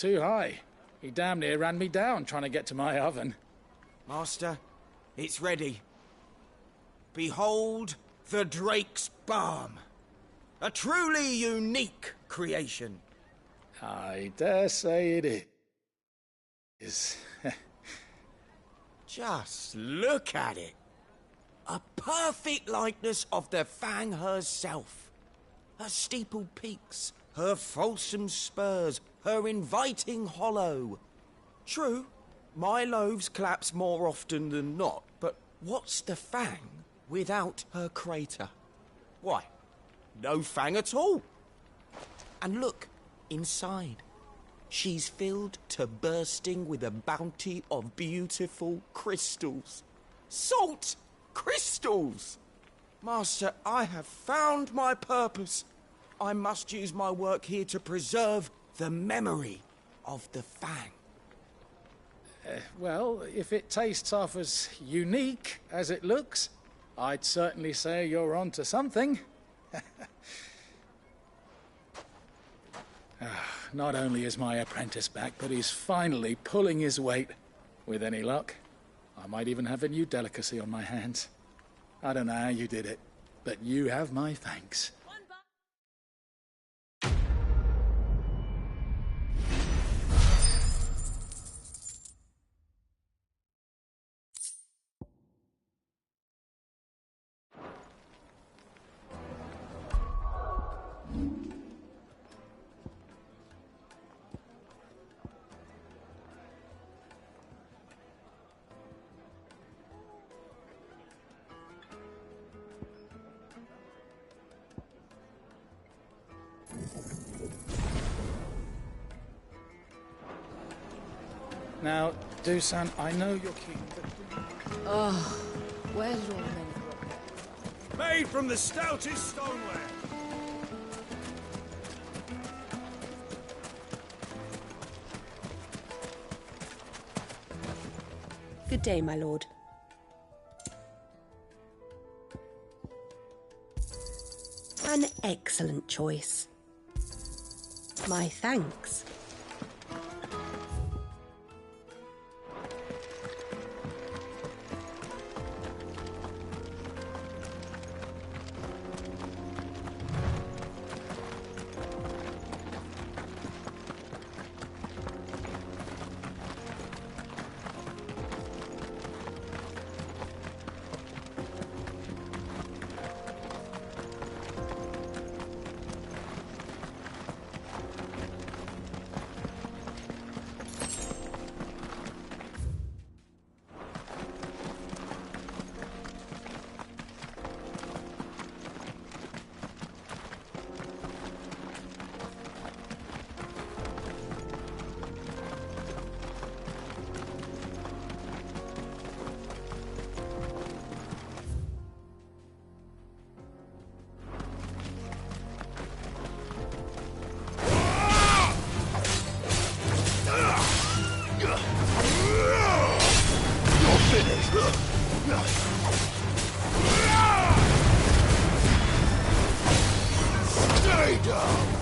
Too high. He damn near ran me down trying to get to my oven. Master, it's ready. Behold the Drake's Balm. A truly unique creation. I dare say it is. Just look at it. A perfect likeness of the Fang herself. Her steeple peaks, her fulsome spurs, her inviting hollow. True, my loaves collapse more often than not, but what's the Fang without her crater? Why, no Fang at all. And look, inside. She's filled to bursting with a bounty of beautiful crystals. Salt crystals! Master, I have found my purpose. I must use my work here to preserve the memory of the Fang. Well, if it tastes half as unique as it looks, I'd certainly say you're onto something. Not only is my apprentice back, but he's finally pulling his weight. With any luck, I might even have a new delicacy on my hands. I don't know how you did it, but you have my thanks. Now, Dusan, I know you're keen, but... Oh, where's your men? Made from the stoutest stoneware. Good day, my lord. An excellent choice. My thanks. Stay down!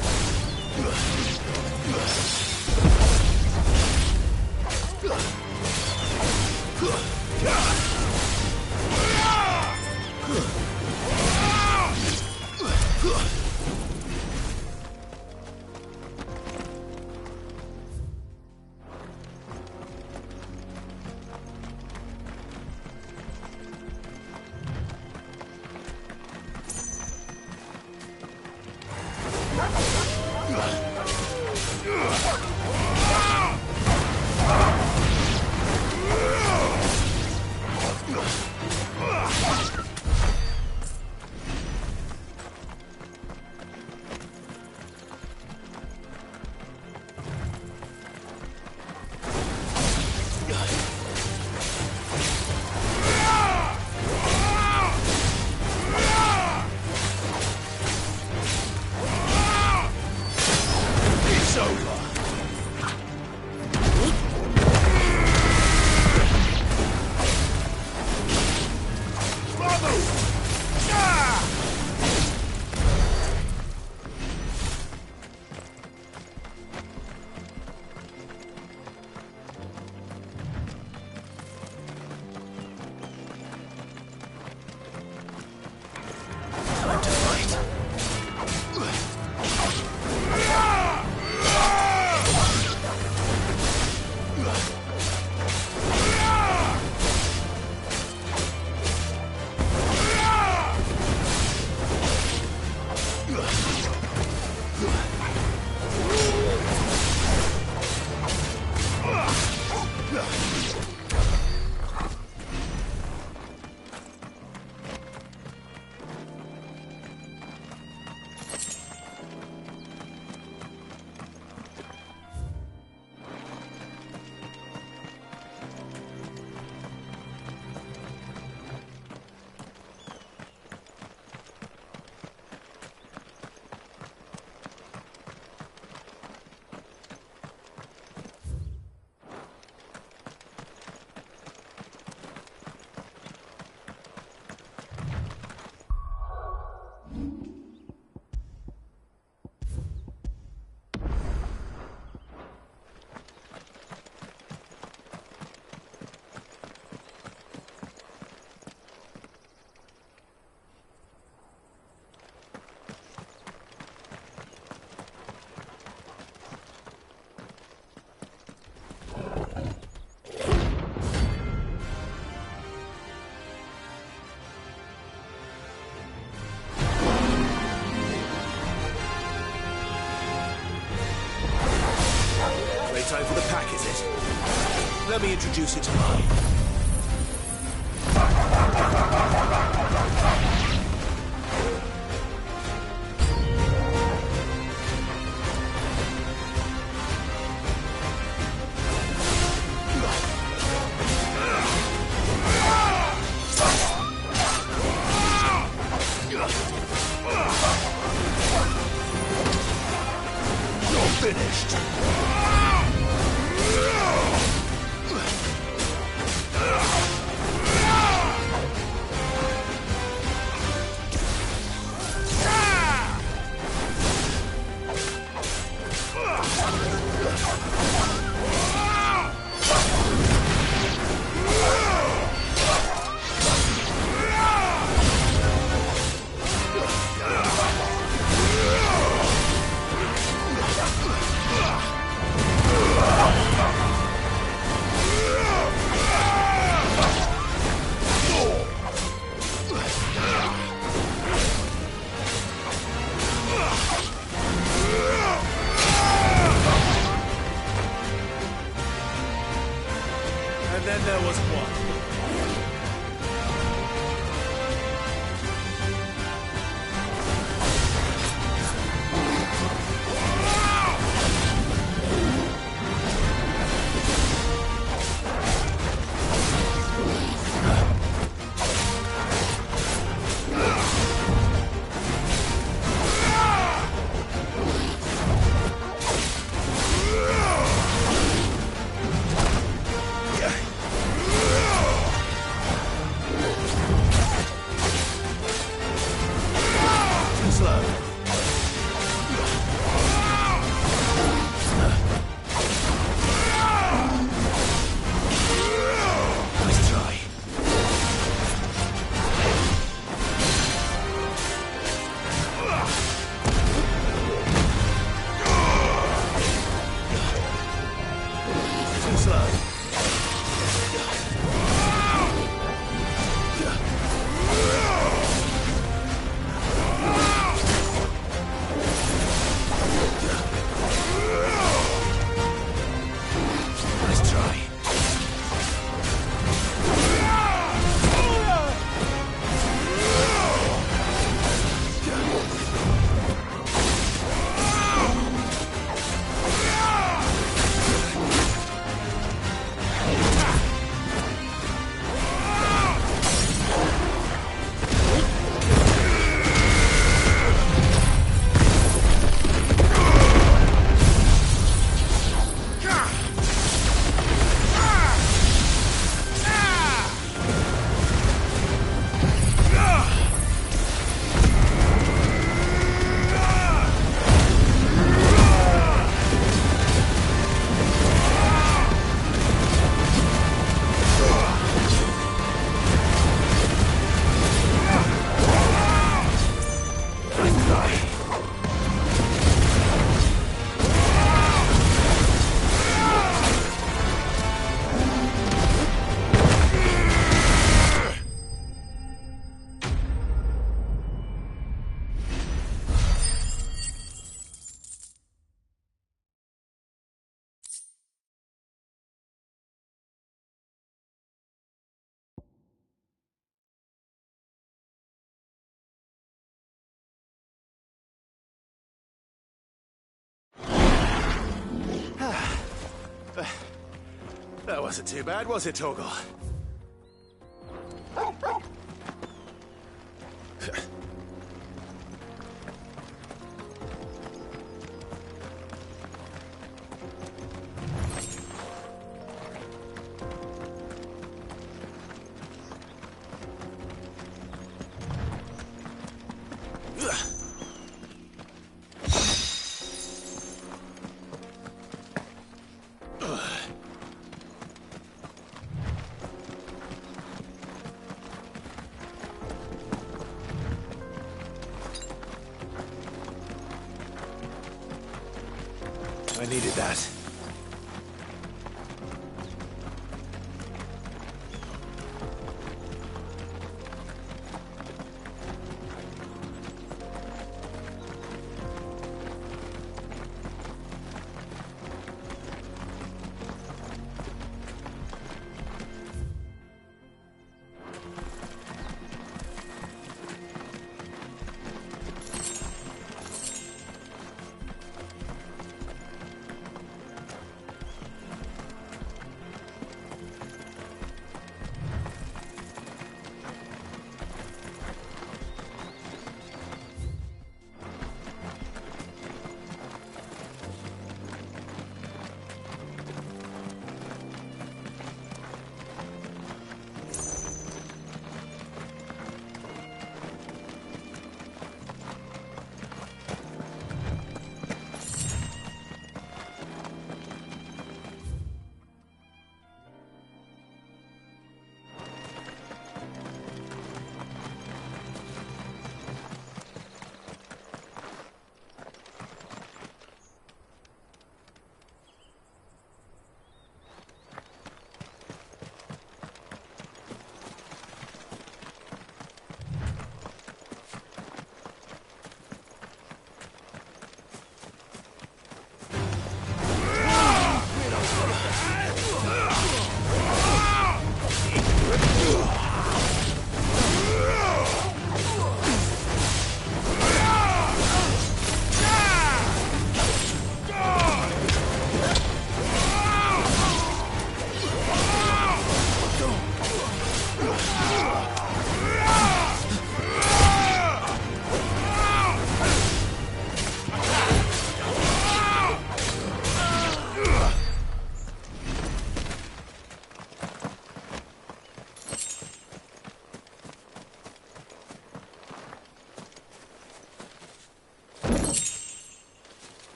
Finally time for the pack, is it? Let me introduce you to mine. Finished. And then there was one. That wasn't too bad, was it, Torgal? I needed that.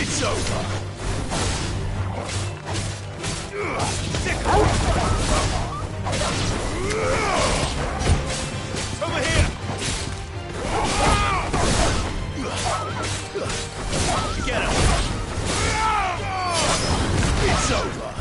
It's over! Over here! Get him! It's over!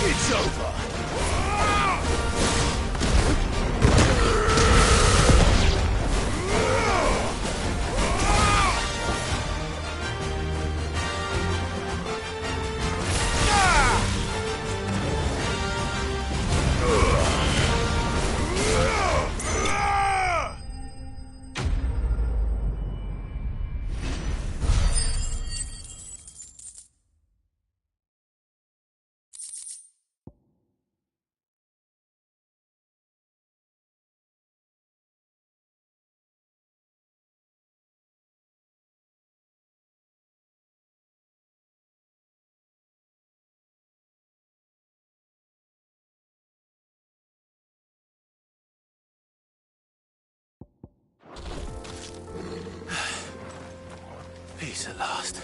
It's over! Peace at last.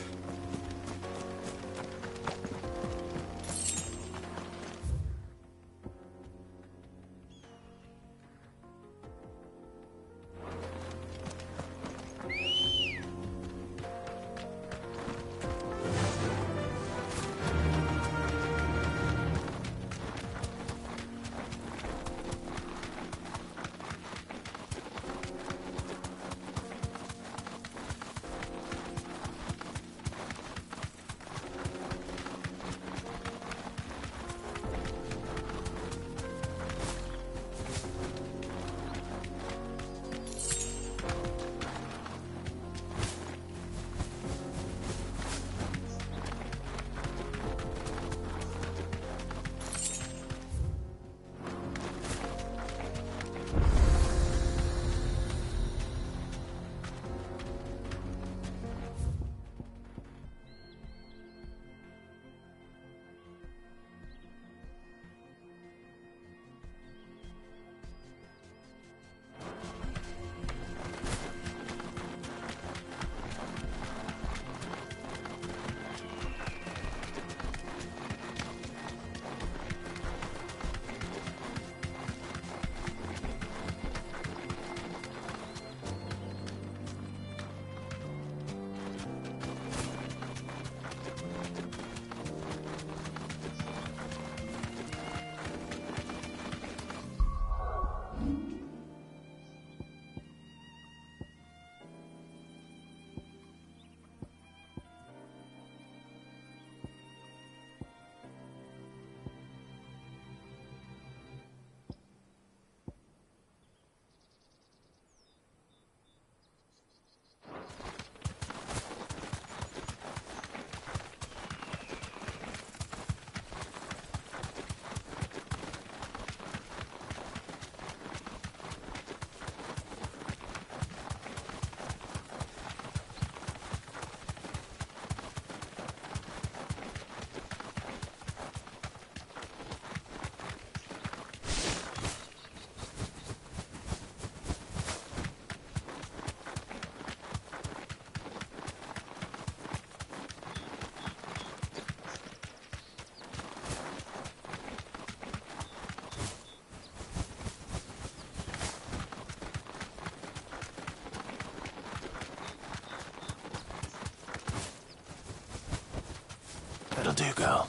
That'll do, girl.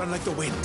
run like the wind.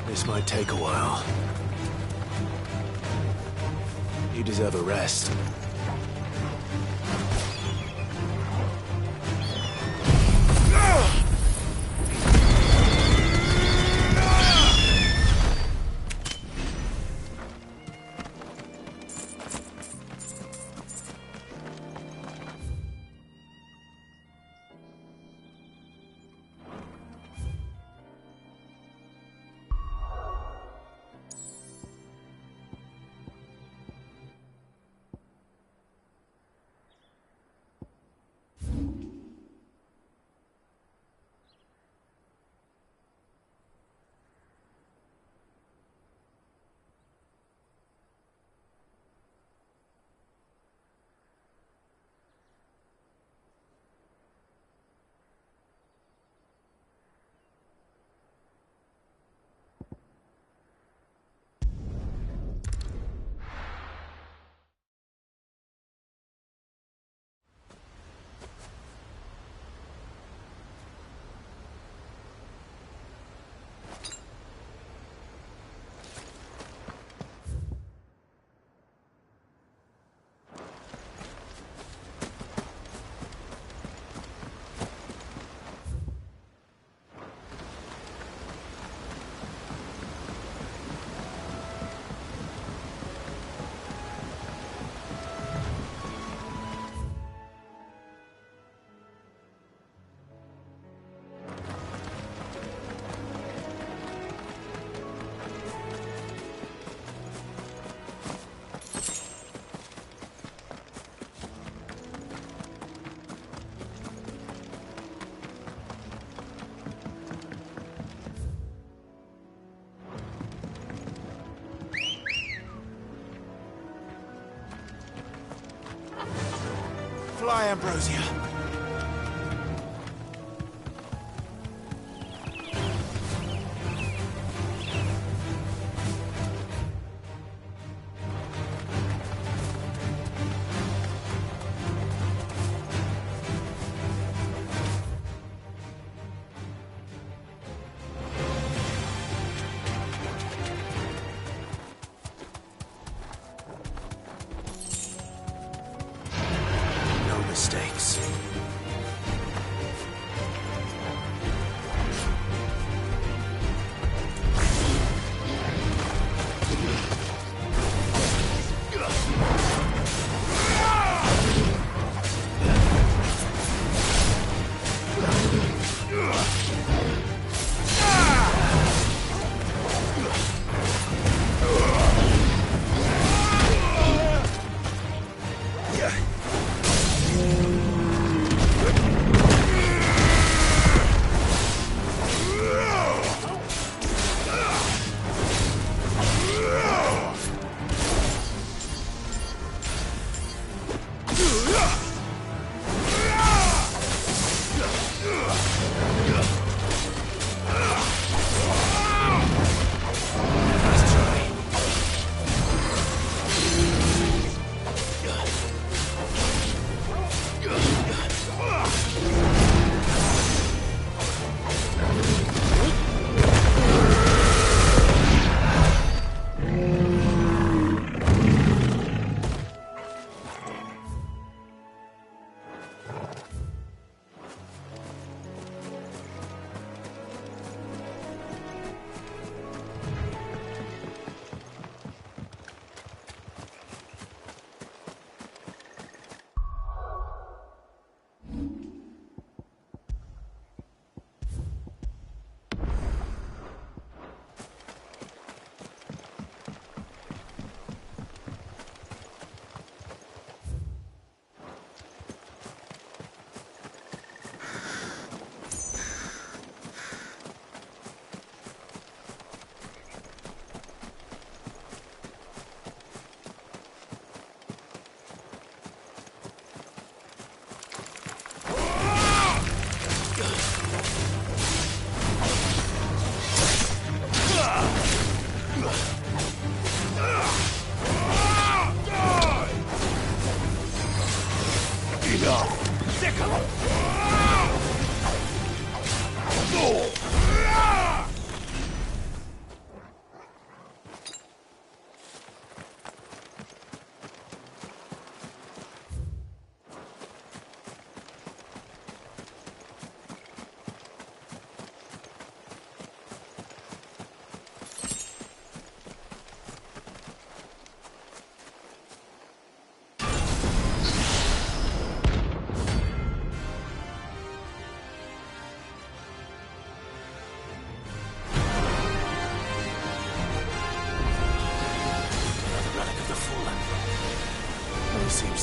This might take a while. You deserve a rest. Fly, Ambrosia. No mistakes.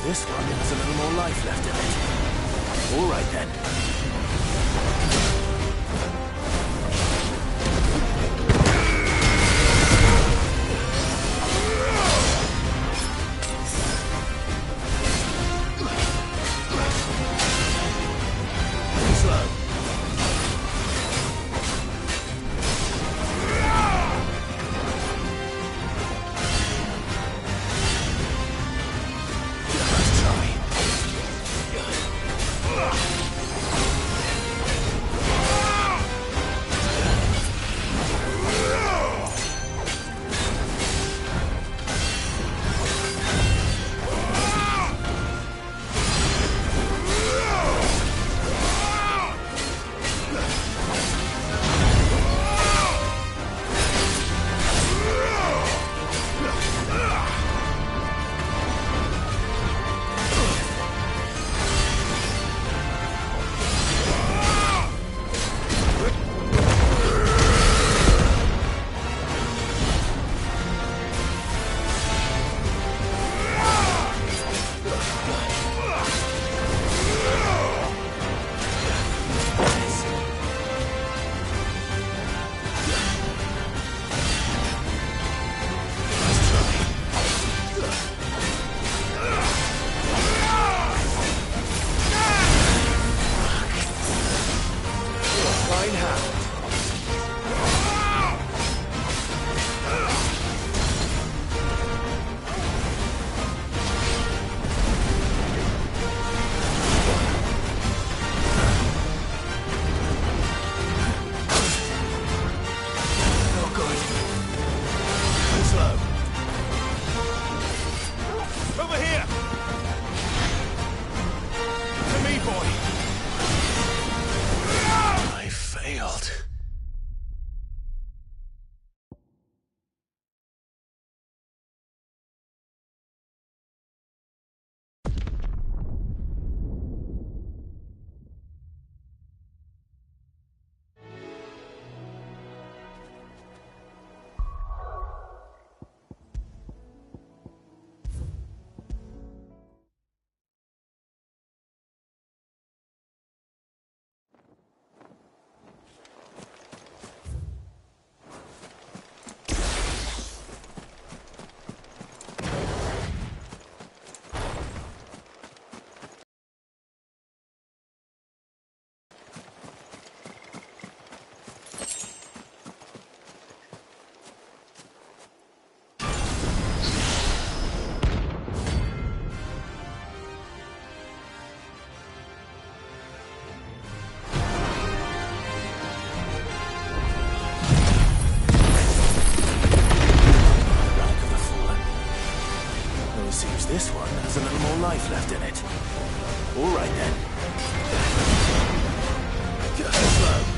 this one has a little more life left in it. All right then. This one has a little more life left in it. All right then. Slow.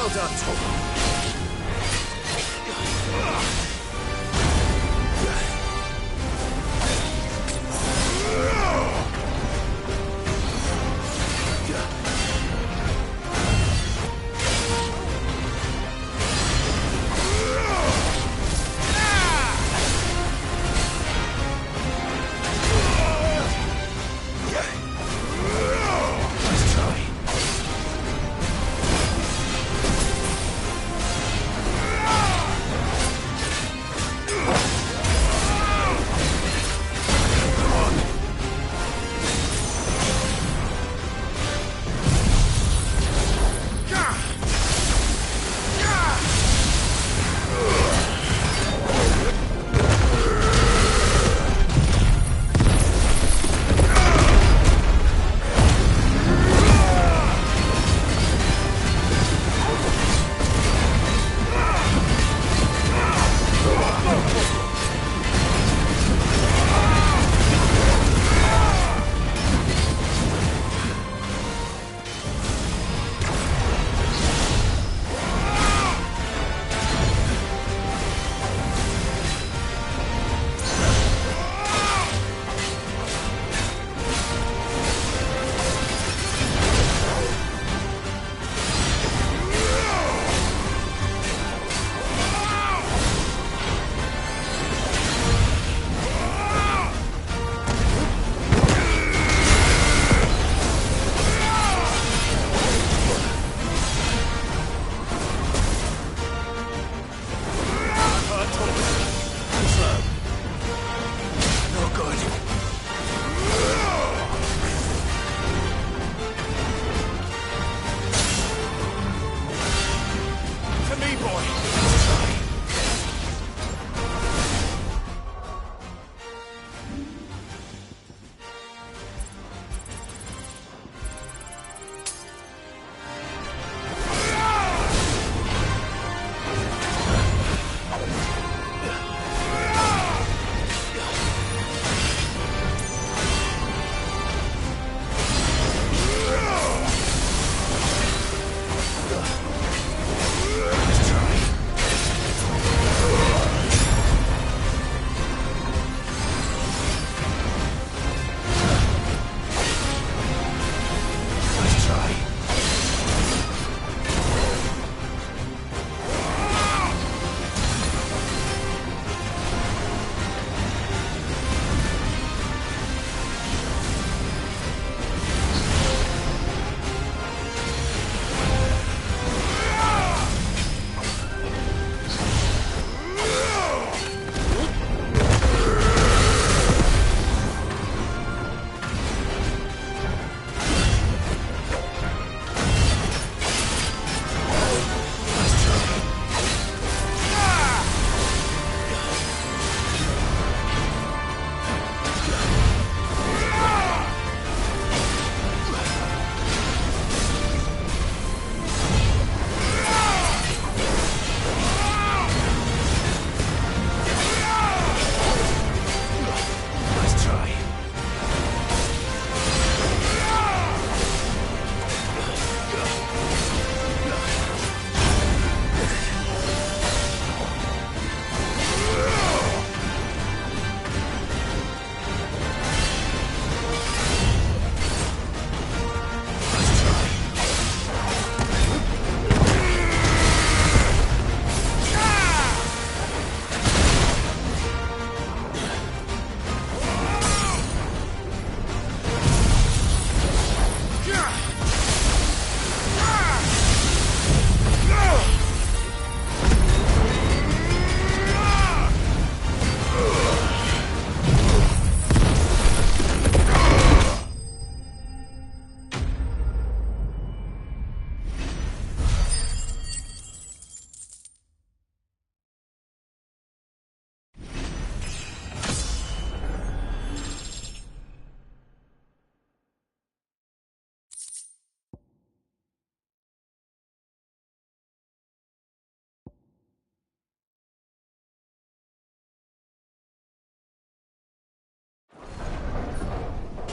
Well done, Tom.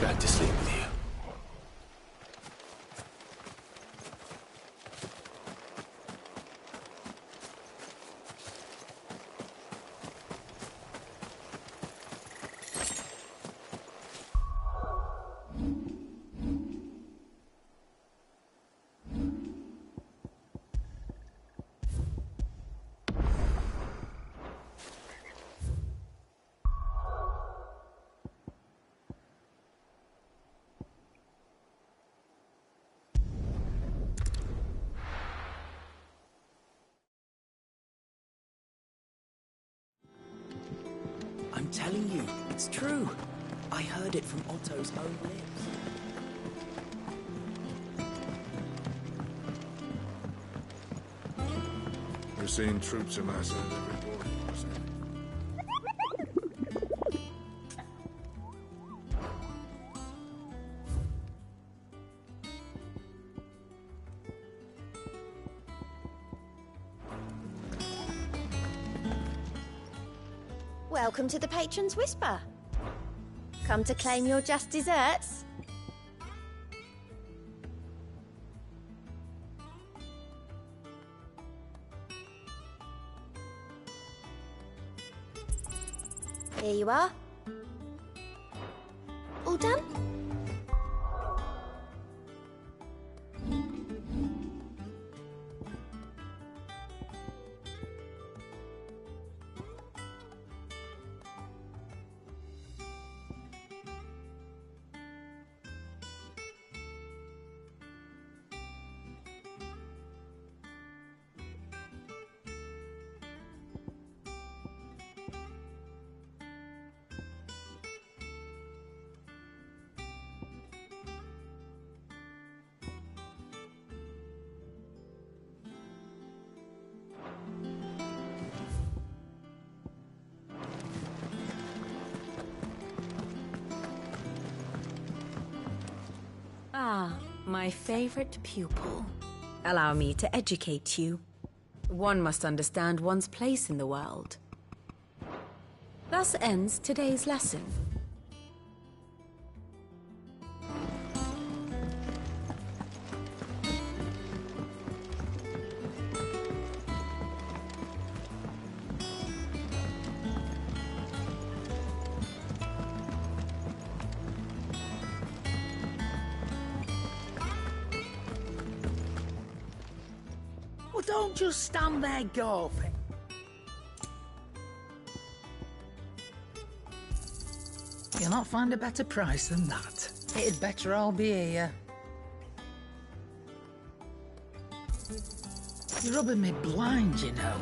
Glad to sleep with you. telling you, it's true. I heard it from Otto's own lips. We're seeing troops amassing at every border crossing. Welcome to the Patron's Whisper. Come to claim your just desserts? Here you are. All done? Ah, my favorite pupil. Allow me to educate you. One must understand one's place in the world. Thus ends today's lesson. Well, don't just stand there gawping. You'll not find a better price than that. It'd better all be here. You're rubbing me blind, you know.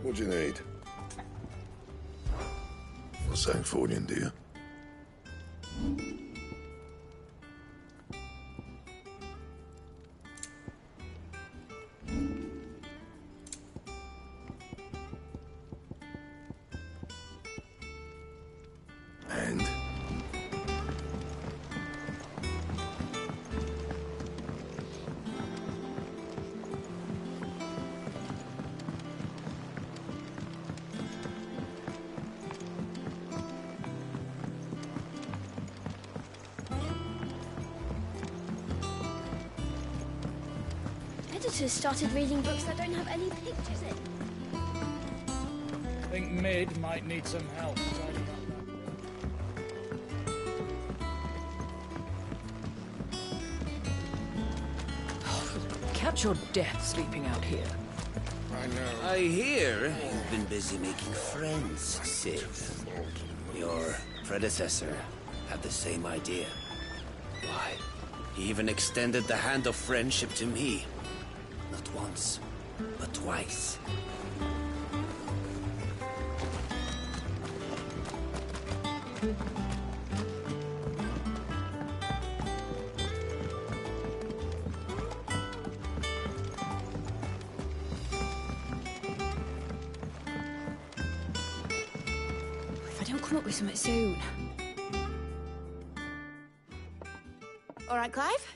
What do you need? Not Sangfordian, do you? And? Editors started reading books that don't have any pictures in. I think Mid might need some help tidying up that. Catch your death sleeping out here. I know. I hear you've been busy making friends, Sid. Your predecessor had the same idea. Why, he even extended the hand of friendship to me. Not once, but twice. If I don't come up with something soon. All right, Clive?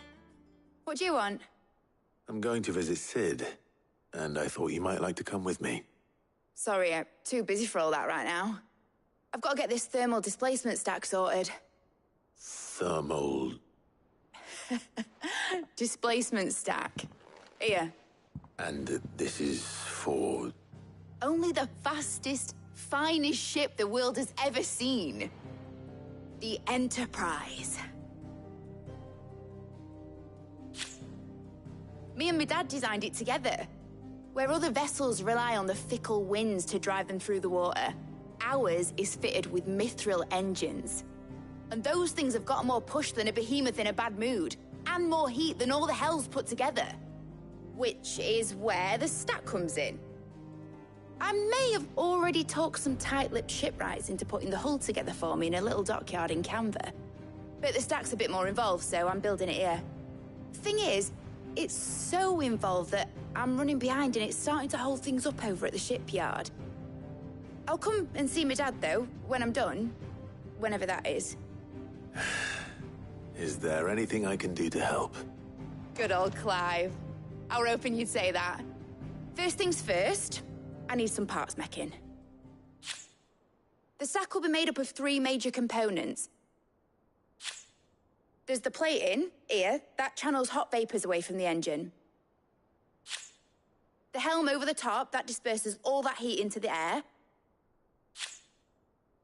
What do you want? I'm going to visit Sid, and I thought you might like to come with me. Sorry, I'm too busy for all that right now. I've got to get this thermal displacement stack sorted. Thermal... Displacement stack. Here. And this is for... Only the fastest, finest ship the world has ever seen. The Enterprise. Me and my dad designed it together. Where other vessels rely on the fickle winds to drive them through the water, ours is fitted with mithril engines. And those things have got more push than a behemoth in a bad mood, and more heat than all the hells put together. Which is where the stack comes in. I may have already talked some tight-lipped shipwrights into putting the hull together for me in a little dockyard in Canva. But the stack's a bit more involved, so I'm building it here. Thing is, it's so involved that I'm running behind and it's starting to hold things up over at the shipyard. I'll come and see my dad, though, when I'm done. Whenever that is. Is there anything I can do to help? Good old Clive. I were hoping you'd say that. First things first, I need some parts meching. The sack will be made up of 3 major components. There's the plating, here, that channels hot vapors away from the engine. The helm over the top, that disperses all that heat into the air.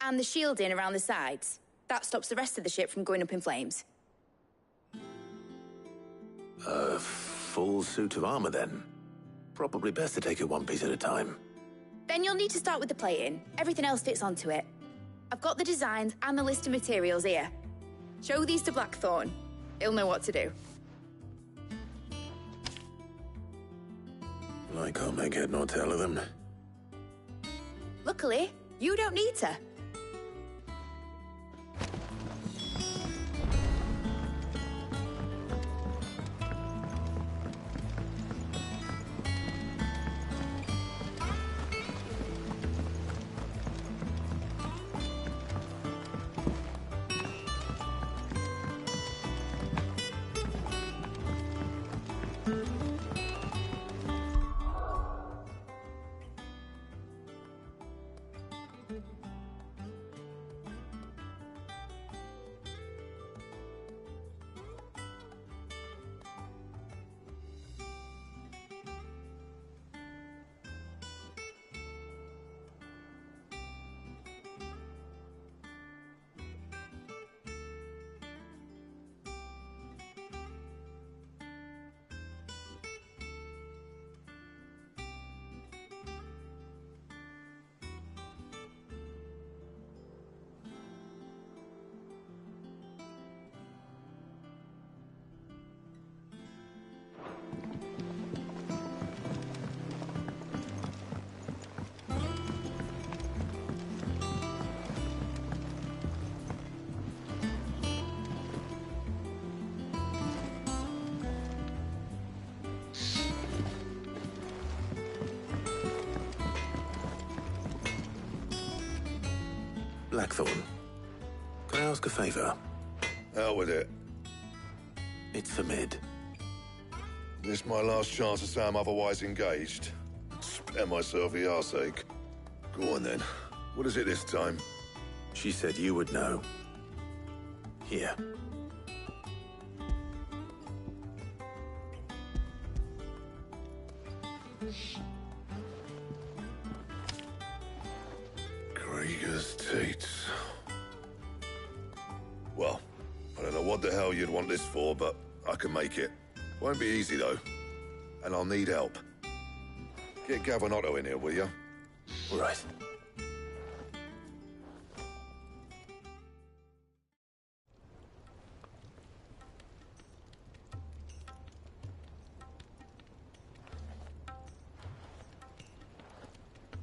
And the shielding around the sides. That stops the rest of the ship from going up in flames. A full suit of armor, then. Probably best to take it one piece at a time. Then you'll need to start with the plating. Everything else fits onto it. I've got the designs and the list of materials here. Show these to Blackthorn. He'll know what to do. I can't make head nor tail of them. Luckily, you don't need to. Blackthorn, can I ask a favor? Out with it. It's for Mid. This my last chance to say I'm otherwise engaged. Spare myself the arseache. Go on then. What is it this time? She said you would know. Here. Krieger's teats. Well, I don't know what the hell you'd want this for, but I can make it. Won't be easy, though. And I'll need help. Get Gavin-Otto in here, will you? All right.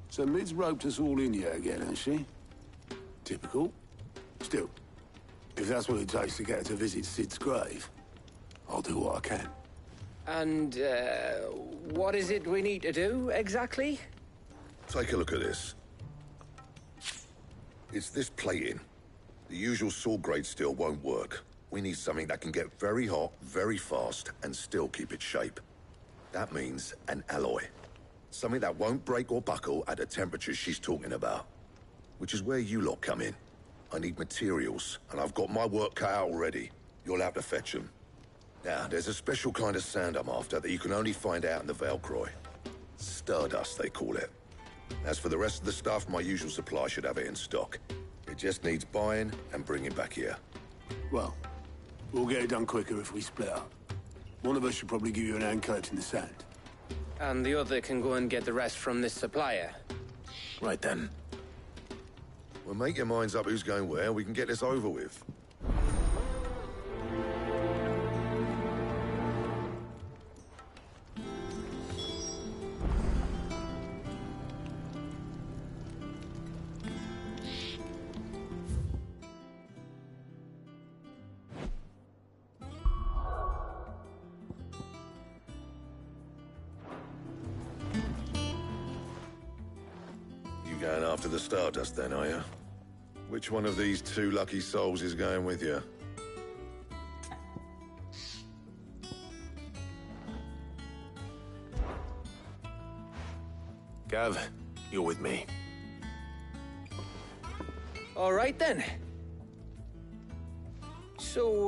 So Mid's roped us all in here again, hasn't she? Typical. Still, if that's what it takes to get her to visit Sid's grave, I'll do what I can. And, what is it we need to do, exactly? Take a look at this. It's this plating. The usual sword-grade steel won't work. We need something that can get very hot, very fast, and still keep its shape. That means an alloy. Something that won't break or buckle at the temperatures she's talking about. Which is where you lot come in. I need materials, and I've got my work cut out already. You'll have to fetch them. Now, there's a special kind of sand I'm after that you can only find out in the Valcroy. Stardust, they call it. As for the rest of the stuff, my usual supply should have it in stock. It just needs buying and bringing back here. Well, we'll get it done quicker if we split up. One of us should probably give you an hand collecting the sand. And the other can go and get the rest from this supplier. Right then. Well, make your minds up who's going where, we can get this over with. After the Stardust then, are you? Which one of these two lucky souls is going with you? Gav, you're with me. All right then. So,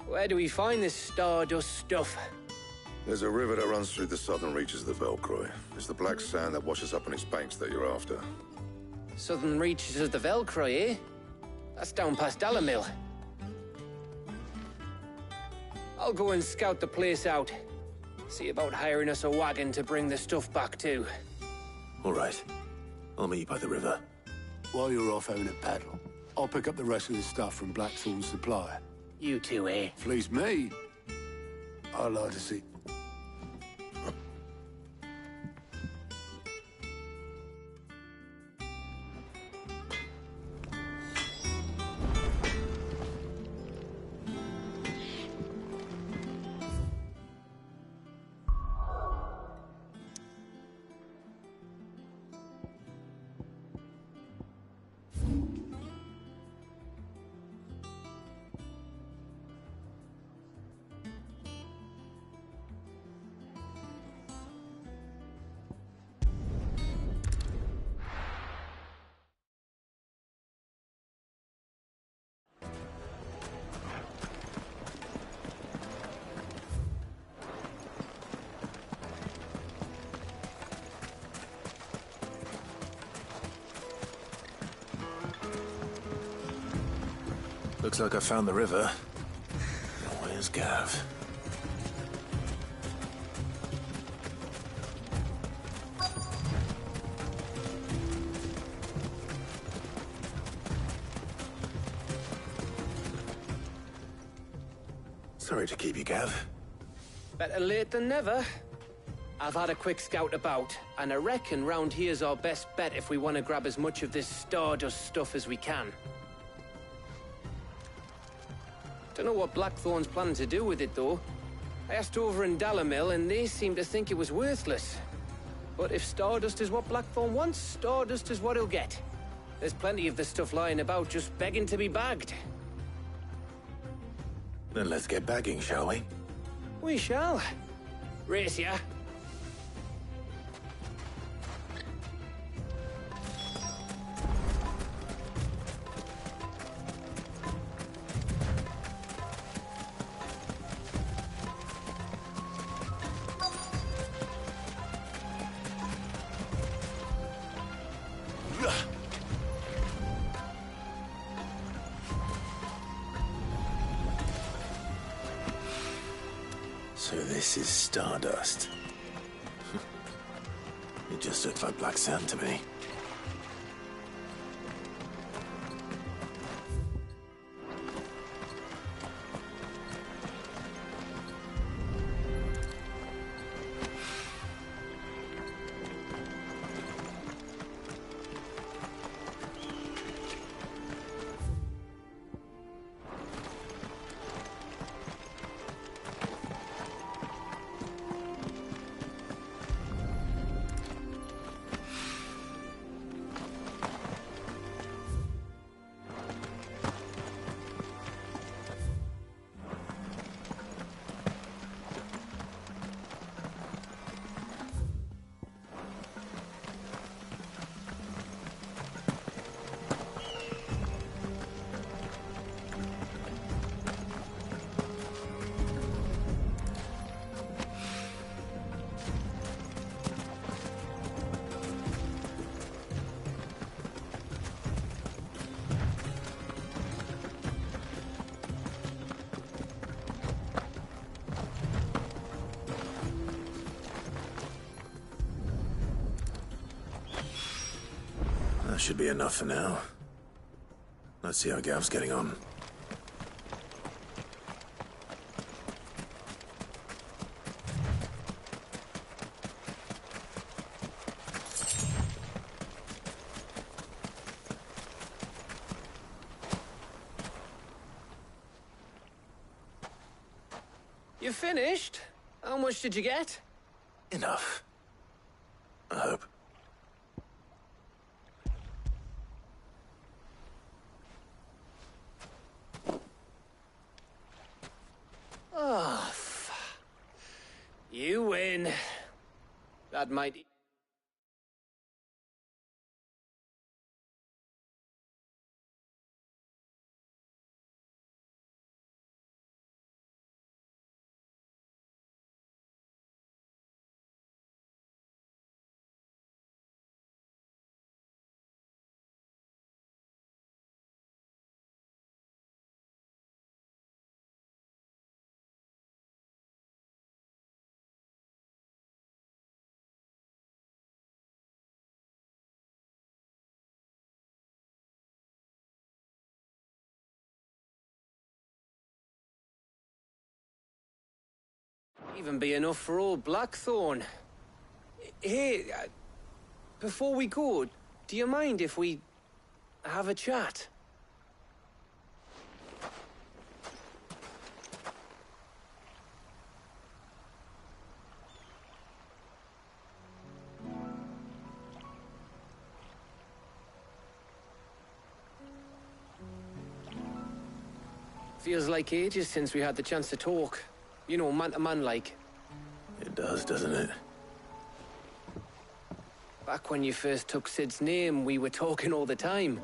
where do we find this Stardust stuff? There's a river that runs through the southern reaches of the Velcroy. It's the black sand that washes up on its banks that you're after. Southern reaches of the Velcroy, eh? That's down past Dalamil. I'll go and scout the place out. See about hiring us a wagon to bring the stuff back to. All right. I'll meet you by the river. While you're off having a paddle, I'll pick up the rest of the stuff from Blackthorn's supplier. You two, eh? Fleece me. I'd like to see. Looks like I found the river. Now where's Gav? Sorry to keep you, Gav. Better late than never. I've had a quick scout about, and I reckon round here's our best bet if we want to grab as much of this Stardust stuff as we can. Don't know what Blackthorn's planning to do with it, though. I asked over in Dalamil, and they seem to think it was worthless. But if Stardust is what Blackthorn wants, Stardust is what he'll get. There's plenty of the stuff lying about, just begging to be bagged. Then let's get bagging, shall we? We shall. Race ya. So this is Stardust. It just looks like black sand to me. That should be enough for now. Let's see how Gav's getting on. You finished? How much did you get? Enough. I hope. That might... even be enough for old Blackthorn. Hey, before we go, do you mind if we have a chat? Feels like ages since we had the chance to talk. You know, man to man like. It does, doesn't it? Back when you first took Sid's name, we were talking all the time.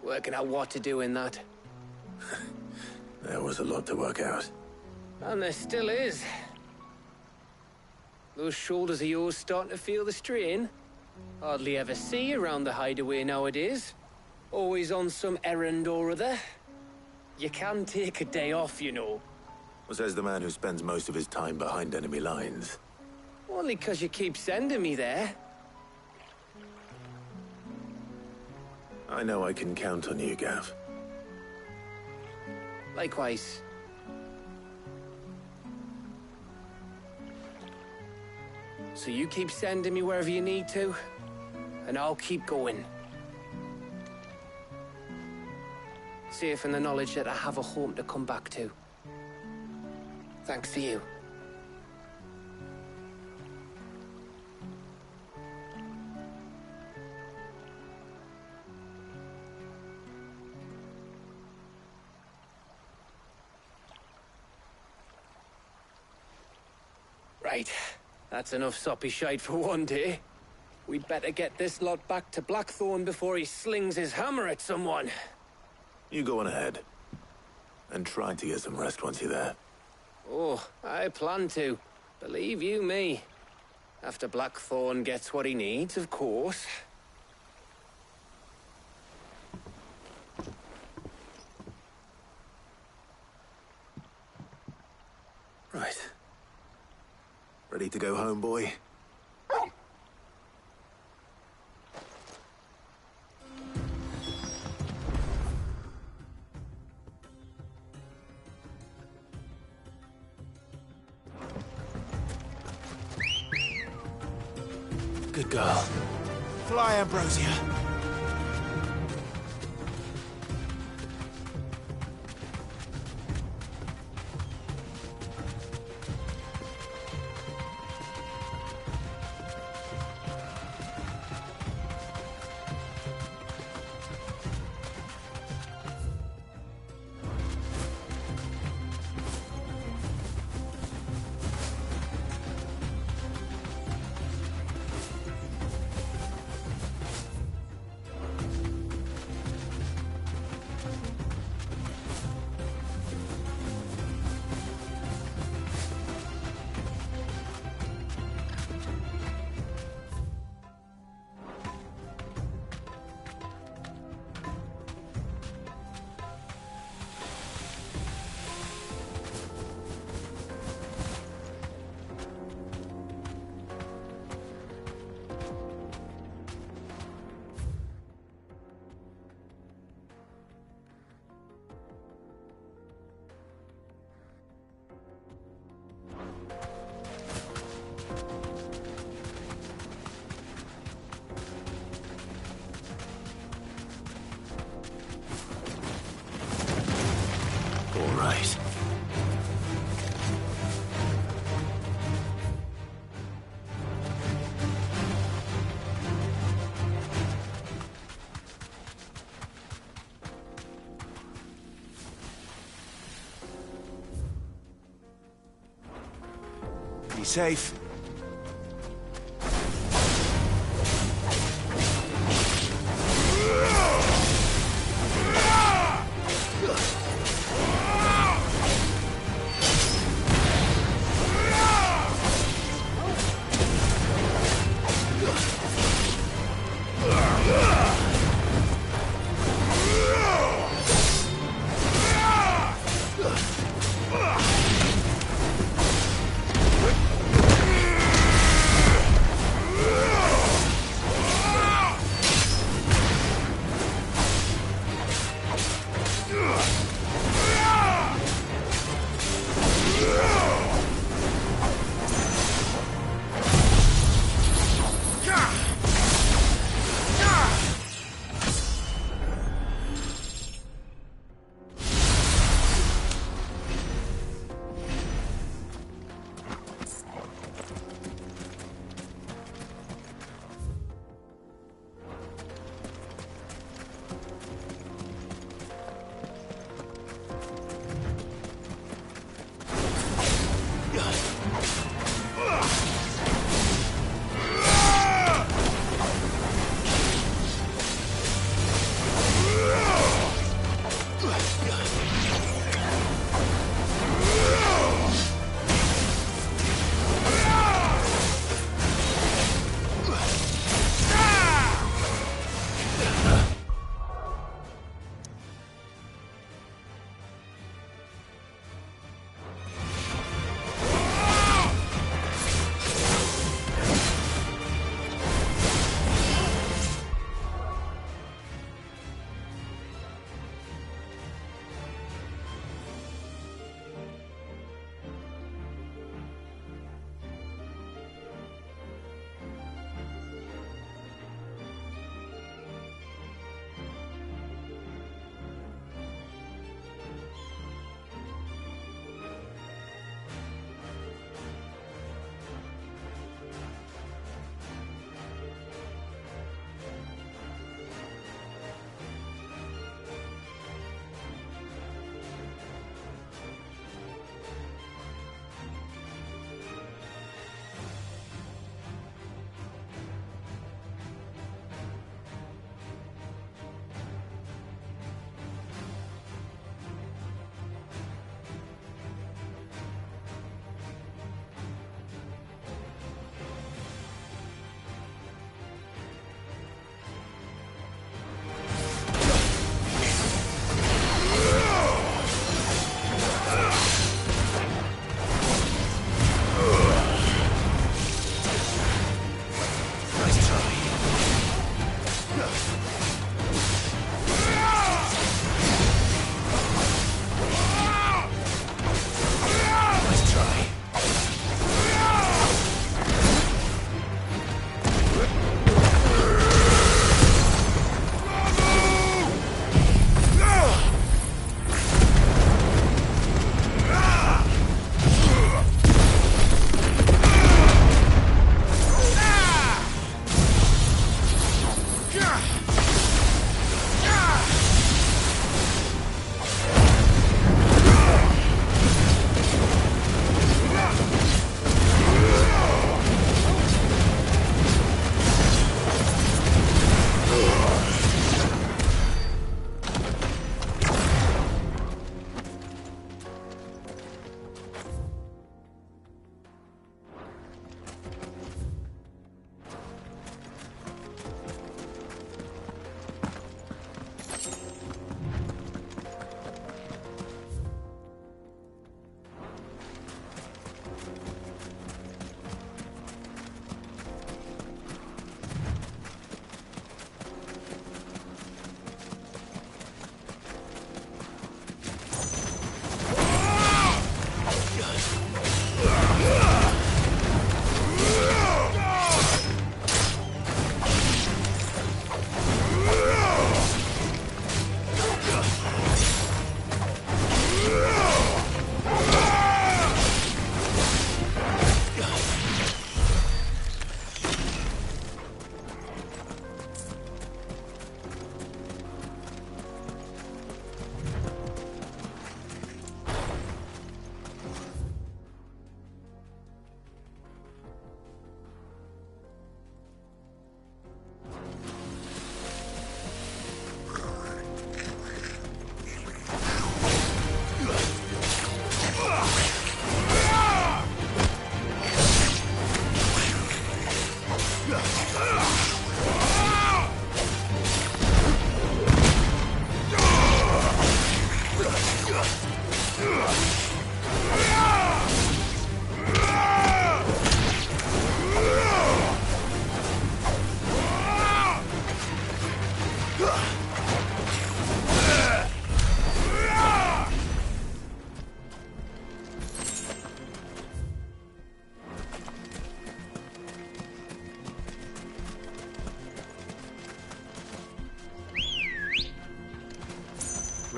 Working out what to do in that. There was a lot to work out. And there still is. Those shoulders of yours starting to feel the strain. Hardly ever see you around the hideaway nowadays. Always on some errand or other. You can take a day off, you know. Well, says the man who spends most of his time behind enemy lines. Only 'cause you keep sending me there. I know I can count on you, Gav. Likewise. So you keep sending me wherever you need to, and I'll keep going. Safe in the knowledge that I have a home to come back to. Thanks to you. Right. That's enough soppy shite for one day. We'd better get this lot back to Blackthorn before he slings his hammer at someone. You go on ahead. And try to get some rest once you're there. Oh, I plan to. Believe you me. After Blackthorn gets what he needs, of course. Right. Ready to go home, boy? Good girl. Fly, Ambrosia. All right. Be safe.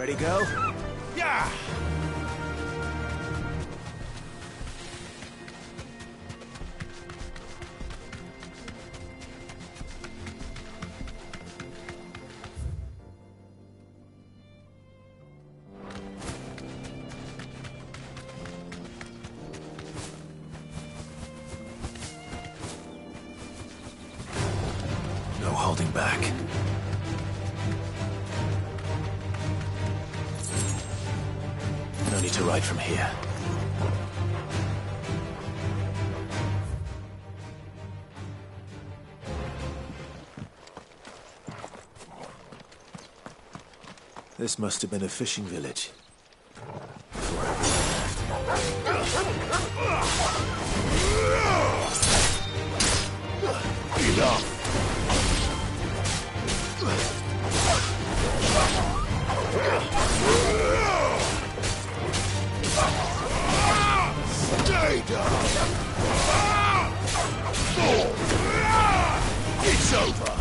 Ready, go? Yeah! No holding back. No need to ride from here. This must have been a fishing village. Enough! Stay down! It's over!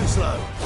too slow.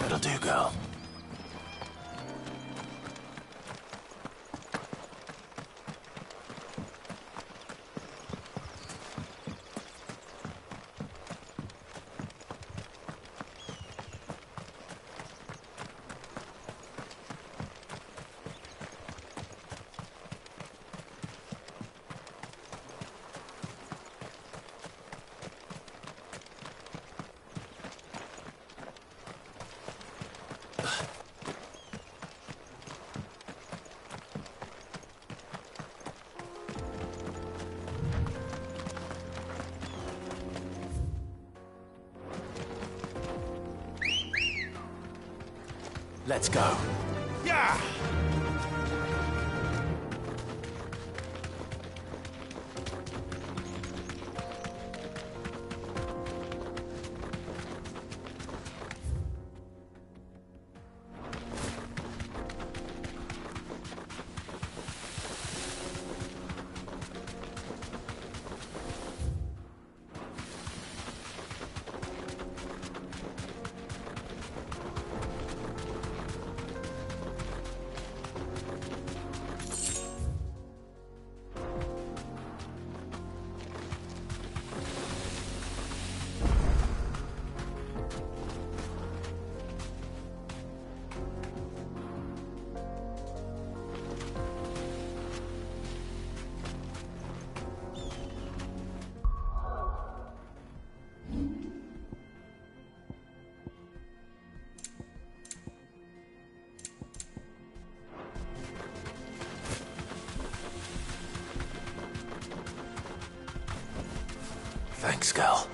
That'll do, girl. Let's go. Yeah! Thanks, girl.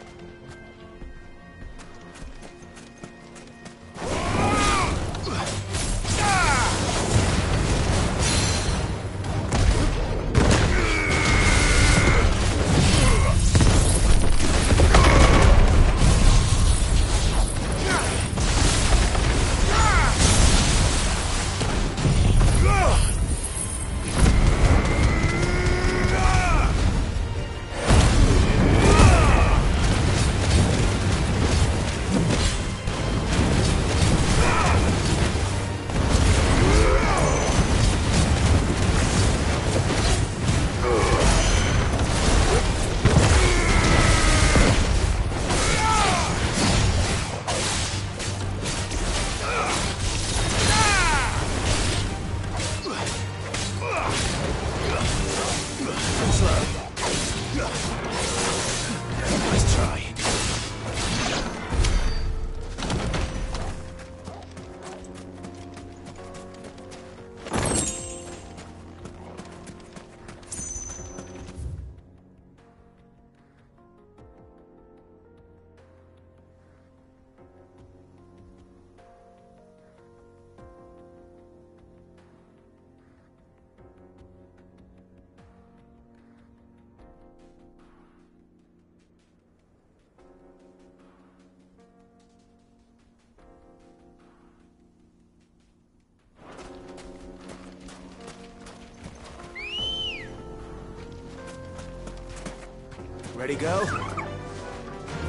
Ready, girl?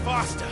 Faster!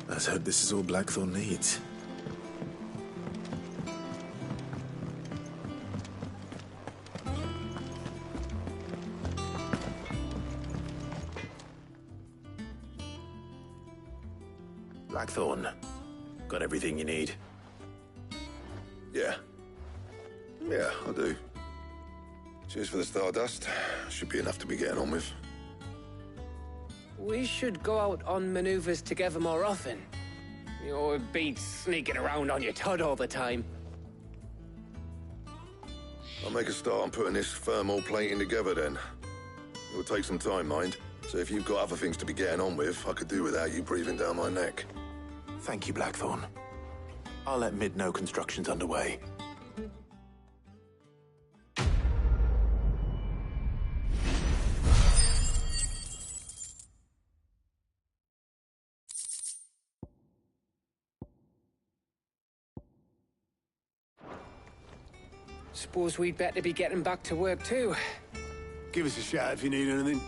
Let's hope this is all Blackthorn needs. Blackthorn, got everything you need? Yeah. Yeah, I do. Cheers for the Stardust. Should be enough to be getting on with. We should go out on maneuvers together more often. You're beat sneaking around on your Todd all the time. I'll make a start on putting this thermal plating together then. It will take some time, mind. So if you've got other things to be getting on with, I could do without you breathing down my neck. Thank you, Blackthorn. I'll let Mid know construction's underway. Suppose we'd better be getting back to work too. Give us a shout if you need anything.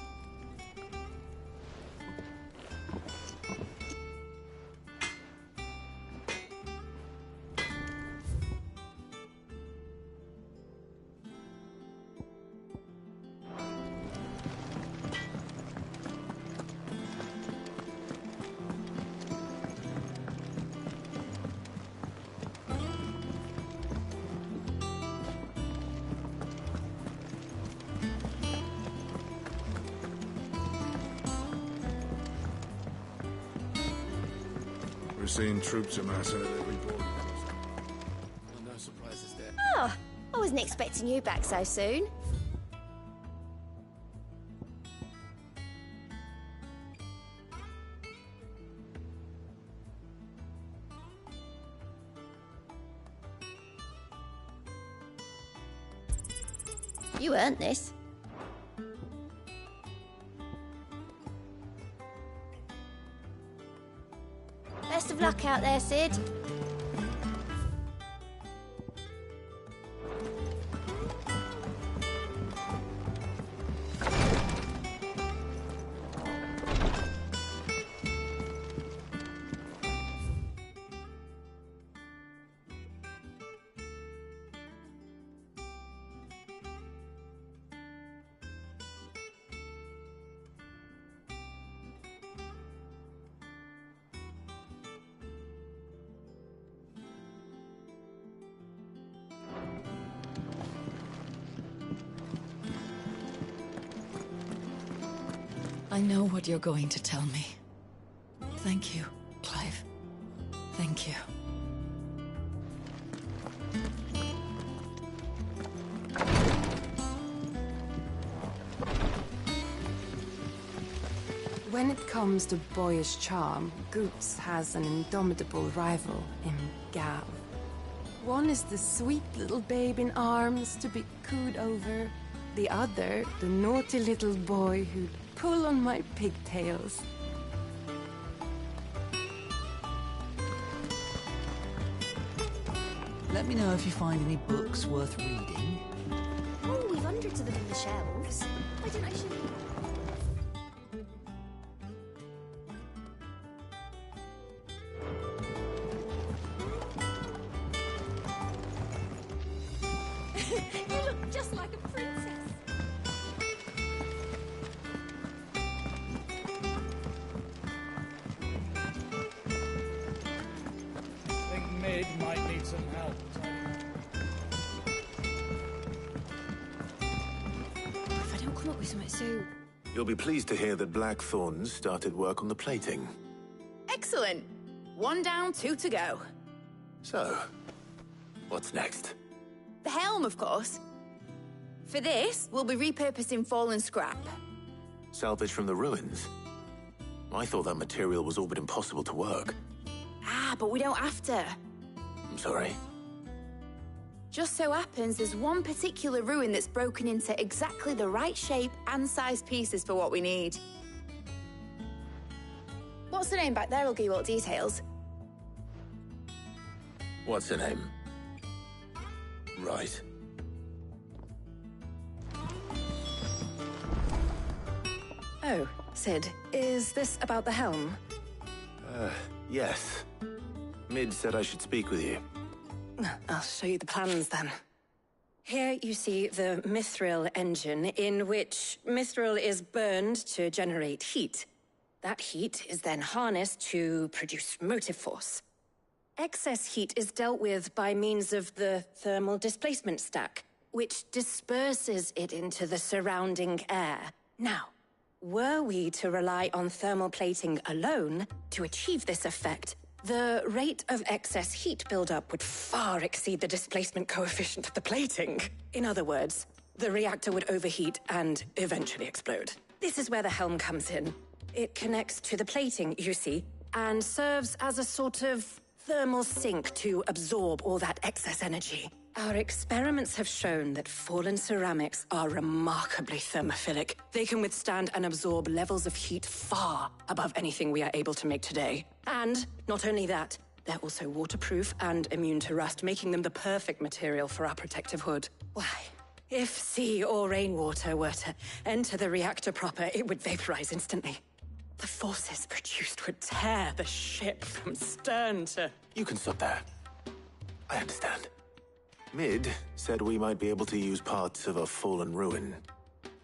We're seeing troops amassing at every border post. Well, no surprises there. Oh, I wasn't expecting you back so soon. You earned this. Best of luck out there, Sid. I know what you're going to tell me. Thank you, Clive. Thank you. When it comes to boyish charm, Goots has an indomitable rival in Gav. One is the sweet little babe in arms to be cooed over. The other, the naughty little boy who'd pull on my pigtails. Let me know if you find any books worth reading. Oh, we've hundreds of them in the shelves. I don't actually... You look just like a princess. I think Mid might need some help. If I don't come up with something soon. You'll be pleased to hear that Blackthorn's started work on the plating. Excellent. 1 down, 2 to go. So, what's next? The helm, of course. For this, we'll be repurposing fallen scrap. Salvage from the ruins? I thought that material was all but impossible to work. Ah, but we don't have to. I'm sorry. Just so happens there's one particular ruin that's broken into exactly the right shape and size pieces for what we need. What's the name back there? I'll give you all details. What's her name? Right. Oh, Sid, is this about the helm? Yes. Mid said I should speak with you. I'll show you the plans then. Here you see the mithril engine, in which mithril is burned to generate heat. That heat is then harnessed to produce motive force. Excess heat is dealt with by means of the thermal displacement stack, which disperses it into the surrounding air. Now, were we to rely on thermal plating alone to achieve this effect, the rate of excess heat buildup would far exceed the displacement coefficient of the plating. In other words, the reactor would overheat and eventually explode. This is where the helm comes in. It connects to the plating, you see, and serves as a sort of thermal sink to absorb all that excess energy. Our experiments have shown that fallen ceramics are remarkably thermophilic. They can withstand and absorb levels of heat far above anything we are able to make today. And not only that, they're also waterproof and immune to rust, making them the perfect material for our protective hood. Why, if sea or rainwater were to enter the reactor proper, it would vaporize instantly. The forces produced would tear the ship from stern to... You can stop there. I understand. Mid said we might be able to use parts of a fallen ruin.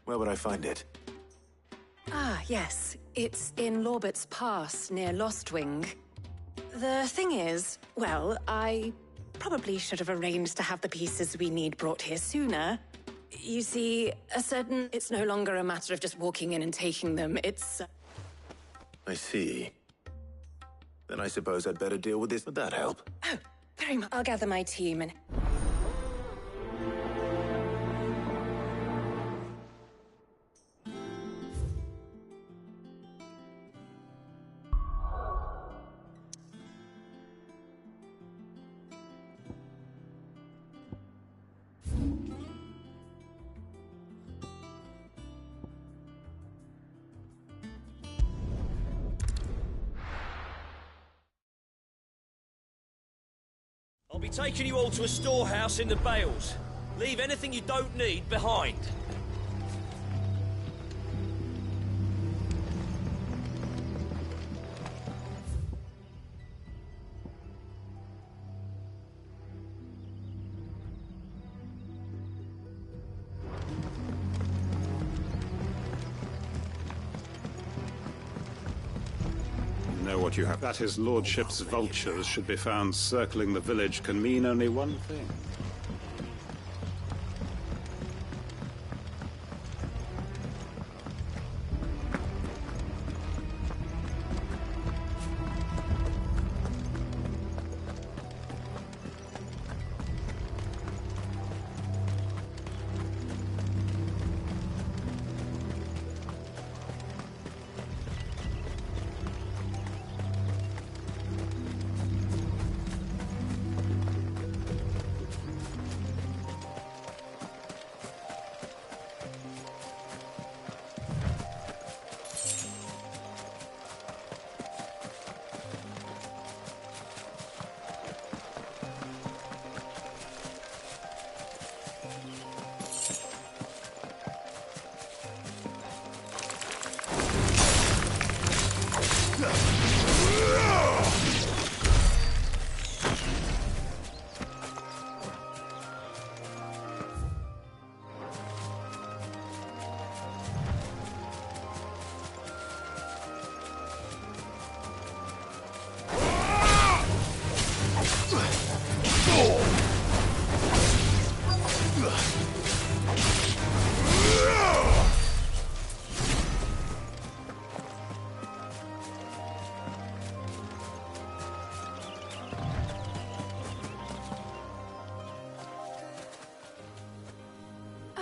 Where would I find it? Ah, yes. It's in Lorbert's Pass, near Lostwing. The thing is, well, I probably should have arranged to have the pieces we need brought here sooner. You see, it's no longer a matter of just walking in and taking them, it's... I see. Then I suppose I'd better deal with this. Would that help? Oh, very much. I'll gather my team and... Be taking you all to a storehouse in the Bales. Leave anything you don't need behind. Know what you have. That his lordship's vultures should be found circling the village can mean only one thing.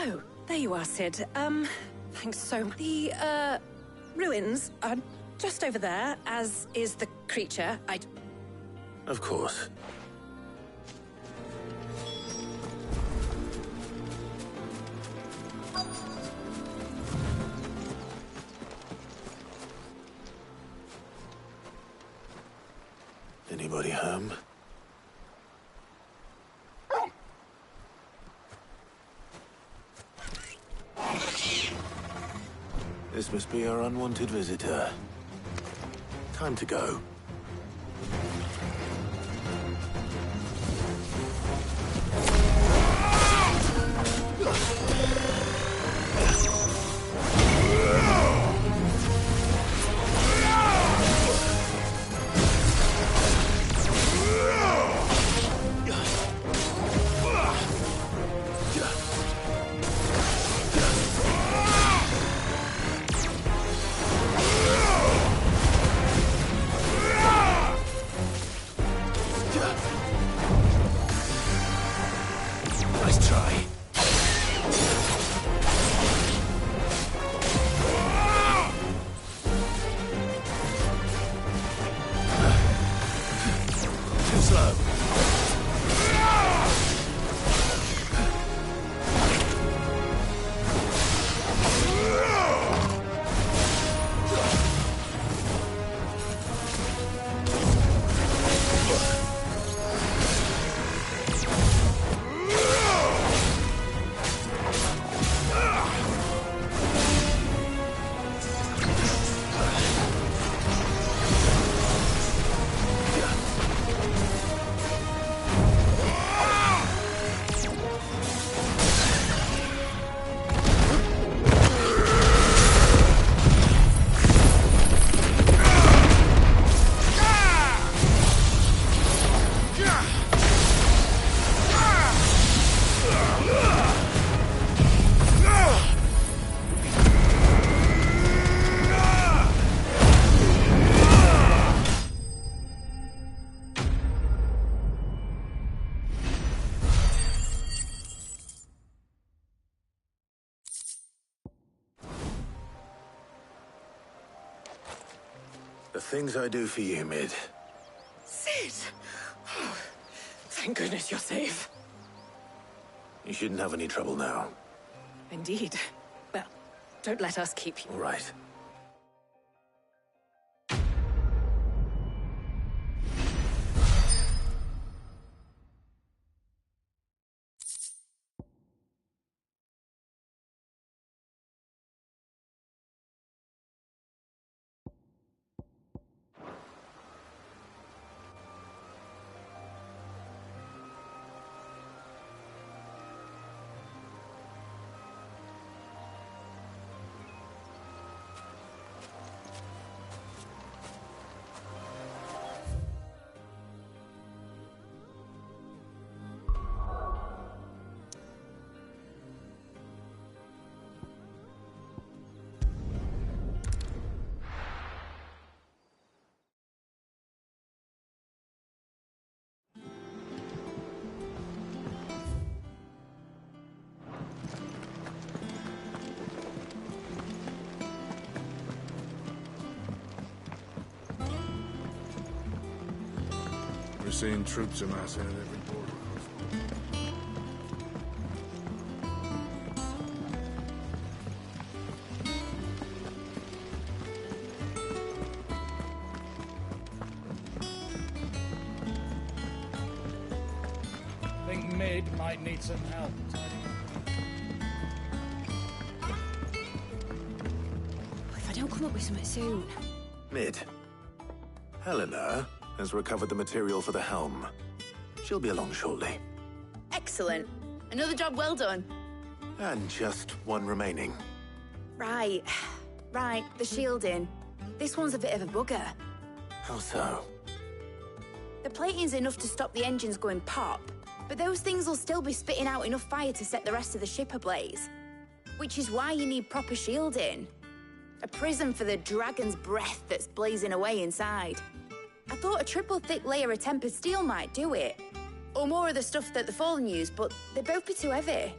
Oh, there you are, Sid. Thanks so much. The, ruins are just over there, as is the creature. Of course. Anybody home? This must be our unwanted visitor. Time to go. Nice try. Too slow. The things I do for you, Mid. Sid! Oh, thank goodness you're safe. You shouldn't have any trouble now. Indeed. Well, don't let us keep you. All right. seen troops amassing at every border. Think Mid might need some help tidying up. If I don't come up with something soon. Mid. Helena has recovered the material for the helm. She'll be along shortly. Excellent. Another job well done. And just one remaining. Right. Right, the shielding. This one's a bit of a bugger. How so? The plating's enough to stop the engines going pop, but those things will still be spitting out enough fire to set the rest of the ship ablaze. Which is why you need proper shielding. A prism for the dragon's breath that's blazing away inside. I thought a triple thick layer of tempered steel might do it. Or more of the stuff that the Fallen use, but they'd both be too heavy.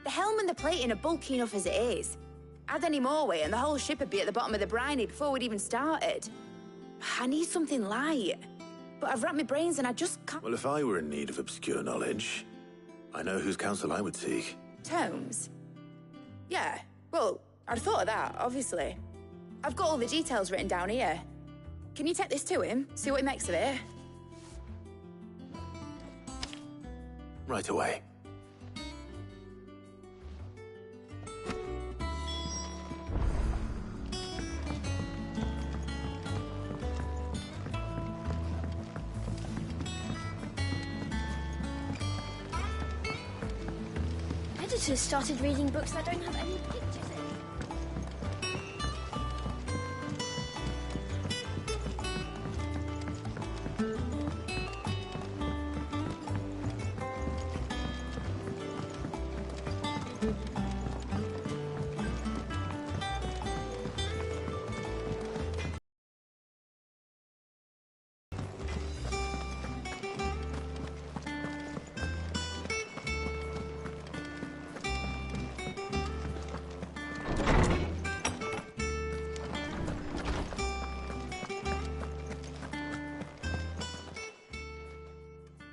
The helm and the plating are bulky enough as it is. Add any more weight and the whole ship would be at the bottom of the briny before we'd even started. I need something light. But I've wrapped my brains and I just can't... Well, if I were in need of obscure knowledge, I know whose counsel I would seek. Tomes? Yeah, well, I'd thought of that, obviously. I've got all the details written down here. Can you take this to him, see what he makes of it? Right away. Editors started reading books that don't have any pictures in.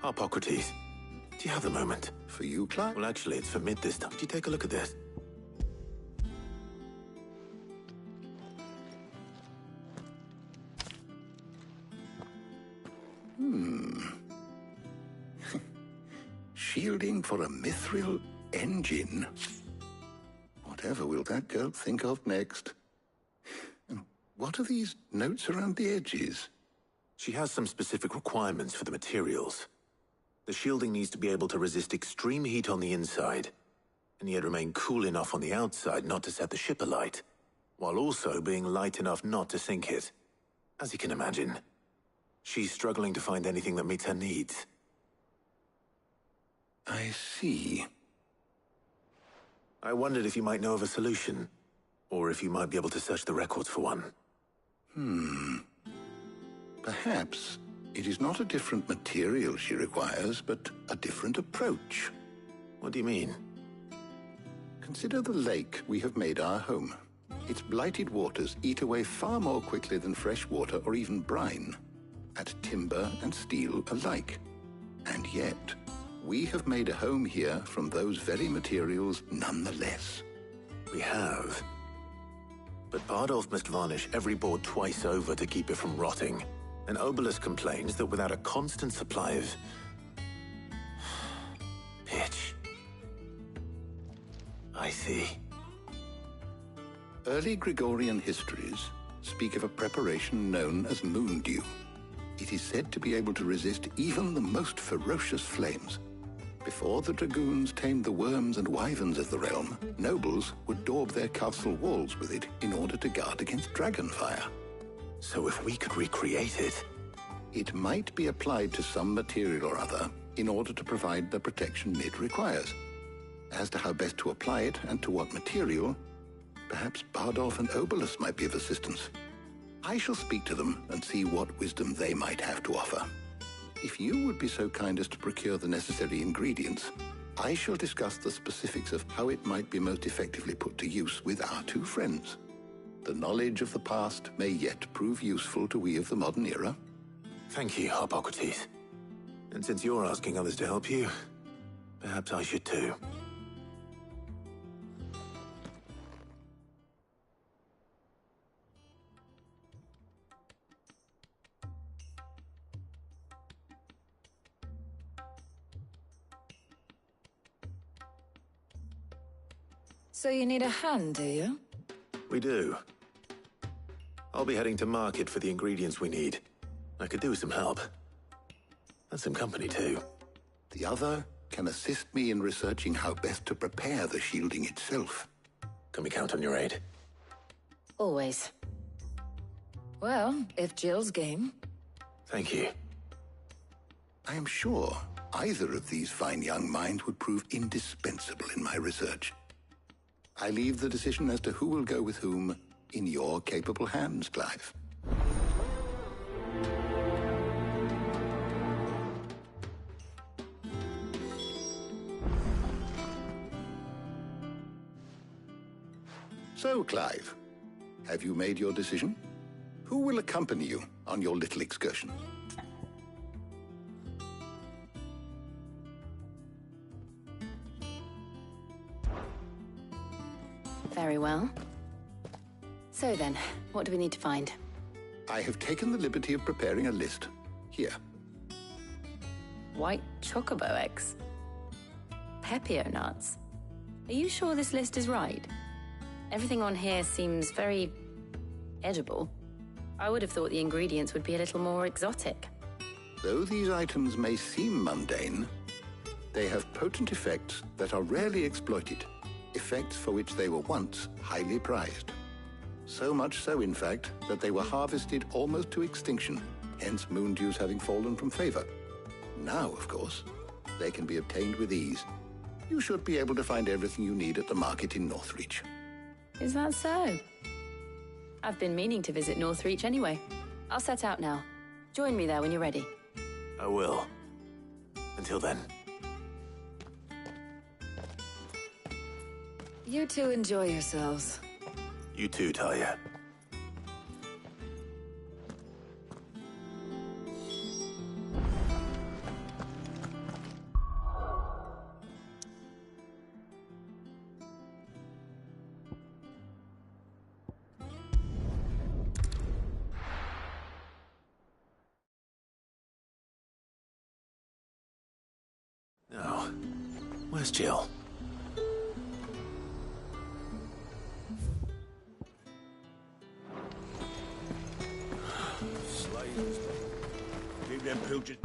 Hippocrates, do you have the moment? For you, Clark? Well, actually, it's for Mid this time. Could you take a look at this? Shielding for a mithril engine? Whatever will that girl think of next? And what are these notes around the edges? She has some specific requirements for the materials. The shielding needs to be able to resist extreme heat on the inside, and yet remain cool enough on the outside not to set the ship alight, while also being light enough not to sink it. As you can imagine, she's struggling to find anything that meets her needs. I see. I wondered if you might know of a solution, or if you might be able to search the records for one. Perhaps it is not a different material she requires, but a different approach. What do you mean? Consider the lake we have made our home. Its blighted waters eat away far more quickly than fresh water or even brine, at timber and steel alike. And yet, we have made a home here from those very materials nonetheless. We have. But Bardolph must varnish every board twice over to keep it from rotting. And Obelisk complains that without a constant supply of... pitch. I see. Early Gregorian histories speak of a preparation known as moon dew. It is said to be able to resist even the most ferocious flames. Before the dragoons tamed the worms and wyverns of the realm, nobles would daub their castle walls with it in order to guard against dragonfire. So if we could recreate it... It might be applied to some material or other in order to provide the protection Mid requires. As to how best to apply it and to what material, perhaps Bardolph and Obelisk might be of assistance. I shall speak to them and see what wisdom they might have to offer. If you would be so kind as to procure the necessary ingredients, I shall discuss the specifics of how it might be most effectively put to use with our two friends. The knowledge of the past may yet prove useful to we of the modern era. Thank you, Hippocrates. And since you're asking others to help you, perhaps I should too. So you need a hand, do you? We do. I'll be heading to market for the ingredients we need. I could do with some help. And some company too. The other can assist me in researching how best to prepare the shielding itself. Can we count on your aid? Always. Well, if Jill's game. Thank you. I am sure either of these fine young minds would prove indispensable in my research. I leave the decision as to who will go with whom in your capable hands, Clive. So, Clive, have you made your decision? Who will accompany you on your little excursion? Very well. So then, what do we need to find? I have taken the liberty of preparing a list. Here. White chocobo eggs. Pepio nuts. Are you sure this list is right? Everything on here seems very edible. I would have thought the ingredients would be a little more exotic. Though these items may seem mundane, they have potent effects that are rarely exploited, effects for which they were once highly prized. So much so, in fact, that they were harvested almost to extinction, hence moon dews having fallen from favor. Now, of course, they can be obtained with ease. You should be able to find everything you need at the market in Northreach. Is that so? I've been meaning to visit Northreach anyway. I'll set out now. Join me there when you're ready. I will. Until then. You two enjoy yourselves. You too, Talia. Now, where's Jill? Slaves. Keep them pilchers.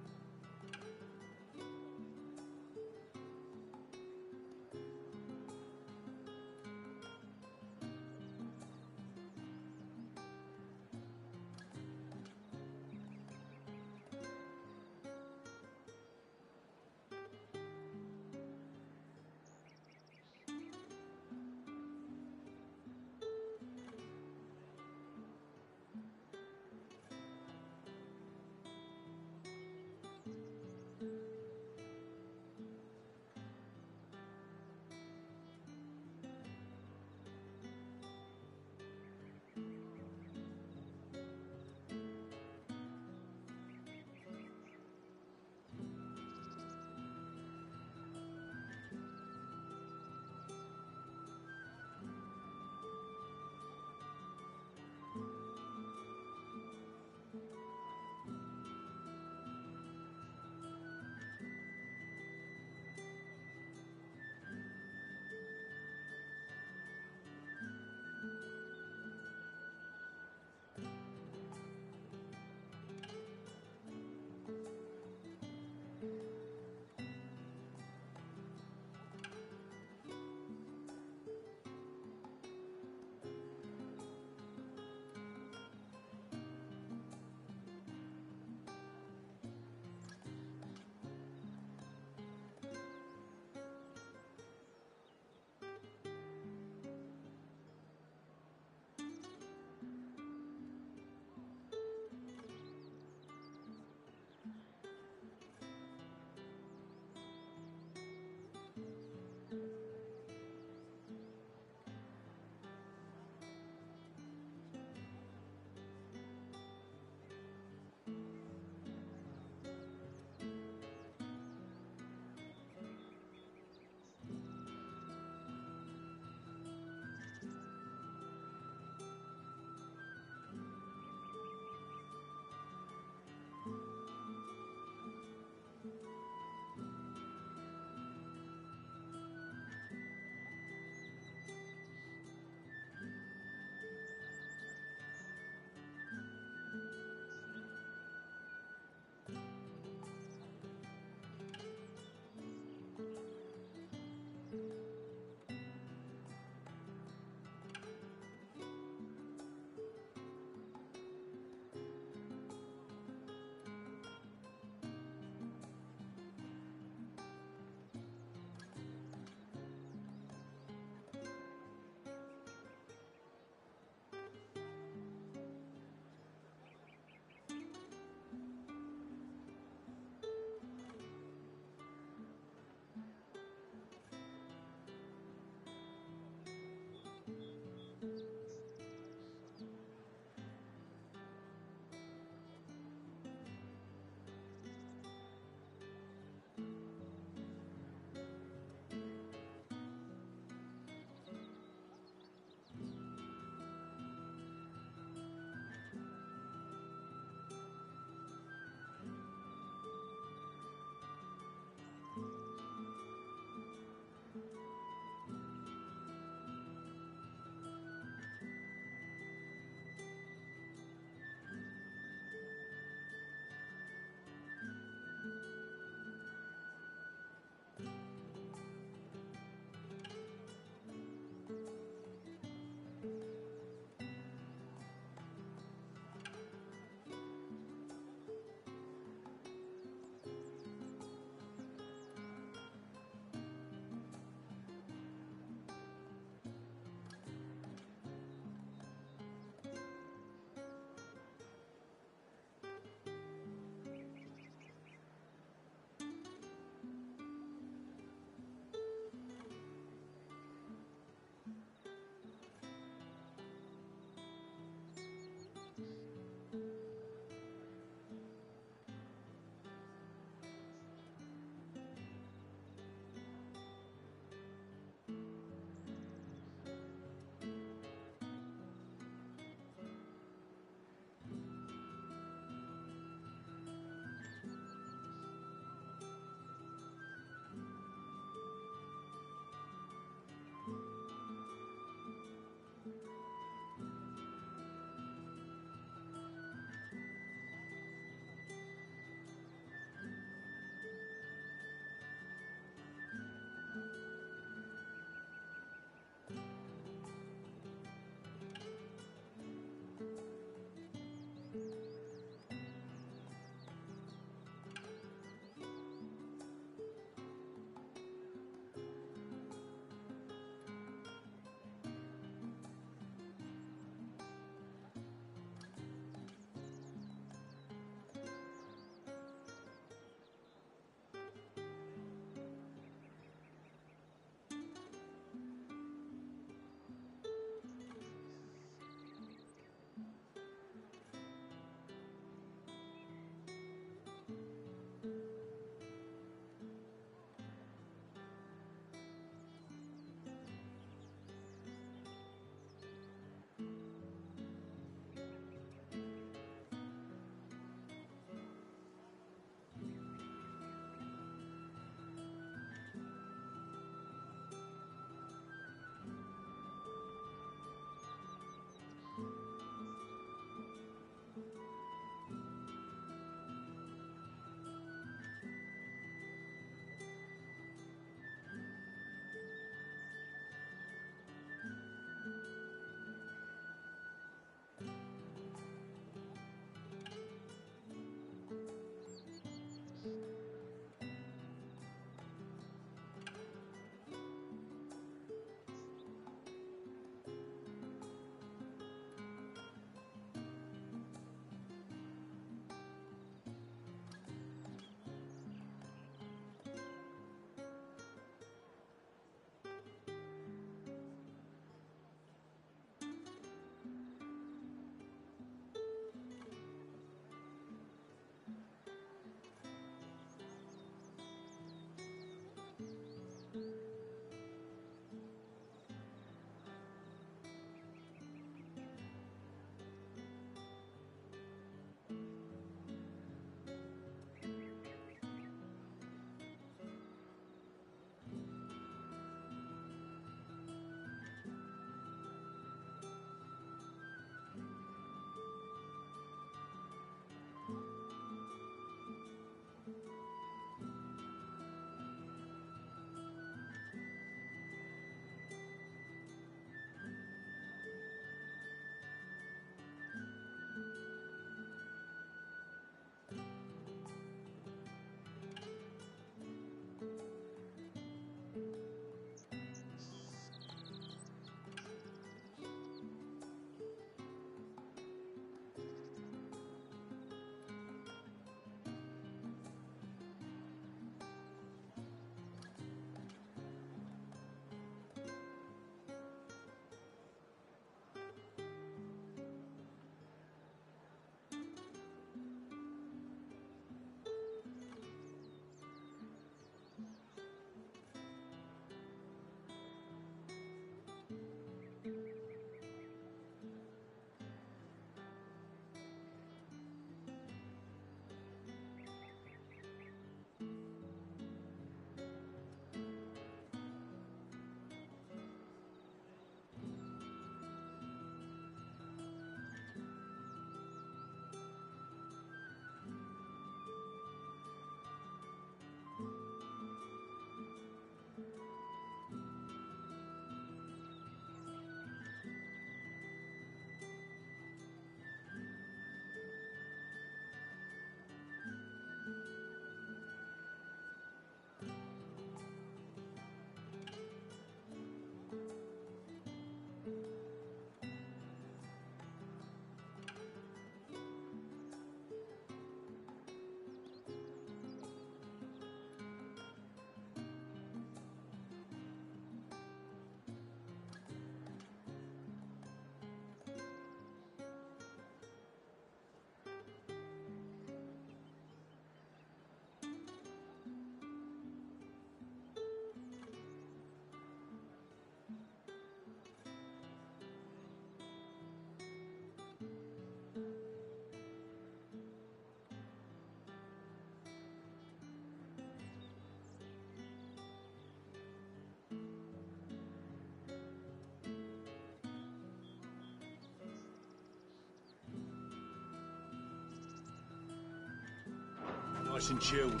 Nice and chilled.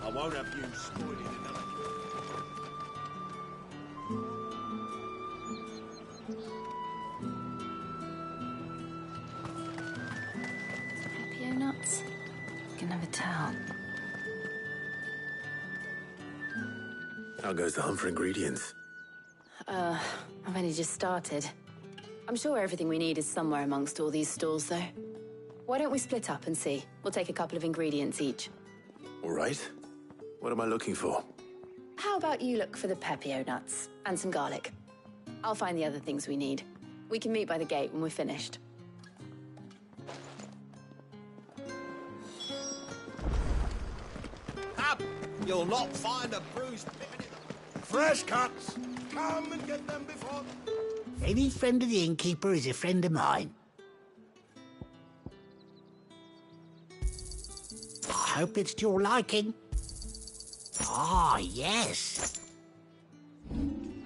I won't have you spoiling another. Pepio nuts? You can never tell. How goes the hunt for ingredients? I've only just started. I'm sure everything we need is somewhere amongst all these stalls, though. Why don't we split up and see? We'll take a couple of ingredients each. All right. What am I looking for? How about you look for the Pepio nuts and some garlic? I'll find the other things we need. We can meet by the gate when we're finished. Up! You'll not find a bruised pippin. Fresh cuts! Come and get them before... Any friend of the innkeeper is a friend of mine. I hope it's to your liking. Ah, yes.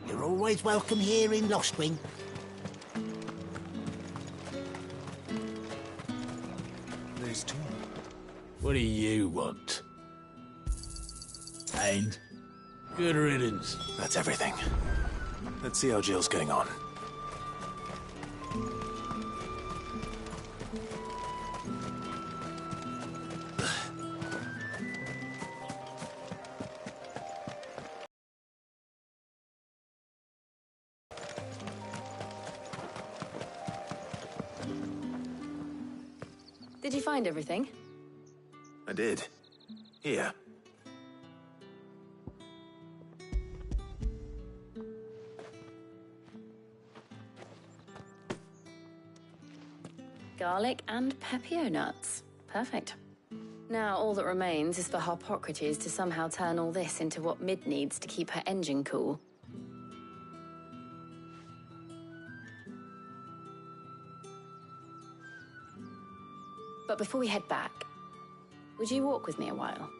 You're always welcome here in Lostwing. There's two. What do you want? And good riddance. That's everything. Let's see how Jill's getting on. Did you find everything? I did. Here. Garlic and Pepio nuts. Perfect. Now all that remains is for Harpocrates to somehow turn all this into what Mid needs to keep her engine cool. But before we head back, would you walk with me a while?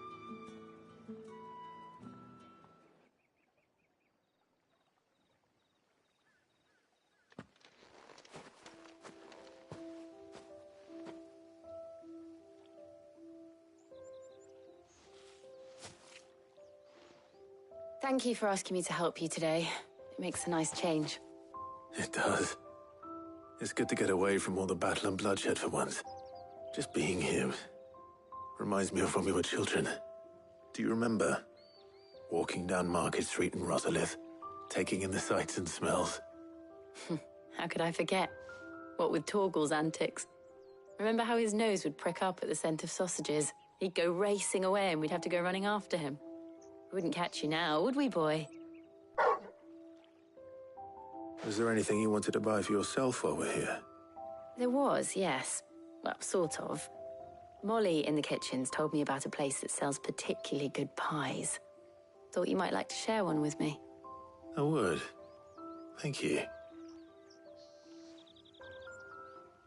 Thank you for asking me to help you today. It makes a nice change. It does. It's good to get away from all the battle and bloodshed for once. Just being here reminds me of when we were children. Do you remember? Walking down Market Street in Rosalith, taking in the sights and smells. How could I forget? What with Torgal's antics. Remember how his nose would prick up at the scent of sausages? He'd go racing away and we'd have to go running after him. We wouldn't catch you now, would we, boy? Was there anything you wanted to buy for yourself while we're here? There was, yes. Well, sort of. Molly in the kitchens told me about a place that sells particularly good pies. Thought you might like to share one with me. I would. Thank you.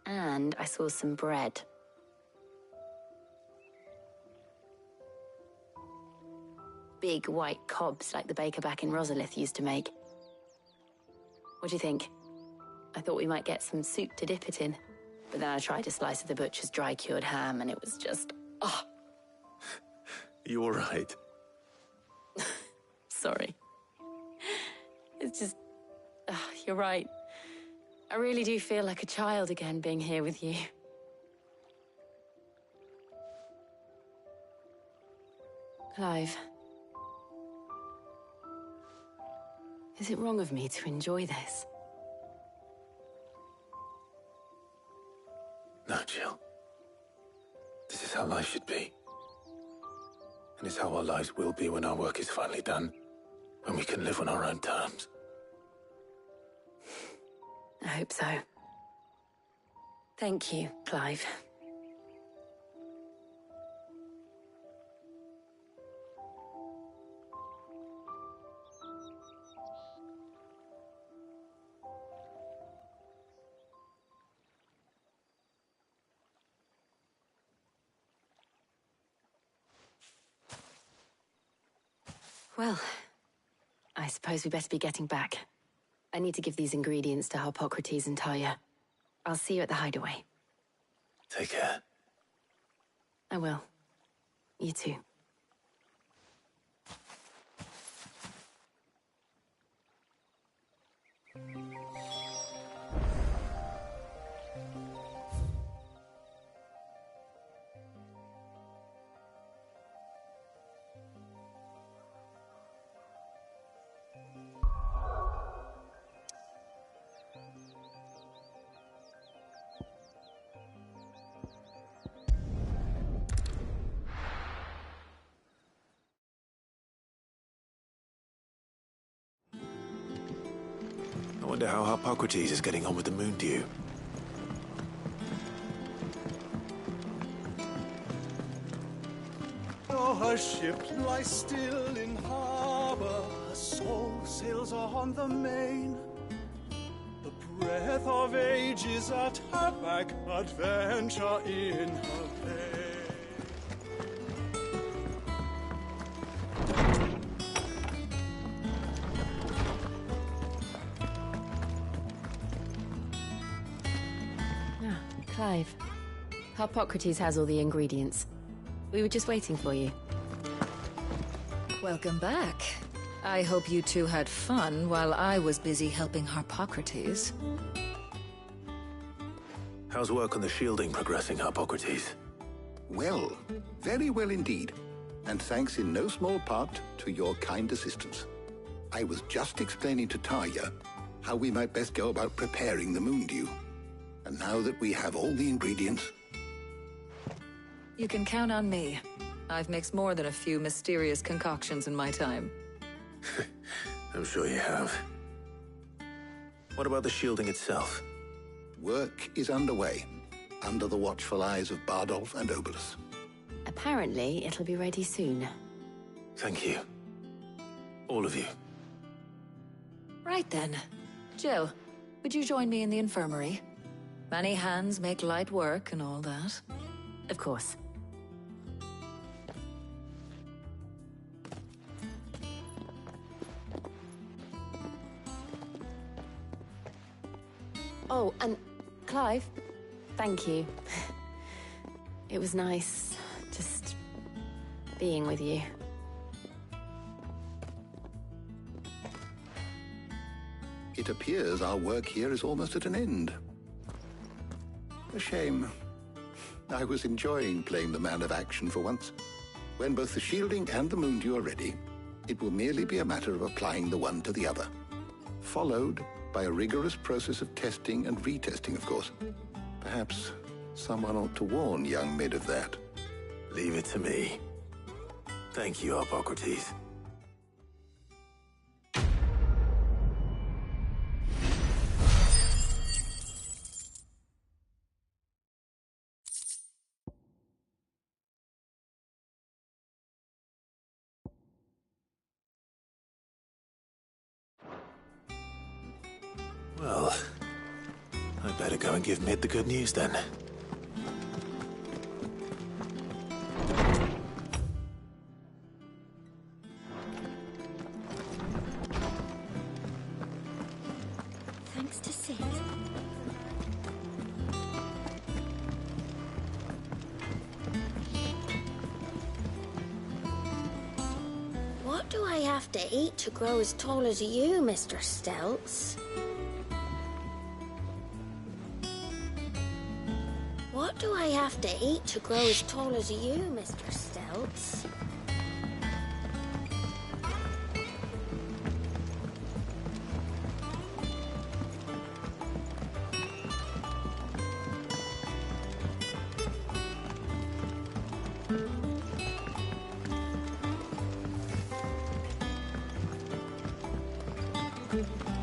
And I saw some bread. Big white cobs like the baker back in Rosalith used to make. What do you think? I thought we might get some soup to dip it in. But then I tried a slice of the butcher's dry-cured ham and it was just... oh. You all right? Sorry. It's just... you're right. I really do feel like a child again being here with you. Clive. Is it wrong of me to enjoy this? No, Jill. This is how life should be. And it's how our lives will be when our work is finally done. When we can live on our own terms. I hope so. Thank you, Clive. Well, I suppose we better be getting back. I need to give these ingredients to Harpocrates and Talia. I'll see you at the hideaway. Take care. I will. You too. I wonder how Hippocrates is getting on with the moon dew. Her ship lies still in harbor, her soul sails on the main. The breath of ages at her back, adventure in her vein. Clive. Hippocrates has all the ingredients. We were just waiting for you. Welcome back. I hope you two had fun while I was busy helping Hippocrates. How's work on the shielding progressing, Hippocrates? Well, very well indeed. And thanks in no small part to your kind assistance. I was just explaining to Tarja how we might best go about preparing the moon dew. And now that we have all the ingredients... You can count on me. I've mixed more than a few mysterious concoctions in my time. I'm sure you have. What about the shielding itself? Work is underway, under the watchful eyes of Bardolph and Obolus. Apparently, it'll be ready soon. Thank you. All of you. Right then. Jill, would you join me in the infirmary? Many hands make light work and all that. Of course. Oh, and Clive, thank you. It was nice just being with you. It appears our work here is almost at an end. A shame. I was enjoying playing the man of action for once. When both the shielding and the moon dew are ready, it will merely be a matter of applying the one to the other. Followed by a rigorous process of testing and retesting, of course. Perhaps someone ought to warn young Mid of that. Leave it to me. Thank you, Hippocrates. Well, I'd better go and give Mid the good news then. Thanks to Sid. What do I have to eat to grow as tall as you, Mr. Stelts? What do I have to eat to grow as tall as you, Mr. Stelts?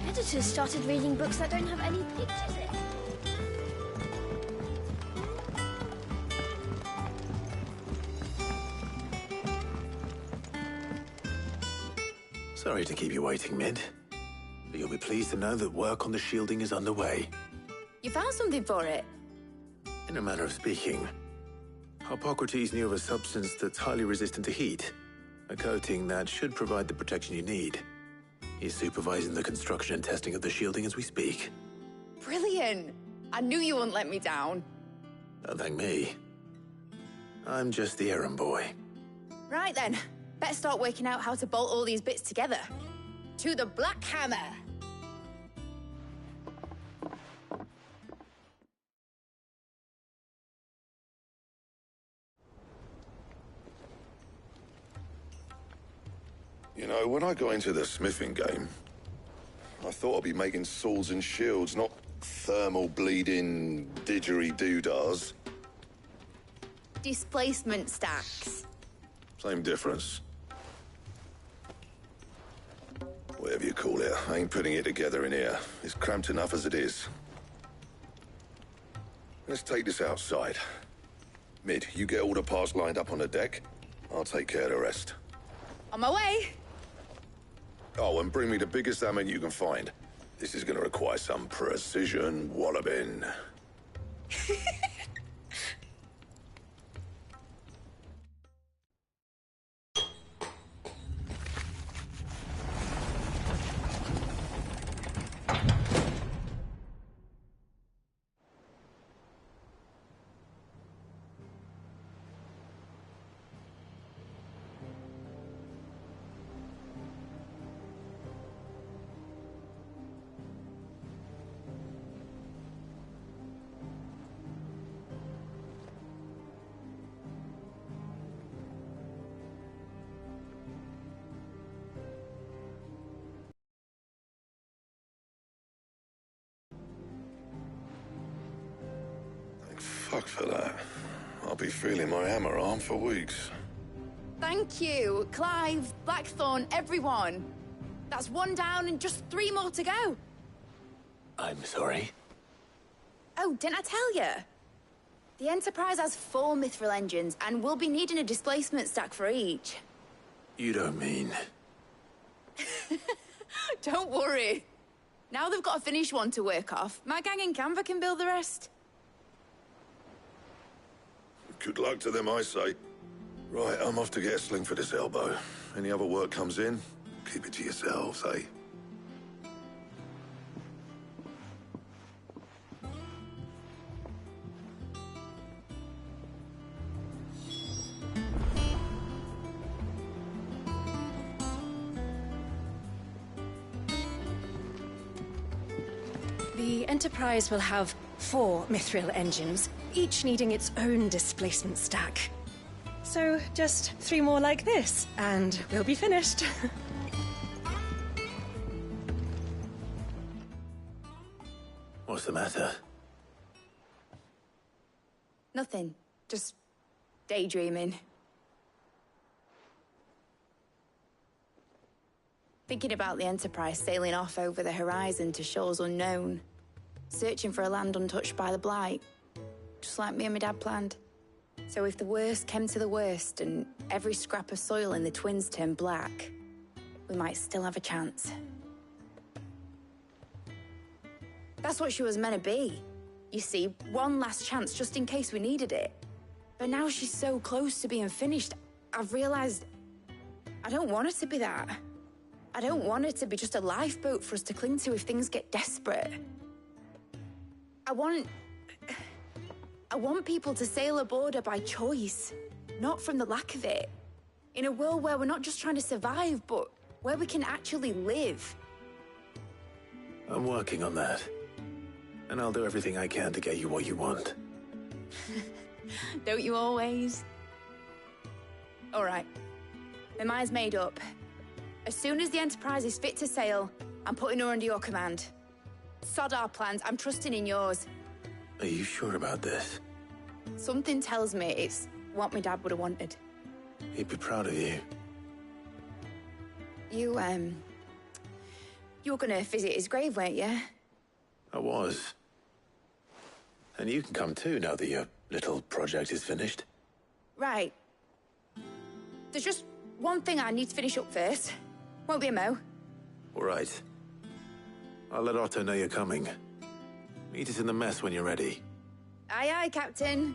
Editors started reading books that don't have any pictures in. Sorry to keep you waiting, Mid. But you'll be pleased to know that work on the shielding is underway. You found something for it? In a manner of speaking, Hippocrates knew of a substance that's highly resistant to heat. A coating that should provide the protection you need. He's supervising the construction and testing of the shielding as we speak. Brilliant! I knew you wouldn't let me down. Don't thank me. I'm just the errand boy. Right then, better start working out how to bolt all these bits together. To the Black Hammer! You know, when I got into the smithing game, I thought I'd be making swords and shields, not thermal bleeding didgeridoo-dahs. Displacement stacks. Same difference. Whatever you call it, I ain't putting it together in here. It's cramped enough as it is. Let's take this outside. Mid, you get all the parts lined up on the deck. I'll take care of the rest. On my way! Oh, and bring me the biggest hammer you can find. This is gonna require some precision walloping. Fuck for that. I'll be feeling my hammer arm for weeks. Thank you, Clive, Blackthorn, everyone. That's one down and just 3 more to go. I'm sorry. Oh, didn't I tell you? The Enterprise has 4 mithril engines, and we'll be needing a displacement stack for each. You don't mean... Don't worry. Now they've got a finished one to work off, my gang in Canva can build the rest. Good luck to them, I say. Right, I'm off to get a sling for this elbow. Any other work comes in, keep it to yourselves, eh? The Enterprise will have 4 mithril engines, each needing its own displacement stack. So just 3 more like this, and we'll be finished. What's the matter? Nothing. Just daydreaming. Thinking about the Enterprise sailing off over the horizon to shores unknown. Searching for a land untouched by the Blight. Just like me and my dad planned. So if the worst came to the worst and every scrap of soil in the Twins turned black, we might still have a chance. That's what she was meant to be. You see, one last chance just in case we needed it. But now she's so close to being finished, I've realized I don't want her to be that. I don't want her to be just a lifeboat for us to cling to if things get desperate. I want people to sail aboard her by choice, not from the lack of it. In a world where we're not just trying to survive, but where we can actually live. I'm working on that. And I'll do everything I can to get you what you want. Don't you always? All right. My mind's made up. As soon as the Enterprise is fit to sail, I'm putting her under your command. Sod our plans, I'm trusting in yours. Are you sure about this? Something tells me it's what my dad would have wanted. He'd be proud of you. You were gonna visit his grave, weren't you? I was. And you can come too, now that your little project is finished. Right. There's just one thing I need to finish up first. Won't be a mo. All right. I'll let Otto know you're coming. Meet us in the mess when you're ready. Aye, aye, Captain.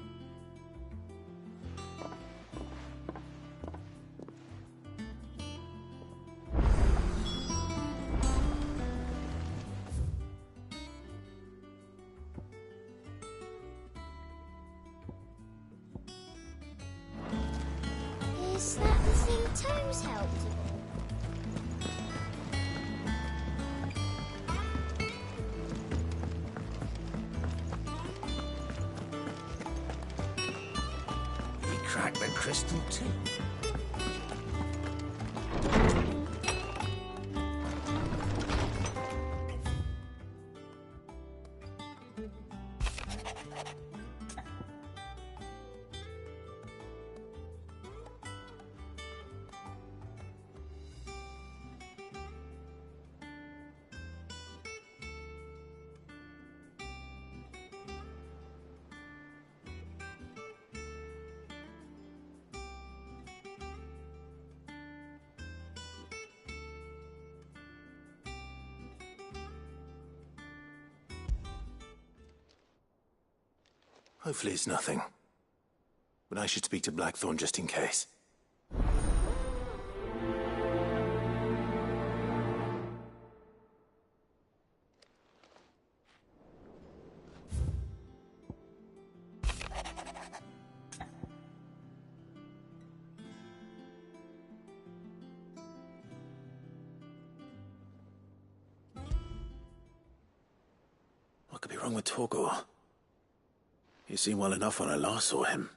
Is that toes helped at all? He cracked the crystal too. Hopefully it's nothing. But I should speak to Blackthorn just in case. What could be wrong with Torgor? He seemed well enough when I last saw him.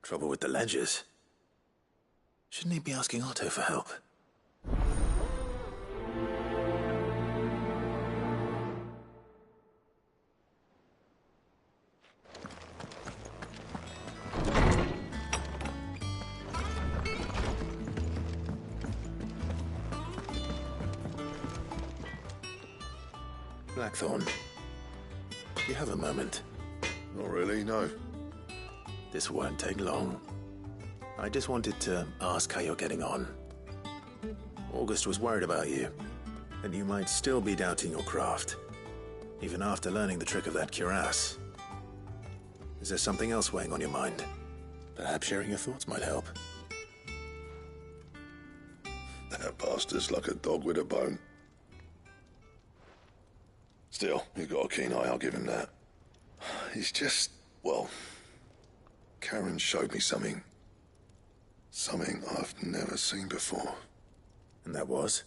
Trouble with the ledgers. Shouldn't he be asking Otto for help? Blackthorn, do you have a moment? Not really, no. This won't take long. I just wanted to ask how you're getting on. August was worried about you, and you might still be doubting your craft, even after learning the trick of that cuirass. Is there something else weighing on your mind? Perhaps sharing your thoughts might help. That bastard's like a dog with a bone. Still, you've got a keen eye, I'll give him that. He's just, well... Karen showed me something. Something I've never seen before. And that was?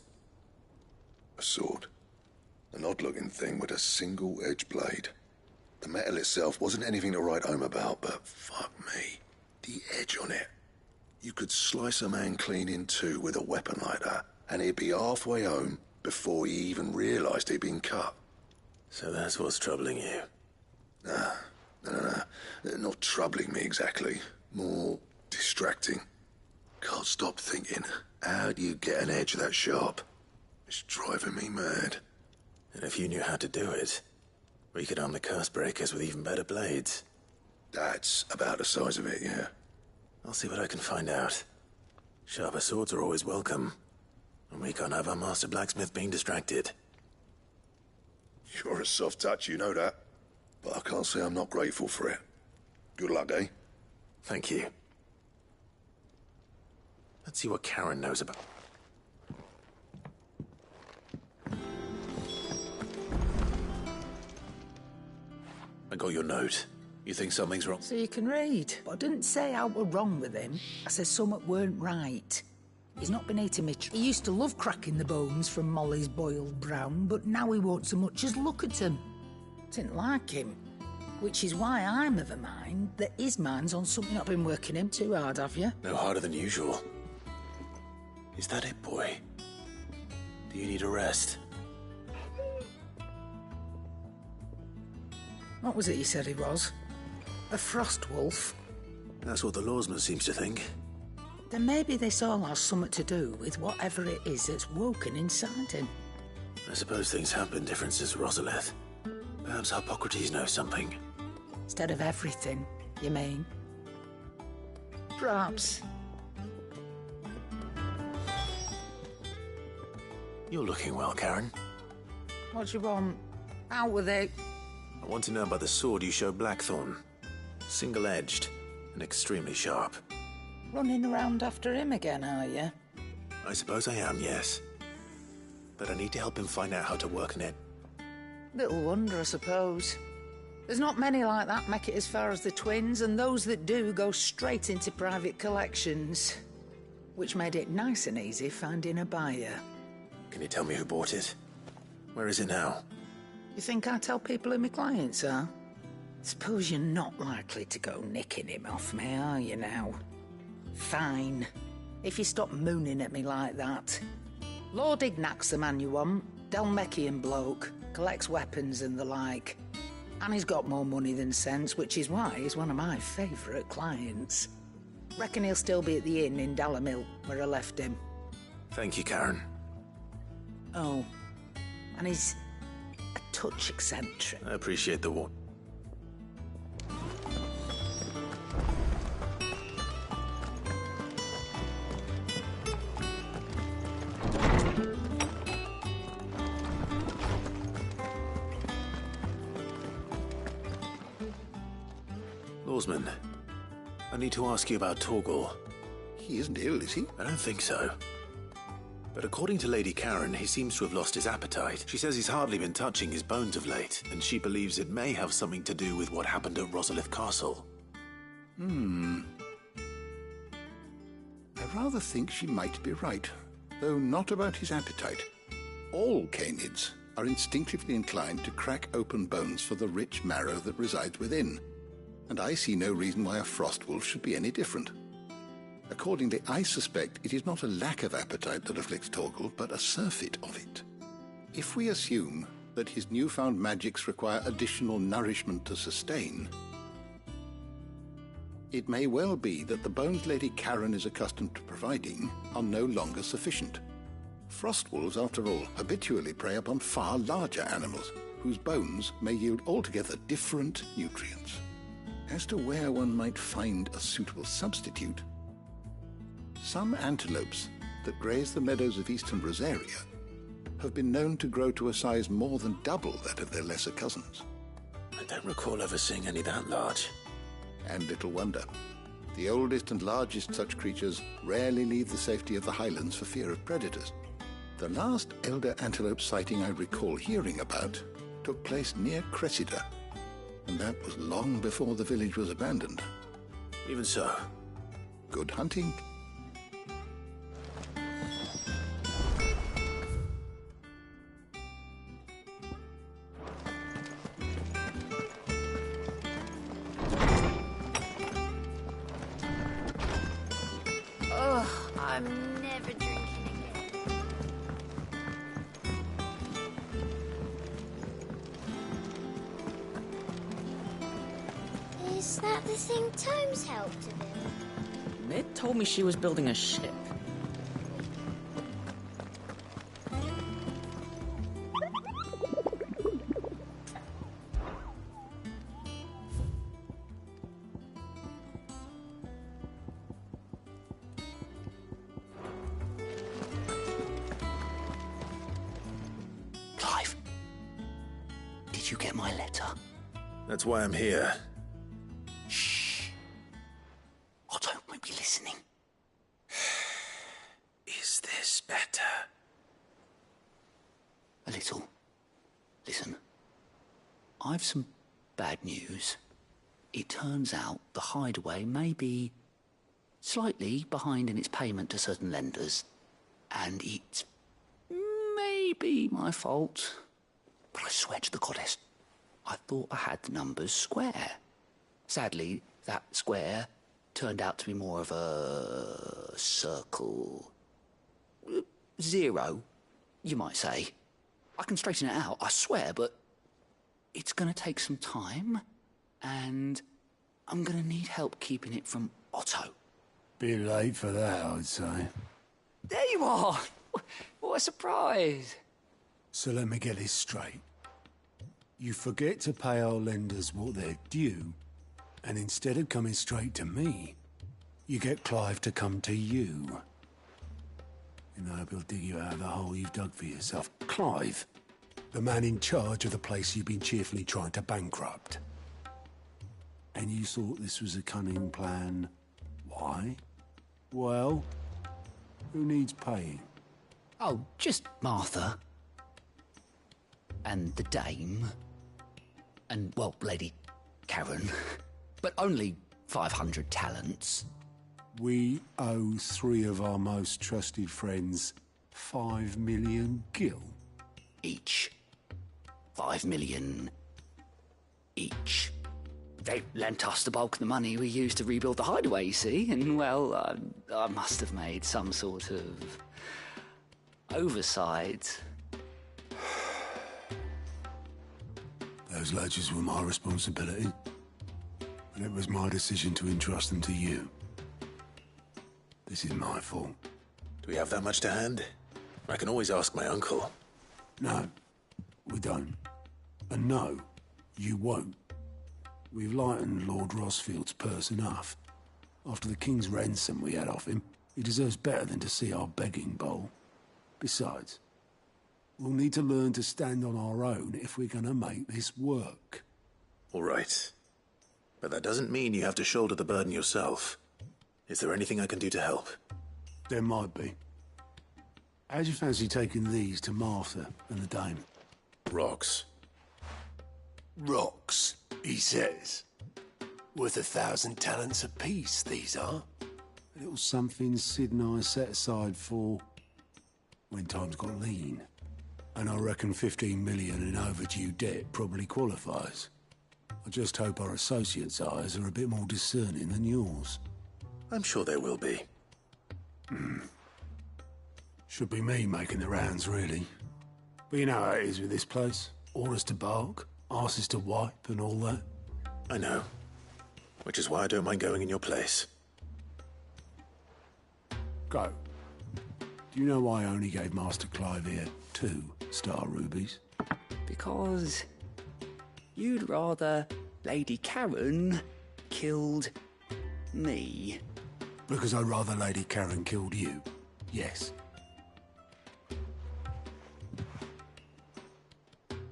A sword. An odd-looking thing with a single-edged blade. The metal itself wasn't anything to write home about, but fuck me. The edge on it. You could slice a man clean in two with a weapon like that, and he'd be halfway home before he even realized he'd been cut. So that's what's troubling you? Nah. No. Not troubling me exactly. More distracting. Can't stop thinking, how do you get an edge that sharp? It's driving me mad. And if you knew how to do it, we could arm the curse breakers with even better blades. That's about the size of it, yeah. I'll see what I can find out. Sharper swords are always welcome. And we can't have our master blacksmith being distracted. You're a soft touch, you know that. But I can't say I'm not grateful for it. Good luck, eh? Thank you. Let's see what Karen knows about. I got your note. You think something's wrong? So you can read. But I didn't say I were wrong with him. I said something weren't right. He's not been eating me. He used to love cracking the bones from Molly's boiled brown, but now he won't so much as look at them. Didn't like him. Which is why I'm of a mind that his mind's on something I've been working him too hard, have you? No harder than usual. Is that it, boy? Do you need a rest? What was it you said he was? A frost wolf? That's what the lawsman seems to think. Then maybe this all has something to do with whatever it is that's woken inside him. I suppose things have been different since Rosalith. Perhaps Hippocrates knows something. Instead of everything, you mean? Perhaps. You're looking well, Karen. What do you want? Out with it. I want to know about the sword you showed Blackthorn. Single-edged and extremely sharp. Running around after him again, are you? I suppose I am, yes. But I need to help him find out how to work on it. Little wonder, I suppose. There's not many like that make it as far as the twins, and those that do go straight into private collections. Which made it nice and easy finding a buyer. Can you tell me who bought it? Where is it now? You think I tell people who my clients are? Suppose you're not likely to go nicking him off me, are you now? Fine. If you stop mooning at me like that. Lord Ignac's the man you want. Dalmekian bloke. Collects weapons and the like. And he's got more money than sense, which is why he's one of my favourite clients. Reckon he'll still be at the inn in Dalamil, where I left him. Thank you, Karen. Oh, and he's a touch eccentric. I appreciate the warning. Lawsman, I need to ask you about Torgal. He isn't ill, is he? I don't think so. But according to Lady Karen, he seems to have lost his appetite. She says he's hardly been touching his bones of late, and she believes it may have something to do with what happened at Rosalith Castle. I rather think she might be right, though not about his appetite. All canids are instinctively inclined to crack open bones for the rich marrow that resides within, and I see no reason why a frostwolf should be any different. Accordingly, I suspect it is not a lack of appetite that afflicts Torgal, but a surfeit of it. If we assume that his newfound magics require additional nourishment to sustain, it may well be that the bones Lady Karen is accustomed to providing are no longer sufficient. Frostwolves, after all, habitually prey upon far larger animals, whose bones may yield altogether different nutrients. As to where one might find a suitable substitute, some antelopes that graze the meadows of eastern Rosaria have been known to grow to a size more than double that of their lesser cousins. I don't recall ever seeing any that large. And little wonder. The oldest and largest such creatures rarely leave the safety of the highlands for fear of predators. The last elder antelope sighting I recall hearing about took place near Cressida, and that was long before the village was abandoned. Even so. Good hunting. Ugh, I'm never drinking again. Is that the thing Tomes helped to build? Mid told me she was building a ship. Clive, did you get my letter? That's why I'm here. Shh. Otto might be listening. Is this better? A little. Listen. I've some bad news. It turns out the hideaway may be slightly behind in its payment to certain lenders, and it's maybe my fault. But I swear to the goddess, I thought I had the numbers square. Sadly, that square turned out to be more of a circle. 0, you might say. I can straighten it out, I swear, but it's going to take some time, and I'm going to need help keeping it from Otto. Bit late for that, I'd say. There you are! What a surprise! So let me get this straight. You forget to pay our lenders what they're due, and instead of coming straight to me, you get Clive to come to you. And I hope he'll dig you out of the hole you've dug for yourself. Clive, the man in charge of the place you've been cheerfully trying to bankrupt. And you thought this was a cunning plan. Why? Well, who needs paying? Oh, just Martha. And the dame. And, well, Lady Karen. But only 500 talents. We owe 3 of our most trusted friends 5 million gil. Each. 5 million each. They lent us the bulk of the money we used to rebuild the hideaway, you see, and, well, I must have made some sort of oversight. Those ledgers were my responsibility, and it was my decision to entrust them to you. This is my fault. Do we have that much to hand? I can always ask my uncle. No, we don't. And no, you won't. We've lightened Lord Rosfield's purse enough. After the king's ransom we had off him, he deserves better than to see our begging bowl. Besides, we'll need to learn to stand on our own if we're gonna make this work. All right. But that doesn't mean you have to shoulder the burden yourself. Is there anything I can do to help? There might be. How'd you fancy taking these to Martha and the dame? Rocks. Rocks, he says. Worth 1,000 talents apiece, these are. A little something Sid and I set aside for when times got lean. And I reckon 15 million in overdue debt probably qualifies. I just hope our associates' eyes are a bit more discerning than yours. I'm sure there will be. Should be me making the rounds, really. But you know how it is with this place. Orders to bark, arses to wipe, and all that. I know. Which is why I don't mind going in your place. Go. Do you know why I only gave Master Clive here 2 star rubies? Because you'd rather Lady Karen killed me. Because I'd rather Lady Karen killed you. Yes.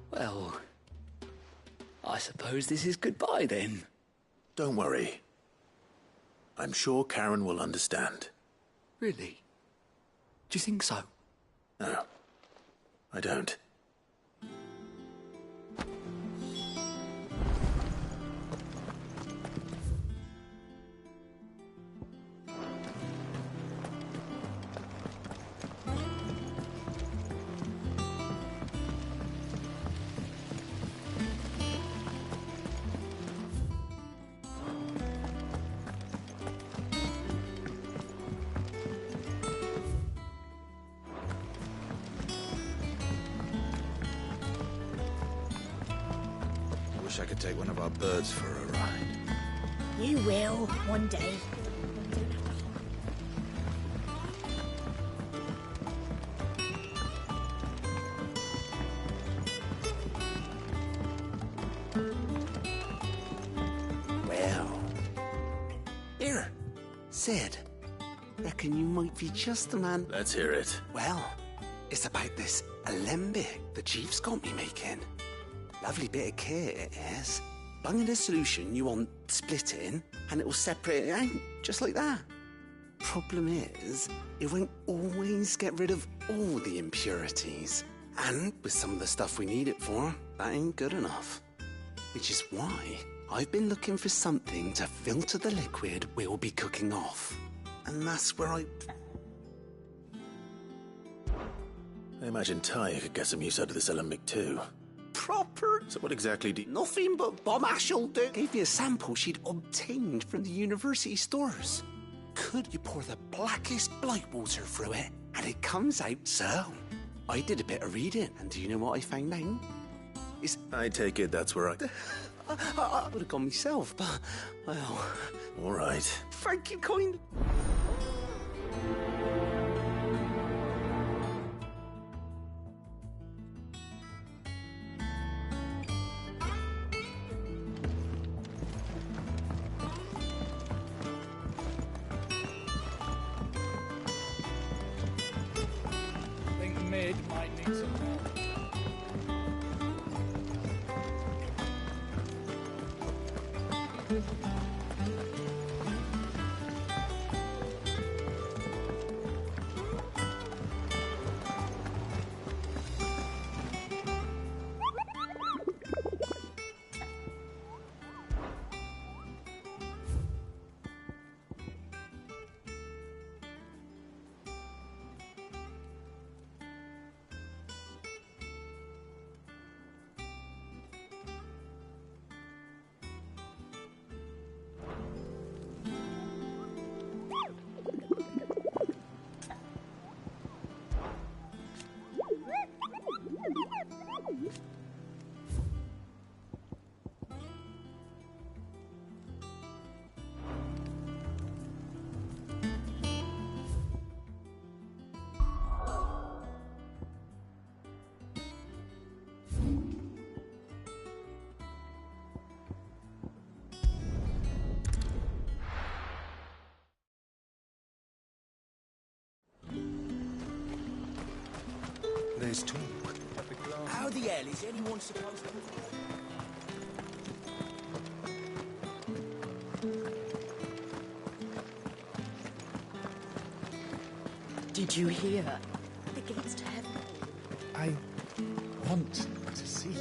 Well, I suppose this is goodbye then. Don't worry. I'm sure Karen will understand. Really? Do you think so? No, I don't. Wish I could take one of our birds for a ride. You will, one day. Well. Here, Sid. Reckon you might be just the man. Let's hear it. Well, it's about this alembic the chief's got me making. Lovely bit of kit it is. Bung in a solution you want splitting, and it'll separate it out, just like that. Problem is, it won't always get rid of all the impurities. And with some of the stuff we need it for, that ain't good enough. Which is why I've been looking for something to filter the liquid we'll be cooking off. And that's where I imagine Ty could get some use out of this alembic too. proper. So what exactly do you... Nothing but bomb ash'll do. Gave me a sample she'd obtained from the university stores. Could you pour the blackest blight water through it, and it comes out so? I did a bit of reading, and do you know what I found out? I take it that's where I would have gone myself, but, well... All right. Thank you, kind. There's talk. How the hell is anyone supposed to... Did you hear? The gates to heaven. I want to see you.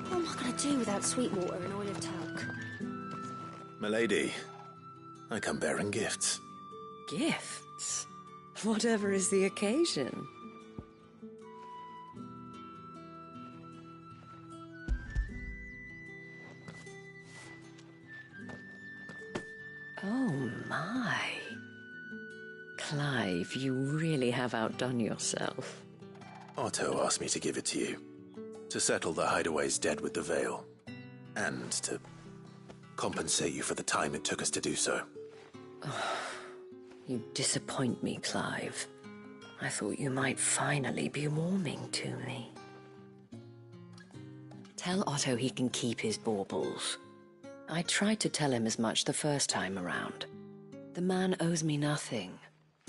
What am I going to do without Sweetwater and oil of talc? Milady, I come bearing gifts. Gifts? Whatever is the occasion. Oh my. Clive, you really have outdone yourself. Otto asked me to give it to you. To settle the Hideaway's debt with the Veil. And to compensate you for the time it took us to do so. You disappoint me, Clive. I thought you might finally be warming to me. Tell Otto he can keep his baubles. I tried to tell him as much the first time around. The man owes me nothing,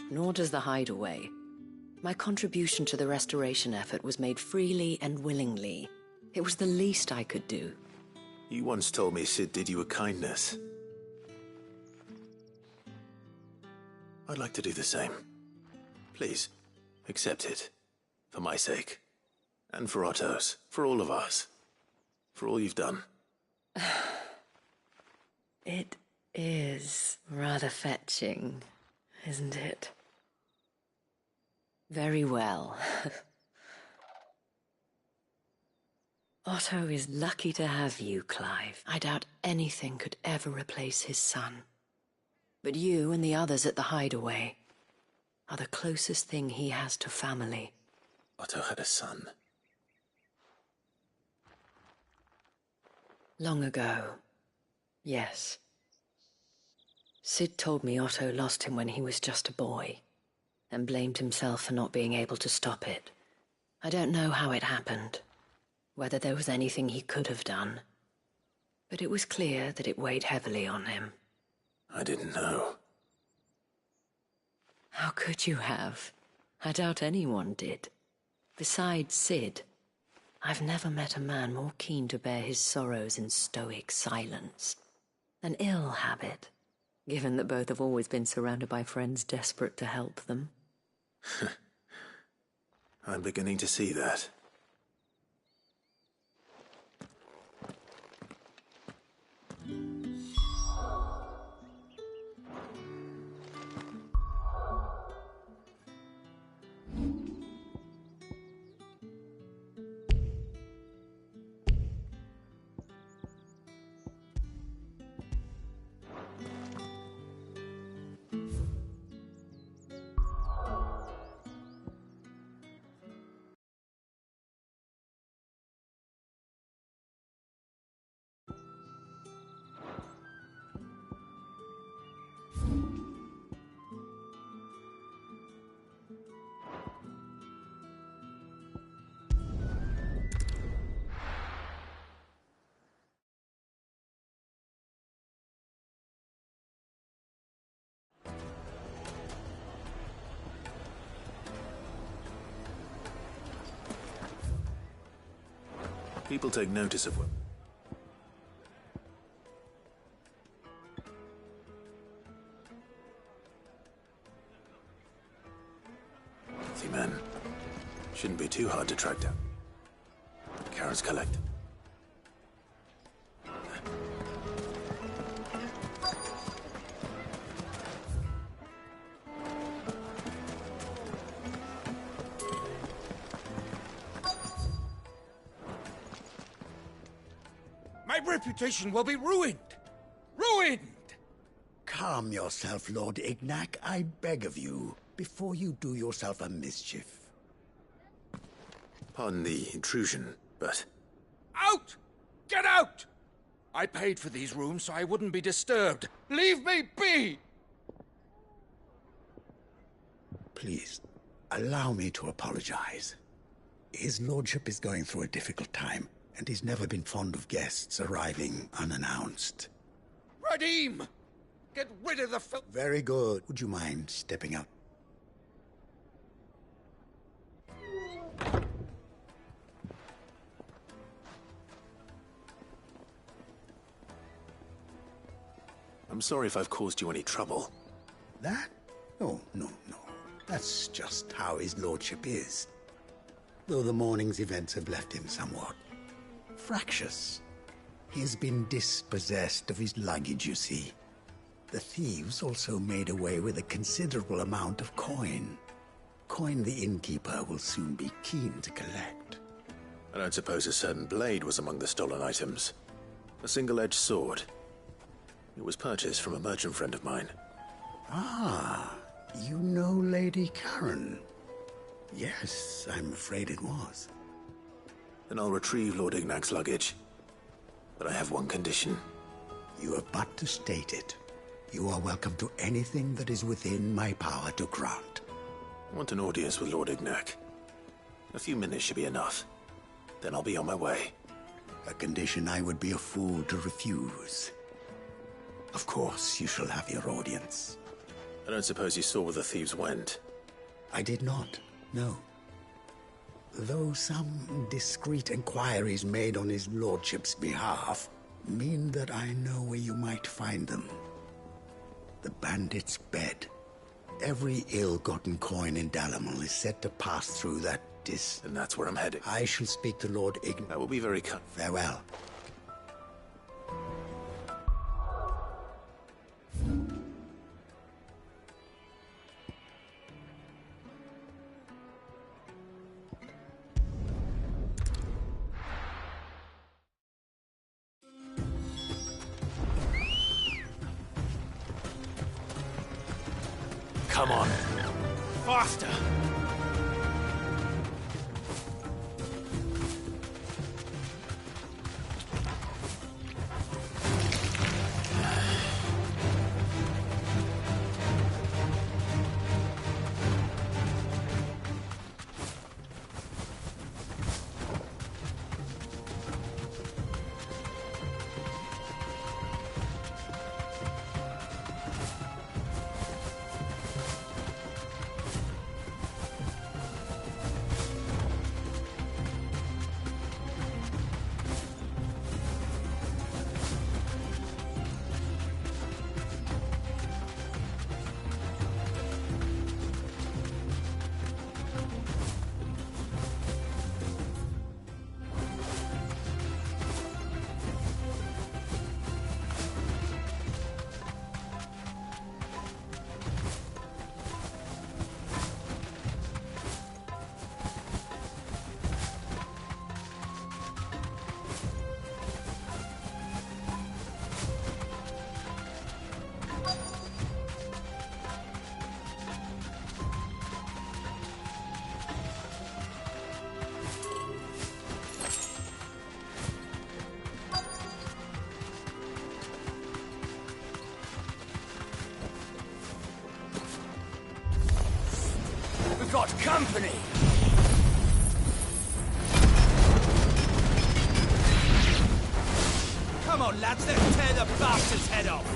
nor does the Hideaway. My contribution to the restoration effort was made freely and willingly. It was the least I could do. You once told me Sid did you a kindness. I'd like to do the same. Please, accept it. For my sake. And for Otto's. For all of us. For all you've done. It is rather fetching, isn't it? Very well. Otto is lucky to have you, Clive. I doubt anything could ever replace his son. But you and the others at the Hideaway are the closest thing he has to family. Otto had a son. Long ago, yes. Sid told me Otto lost him when he was just a boy, and blamed himself for not being able to stop it. I don't know how it happened, whether there was anything he could have done, but it was clear that it weighed heavily on him. I didn't know. How could you have? I doubt anyone did. Besides Sid, I've never met a man more keen to bear his sorrows in stoic silence. An ill habit, given that both have always been surrounded by friends desperate to help them. I'm beginning to see that. People take notice of what... Filthy men. Shouldn't be too hard to track down. Carrots collect. My reputation will be ruined! Ruined! Calm yourself, Lord Ignac, I beg of you, before you do yourself a mischief. Pardon the intrusion, but... Out! Get out! I paid for these rooms so I wouldn't be disturbed. Leave me be! Please, allow me to apologize. His lordship is going through a difficult time, and he's never been fond of guests arriving unannounced. Radim! Get rid of the Very good. Would you mind stepping out? I'm sorry if I've caused you any trouble. That? Oh, no. That's just how his lordship is. Though the morning's events have left him somewhat fractious. He has been dispossessed of his luggage, you see. The thieves also made away with a considerable amount of coin. Coin the innkeeper will soon be keen to collect. I don't suppose a certain blade was among the stolen items. A single-edged sword. It was purchased from a merchant friend of mine. Ah, you know Lady Karen. Yes, I'm afraid it was. Then I'll retrieve Lord Ignac's luggage. But I have one condition. You have but to state it. You are welcome to anything that is within my power to grant. I want an audience with Lord Ignac. A few minutes should be enough. Then I'll be on my way. A condition I would be a fool to refuse. Of course, you shall have your audience. I don't suppose you saw where the thieves went? I did not, no. Though some discreet inquiries made on his lordship's behalf mean that I know where you might find them. The bandit's bed. Every ill-gotten coin in Dalamal is said to pass through that And that's where I'm heading. I shall speak to Lord Ignac. That will be very kind. Farewell. Come on. Faster! Got company! Come on, lads, let's tear the bastard's head off!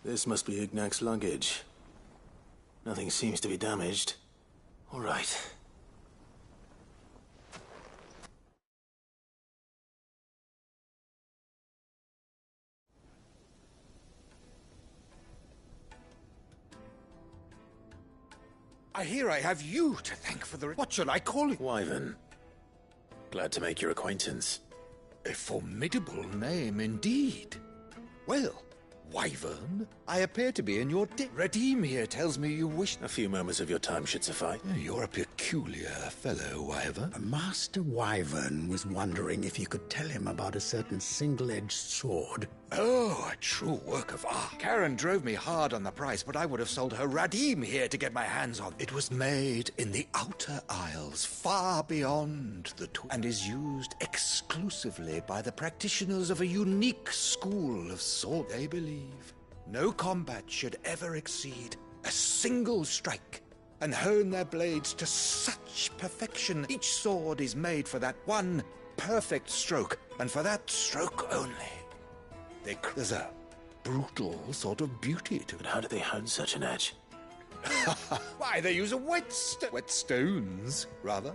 This must be Ignac's luggage. Nothing seems to be damaged. All right. I hear I have you to thank for the... What should I call it? Wyvern. Glad to make your acquaintance. A formidable name indeed. Well, Wyvern, I appear to be in your debt. Redeem here tells me you wish... A few moments of your time should suffice. You're a peculiar fellow, Wyvern. Master Wyvern was wondering if you could tell him about a certain single-edged sword. Oh, a true work of art. Karen drove me hard on the price, but I would have sold her Radim here to get my hands on. It was made in the Outer Isles, far beyond the and is used exclusively by the practitioners of a unique school of sword. They believe no combat should ever exceed a single strike, and hone their blades to such perfection. Each sword is made for that one perfect stroke, and for that stroke only. There's a brutal sort of beauty to it. But how do they hone such an edge? Why, they use whetstones, rather.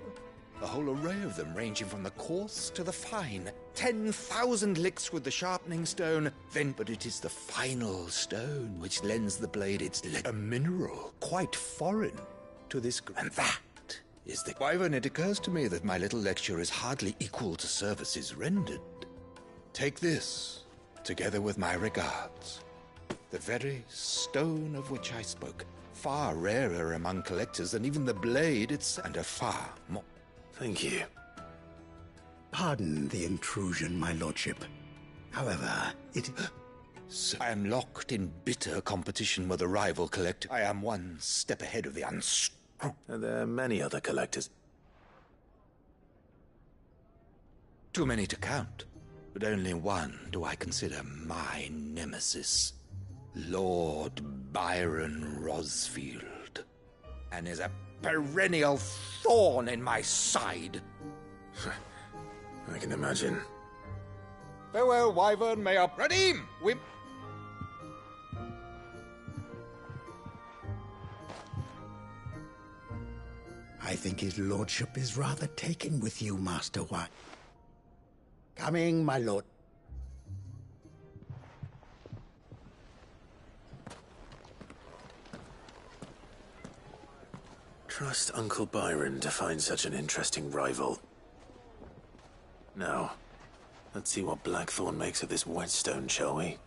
A whole array of them, ranging from the coarse to the fine. 10,000 licks with the sharpening stone, but it is the final stone which lends the blade its a mineral quite foreign to this and that is the... Wyvern, it occurs to me that my little lecture is hardly equal to services rendered. Take this, together with my regards. The very stone of which I spoke, far rarer among collectors than even the blade itself, and a far more... Thank you. Pardon the intrusion, my lordship. However, it... So I am locked in bitter competition with a rival collector. I am one step ahead of the There are many other collectors. Too many to count, but only one do I consider my nemesis. Lord Byron Rosfield. And is a perennial thorn in my side. I can imagine. Farewell, Wyvern, may I... Radim! I think his lordship is rather taken with you, Master Wyvern. Coming, my lord. Trust Uncle Byron to find such an interesting rival. Now, let's see what Blackthorn makes of this whetstone, shall we?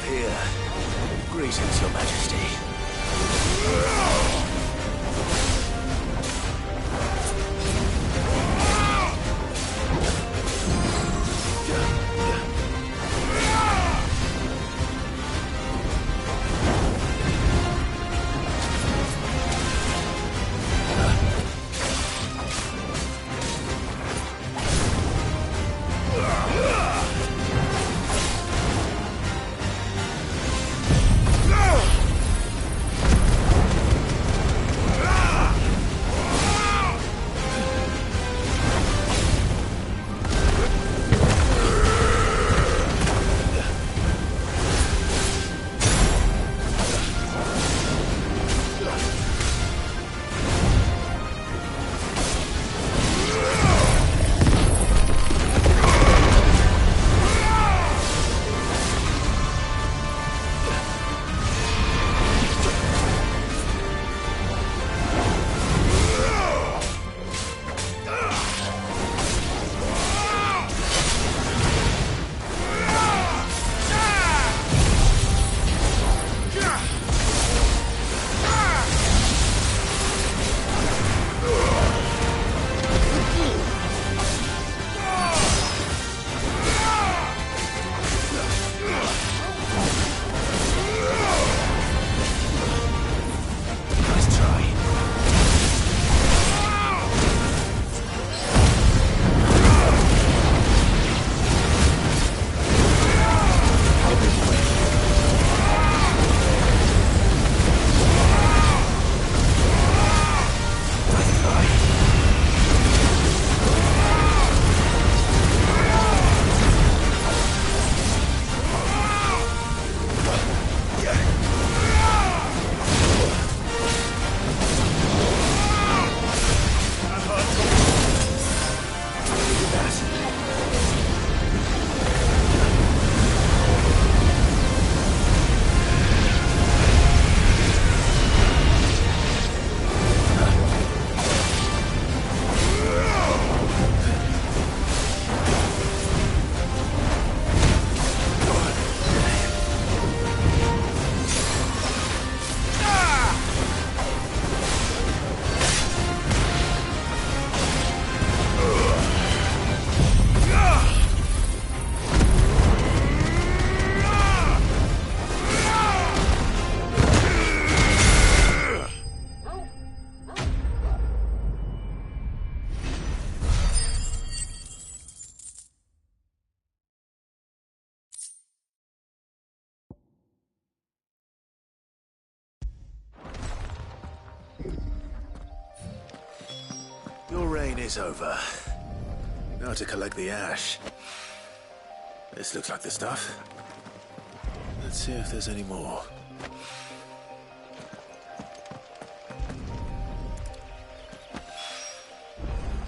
Here. Greetings, Your Majesty. Your reign is over. Now to collect the ash. This looks like the stuff. Let's see if there's any more.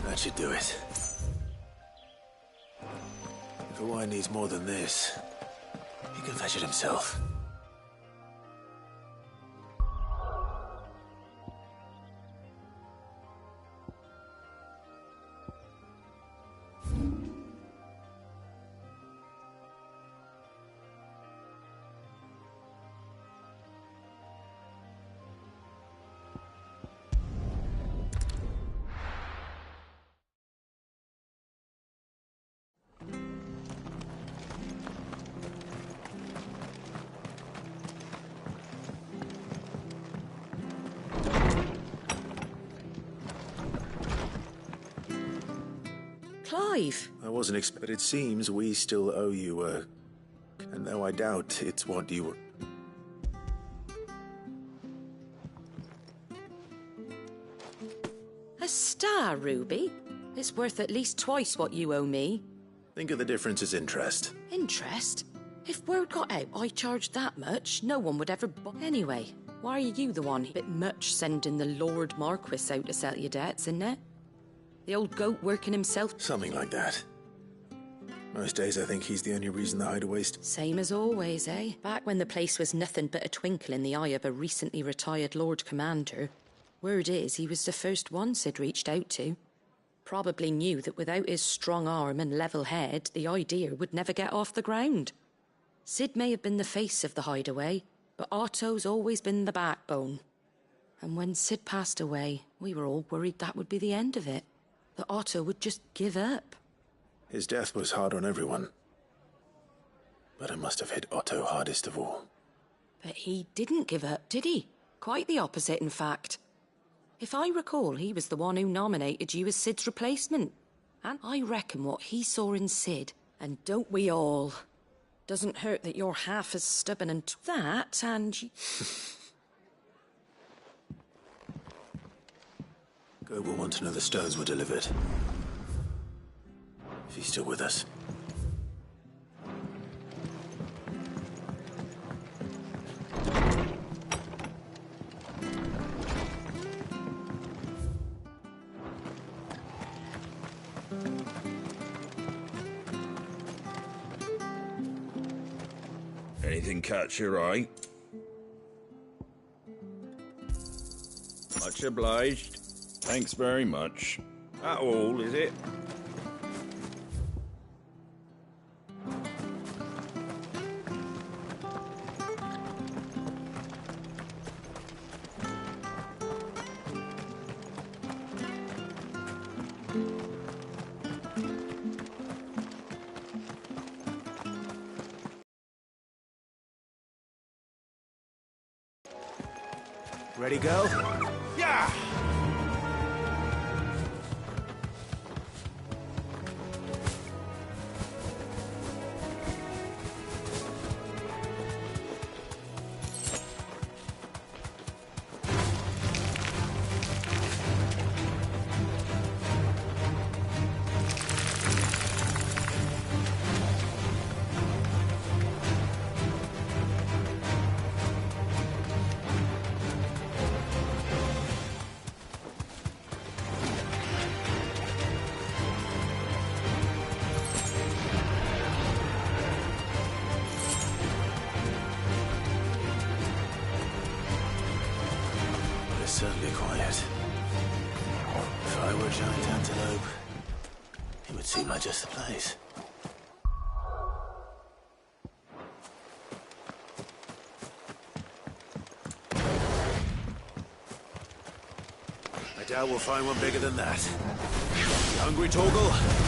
That should do it. If Hawaii needs more than this, he can fetch it himself. Clive! I wasn't but it seems we still owe you and though I doubt it's what you were. A star, Ruby? It's worth at least twice what you owe me. Think of the difference as interest. Interest? If word got out I charged that much, no one would ever Anyway, why are you the one bit much sending the Lord Marquis out to settle your debts, isn't it? The old goat working himself? Something like that. Most days I think he's the only reason the hideaway's... Same as always, eh? Back when the place was nothing but a twinkle in the eye of a recently retired Lord Commander, word is he was the first one Sid reached out to. Probably knew that without his strong arm and level head, the idea would never get off the ground. Sid may have been the face of the hideaway, but Otto's always been the backbone. And when Sid passed away, we were all worried that would be the end of it. That Otto would just give up. His death was hard on everyone. But it must have hit Otto hardest of all. But he didn't give up, did he? Quite the opposite, in fact. If I recall, he was the one who nominated you as Sid's replacement. And I reckon what he saw in Sid, and don't we all? Doesn't hurt that you're half as stubborn and that, and you... Goat will want to know the stones were delivered. If he's still with us. Anything catch your eye? Much obliged. Thanks very much. That all, is it? Ready, go? Yeah! Certainly quiet. If I were a giant antelope, it would seem like just the place. I doubt we'll find one bigger than that. You hungry, Torgal?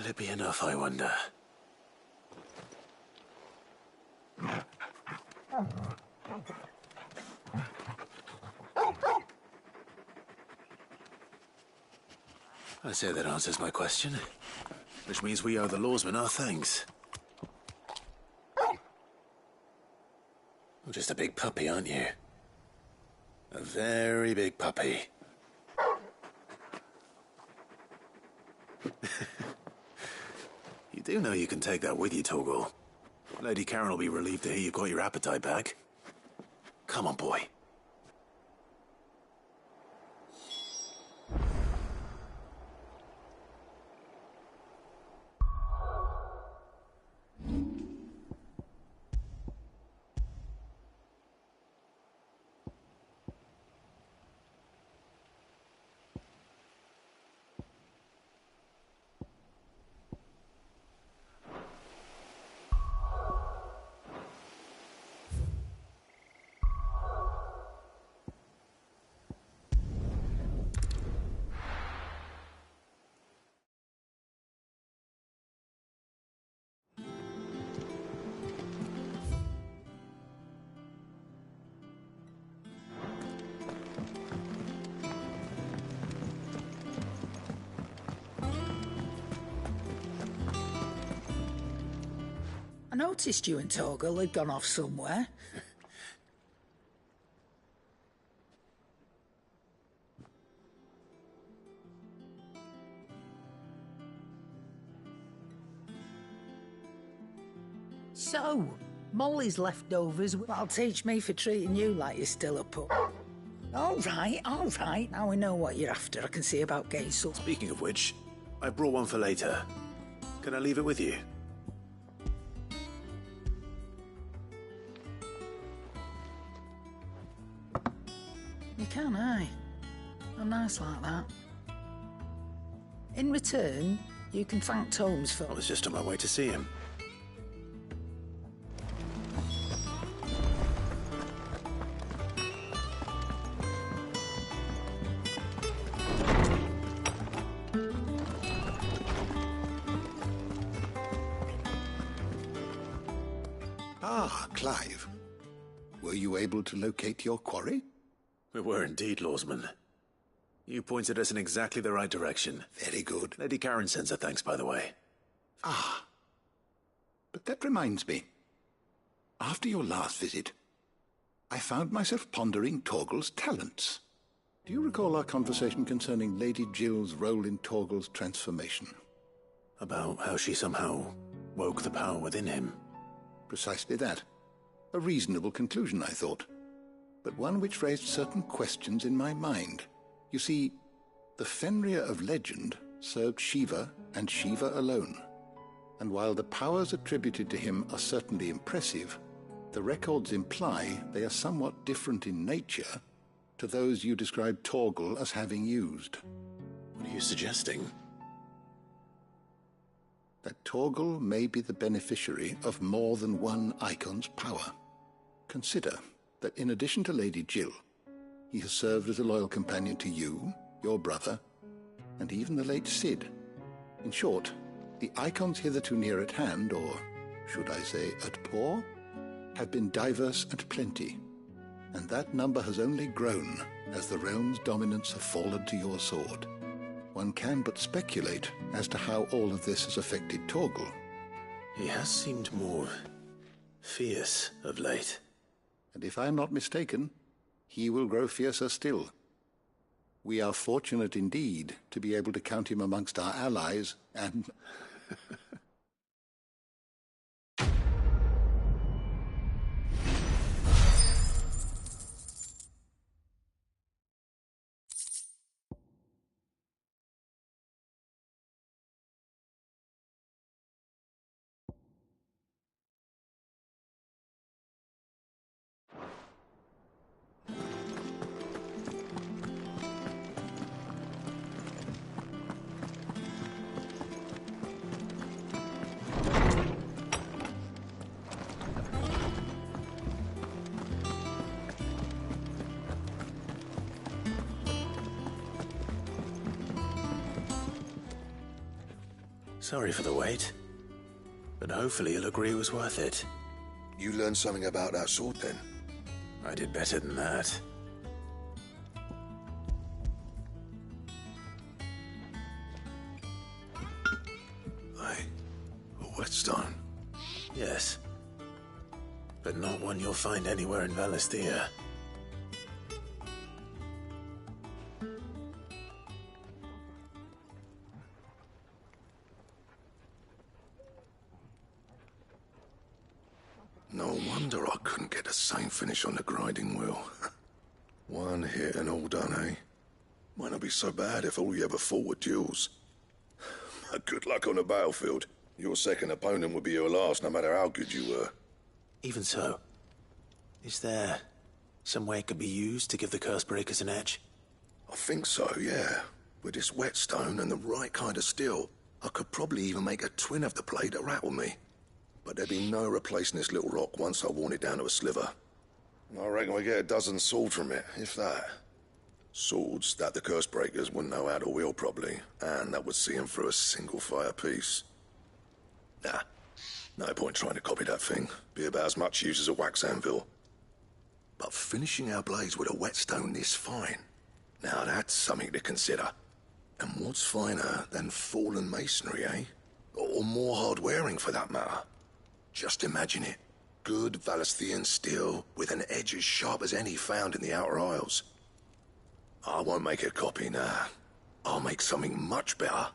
Will it be enough, I wonder? I say that answers my question. Which means we owe the lawsman our thanks. You're just a big puppy, aren't you? A very big puppy. You do know you can take that with you, Torgal. Lady Karen will be relieved to hear you've got your appetite back. Come on, boy. I noticed you and Torgal had gone off somewhere. So, Molly's leftovers will teach me for treating you like you're still a pup. All right. Now we know what you're after. I can see about Gaisel. Speaking of which, I brought one for later. Can I leave it with you? You can, aye. I'm nice like that. In return, you can thank Tomes for... I was just on my way to see him. Ah, Clive. Were you able to locate your quarry? We were indeed, Lawsman. You pointed us in exactly the right direction. Very good. Lady Karen sends her thanks, by the way. Ah. But that reminds me. After your last visit, I found myself pondering Torgal's talents. Do you recall our conversation concerning Lady Jill's role in Torgal's transformation? About how she somehow woke the power within him. Precisely that. A reasonable conclusion, I thought. But one which raised certain questions in my mind. You see, the Fenrir of legend served Shiva and Shiva alone. And while the powers attributed to him are certainly impressive, the records imply they are somewhat different in nature to those you described Torgal as having used. What are you suggesting? That Torgal may be the beneficiary of more than one icon's power. Consider that in addition to Lady Jill, he has served as a loyal companion to you, your brother, and even the late Cid. In short, the icons hitherto near at hand, or should I say at paw, have been diverse and plenty, and that number has only grown as the realm's dominance have fallen to your sword. One can but speculate as to how all of this has affected Torgal. He has seemed more fierce of late. And if I am not mistaken, he will grow fiercer still. We are fortunate indeed to be able to count him amongst our allies, and... Sorry for the wait. But hopefully you'll agree it was worth it. You learned something about that sword, then? I did better than that. A whetstone? Yes. But not one you'll find anywhere in Valisthea. No wonder I couldn't get the same finish on the grinding wheel. One hit and all done, eh? Might not be so bad if all you ever fought were duels. Good luck on the battlefield. Your second opponent would be your last, no matter how good you were. Even so, is there some way it could be used to give the Cursebreakers an edge? I think so, yeah. With this whetstone and the right kind of steel, I could probably even make a twin of the blade to rattle me. But there'd be no replacing this little rock once I worn it down to a sliver. I reckon we get a dozen swords from it, if that. Swords that the Cursebreakers wouldn't know how to wield properly, and that would see them through a single fire piece. Nah, no point trying to copy that thing. Be about as much use as a wax anvil. But finishing our blades with a whetstone this fine, now that's something to consider. And what's finer than fallen masonry, eh? Or more hard-wearing, for that matter. Just imagine it. Good Valisthean steel with an edge as sharp as any found in the Outer Isles. I won't make a copy, nah. I'll make something much better.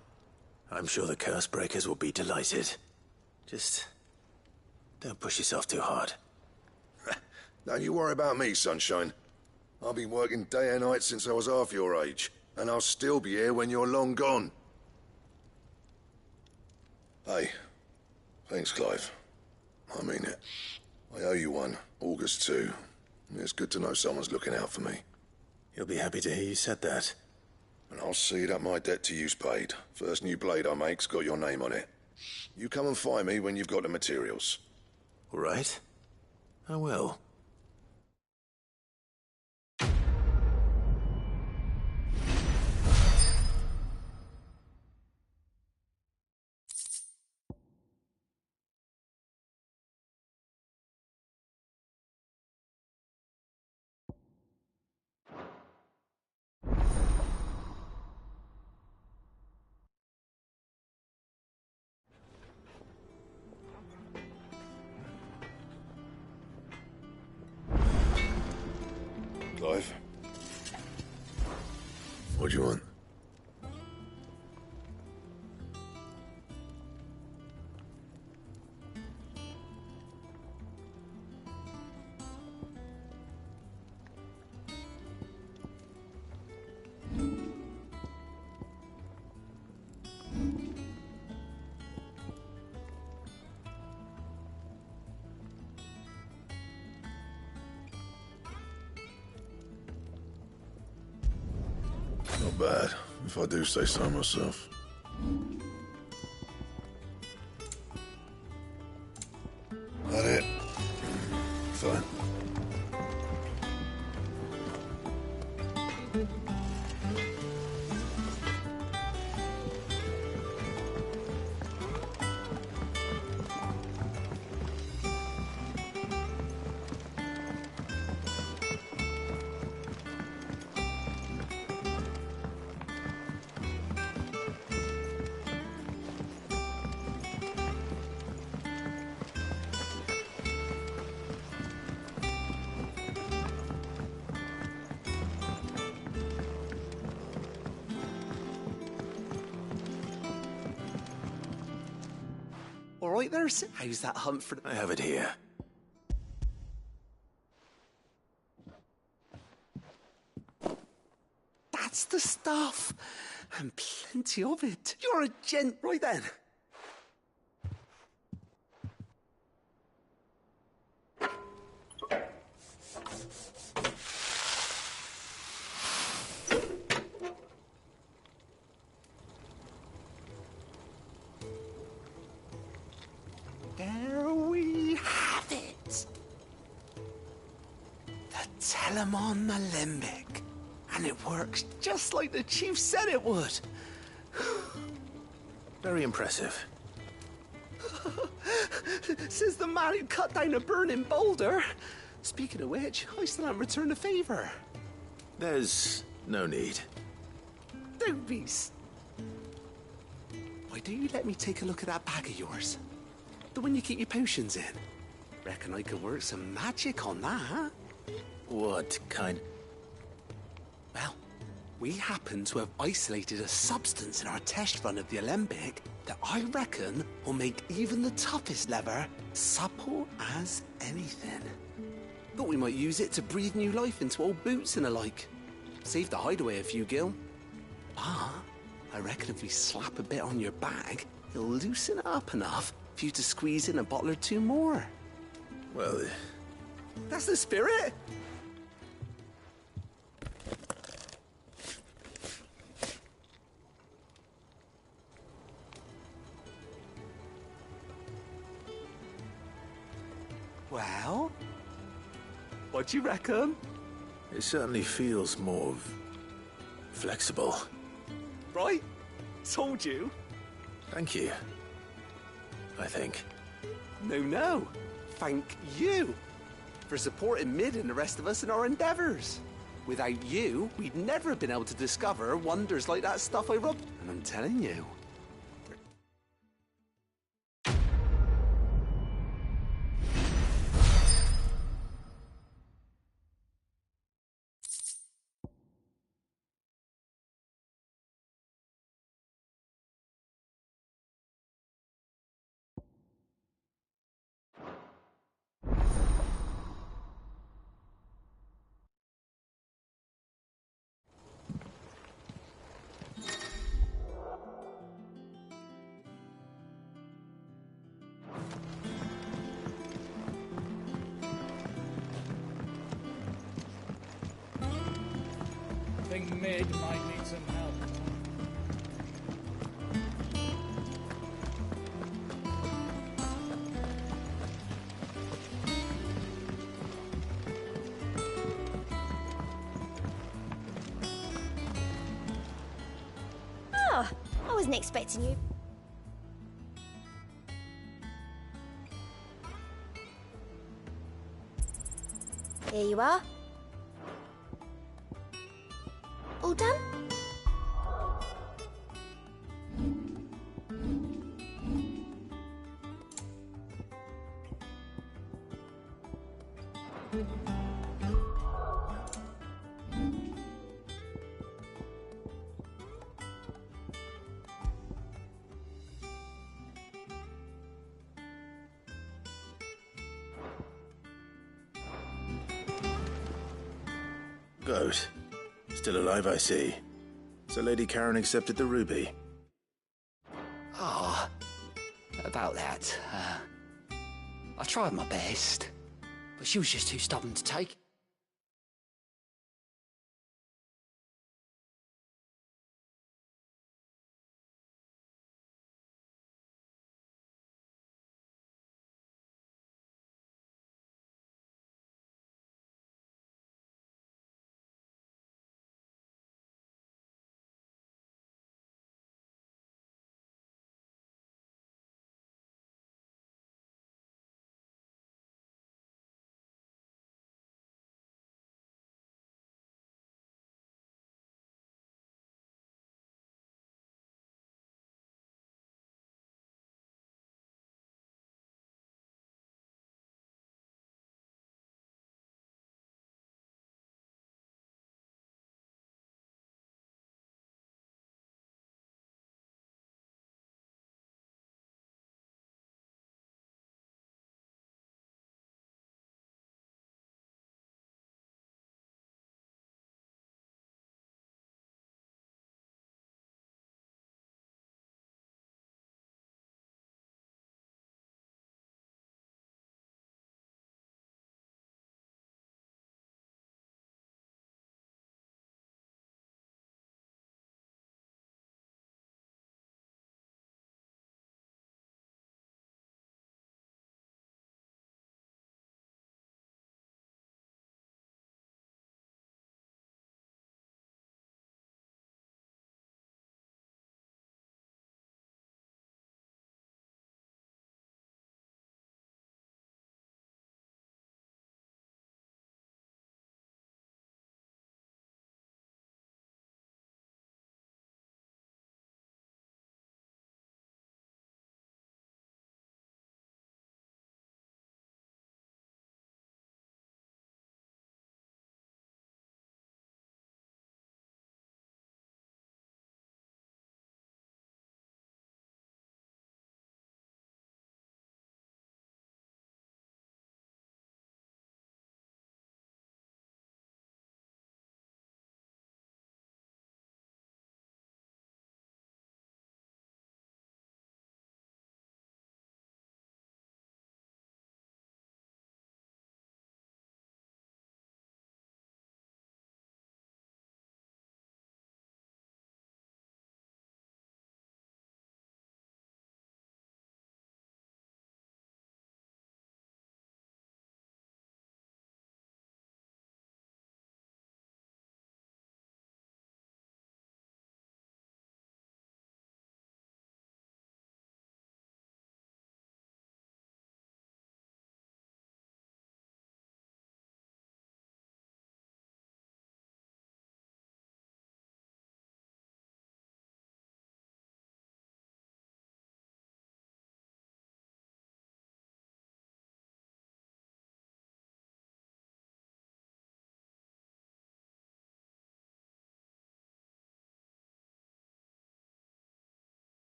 I'm sure the Cursebreakers will be delighted. Just don't push yourself too hard. Don't you worry about me, Sunshine. I've been working day and night since I was half your age, and I'll still be here when you're long gone. Hey, thanks, Clive. I mean it. I owe you one, August too. It's good to know someone's looking out for me. He'll be happy to hear you said that. And I'll see that my debt to you's paid. First new blade I make's got your name on it. You come and find me when you've got the materials. All right. I will. Clive? What do you want? Not bad, if I do say so myself. That it? Fine. All right there, sir. How's that hunt for... I have it here. That's the stuff. And plenty of it. You're a gent, right then. There we have it. The Telemon Alembic. And it works just like the chief said it would. Very impressive. Says the man who cut down a burning boulder. Speaking of which, I still haven't returned the favour. There's no need. Don't be... Why don't you let me take a look at that bag of yours? The one you keep your potions in. Reckon I could work some magic on that. What kind? Well, we happen to have isolated a substance in our test run of the Alembic that I reckon will make even the toughest leather supple as anything. Thought we might use it to breathe new life into old boots and the like. Save the hideaway a few gil. But I reckon if we slap a bit on your bag, it'll loosen it up enough for you to squeeze in a bottle or two more. Well, that's the spirit. Well, what do you reckon? It certainly feels more flexible. Right? Told you. Thank you. I think. No. Thank you for supporting Mid and the rest of us in our endeavours. Without you, we'd never have been able to discover wonders like that stuff I rubbed. And I'm telling you. I think Mid might need some help. Oh, I wasn't expecting you. Here you are. All done? Goat. Still alive, I see. So Lady Karen accepted the ruby. Ah, about that. I tried my best, but she was just too stubborn to take.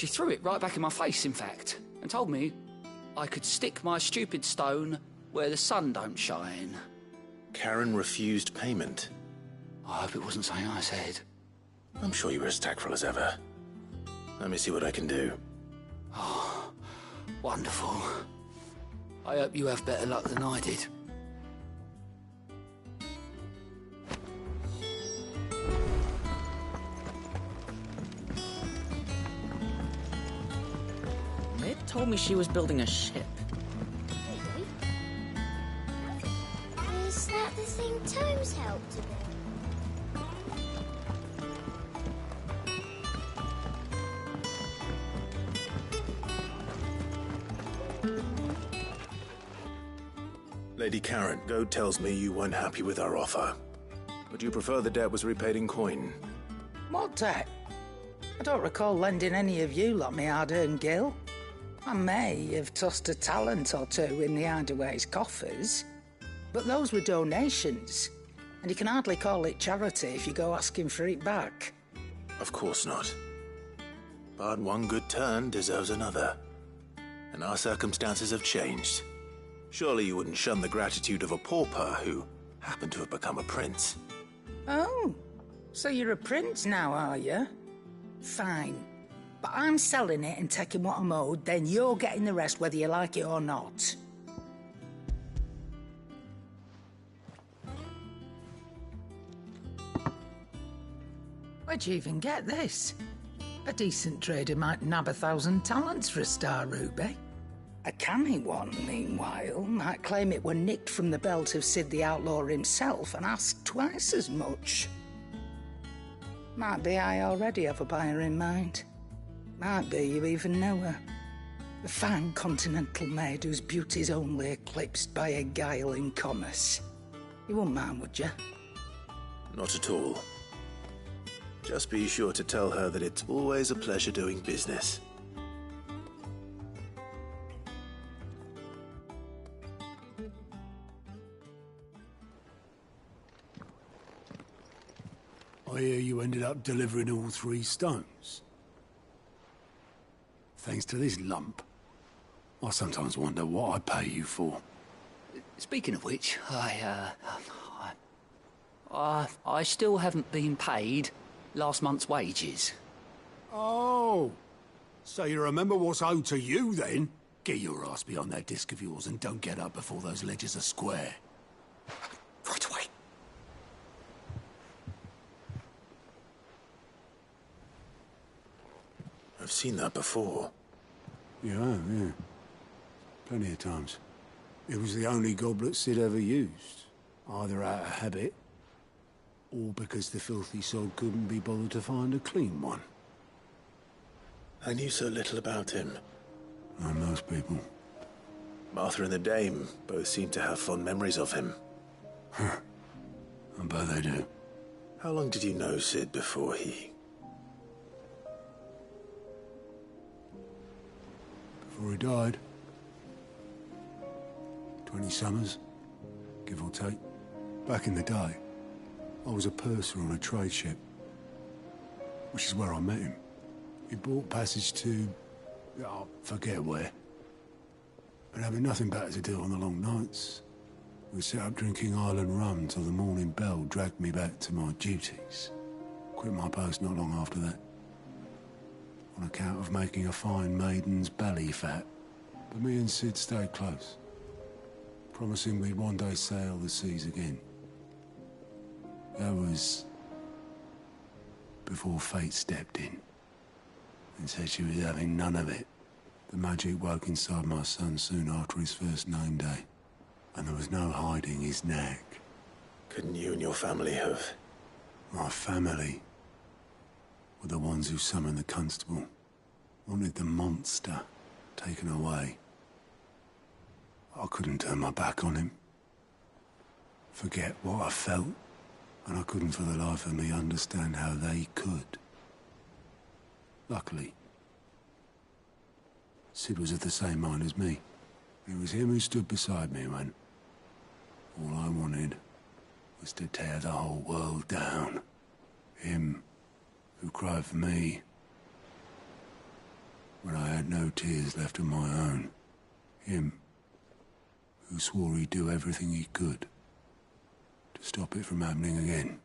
She threw it right back in my face, in fact, and told me I could stick my stupid stone where the sun don't shine. Karen refused payment. I hope it wasn't something I said. I'm sure you were as tactful as ever. Let me see what I can do. Oh, wonderful. I hope you have better luck than I did. Mid told me she was building a ship. Is that the thing Tomes helped to build? Lady Karen, Goad tells me you weren't happy with our offer. Would you prefer the debt was repaid in coin? What debt? I don't recall lending any of you lot me hard-earned gil. I may have tossed a talent or two in the Hideaway's coffers, but those were donations, and you can hardly call it charity if you go asking for it back. Of course not. But one good turn deserves another. And our circumstances have changed. Surely you wouldn't shun the gratitude of a pauper who happened to have become a prince. Oh, so you're a prince now, are you? Fine. But I'm selling it and taking what I'm owed, then you're getting the rest whether you like it or not. Where'd you even get this? A decent trader might nab 1,000 talents for a star ruby. A canny one, meanwhile, might claim it were nicked from the belt of Sid the Outlaw himself and ask twice as much. Might be I already have a buyer in mind. Might be you even know her. A fine continental maid whose beauty's only eclipsed by a guile in commerce. You wouldn't mind, would you? Not at all. Just be sure to tell her that it's always a pleasure doing business. I hear you ended up delivering all 3 stones. Thanks to this lump. I sometimes wonder what I pay you for. Speaking of which, I still haven't been paid last month's wages. Oh, so you remember what's owed to you then? Get your ass beyond that disc of yours and don't get up before those ledgers are square. Right away. I've seen that before. Yeah. Plenty of times. It was the only goblet Sid ever used. Either out of habit, or because the filthy sod couldn't be bothered to find a clean one. I knew so little about him. Like most people. Martha and the Dame both seem to have fond memories of him. I bet they do. How long did you know Sid before he... Before he died? 20 summers, give or take. Back in the day, I was a purser on a trade ship, which is where I met him. He bought passage to... I forget where. But having nothing better to do on the long nights, we sat up drinking island rum till the morning bell dragged me back to my duties. Quit my post not long after that, on account of making a fine maiden's belly fat. But me and Sid stayed close, promising we'd one day sail the seas again. That was before fate stepped in and said she was having none of it. The magic woke inside my son soon after his first name day, and there was no hiding his knack. Couldn't you and your family have... My family were the ones who summoned the constable, wanted the monster taken away. I couldn't turn my back on him, forget what I felt, and I couldn't for the life of me understand how they could. Luckily, Sid was of the same mind as me. It was him who stood beside me when all I wanted was to tear the whole world down. Him who cried for me no tears left of my own. Him, who swore he'd do everything he could to stop it from happening again.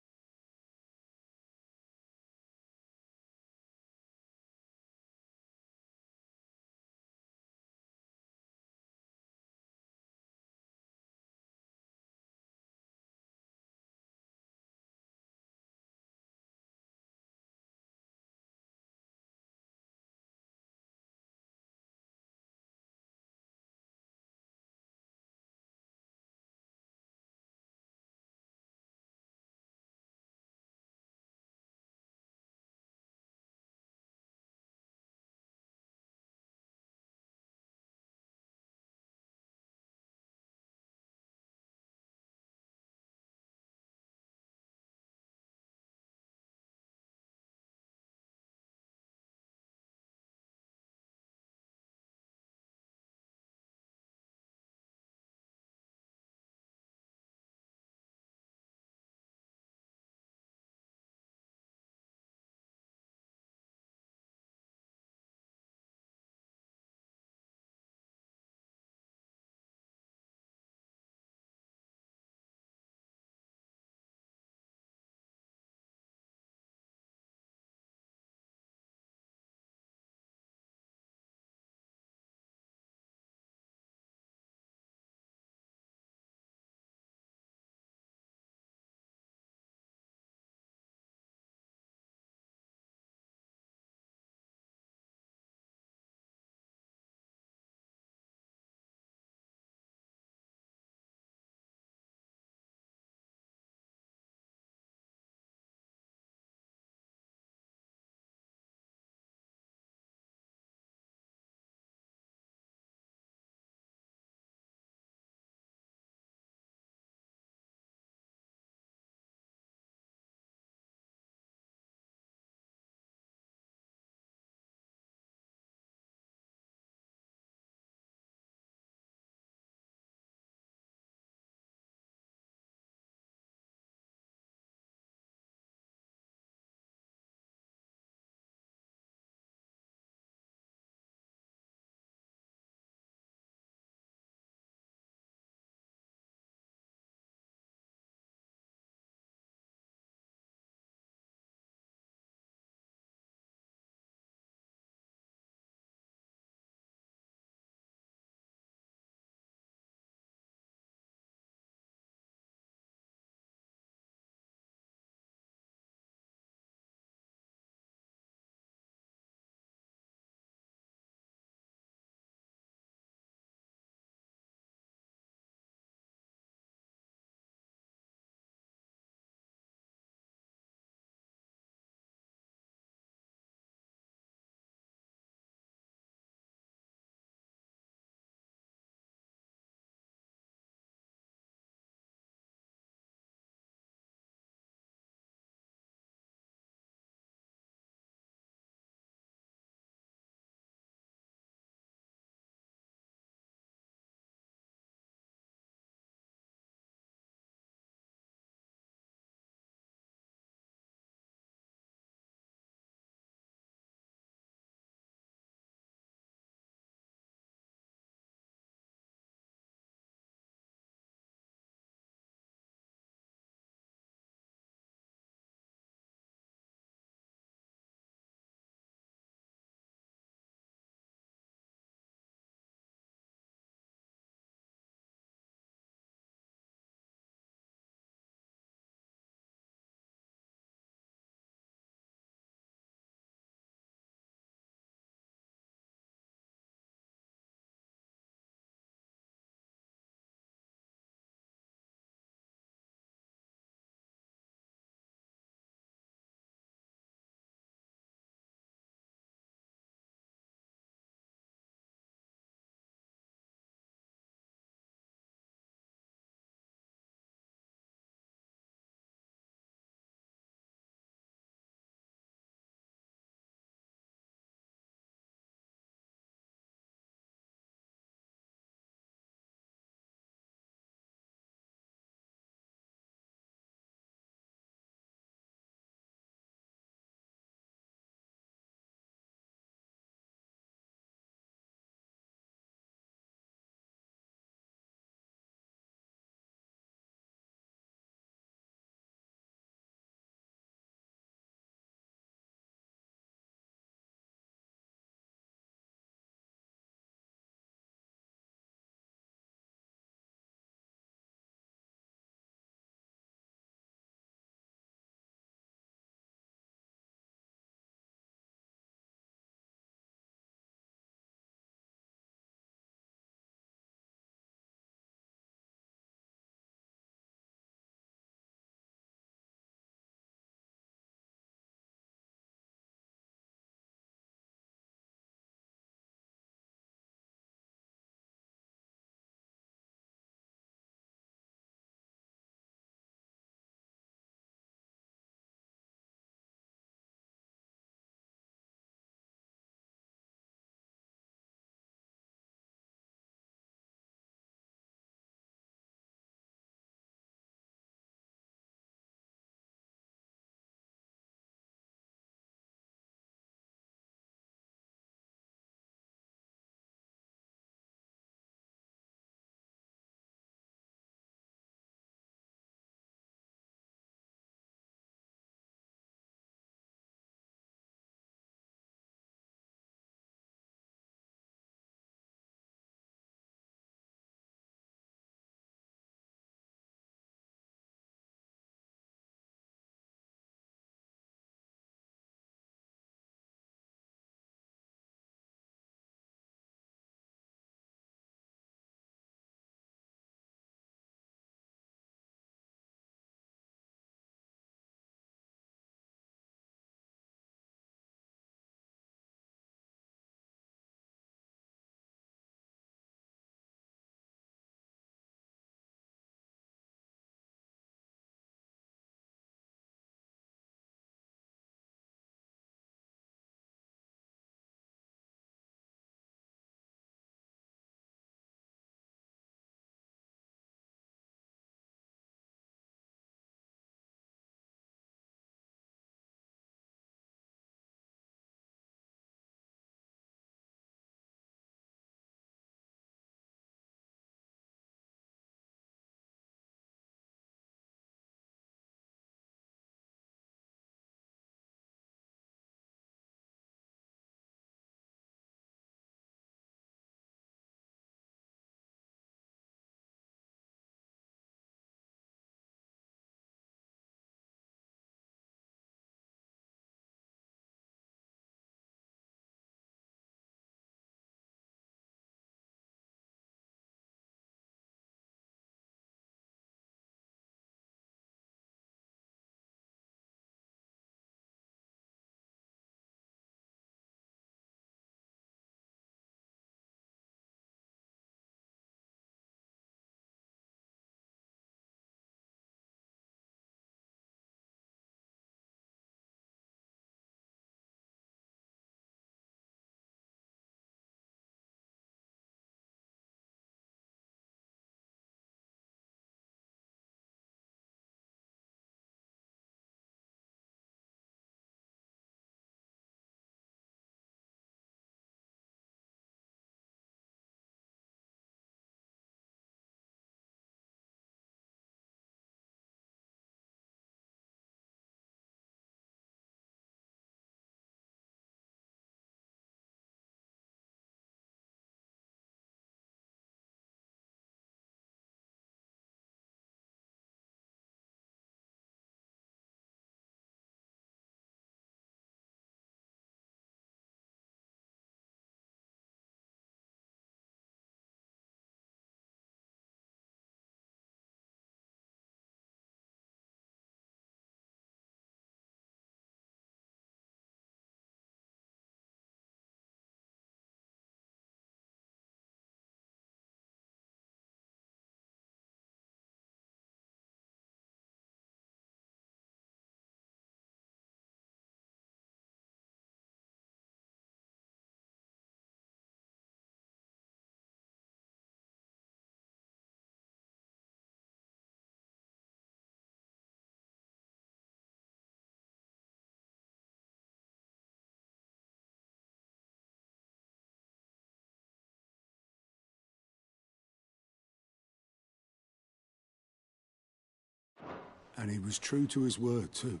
And he was true to his word, too.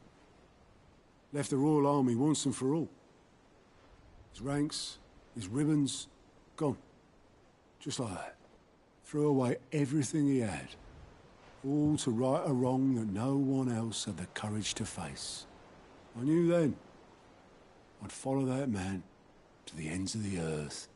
Left the Royal Army once and for all. His ranks, his ribbons, gone. Just like that. Threw away everything he had. All to right a wrong that no one else had the courage to face. I knew then I'd follow that man to the ends of the earth.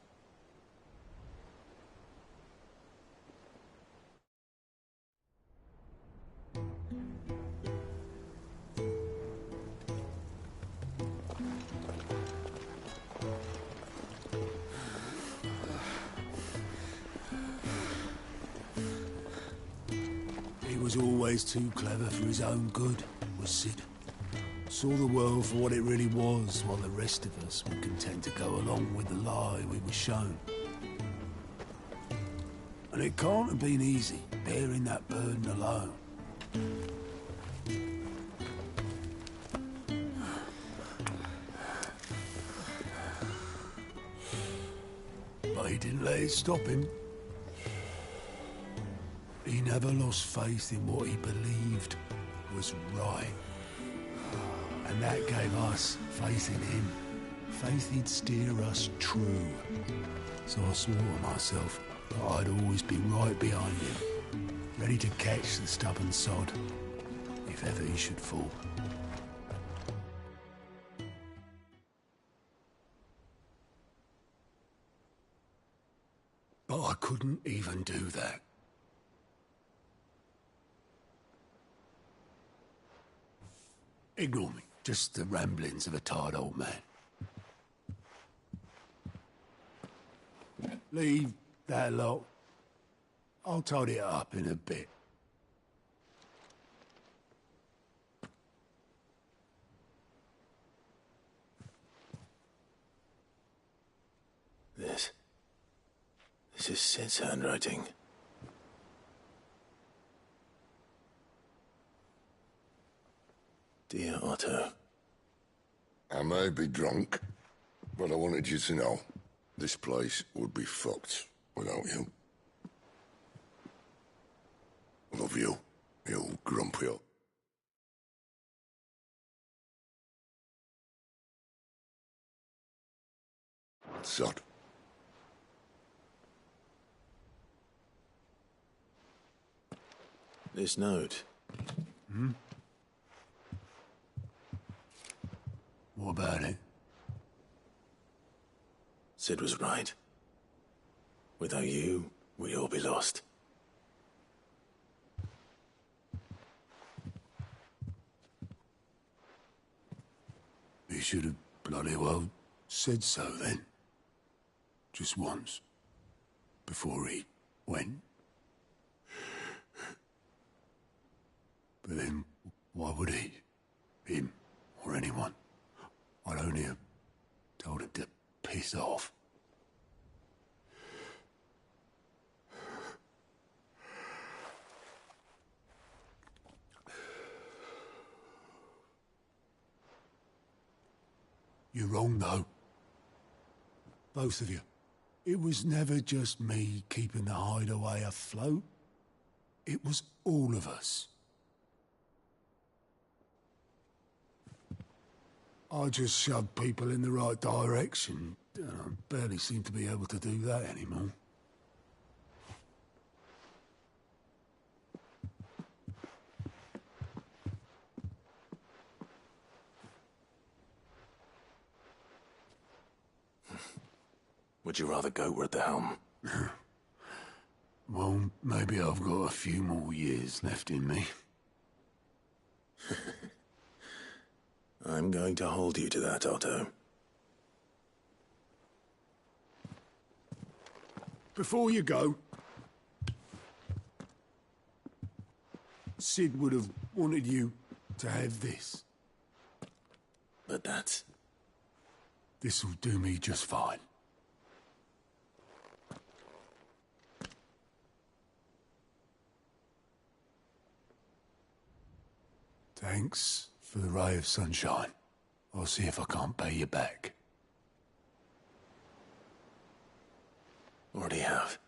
He was always too clever for his own good, was Sid. Saw the world for what it really was, while the rest of us were content to go along with the lie we were shown. And it can't have been easy, bearing that burden alone. But he didn't let it stop him. He never lost faith in what he believed was right. And that gave us faith in him. Faith he'd steer us true. So I swore to myself that I'd always be right behind him, ready to catch the stubborn sod, if ever he should fall. But I couldn't even do that. Ignore me. Just the ramblings of a tired old man. Leave that lot. I'll tidy it up in a bit. This is Sid's handwriting. Dear Otto. I may be drunk, but I wanted you to know this place would be fucked without you. Love you, you grumpy old. Sod. This note. Hmm? What about it? Sid was right. Without you, we'd all be lost. He should have bloody well said so then. Just once. Before he went. But then, why would he? Him, or anyone? I'd only have told him to piss off. You're wrong, though. Both of you. It was never just me keeping the hideaway afloat. It was all of us. I just shoved people in the right direction. I barely seem to be able to do that anymore. Would you rather go at the helm? Well, maybe I've got a few more years left in me. I'm going to hold you to that, Otto. Before you go, Sid would have wanted you to have this. But that's... This'll do me just fine. Thanks for the ray of sunshine. I'll see if I can't pay you back. Already have.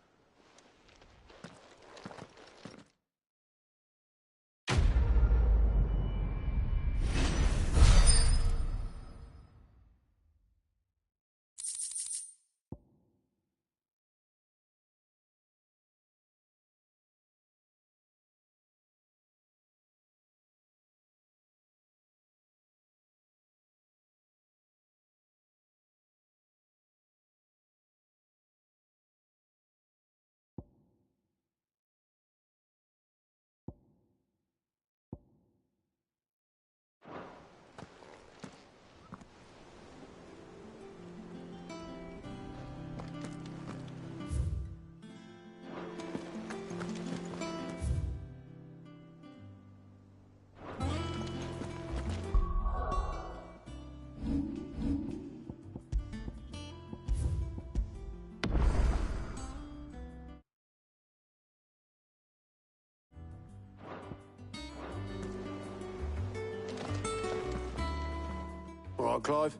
Right, Clive.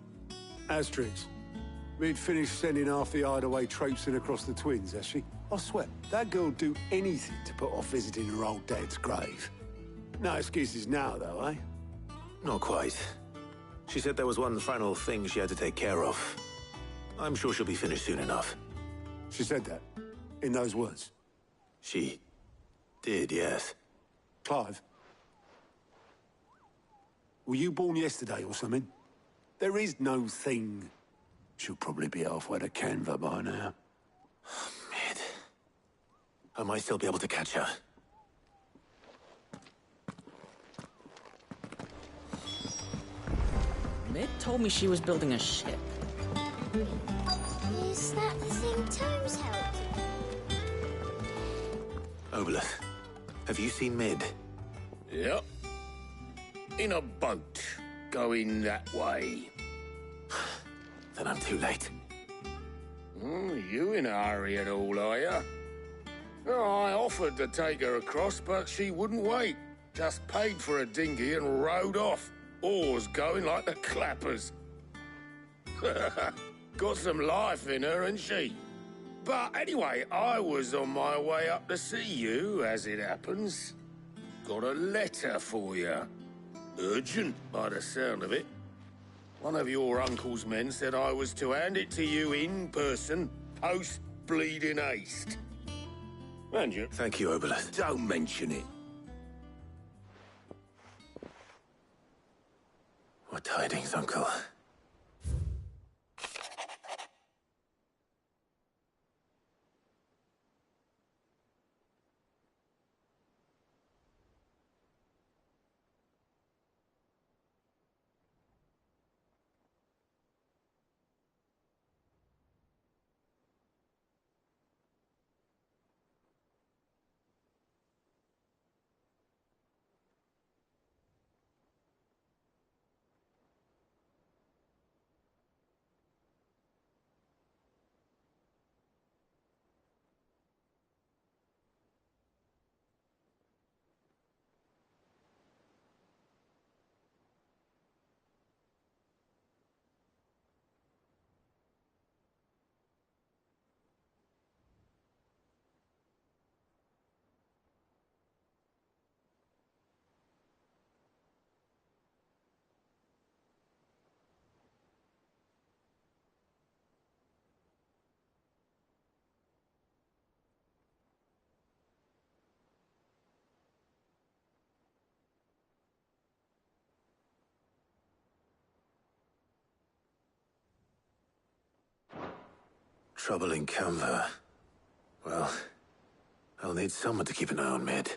Asterix. We'd finished sending half the hideaway traipsing across the twins, has she? I swear, that girl'd do anything to put off visiting her old dad's grave. No excuses now, though, eh? Not quite. She said there was one final thing she had to take care of. I'm sure she'll be finished soon enough. She said that? In those words? She did, yes. Clive? Were you born yesterday or something? There is no thing. She'll probably be halfway to Canva by now. Mid. I might still be able to catch her. Mid told me she was building a ship. Is that the thing Tomes helped? Obelith, have you seen Mid? Yep. In a boat, going that way. Then I'm too late. You in a hurry at all, are you? Oh, I offered to take her across, but she wouldn't wait. Just paid for a dinghy and rowed off. Oars going like the clappers. Got some life in her, ain't she? But anyway, I was on my way up to see you, as it happens. Got a letter for you. Urgent, by the sound of it. One of your uncle's men said I was to hand it to you in person, post-bleeding haste. And you... Thank you, Obelith. Don't mention it. What tidings, Uncle? Trouble in Canva. Well, I'll need someone to keep an eye on Mid.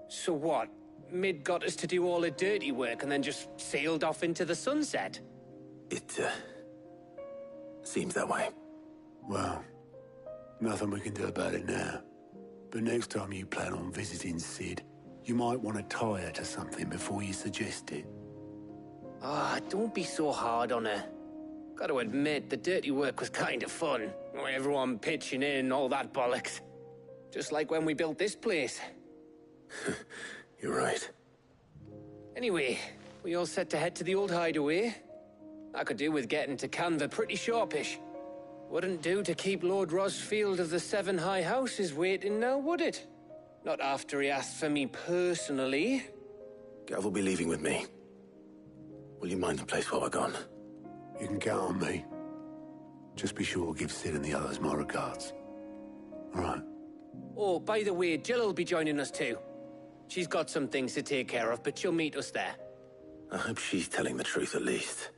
So what? Mid got us to do all the dirty work and then just sailed off into the sunset? It, seems that way. Well, nothing we can do about it now. But next time you plan on visiting Sid, you might want to tie her to something before you suggest it. Ah, don't be so hard on her. Gotta admit, the dirty work was kind of fun. Everyone pitching in and all that bollocks. Just like when we built this place. You're right. Anyway, we all set to head to the old hideaway. I could do with getting to Canva pretty sharpish. Wouldn't do to keep Lord Rosfield of the Seven High Houses waiting now, would it? Not after he asked for me personally. Gav will be leaving with me. Will you mind the place while we're gone? You can count on me. Just be sure to give Sid and the others my regards. All right. Oh, by the way, Jill will be joining us too. She's got some things to take care of, but she'll meet us there. I hope she's telling the truth at least.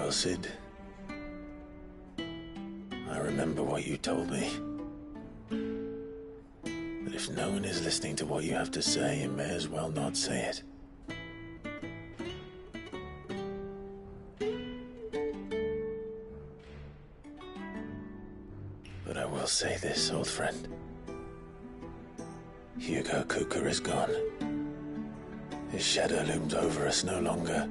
well, Sid. I remember what you told me. But if no one is listening to what you have to say, you may as well not say it. But I will say this, old friend. Hugo Kuka is gone. His shadow looms over us no longer.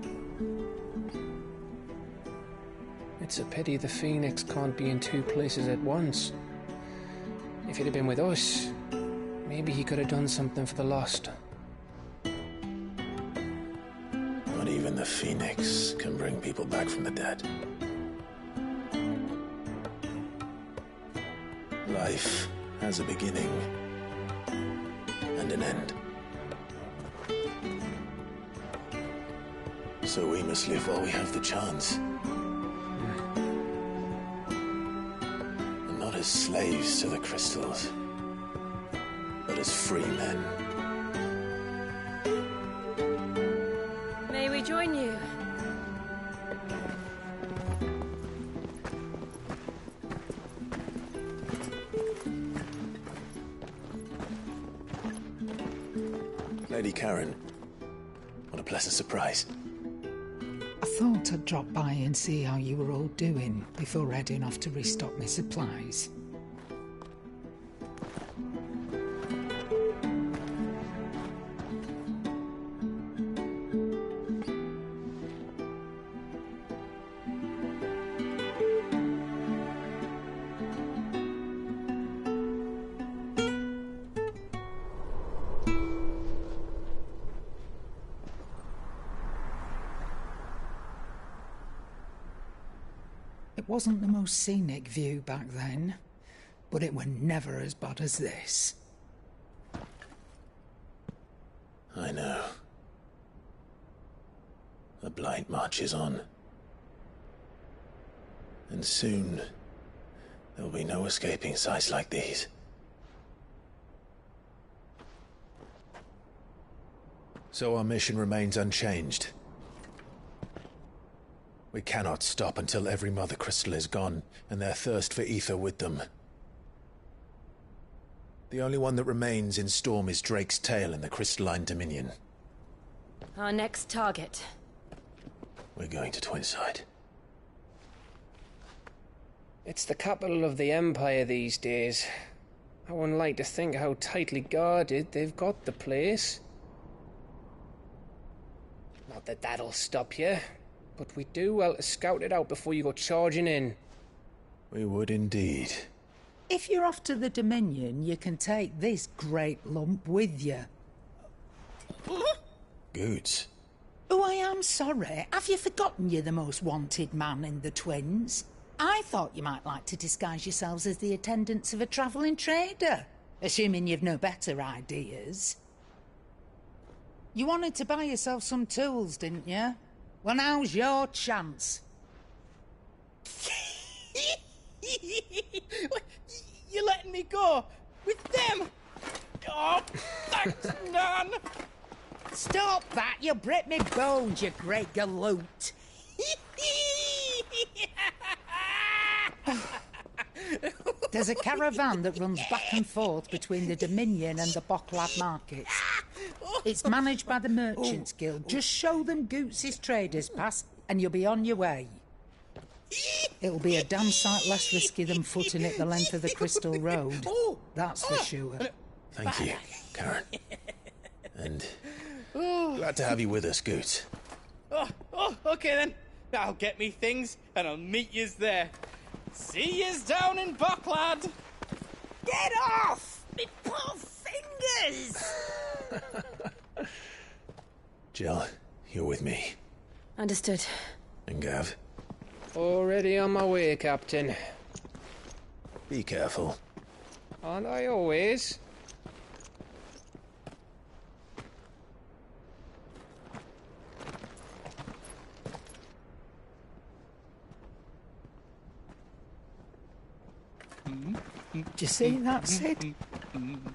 It's a pity the Phoenix can't be in two places at once. If he'd have been with us, maybe he could have done something for the lost. Not even the Phoenix can bring people back from the dead. Life has a beginning and an end. So we must live while we have the chance. And not as slaves to the crystals, but as free men. May we join you? Lady Karen, what a pleasant surprise. I thought I'd drop by and see how you were all doing before heading off to restock my supplies. It wasn't the most scenic view back then, but it were never as bad as this. I know. The Blight marches on. And soon, there'll be no escaping sights like these. So our mission remains unchanged. We cannot stop until every Mother Crystal is gone, and their thirst for ether with them. The only one that remains in Storm is Drake's tail in the Crystalline Dominion. Our next target. We're going to Twinside. It's the capital of the Empire these days. I wouldn't like to think how tightly guarded they've got the place. Not that that'll stop you, but we do well to scout it out before you go charging in. We would indeed. If you're off to the Dominion, you can take this great lump with you. Goods. Oh, I am sorry. Have you forgotten you're the most wanted man in the Twins? I thought you might like to disguise yourselves as the attendants of a travelling trader, assuming you've no better ideas. You wanted to buy yourself some tools, didn't you? Well, now's your chance. You're letting me go with them? Oh, thanks, Nan. Stop that! You'll break me bones, you great galoot. There's a caravan that runs back and forth between the Dominion and the Bocklad markets. It's managed by the Merchants Guild. Just show them Goots' traders pass and you'll be on your way. It'll be a damn sight less risky than footing it the length of the Crystal Road. That's for sure. Thank you, Karen. And glad to have you with us, Goots. Okay then. I'll get me things and I'll meet yous there. See yous down in Bocklad. Get off! Me poor fingers! Jill, you're with me. Understood. And Gav? Already on my way, Captain. Be careful. Aren't I always? Do you see that, Sid?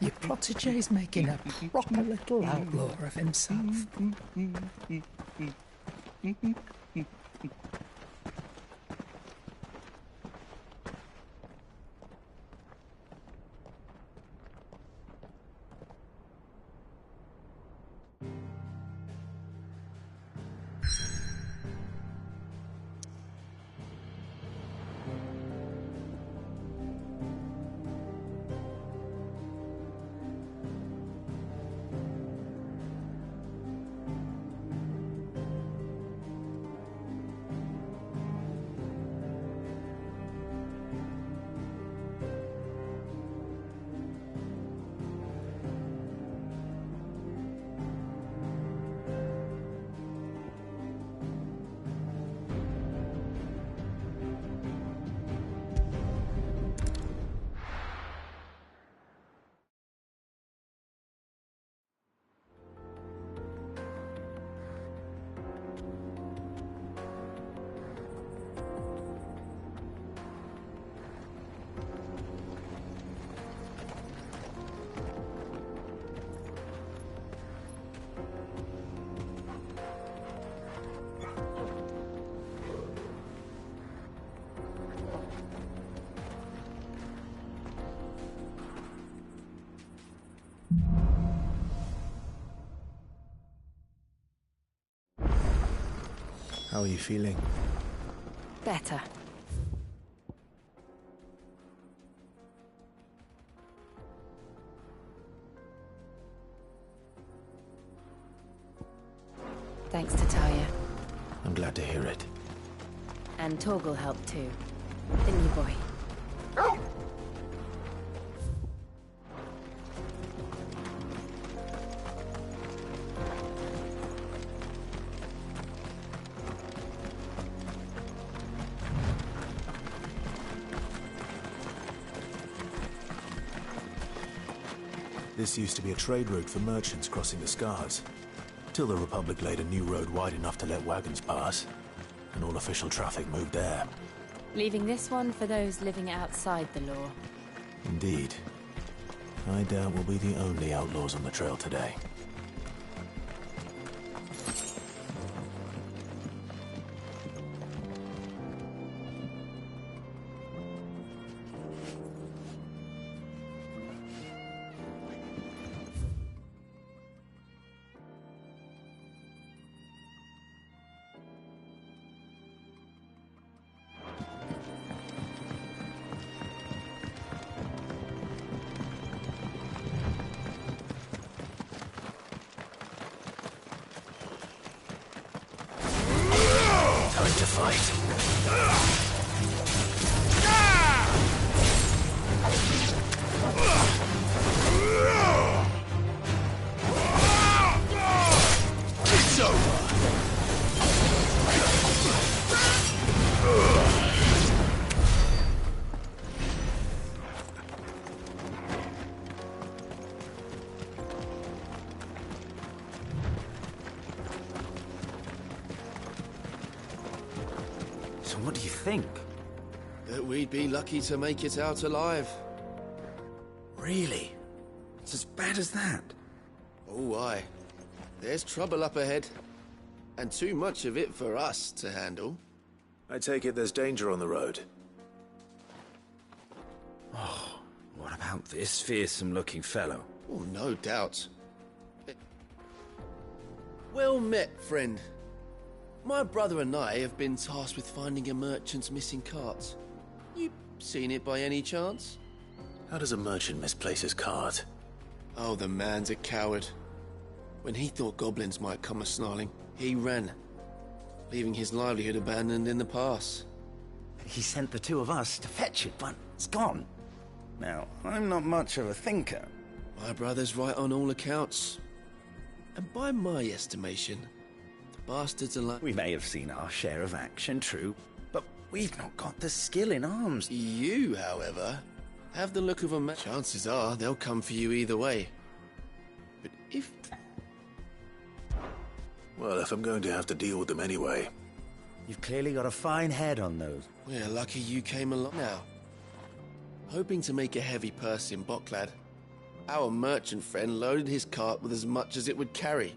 Your protege's making a proper little outlaw of himself. How are you feeling? Better. Thanks to Talia. I'm glad to hear it. And Torgal helped too. Didn't you, boy? This used to be a trade route for merchants crossing the Scars. Till the Republic laid a new road wide enough to let wagons pass, and all official traffic moved there. Leaving this one for those living outside the law. Indeed. I doubt we'll be the only outlaws on the trail today. To fight. It's over. So what do you think? That we'd be lucky to make it out alive. Really? It's as bad as that? Oh, aye. There's trouble up ahead. And too much of it for us to handle. I take it there's danger on the road. Oh, what about this fearsome-looking fellow? Oh, no doubt. Well met, friend. My brother and I have been tasked with finding a merchant's missing cart. You seen it by any chance? How does a merchant misplace his cart? Oh, the man's a coward. When he thought goblins might come a-snarling, he ran, leaving his livelihood abandoned in the pass. He sent the two of us to fetch it, but it's gone. Now, I'm not much of a thinker. My brother's right on all accounts. And by my estimation, the bastards are like... We may have seen our share of action, true, but we've not got the skill in arms. You, however, have the look of a man. Chances are they'll come for you either way. But if... Well, if I'm going to have to deal with them anyway... You've clearly got a fine head on those. We're lucky you came along now. Hoping to make a heavy purse in Boklad, our merchant friend loaded his cart with as much as it would carry.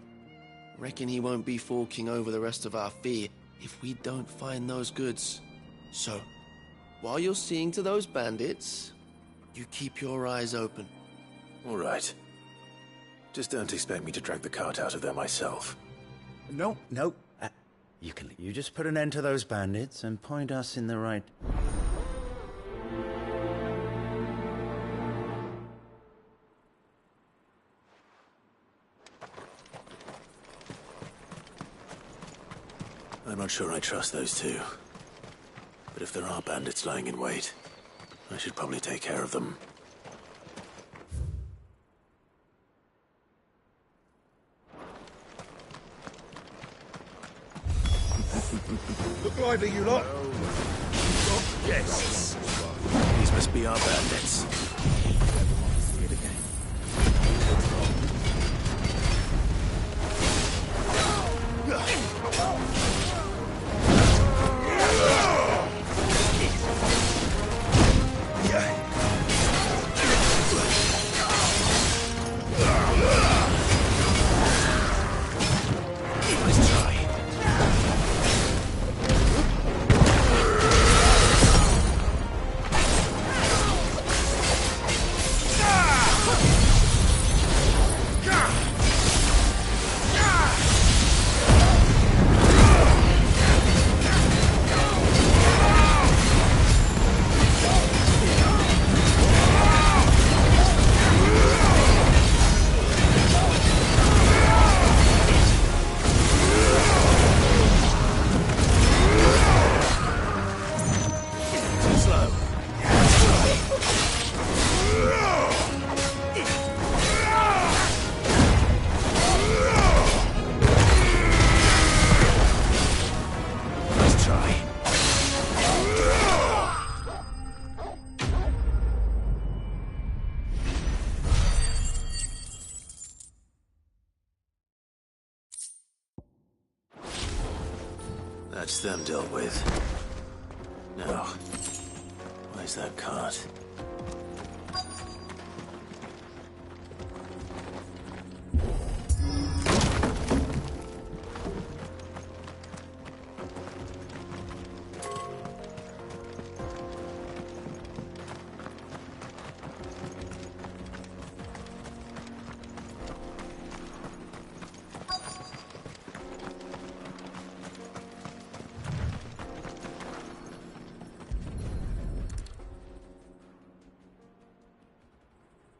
Reckon he won't be forking over the rest of our fee if we don't find those goods. So, while you're seeing to those bandits, you keep your eyes open. All right. Just don't expect me to drag the cart out of there myself. No. You just put an end to those bandits and point us in the right... I'm not sure I trust those two. But if there are bandits lying in wait, I should probably take care of them. Look lively, you lot. Yes. These must be our bandits. That's them dealt with. Now, where's that cart?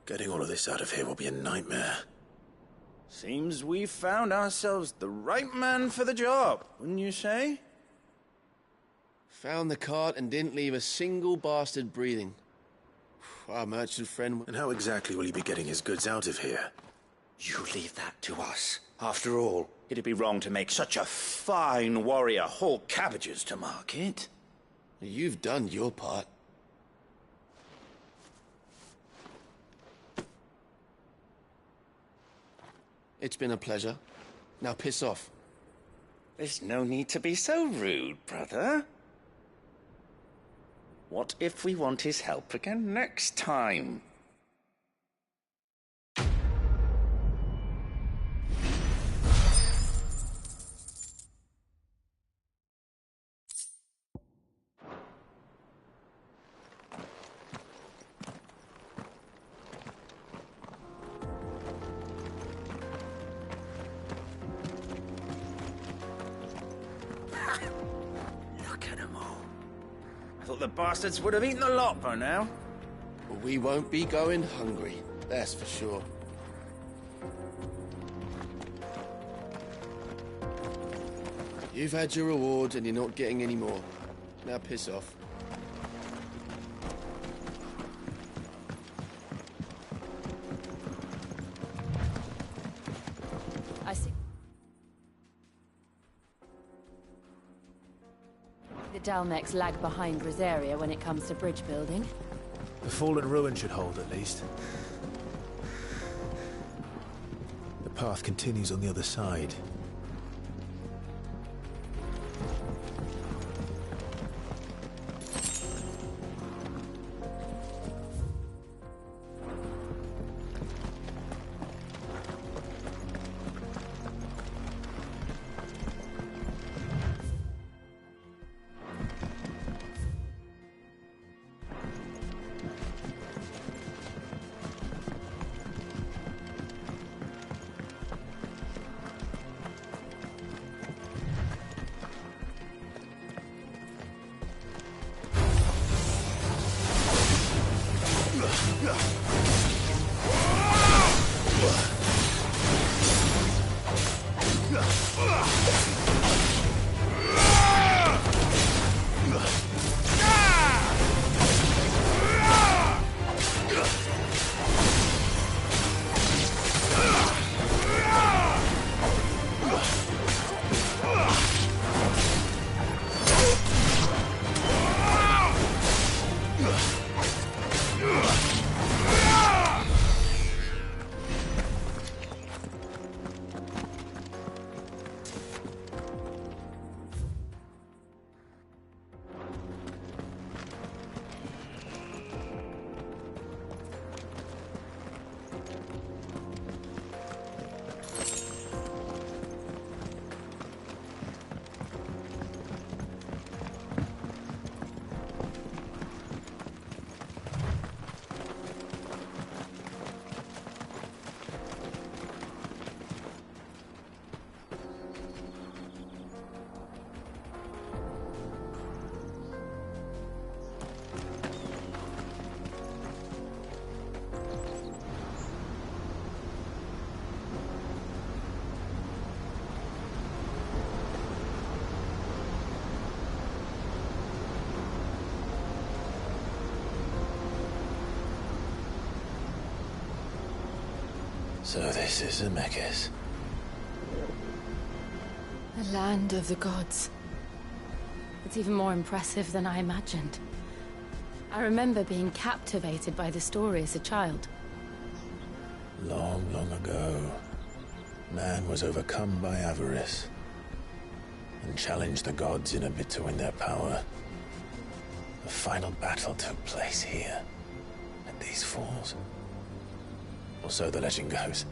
Getting all of this out of here will be a nightmare. Seems we've found ourselves the right man for the job, wouldn't you say? Found the cart and didn't leave a single bastard breathing. Our merchant friend... And how exactly will he be getting his goods out of here? You leave that to us. After all, it'd be wrong to make such a fine warrior haul cabbages to market. You've done your part. It's been a pleasure. Now piss off. There's no need to be so rude, brother. What if we want his help again next time? The bastards would have eaten a lot by now. But we won't be going hungry, that's for sure. You've had your reward and you're not getting any more. Now piss off. I see. The Dalmex lag behind Rosaria when it comes to bridge building. The fallen ruin should hold, at least. The path continues on the other side. So this is Zemeckis. The land of the gods. It's even more impressive than I imagined. I remember being captivated by the story as a child. Long, long ago, man was overcome by avarice. and challenged the gods in a bid to win their power. The final battle took place here, at these falls. Or so the legend goes.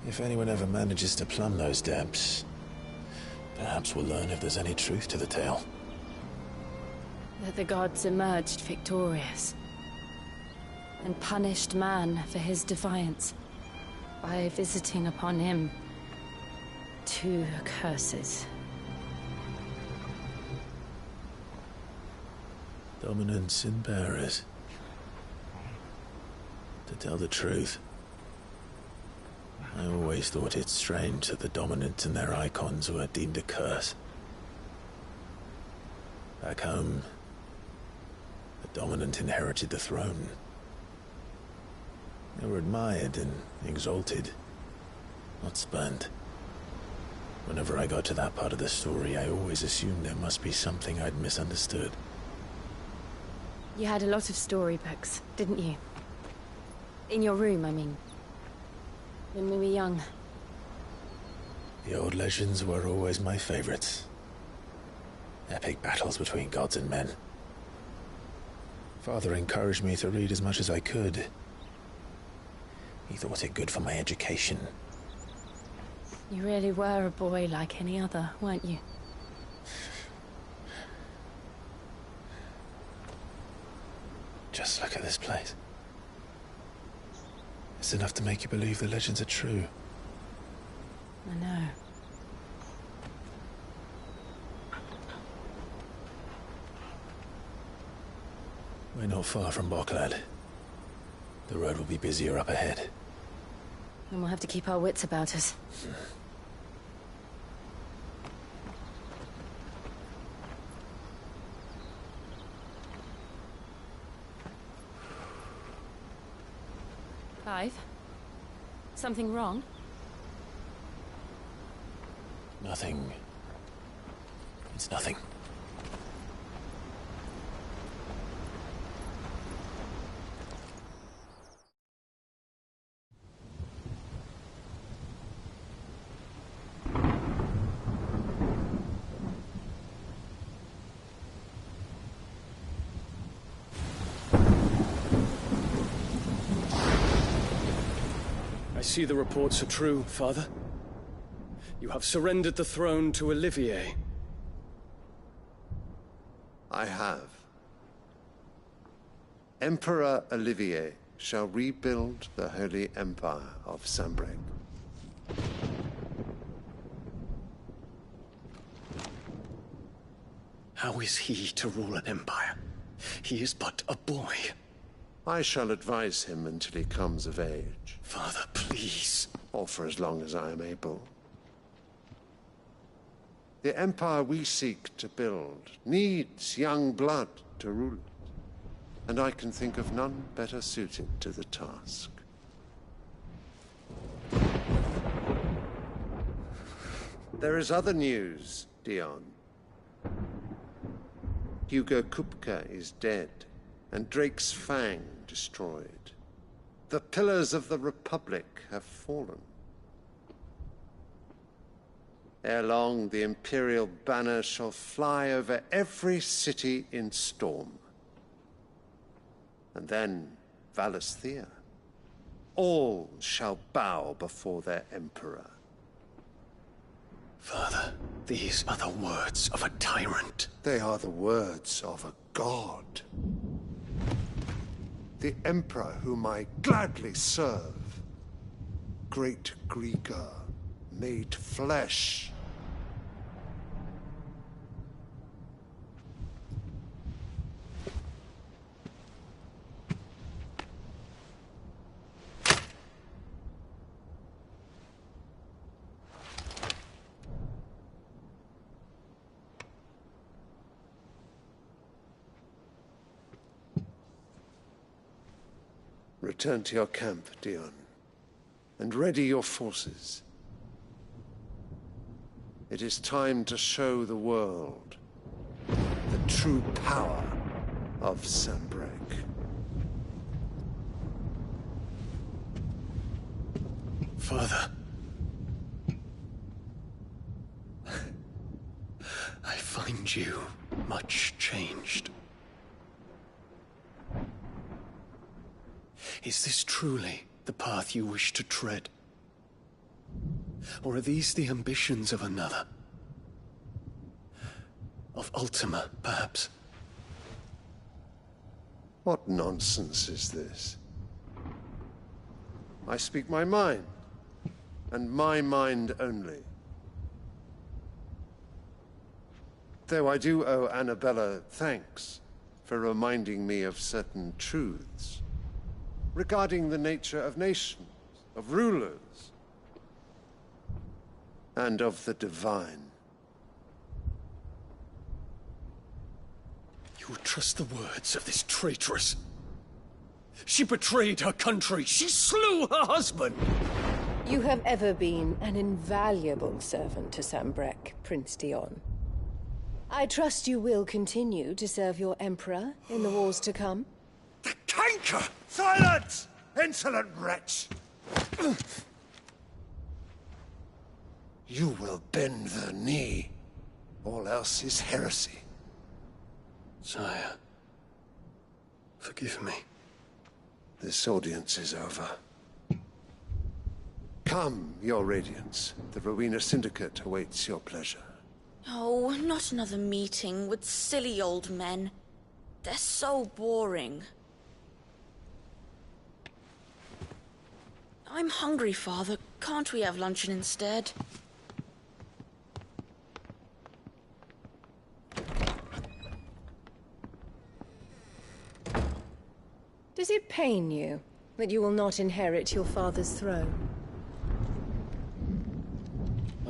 If anyone ever manages to plumb those depths, perhaps we'll learn if there's any truth to the tale. That the gods emerged victorious and punished man for his defiance by visiting upon him 2 curses. Dominants and bearers. To tell the truth, I always thought it strange that the dominants and their icons were deemed a curse. Back home, the dominant inherited the throne. They were admired and exalted, not spurned. Whenever I got to that part of the story, I always assumed there must be something I'd misunderstood. You had a lot of storybooks, didn't you? In your room, I mean. When we were young. The old legends were always my favorites. Epic battles between gods and men. Father encouraged me to read as much as I could. He thought it good for my education. You really were a boy like any other, weren't you? Just look at this place. It's enough to make you believe the legends are true. I know. We're not far from Boklad. The road will be busier up ahead. And we'll have to keep our wits about us. Clive? Something wrong? Nothing. It's nothing. I see the reports are true, Father. You have surrendered the throne to Olivier. I have. Emperor Olivier shall rebuild the Holy Empire of Sanbreque. How is he to rule an empire? He is but a boy. I shall advise him until he comes of age. Father, please. Or for as long as I am able. The empire we seek to build needs young blood to rule it, and I can think of none better suited to the task. There is other news, Dion. Hugo Kupka is dead, and Drake's Fang destroyed. The pillars of the Republic have fallen. Ere long, the Imperial banner shall fly over every city in Storm. And then Valisthea. All shall bow before their Emperor. Father, these are the words of a tyrant. They are the words of a god. The Emperor whom I gladly serve. Great Grieger, made flesh. Return to your camp, Dion, and ready your forces. It is time to show the world the true power of Sanbreque. Father. find you much changed. Is this truly the path you wish to tread? Or are these the ambitions of another? Of Ultima, perhaps? What nonsense is this? I speak my mind, and my mind only. Though I do owe Annabella thanks for reminding me of certain truths regarding the nature of nations, of rulers, and of the divine. You would trust the words of this traitress? She betrayed her country. She slew her husband. You have ever been an invaluable servant to Sambrek, Prince Dion. I trust you will continue to serve your Emperor in the wars to come. The canker! Silence! Insolent wretch! You will bend the knee. All else is heresy. Sire, forgive me. This audience is over. Come, your Radiance. The Rowena Syndicate awaits your pleasure. Oh, not another meeting with silly old men. They're so boring. I'm hungry, Father. Can't we have luncheon instead? Does it pain you that you will not inherit your father's throne?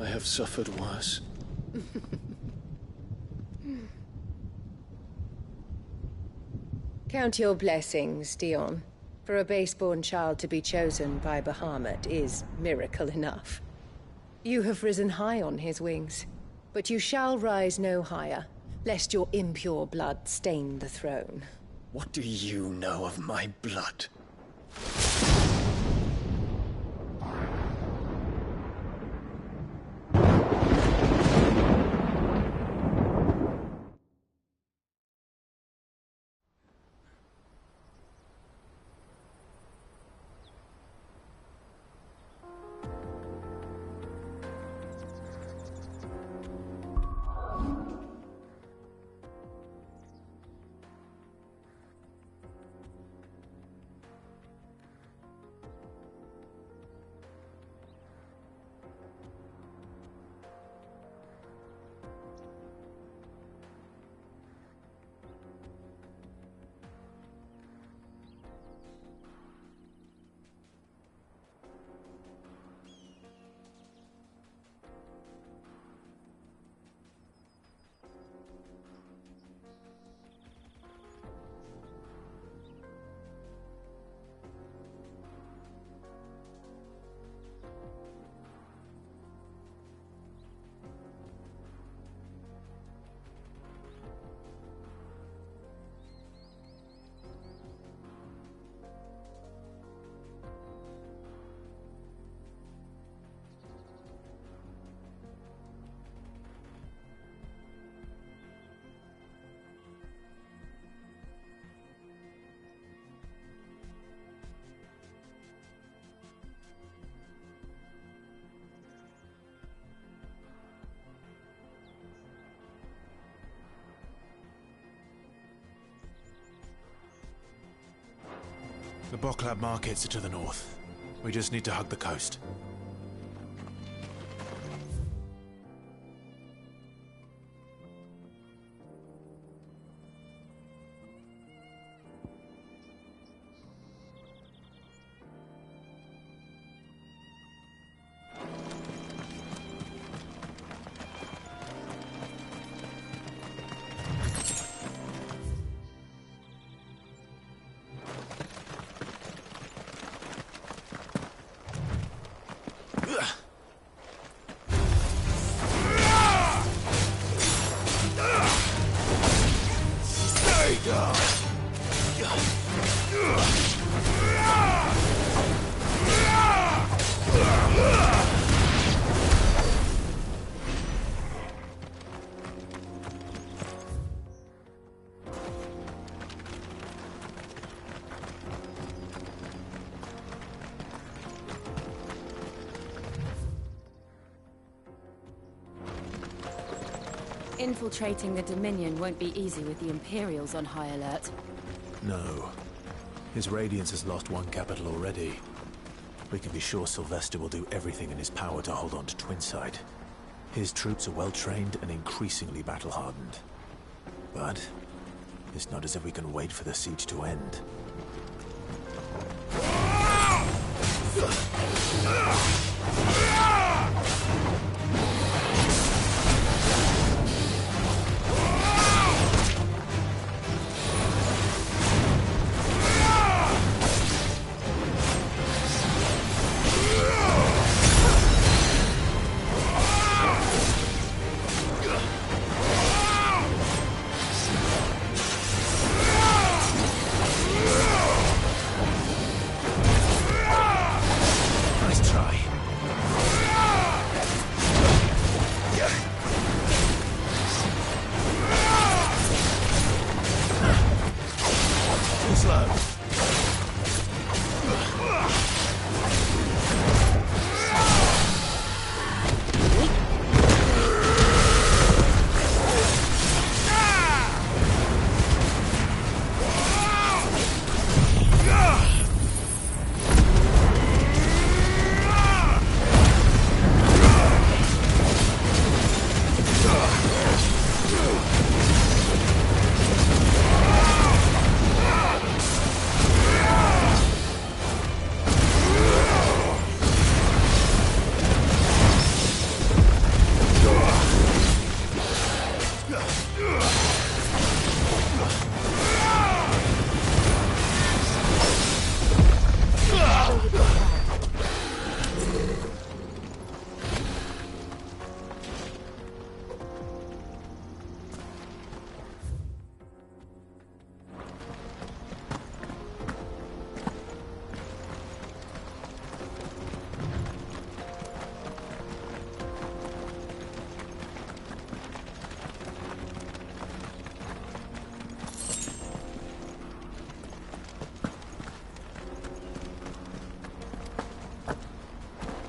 I have suffered worse. Count your blessings, Dion. For a base-born child to be chosen by Bahamut is miracle enough. You have risen high on his wings, but you shall rise no higher, lest your impure blood stain the throne. What do you know of my blood? The Boklab markets are to the north. We just need to hug the coast. Infiltrating the Dominion won't be easy with the Imperials on high alert. No. His Radiance has lost one capital already. We can be sure Sylvester will do everything in his power to hold on to Twinside. His troops are well-trained and increasingly battle-hardened. But it's not as if we can wait for the siege to end.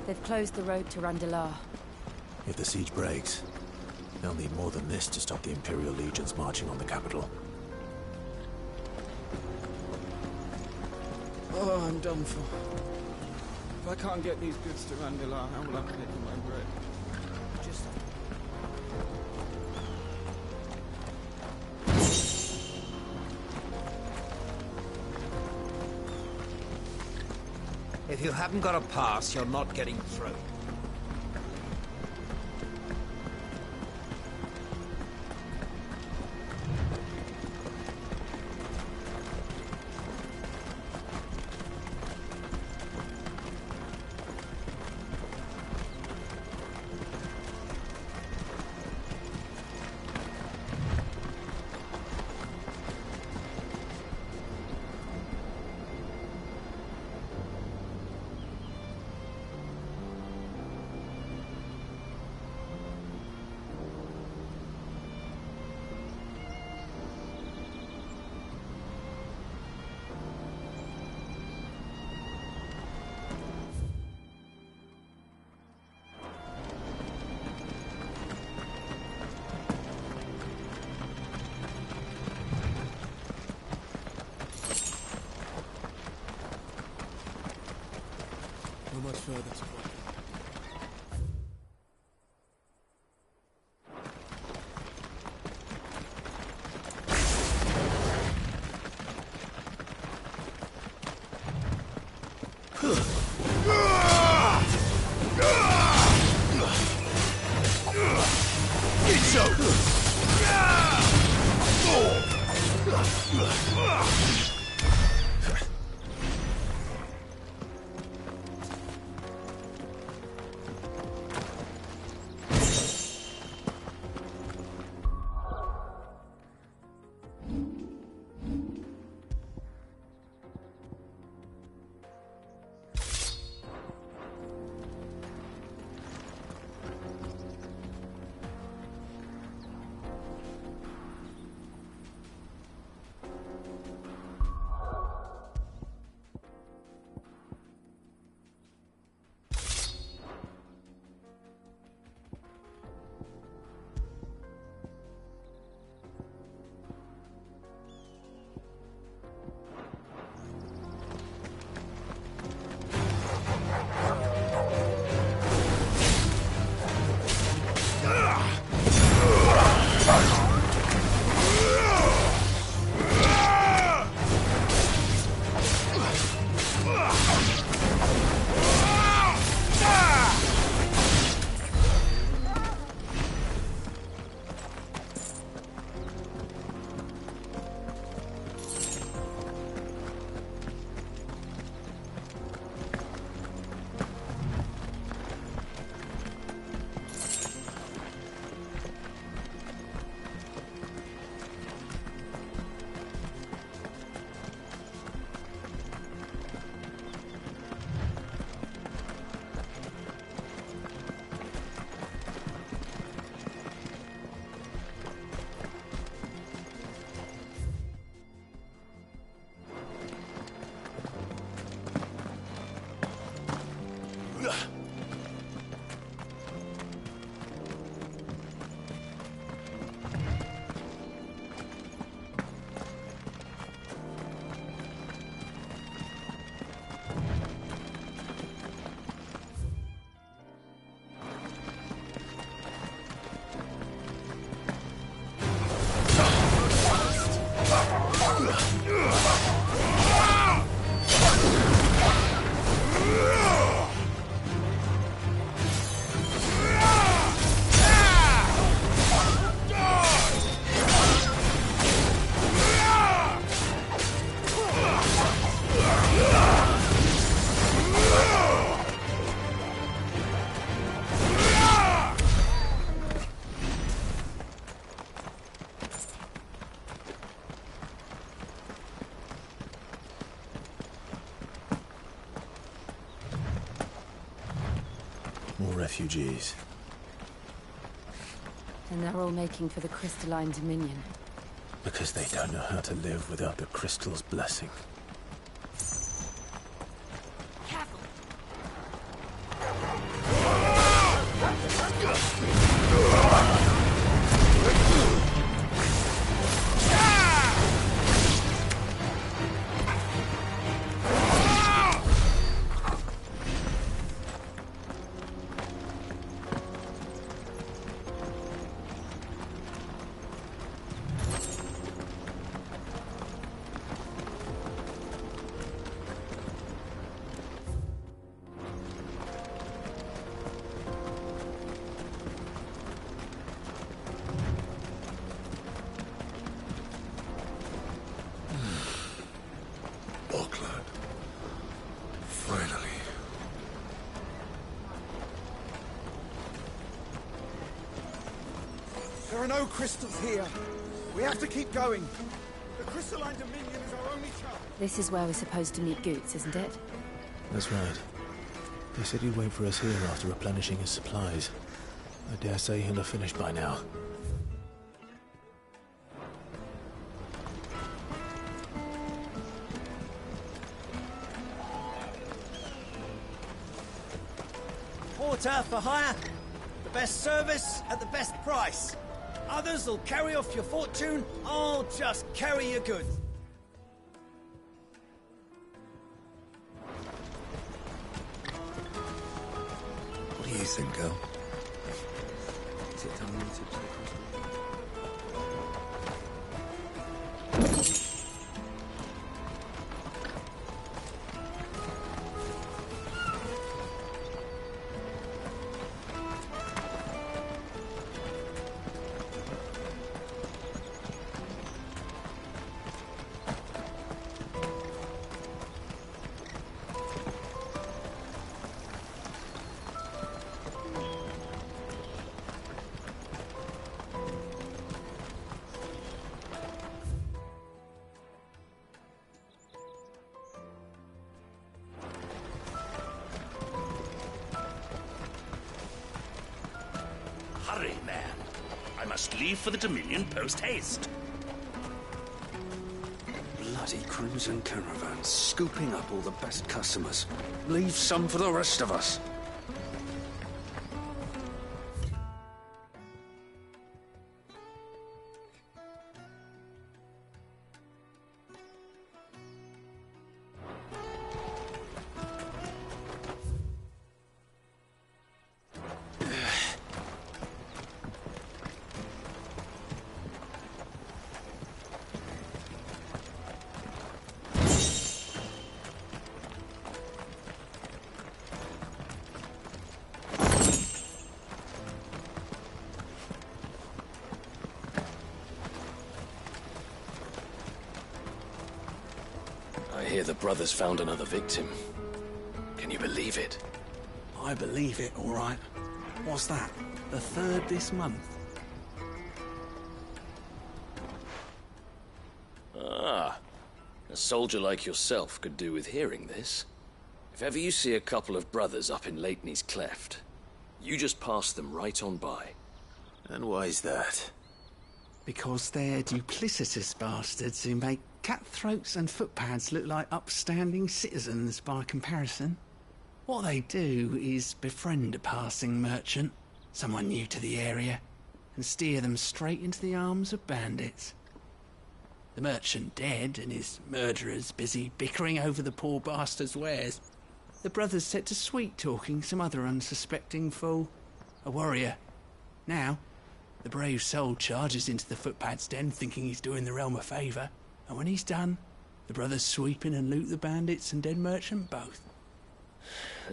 They've closed the road to Randalar. If the siege breaks, they'll need more than this to stop the Imperial legions marching on the capital. Oh, I'm done for. If I can't get these goods to Randalar, how will I pay for my bread? Just... If you haven't got a pass, you're not getting through. How much further to walk? More refugees. And they're all making for the crystalline dominion. Because they don't know how to live without the crystal's blessing. There are no crystals here. We have to keep going. The crystalline dominion is our only chance. This is where we're supposed to meet Goots, isn't it? That's right. He said he'd wait for us here after replenishing his supplies. I dare say he'll have finished by now. Porter for hire. The best service at the best price. Others will carry off your fortune. I'll just carry your goods. What do you think, girl? Is it unlimited to the crystal? Hurry, man. I must leave for the Dominion post-haste. Bloody crimson caravan, scooping up all the best customers. Leave some for the rest of us. I hear the brothers found another victim. Can you believe it? I believe it, all right. What's that? The third this month? Ah. A soldier like yourself could do with hearing this. If ever you see a couple of brothers up in Leitney's Cleft, you just pass them right on by. And why is that? Because they're duplicitous bastards who make cutthroats and footpads look like upstanding citizens by comparison. What they do is befriend a passing merchant, someone new to the area, and steer them straight into the arms of bandits. The merchant dead and his murderers busy bickering over the poor bastard's wares. The brothers set to sweet-talking some other unsuspecting fool, a warrior. Now, the brave soul charges into the footpad's den thinking he's doing the realm a favour, And when he's done, the brothers sweep in and loot the bandits and dead merchant both.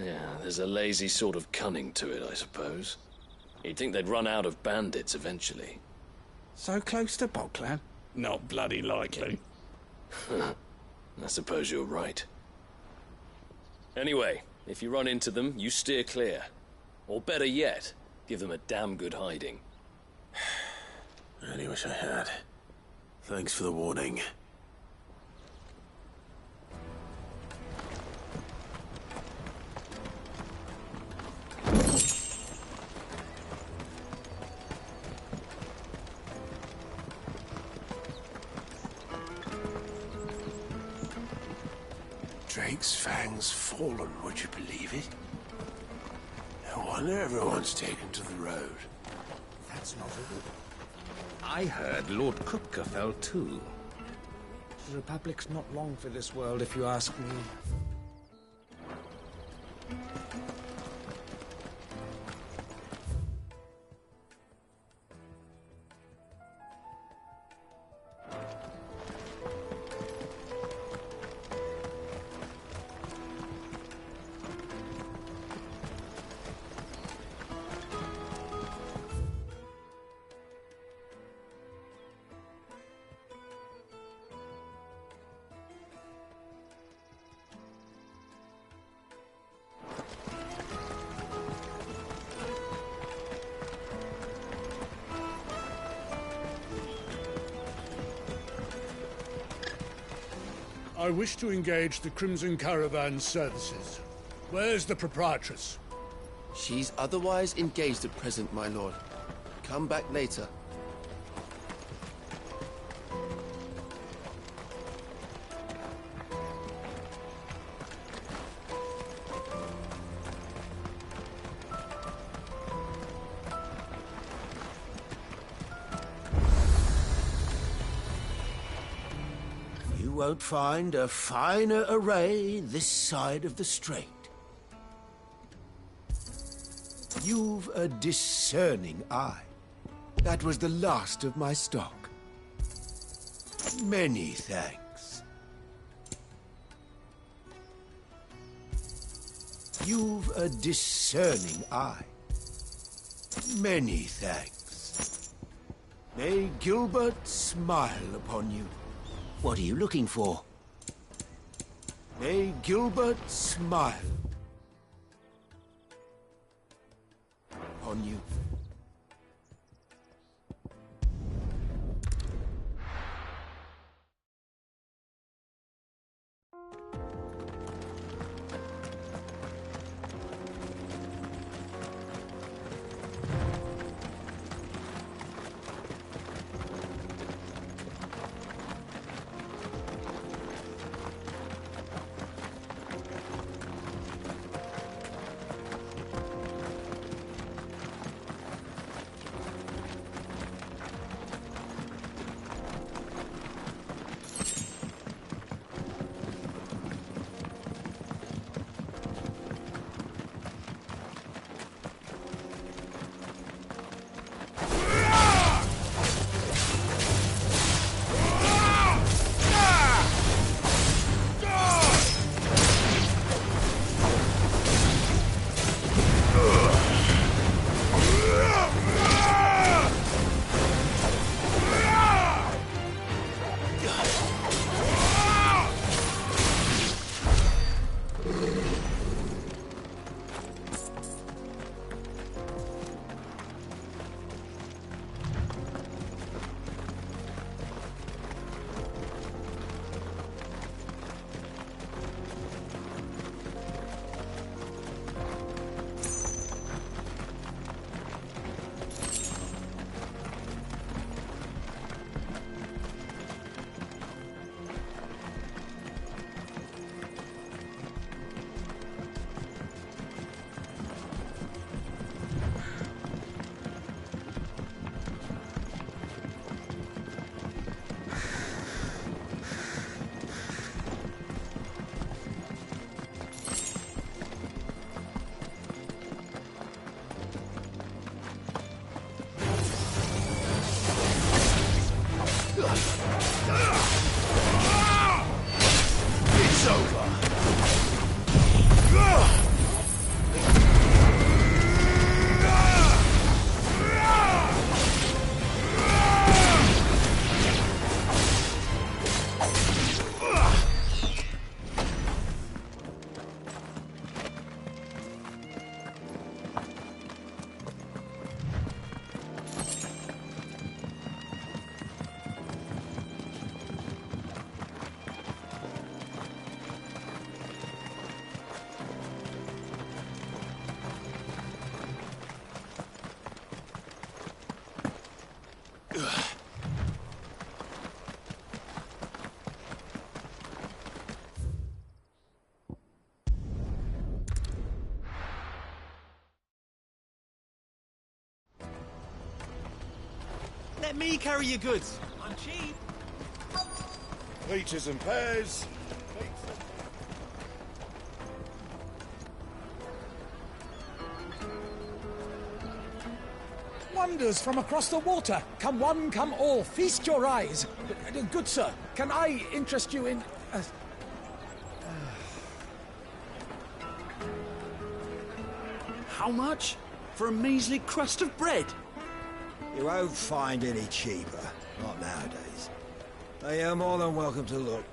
Yeah, there's a lazy sort of cunning to it, I suppose. You'd think they'd run out of bandits eventually. So close to Bogland? Not bloody likely. I suppose you're right. Anyway, if you run into them, you steer clear. Or better yet, give them a damn good hiding. I really wish I had. Thanks for the warning. Drake's Fang's fallen, would you believe it? No wonder everyone's taken to the road. That's not all. I heard Lord Kupka fell too. The Republic's not long for this world, if you ask me. I wish to engage the Crimson Caravan services. Where's the proprietress? She's otherwise engaged at present, my lord. Come back later. You won't find a finer array this side of the strait. You've a discerning eye. That was the last of my stock. Many thanks. You've a discerning eye. Many thanks. May Gilbert smile upon you. What are you looking for? May Gilbert smile upon you. Let me carry your goods. I'm cheap. Peaches and pears. Wonders from across the water. Come one, come all. Feast your eyes. Good sir, can I interest you in... How much? For a measly crust of bread? You won't find any cheaper. Not nowadays. But you're more than welcome to look.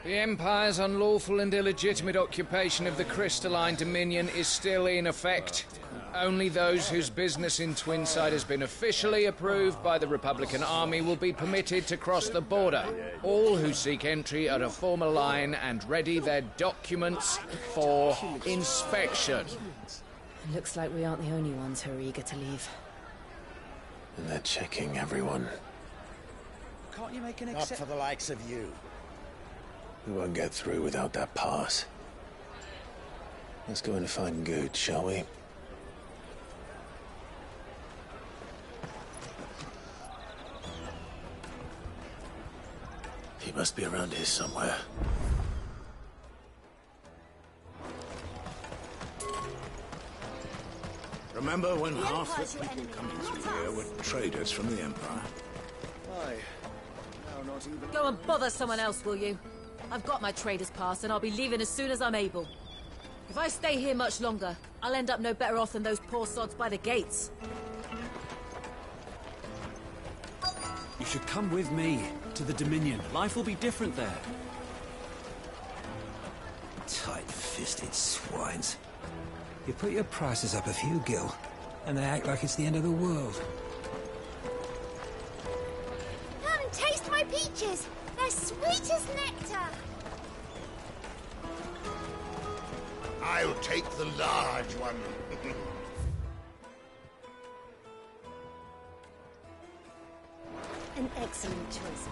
The Empire's unlawful and illegitimate occupation of the Crystalline Dominion is still in effect. Only those whose business in Twinside has been officially approved by the Republican Army will be permitted to cross the border. All who seek entry are to form a line and ready their documents for inspection. Looks like we aren't the only ones who are eager to leave. And they're checking everyone. Can't you make an Not for the likes of you. We won't get through without that pass. Let's go in and find Good, shall we? He must be around here somewhere. Remember when half the people coming through here were traders from the Empire? Aye. Now not even... Go and bother someone else, will you? I've got my trader's pass and I'll be leaving as soon as I'm able. If I stay here much longer, I'll end up no better off than those poor sods by the gates. You should come with me to the Dominion. Life will be different there. Tight-fisted swines. You put your prices up a few gil, and they act like it's the end of the world. Come and taste my peaches! They're sweet as nectar! I'll take the large one. An excellent choice.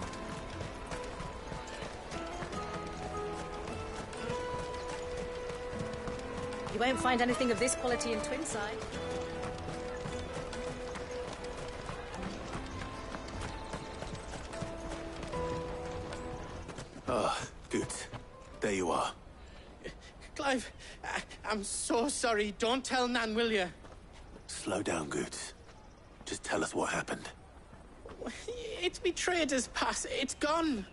You won't find anything of this quality in Twinside. Ah, Good. There you are. Clive, I'm so sorry. Don't tell Nan, will you? Slow down, Good. Just tell us what happened. It's me trader's pass. It's gone.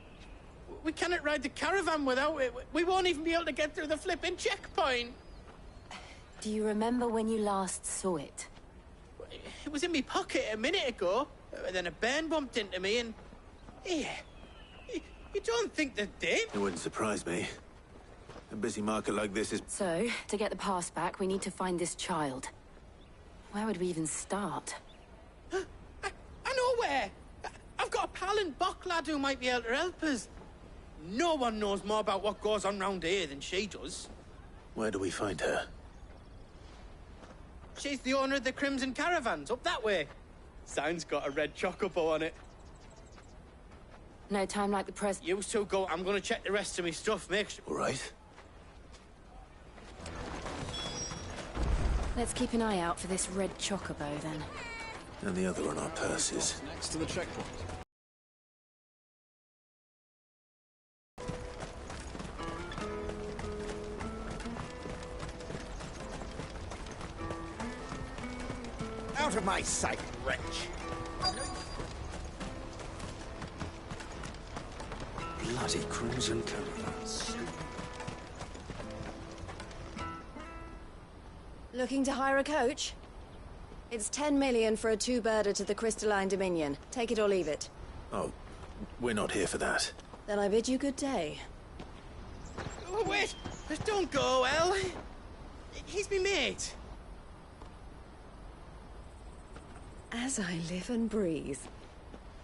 We cannot ride the caravan without it. We won't even be able to get through the flipping checkpoint. Do you remember when you last saw it? It was in my pocket a minute ago. Then a bairn bumped into me and... Yeah. You don't think they're dead? It wouldn't surprise me. A busy market like this is... So, to get the pass back, we need to find this child. Where would we even start? I know where! I've got a pal in Bock lad who might be able to help us. No one knows more about what goes on round here than she does. Where do we find her? She's the owner of the Crimson Caravans, up that way. Sign's got a red chocobo on it. No time like the present. You two go, I'm gonna check the rest of my stuff, make sure... All right. Let's keep an eye out for this red chocobo, then. And the other on our purses. Next to the checkpoint. Out of my sight, wretch! Bloody crimson caravans. Looking to hire a coach? It's 10 million for a two-birder to the Crystalline Dominion. Take it or leave it. Oh, we're not here for that. Then I bid you good day. Oh, wait! Don't go, El! He's me mate. As I live and breathe.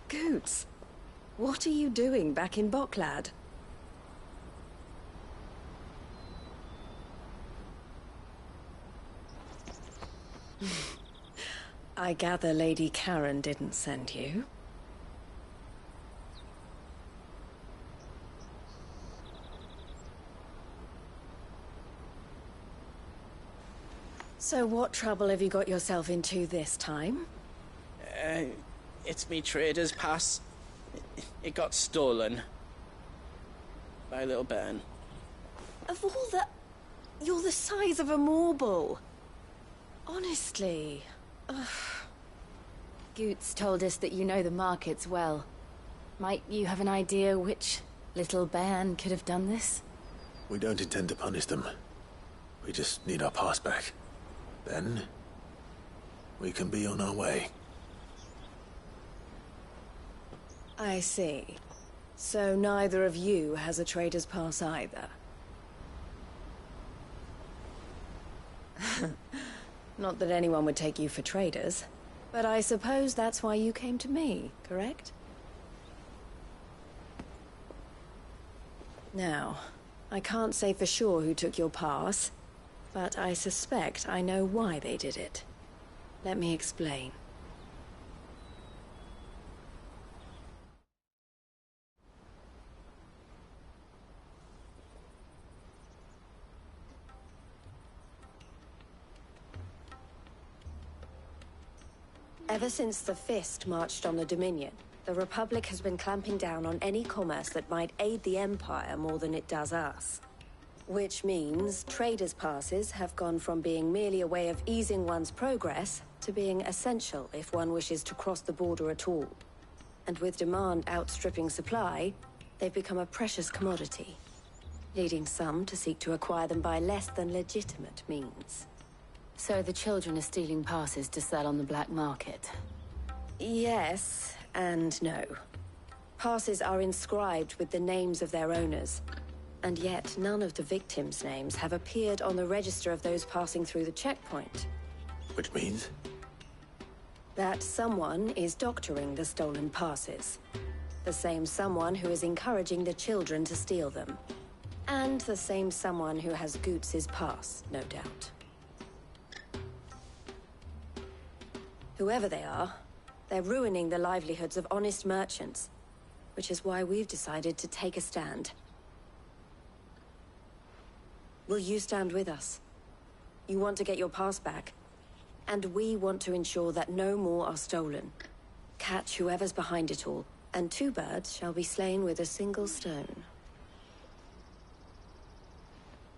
Goots, what are you doing back in Bocklad? I gather Lady Karen didn't send you. So what trouble have you got yourself into this time? It's me trader's pass. It got stolen. By little Ben. Of all the... You're the size of a marble. Honestly. Ugh. Goots told us that you know the markets well. Might you have an idea which little bairn could have done this? We don't intend to punish them. We just need our pass back. Then, we can be on our way. I see. So neither of you has a trader's pass either. Not that anyone would take you for traders, but I suppose that's why you came to me, correct? Now, I can't say for sure who took your pass, but I suspect I know why they did it. Let me explain. Ever since the Fist marched on the Dominion, the Republic has been clamping down on any commerce that might aid the Empire more than it does us. Which means traders' passes have gone from being merely a way of easing one's progress to being essential if one wishes to cross the border at all. And with demand outstripping supply, they've become a precious commodity, leading some to seek to acquire them by less than legitimate means. So the children are stealing passes to sell on the black market? Yes, and no. Passes are inscribed with the names of their owners, and yet none of the victims' names have appeared on the register of those passing through the checkpoint. Which means? That someone is doctoring the stolen passes. The same someone who is encouraging the children to steal them. And the same someone who has Goots' pass, no doubt. Whoever they are, they're ruining the livelihoods of honest merchants, which is why we've decided to take a stand. Will you stand with us? You want to get your pass back, and we want to ensure that no more are stolen. Catch whoever's behind it all, and two birds shall be slain with a single stone.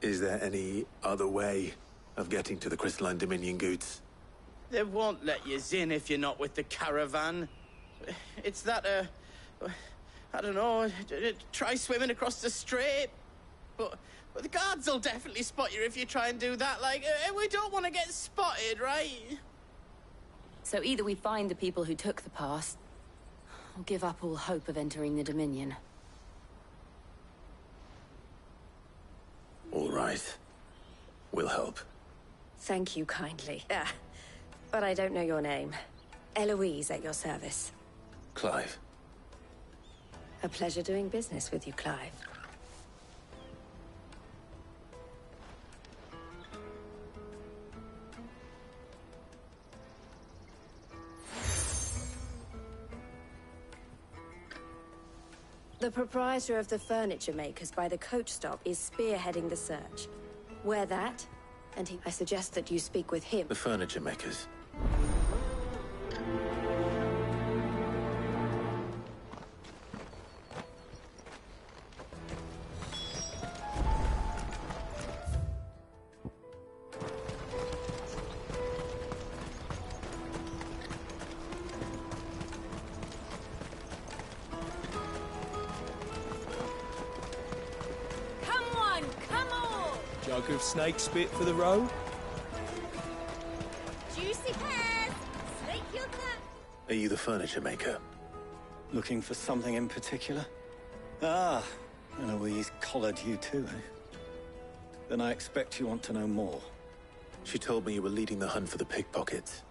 Is there any other way of getting to the Crystalline Dominion, Goots? They won't let you in if you're not with the caravan. It's that, I don't know, try swimming across the strait. But the guards will definitely spot you if you try and do that. Like, we don't want to get spotted, right? So either we find the people who took the pass, or give up all hope of entering the Dominion. All right. We'll help. Thank you kindly. But I don't know your name. Eloise at your service. Clive. A pleasure doing business with you, Clive. The proprietor of the furniture makers by the coach stop is spearheading the search. Wear that, and I suggest that you speak with him. The furniture makers. Jug of snake spit for the road? Juicy pears! Snake your gut! Are you the furniture maker? Looking for something in particular? Ah, Eloise collared you too, eh? Then I expect you want to know more. She told me you were leading the hunt for the pickpockets.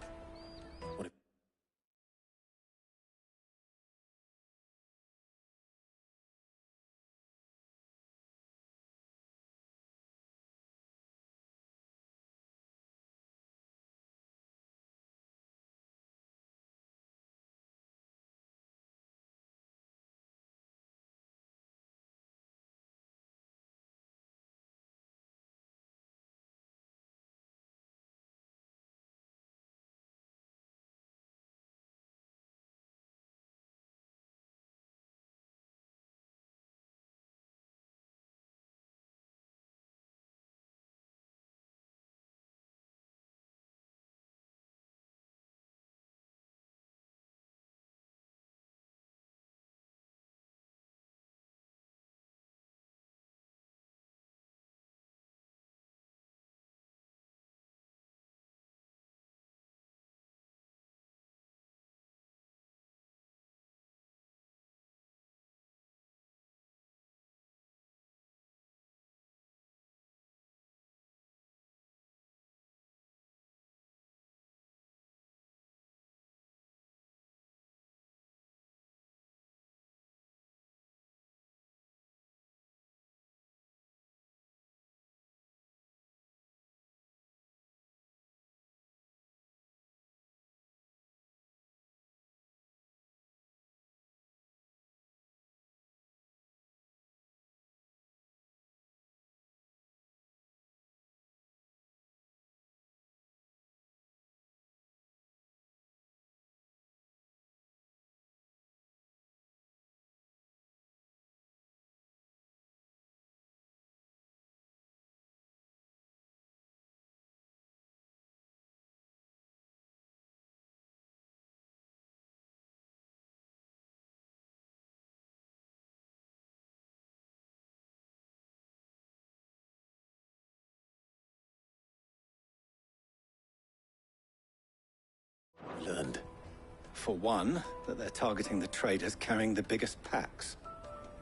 For one, that they're targeting the traders carrying the biggest packs.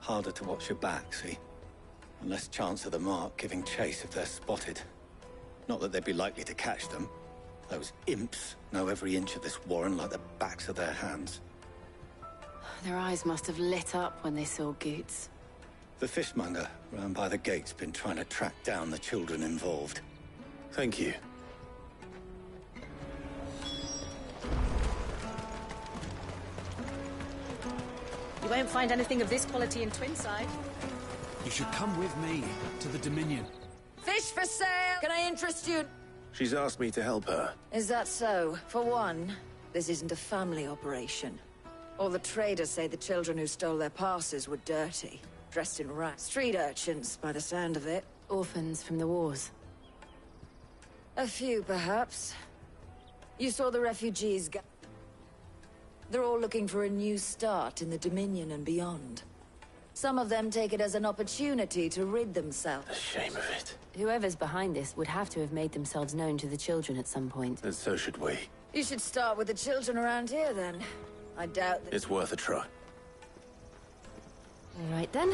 Harder to watch your back, see? And less chance of the mark giving chase if they're spotted. Not that they'd be likely to catch them. Those imps know every inch of this warren like the backs of their hands. Their eyes must have lit up when they saw Goots. The fishmonger round by the gate's been trying to track down the children involved. Thank you. You won't find anything of this quality in Twinside. You should come with me to the Dominion. Fish for sale! Can I interest you? She's asked me to help her. Is that so? For one, this isn't a family operation. All the traders say the children who stole their passes were dirty, dressed in rags. Street urchins, by the sound of it. Orphans from the wars. A few, perhaps. You saw the refugees They're all looking for a new start in the Dominion and beyond. Some of them take it as an opportunity to rid themselves. The shame of it. Whoever's behind this would have to have made themselves known to the children at some point. And so should we. You should start with the children around here, then. I doubt that... It's worth a try. All right, then.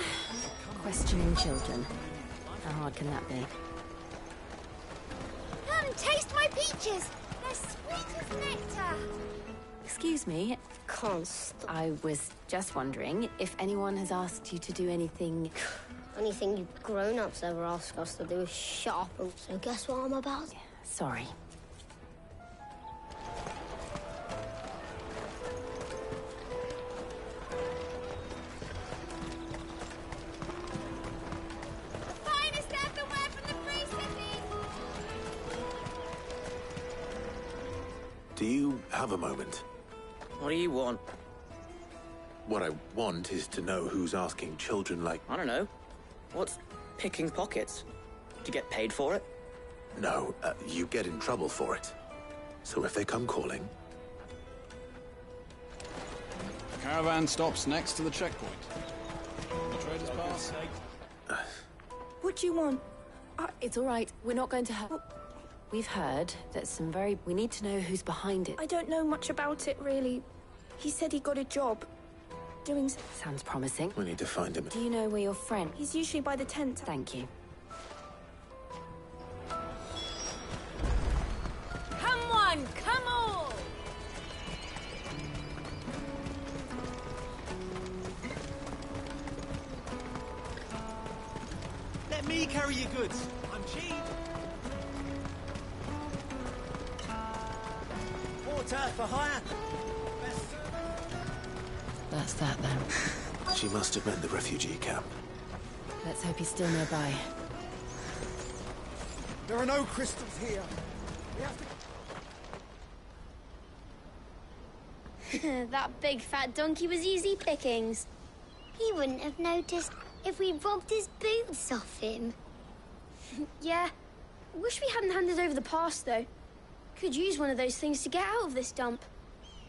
Questioning children. How hard can that be? Come, taste my peaches! They're sweet as nectar! Excuse me. Constant. I was just wondering if anyone has asked you to do anything... Anything you grown-ups ever ask us to do is shop. So guess what I'm about? Sorry. The finest earthenware from the Free City! Do you have a moment? What do you want? What I want is to know who's asking children like... I don't know. What's picking pockets? Do you get paid for it? No, you get in trouble for it. So if they come calling... Caravan stops next to the checkpoint. The traders pass. What do you want? It's all right. We're not going to hurt... We've heard that some very... We need to know who's behind it. I don't know much about it, really. He said he got a job. Doing... Sounds promising. We need to find him. Do you know where your friend... He's usually by the tent. Thank you. Come on, come on! Let me carry your goods. I'm cheap. Porter for hire. Best service. That's that, then. She must have meant the refugee camp. Let's hope he's still nearby. There are no crystals here. We have to... That big fat donkey was easy pickings. He wouldn't have noticed if we robbed his boots off him. Yeah. Wish we hadn't handed over the pass, though. Could use one of those things to get out of this dump.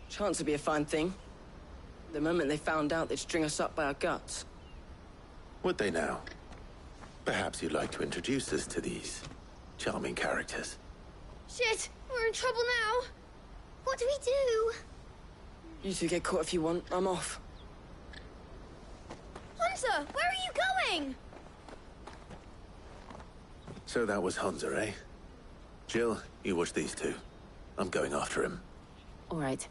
Chance would be a fine thing. The moment they found out, they'd string us up by our guts. Would they now? Perhaps you'd like to introduce us to these charming characters. Shit! We're in trouble now! What do we do? You two get caught if you want. I'm off. Hunter! Where are you going? So that was Hunter, eh? Jill, you watch these two. I'm going after him. All right.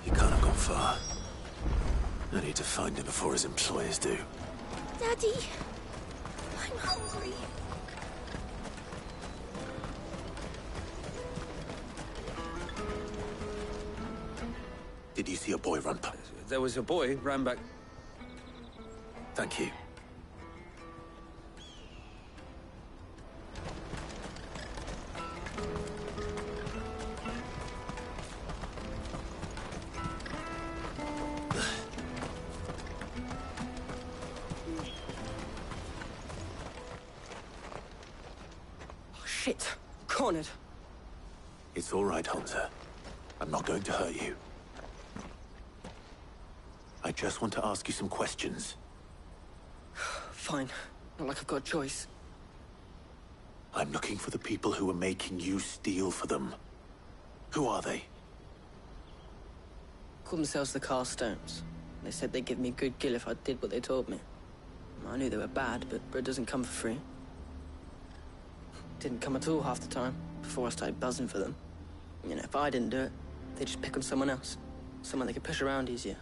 He can't have gone far. I need to find him before his employers do. Daddy! I'm hungry. Did you see a boy run past? There was a boy ran back. Thank you. Oh, shit! Cornered. It's all right, Hunter. I'm not going to hurt you. I just want to ask you some questions. Fine. Not like I've got a choice. I'm looking for the people who are making you steal for them. Who are they? Call themselves the Carstones. They said they'd give me good gill if I did what they told me. I knew they were bad, but bread doesn't come for free. Didn't come at all half the time, before I started buzzing for them. You know, if I didn't do it, they'd just pick on someone else. Someone they could push around easier.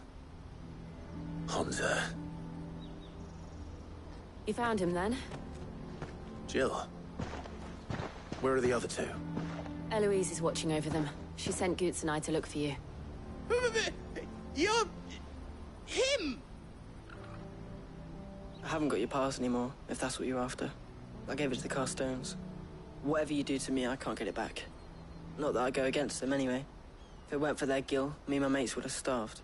Hansa. You found him then? Jill. Where are the other two? Eloise is watching over them. She sent Goots and I to look for you. You're... him! I haven't got your pass anymore, if that's what you're after. I gave it to the Carstones. Whatever you do to me, I can't get it back. Not that I go against them anyway. If it weren't for their gill, me and my mates would have starved.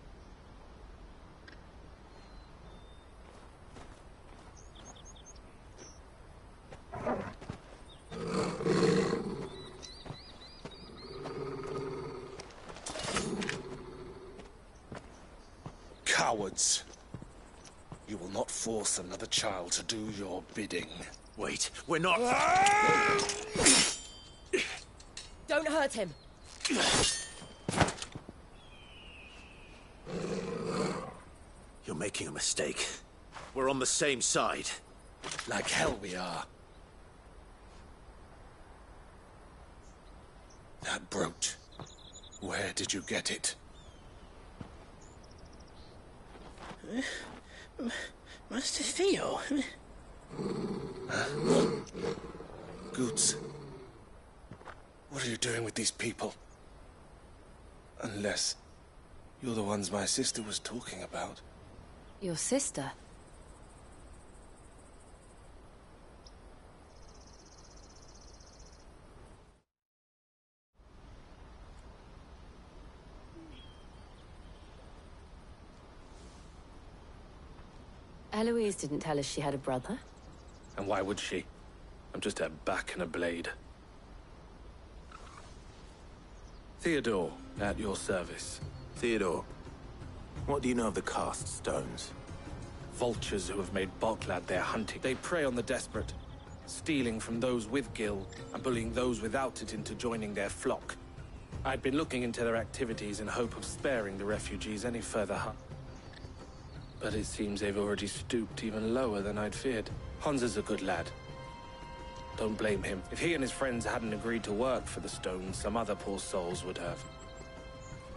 Cowards. You will not force another child to do your bidding. Wait, we're not... Don't hurt him. You're making a mistake. We're on the same side. Like hell we are. That brooch. Where did you get it? Master Theo? Goots. What are you doing with these people? Unless you're the ones my sister was talking about. Your sister? Eloise didn't tell us she had a brother. And why would she? I'm just her back and a blade. Theodore, at your service. Theodore, what do you know of the Cast Stones? Vultures who have made Boklad their hunting. They prey on the desperate, stealing from those with gil and bullying those without it into joining their flock. I'd been looking into their activities in hope of sparing the refugees any further harm. But it seems they've already stooped even lower than I'd feared. Hansa's a good lad. Don't blame him. If he and his friends hadn't agreed to work for the Stones, some other poor souls would have.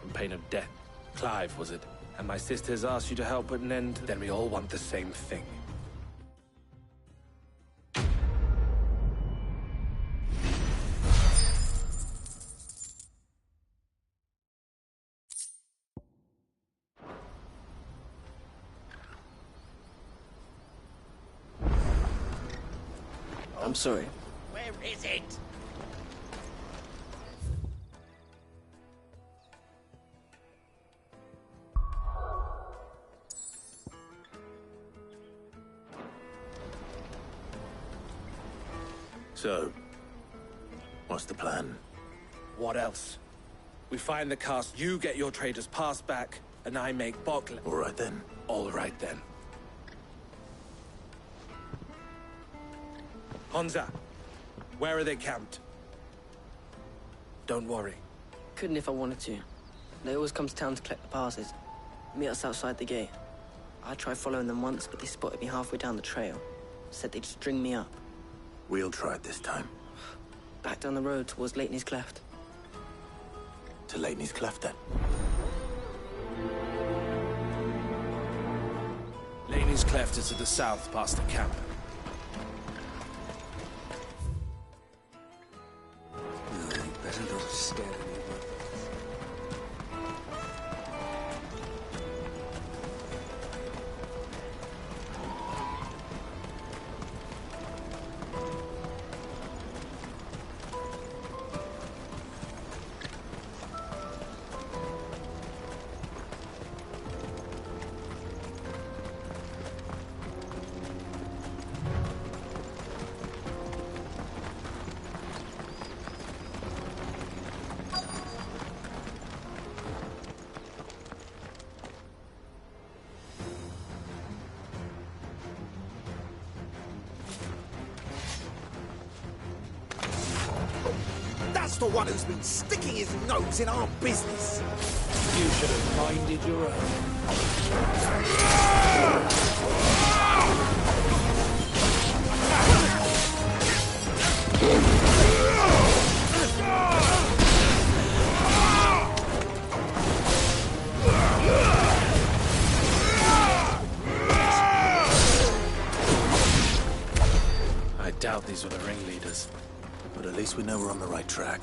On pain of death. Clive, was it? And my sisters asked you to help put an end? Then we all want the same thing. I'm sorry. Where is it? So, what's the plan? What else? We find the cast, you get your trader's pass back, and I make Boklad. All right then. All right then. Hansa, where are they camped? Don't worry. Couldn't if I wanted to. They always come to town to collect the passes. Meet us outside the gate. I tried following them once, but they spotted me halfway down the trail. Said they'd string me up. We'll try it this time. Back down the road towards Lateney's Cleft. To Lateney's Cleft, then. Lateney's Cleft is to the south, past the camp. No, you better not have scared anyone. for one who's been sticking his nose in our business. You should have minded your own. I doubt these were the ringleaders. But at least we know we're on the right track.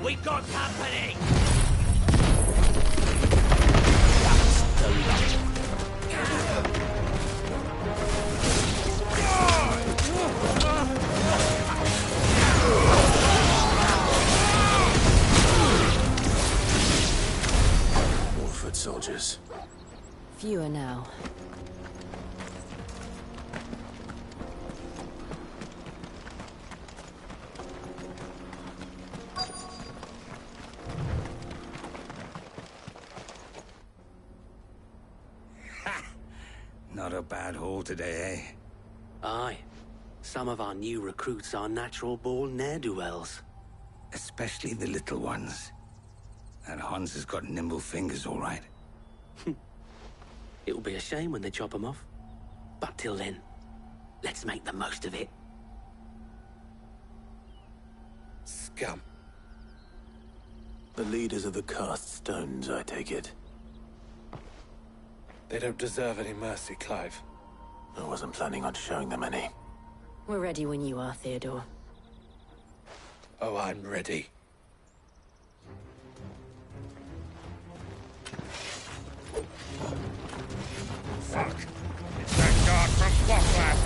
We got company! Warfoot soldiers. Fewer now. Not a bad haul today, eh? Aye. Some of our new recruits are natural-born ne'er-do-wells. Especially the little ones. That Hans has got nimble fingers, all right. It'll be a shame when they chop them off. But till then, let's make the most of it. Scum. The leaders of the cast stones, I take it. They don't deserve any mercy, Clive. I wasn't planning on showing them any. We're ready when you are, Theodore. Oh, I'm ready. Fuck! It's that guard from Botland!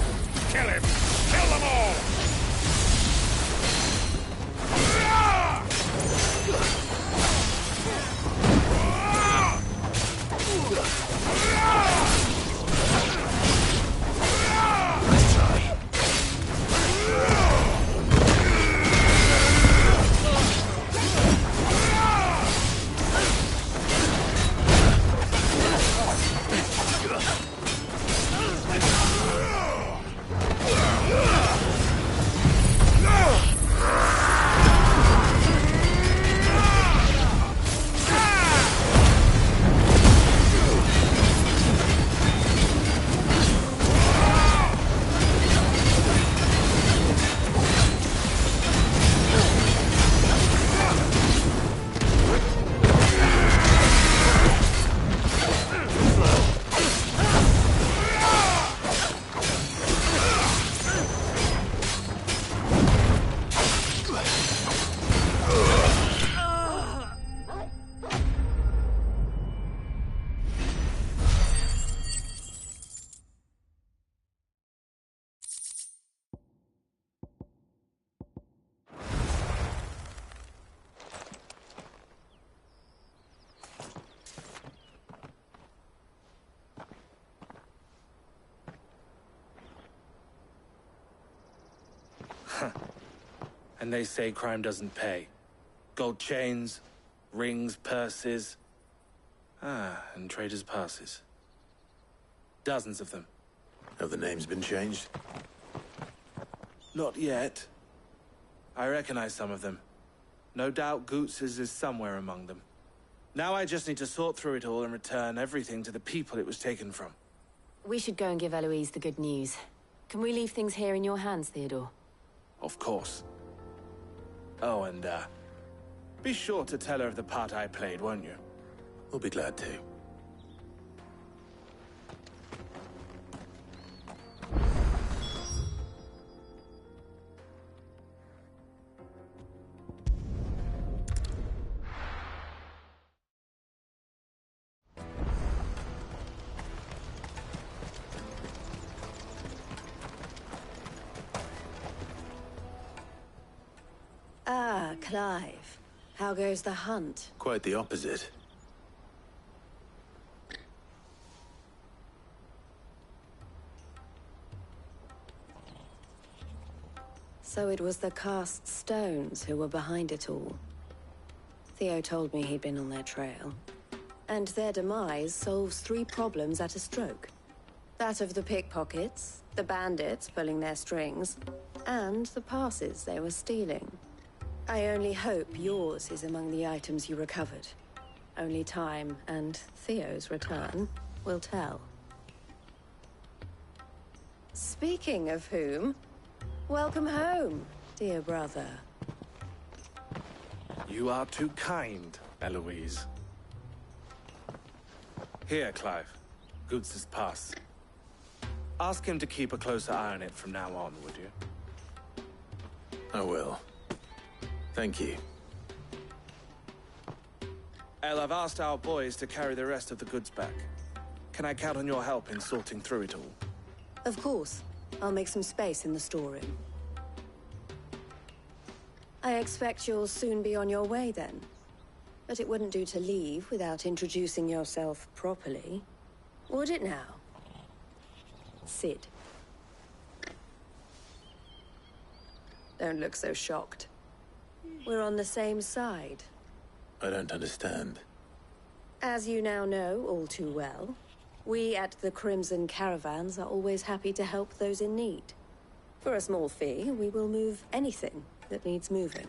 Kill him! Kill them all! And they say crime doesn't pay. Gold chains, rings, purses. And traders' passes. Dozens of them. Have the names been changed? Not yet. I recognize some of them. No doubt Goots's is somewhere among them. Now I just need to sort through it all and return everything to the people it was taken from. We should go and give Eloise the good news. Can we leave things here in your hands, Theodore? Of course. Oh, and, be sure to tell her of the part I played, won't you? We'll be glad to. Ah, Clive. How goes the hunt? Quite the opposite. So it was the cast stones who were behind it all. Theo told me he'd been on their trail. And their demise solves 3 problems at a stroke. That of the pickpockets, the bandits pulling their strings, and the passes they were stealing. I only hope yours is among the items you recovered. Only time and Theo's return will tell. Speaking of whom, welcome home, dear brother. You are too kind, Eloise. Here, Clive. Goods' pass. Ask him to keep a closer eye on it from now on, would you? I will. Thank you. El, I've asked our boys to carry the rest of the goods back. Can I count on your help in sorting through it all? Of course. I'll make some space in the storeroom. I expect you'll soon be on your way then. But it wouldn't do to leave without introducing yourself properly. Would it now? Sid. Don't look so shocked. We're on the same side. I don't understand. As you now know all too well, we at the Crimson Caravans are always happy to help those in need. For a small fee, we will move anything that needs moving.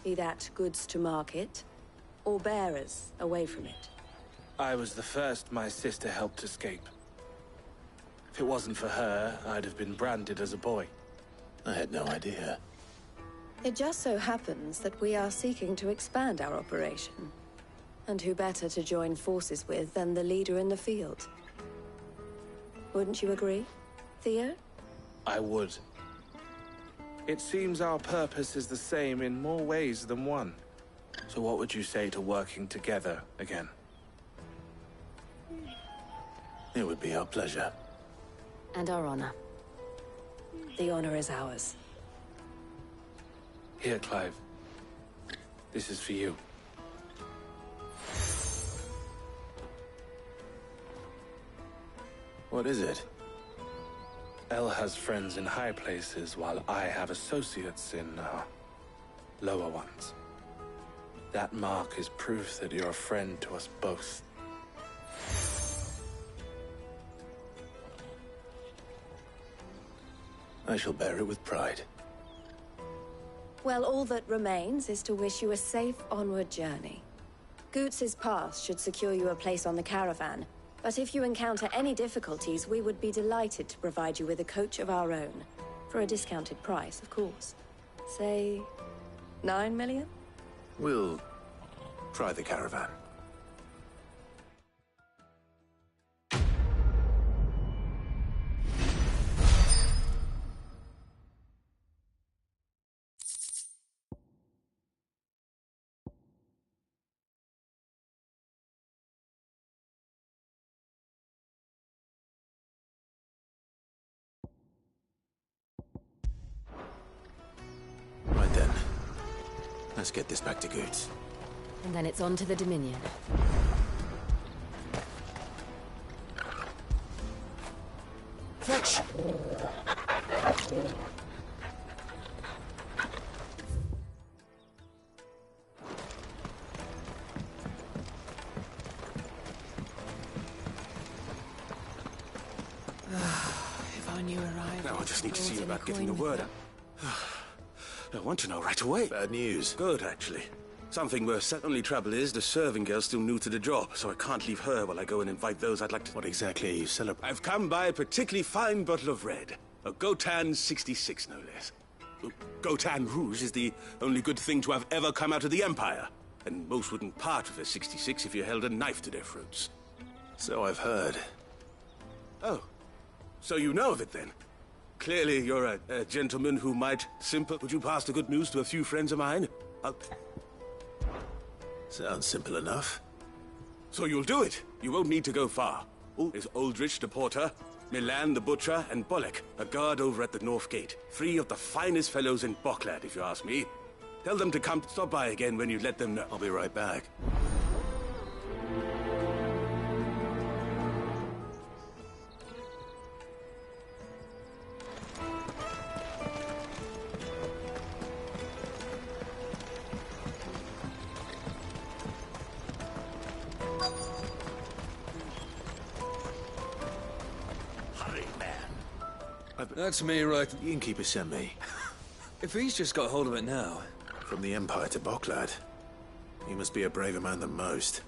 Be that goods to market, or bearers away from it. I was the first my sister helped escape. If it wasn't for her, I'd have been branded as a boy. I had no idea. It just so happens that we are seeking to expand our operation. And who better to join forces with than the leader in the field? Wouldn't you agree, Theo? I would. It seems our purpose is the same in more ways than one. So what would you say to working together again? It would be our pleasure. And our honor. The honor is ours. Here, Clive. This is for you. What is it? El has friends in high places, while I have associates in, lower ones. That mark is proof that you're a friend to us both. I shall bear it with pride. Well, all that remains is to wish you a safe onward journey. Goots' pass should secure you a place on the caravan, but if you encounter any difficulties, we would be delighted to provide you with a coach of our own. For a discounted price, of course. Say, 9 million? We'll try the caravan. Right then. Let's get this back to Goots. And then it's on to the Dominion. Fetch! If I knew arrived... Now I just need to see about getting the word out. I want to know right away. Bad news. Good, actually. Something worse. Only trouble is the serving girl's still new to the job, so I can't leave her while I go and invite those I'd like to... What exactly are you celebrating? I've come by a particularly fine bottle of red. A Gotan 66, no less. Gotan Rouge is the only good thing to have ever come out of the Empire. And most wouldn't part with a 66 if you held a knife to their throats. So I've heard. Oh. So you know of it, then? Clearly you're a gentleman who might simple... Would you pass the good news to a few friends of mine? Sounds simple enough. So you'll do it. You won't need to go far. There's Aldrich the porter, Milan the butcher, and Bolek, a guard over at the North Gate. 3 of the finest fellows in Boklad, if you ask me. Tell them to come stop by again when you let them know. I'll be right back. That's me, right? The innkeeper sent me. If he's just got hold of it now... From the Empire to Boklad. He must be a braver man than most.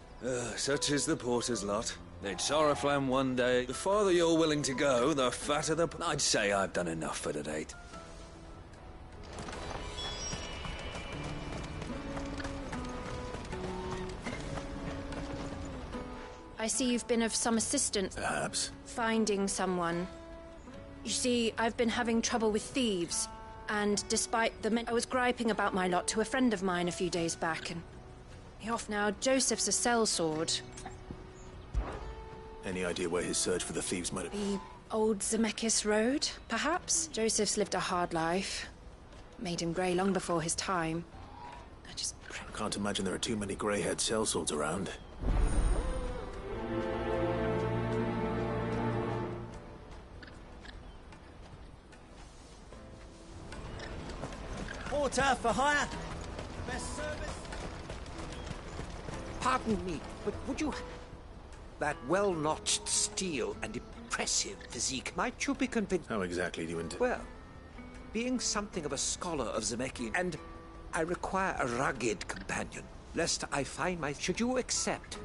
Such is the porter's lot. They'd Sorrowflam one day. The farther you're willing to go, the fatter the... I'd say I've done enough for today. I see you've been of some assistance. Perhaps. Finding someone. You see, I've been having trouble with thieves. And despite the... I was griping about my lot to a friend of mine a few days back, and... off now. Joseph's a sellsword. Any idea where his search for the thieves might have... The old Zemeckis Road, perhaps? Joseph's lived a hard life. Made him grey long before his time. I can't imagine there are too many grey-haired sellswords around. Porter for hire. Best service. Pardon me, but would you... That well-notched steel and impressive physique, might you be convinced... How exactly do you intend... Well, being something of a scholar of Zemeckis, and I require a rugged companion, lest I find my... Should you accept,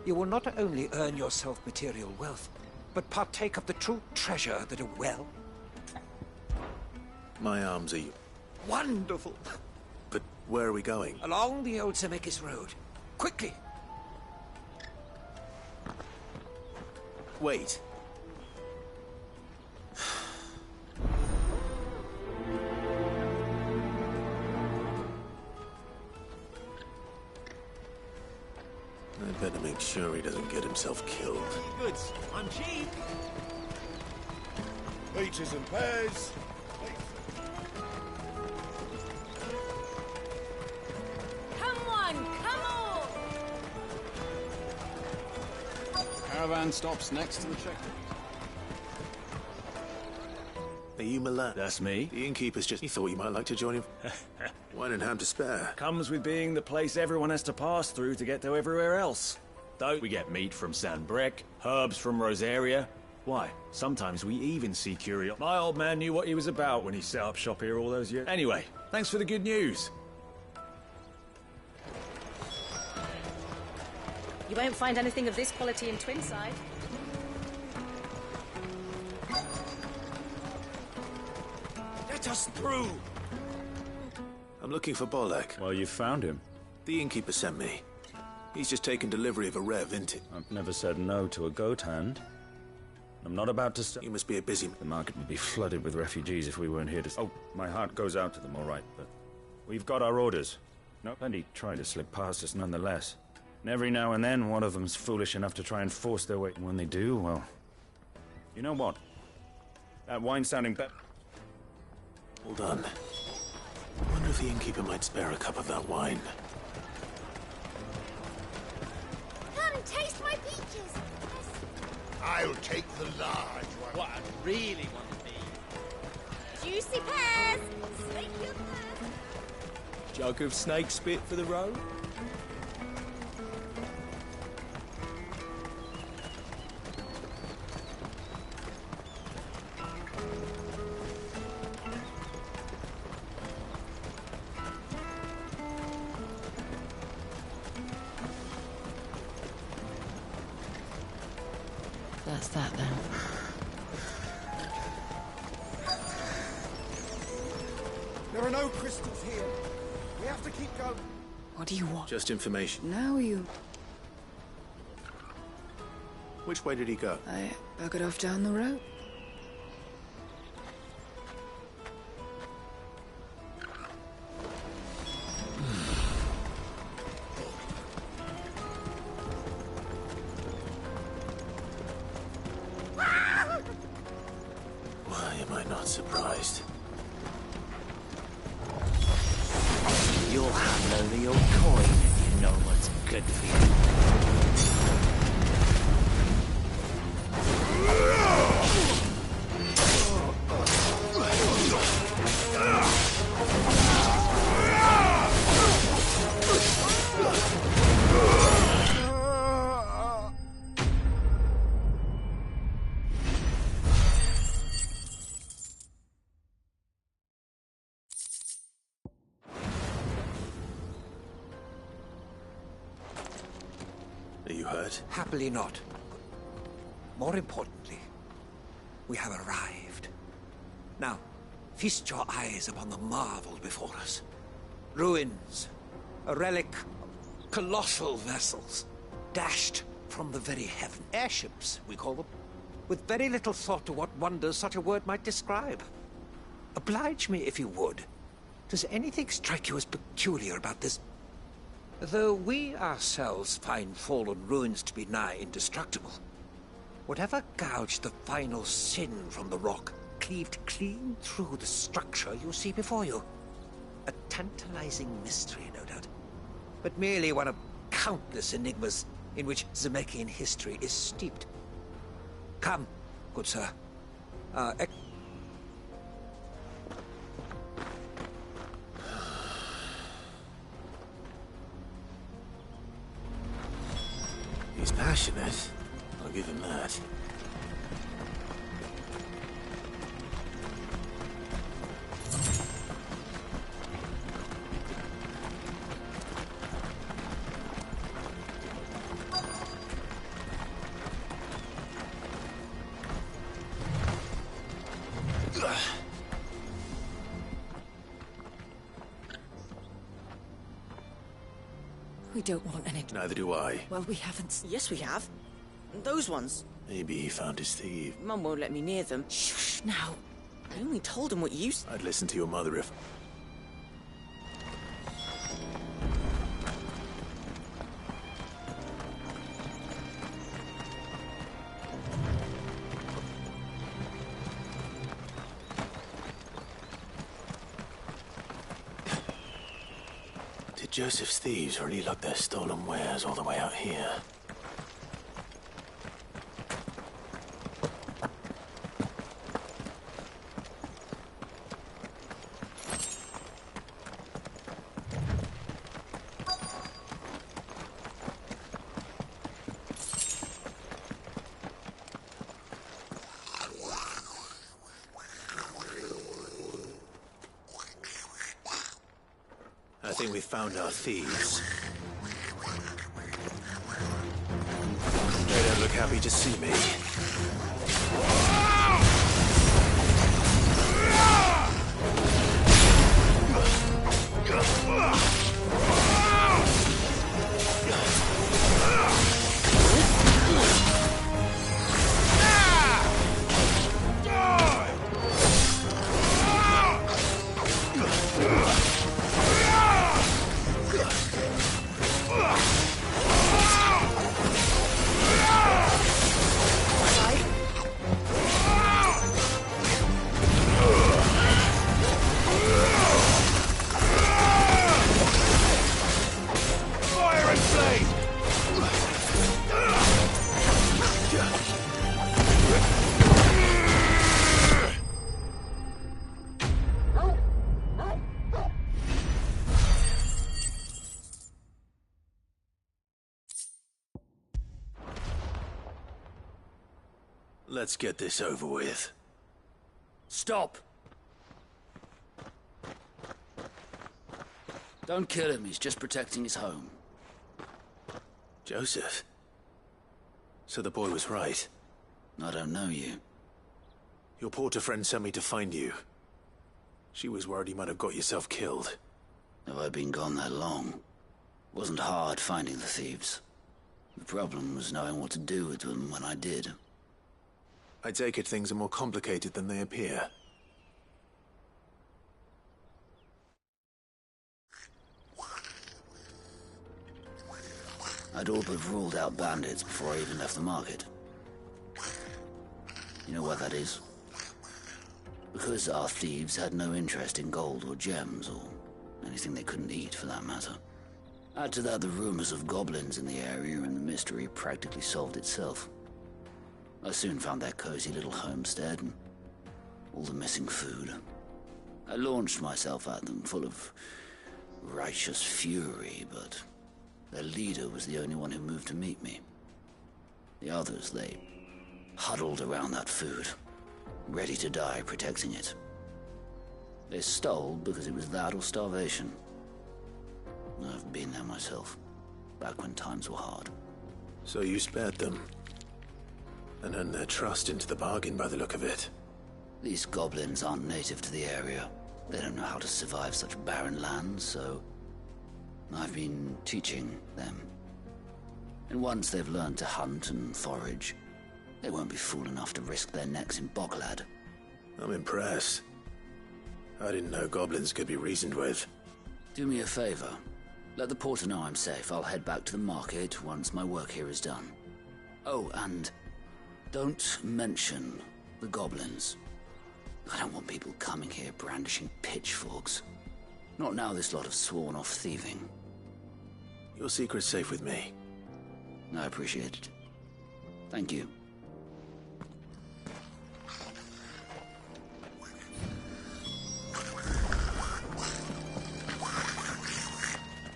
you will not only earn yourself material wealth, but partake of the true treasure that a well... My arms are... Wonderful! But where are we going? Along the old Zemeckis Road. Quickly! Wait. I'd better make sure he doesn't get himself killed. Goods. I'm cheap. Peaches and pears. Come on, come on! Caravan stops next to the checkpoint. Are you Milan? That's me. The innkeeper's just... He thought you might like to join him. Wine and ham to spare. Comes with being the place everyone has to pass through to get to everywhere else. Though we get meat from San Brec, herbs from Rosaria. Why, sometimes we even see curio. My old man knew what he was about when he set up shop here all those years. Anyway, thanks for the good news. You won't find anything of this quality in Twinside. Let us through! I'm looking for Bolek. Well, you found him. The innkeeper sent me. He's just taken delivery of a rare vintage. I've never said no to a goat hand. I'm not about to... You must be a busy... The market would be flooded with refugees if we weren't here to... Oh, my heart goes out to them, all right, but... We've got our orders. No, plenty try to slip past us nonetheless. And every now and then, one of them's foolish enough to try and force their way... And when they do, well... You know what? That wine sounding better... Hold on. I wonder if the innkeeper might spare a cup of that wine. Come, taste my peaches! I'll take the large one. What I really want to be. Juicy pears! Snake your pears! Jug of snake spit for the road? That's that then. There are no crystals here. We have to keep going. What do you want? Just information. Now you... Which way did he go? I buggered off down the road. Why am I not surprised? You'll handle the old coin if you know what's good for you. you hurt? Happily not. More importantly, we have arrived. Now, feast your eyes upon the marvel before us. Ruins, a relic of colossal vessels, dashed from the very heaven. Airships, we call them, with very little thought to what wonders such a word might describe. Oblige me, if you would. Does anything strike you as peculiar about this? Though we ourselves find fallen ruins to be nigh indestructible, whatever gouged the final sin from the rock cleaved clean through the structure you see before you. A tantalizing mystery, no doubt, but merely one of countless enigmas in which Zemeckis history is steeped. Come, good sir. He's passionate. I'll give him that. We don't want any... Neither do I. Well, we haven't... Yes, we have. Those ones. Maybe he found his thief. Mum won't let me near them. Shush, now. I only told him what you... I'd listen to your mother if... Did Joseph's thieves really lug their stolen wares all the way out here? I think we found our thieves. They don't look happy to see me. Let's get this over with. Stop! Don't kill him, he's just protecting his home. Joseph? So the boy was right. I don't know you. Your porter friend sent me to find you. She was worried you might have got yourself killed. Have I been gone that long? Wasn't hard finding the thieves. The problem was knowing what to do with them when I did. I take it things are more complicated than they appear. I'd all but ruled out bandits before I even left the market. You know why that is? Because our thieves had no interest in gold or gems, or anything they couldn't eat for that matter. Add to that the rumors of goblins in the area, and the mystery practically solved itself. I soon found their cozy little homestead and all the missing food. I launched myself at them full of righteous fury, but their leader was the only one who moved to meet me. The others, they huddled around that food, ready to die protecting it. They stole because it was that or starvation. I've been there myself, back when times were hard. So you spared them. And earned their trust into the bargain by the look of it. These goblins aren't native to the area. They don't know how to survive such barren lands, so I've been teaching them. And once they've learned to hunt and forage, they won't be fool enough to risk their necks in Boklad. I'm impressed. I didn't know goblins could be reasoned with. Do me a favor. Let the porter know I'm safe. I'll head back to the market once my work here is done. Oh, and don't mention the goblins. I don't want people coming here brandishing pitchforks. Not now this lot have sworn off thieving. Your secret's safe with me. I appreciate it. Thank you.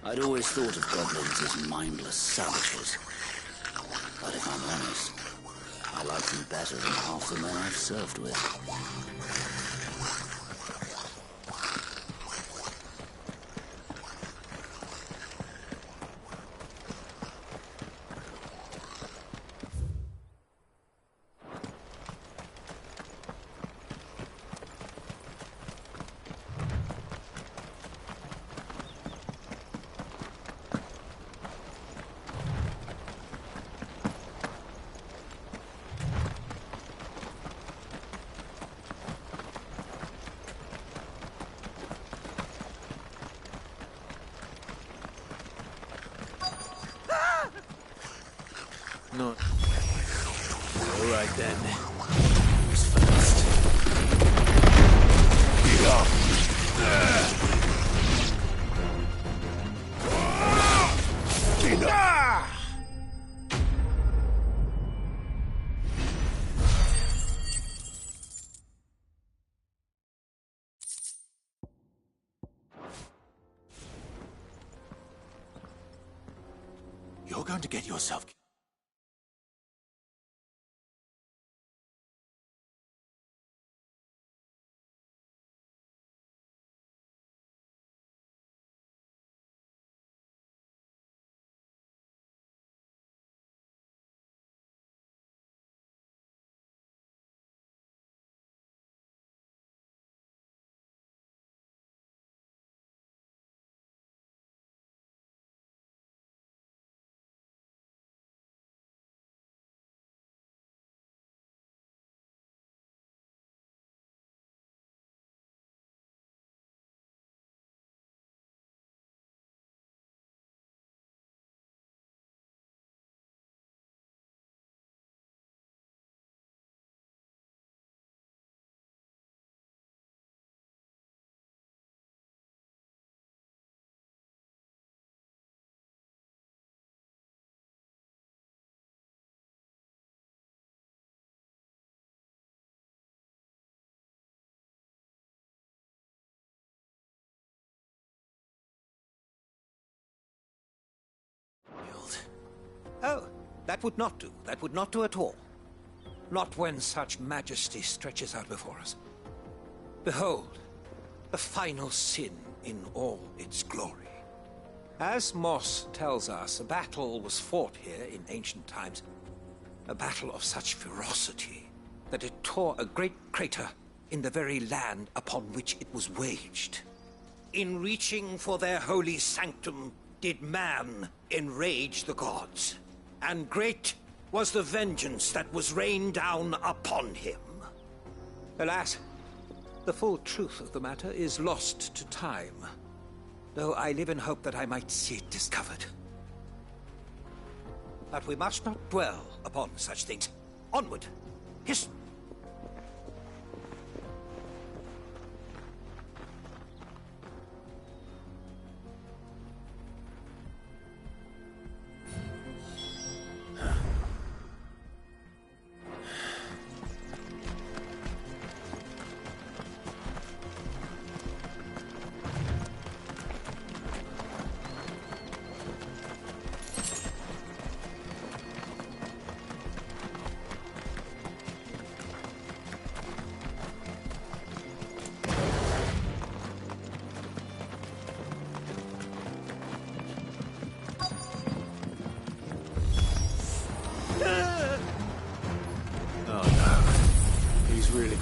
I'd always thought of goblins as mindless savages. But if I'm honest, I like them better than half the men I've served with. Not. All right then. Who's first? Get up. You're going to get yourself. Oh, that would not do. That would not do at all. Not when such majesty stretches out before us. Behold, the final sin in all its glory. As Moss tells us, a battle was fought here in ancient times. A battle of such ferocity that it tore a great crater in the very land upon which it was waged. In reaching for their holy sanctum, did man enrage the gods. And great was the vengeance that was rained down upon him. Alas, the full truth of the matter is lost to time, though I live in hope that I might see it discovered. But we must not dwell upon such things. Onward! Hiss!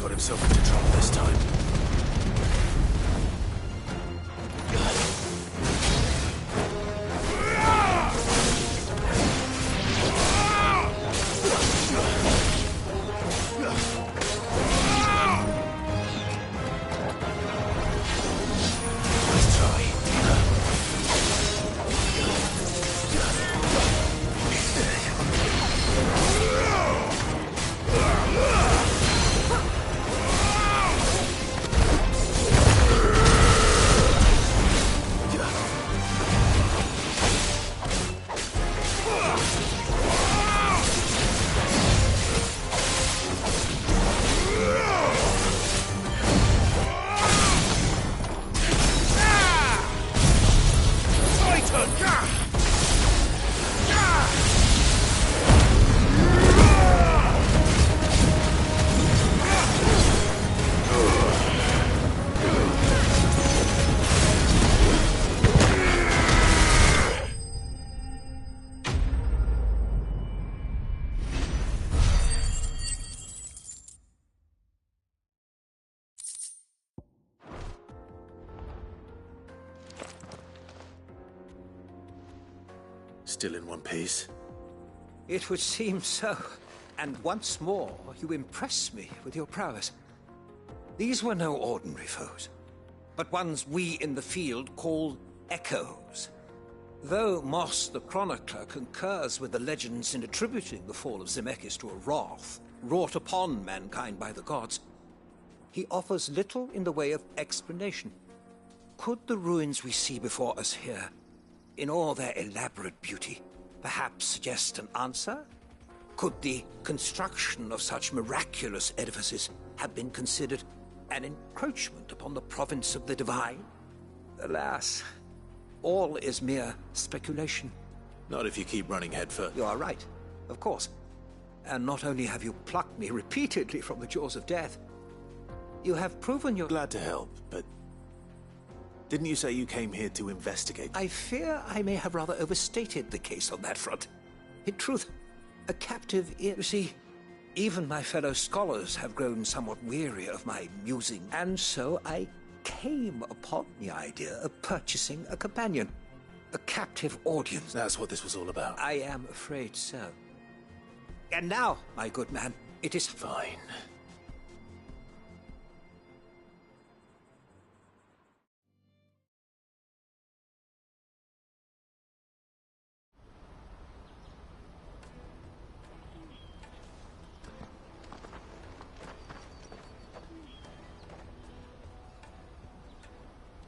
got himself into trouble this time. Still in one piece? It would seem so. And once more, you impress me with your prowess. These were no ordinary foes, but ones we in the field call echoes. Though Moss the Chronicler concurs with the legends in attributing the fall of Zemeckis to a wrath wrought upon mankind by the gods, he offers little in the way of explanation. Could the ruins we see before us here, in all their elaborate beauty, perhaps suggest an answer? Could the construction of such miraculous edifices have been considered an encroachment upon the province of the divine? Alas, all is mere speculation. Not if you keep running headfirst. You are right, of course. And not only have you plucked me repeatedly from the jaws of death, you have proven you're... Glad to help, but... Didn't you say you came here to investigate? I fear I may have rather overstated the case on that front. In truth, a captive ear... You see, even my fellow scholars have grown somewhat weary of my musing, and so I came upon the idea of purchasing a companion. A captive audience. That's what this was all about. I am afraid so. And now, my good man, it is... Fine.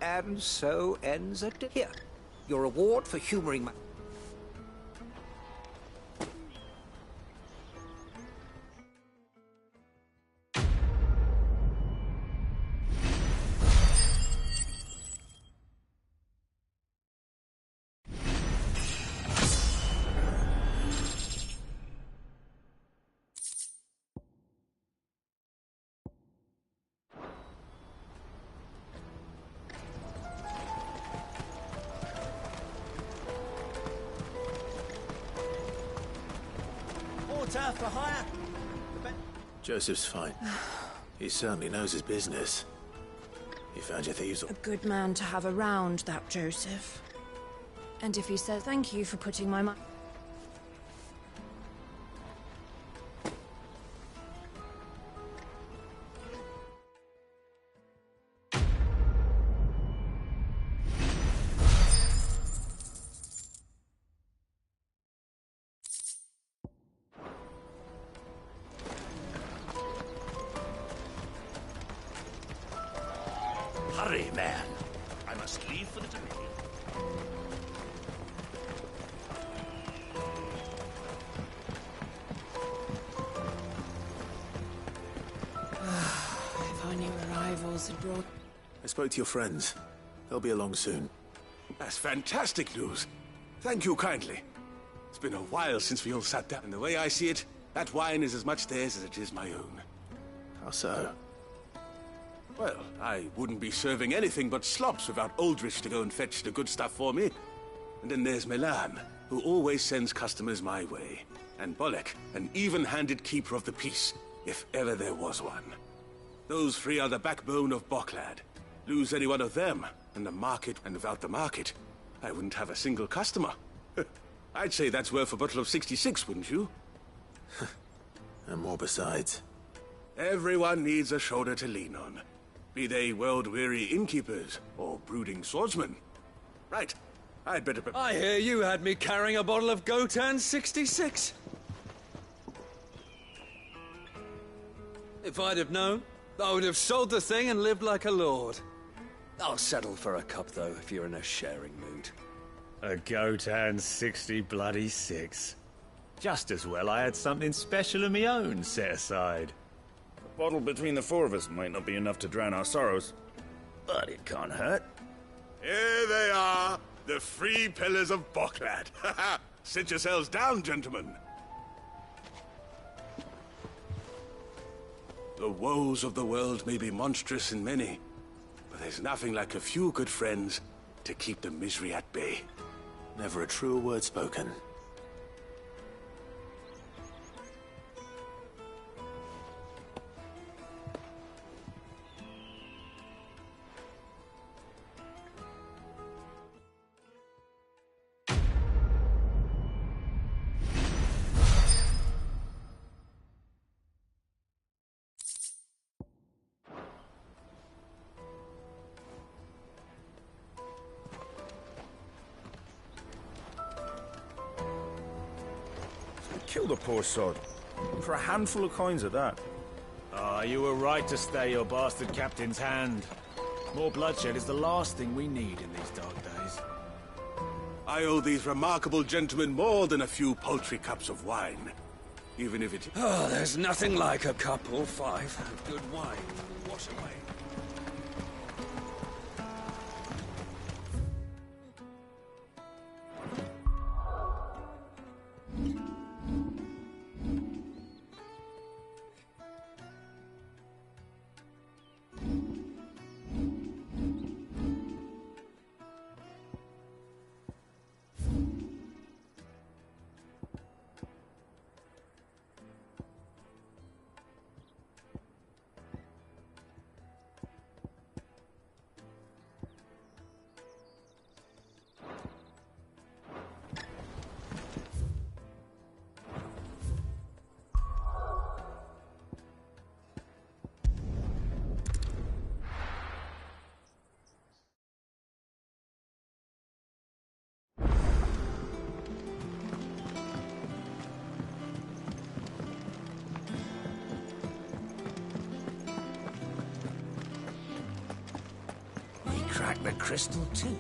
And so ends it. Here, your reward for humoring my... For hire. Joseph's fine. He certainly knows his business. You found your thieves. A good man to have around, that Joseph. And if he says thank you for putting my money... Hurry, man. I must leave for the Dominion. If our new arrivals had brought... I spoke to your friends. They'll be along soon. That's fantastic news. Thank you kindly. It's been a while since we all sat down. And the way I see it, that wine is as much theirs as it is my own. How so? Well, I wouldn't be serving anything but slops without Aldrich to go and fetch the good stuff for me. And then there's Milan, who always sends customers my way. And Bolek, an even-handed keeper of the peace, if ever there was one. Those three are the backbone of Boklad. Lose any one of them, and the market, and without the market, I wouldn't have a single customer. I'd say that's worth a bottle of 66, wouldn't you? And more besides. Everyone needs a shoulder to lean on. Be they world-weary innkeepers or brooding swordsmen. Right. I'd better... I hear you had me carrying a bottle of Gotan 66. If I'd have known, I would have sold the thing and lived like a lord. I'll settle for a cup, though, if you're in a sharing mood. A Gotan 66. Just as well I had something special of my own set aside. A bottle between the four of us might not be enough to drown our sorrows, but it can't hurt. Here they are, the three pillars of Boklad. Sit yourselves down, gentlemen. The woes of the world may be monstrous and many, but there's nothing like a few good friends to keep the misery at bay. Never a truer word spoken. Kill the poor sod. For a handful of coins at that. Ah, you were right to stay your bastard captain's hand. More bloodshed is the last thing we need in these dark days. I owe these remarkable gentlemen more than a few paltry cups of wine. Even if it... Oh, there's nothing like a cup or five of good wine. Wash away. Crack the crystal too.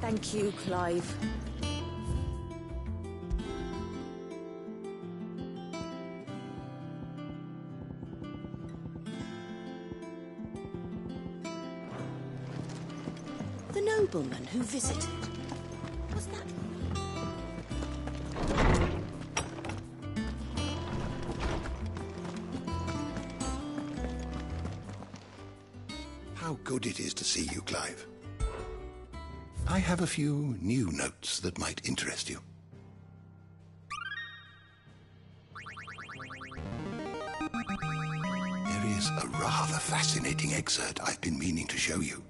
Thank you, Clive. The nobleman who visited. Was that... How good it is to see you, Clive. I have a few new notes that might interest you. There is a rather fascinating excerpt I've been meaning to show you.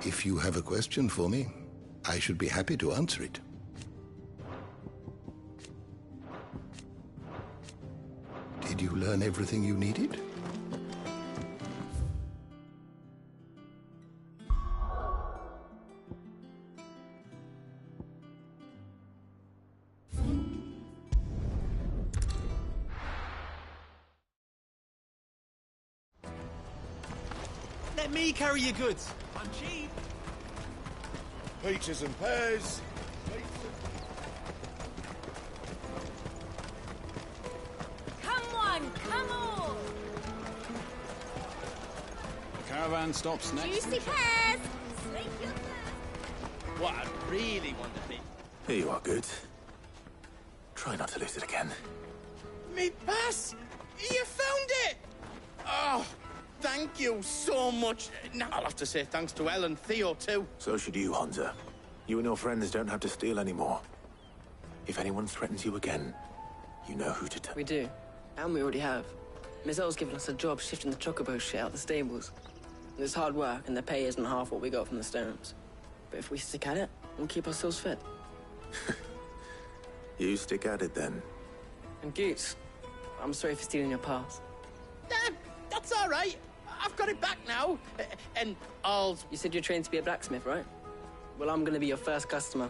If you have a question for me, I should be happy to answer it. Did you learn everything you needed? Let me carry your goods. I'm cheap. Peaches and pears. Come on, come on! The caravan stops next. Juicy pears! Slake your thirst. What I really want to be. Here you are, Goods. Try not to lose it again. Me pass! You found it! Oh, thank you so much. Now I'll have to say thanks to Elle and Theo, too. So should you, Honza. You and your friends don't have to steal anymore. If anyone threatens you again, you know who to turn. We do. And we already have. Miss Elle's given us a job shifting the chocobo shit out the stables. It's hard work, and the pay isn't half what we got from the stones. But if we stick at it, we'll keep ourselves fed. You stick at it, then. And Goots, I'm sorry for stealing your pass. That's all right. I've got it back now. And I'll... You said you're trained to be a blacksmith, right? Well, I'm gonna be your first customer.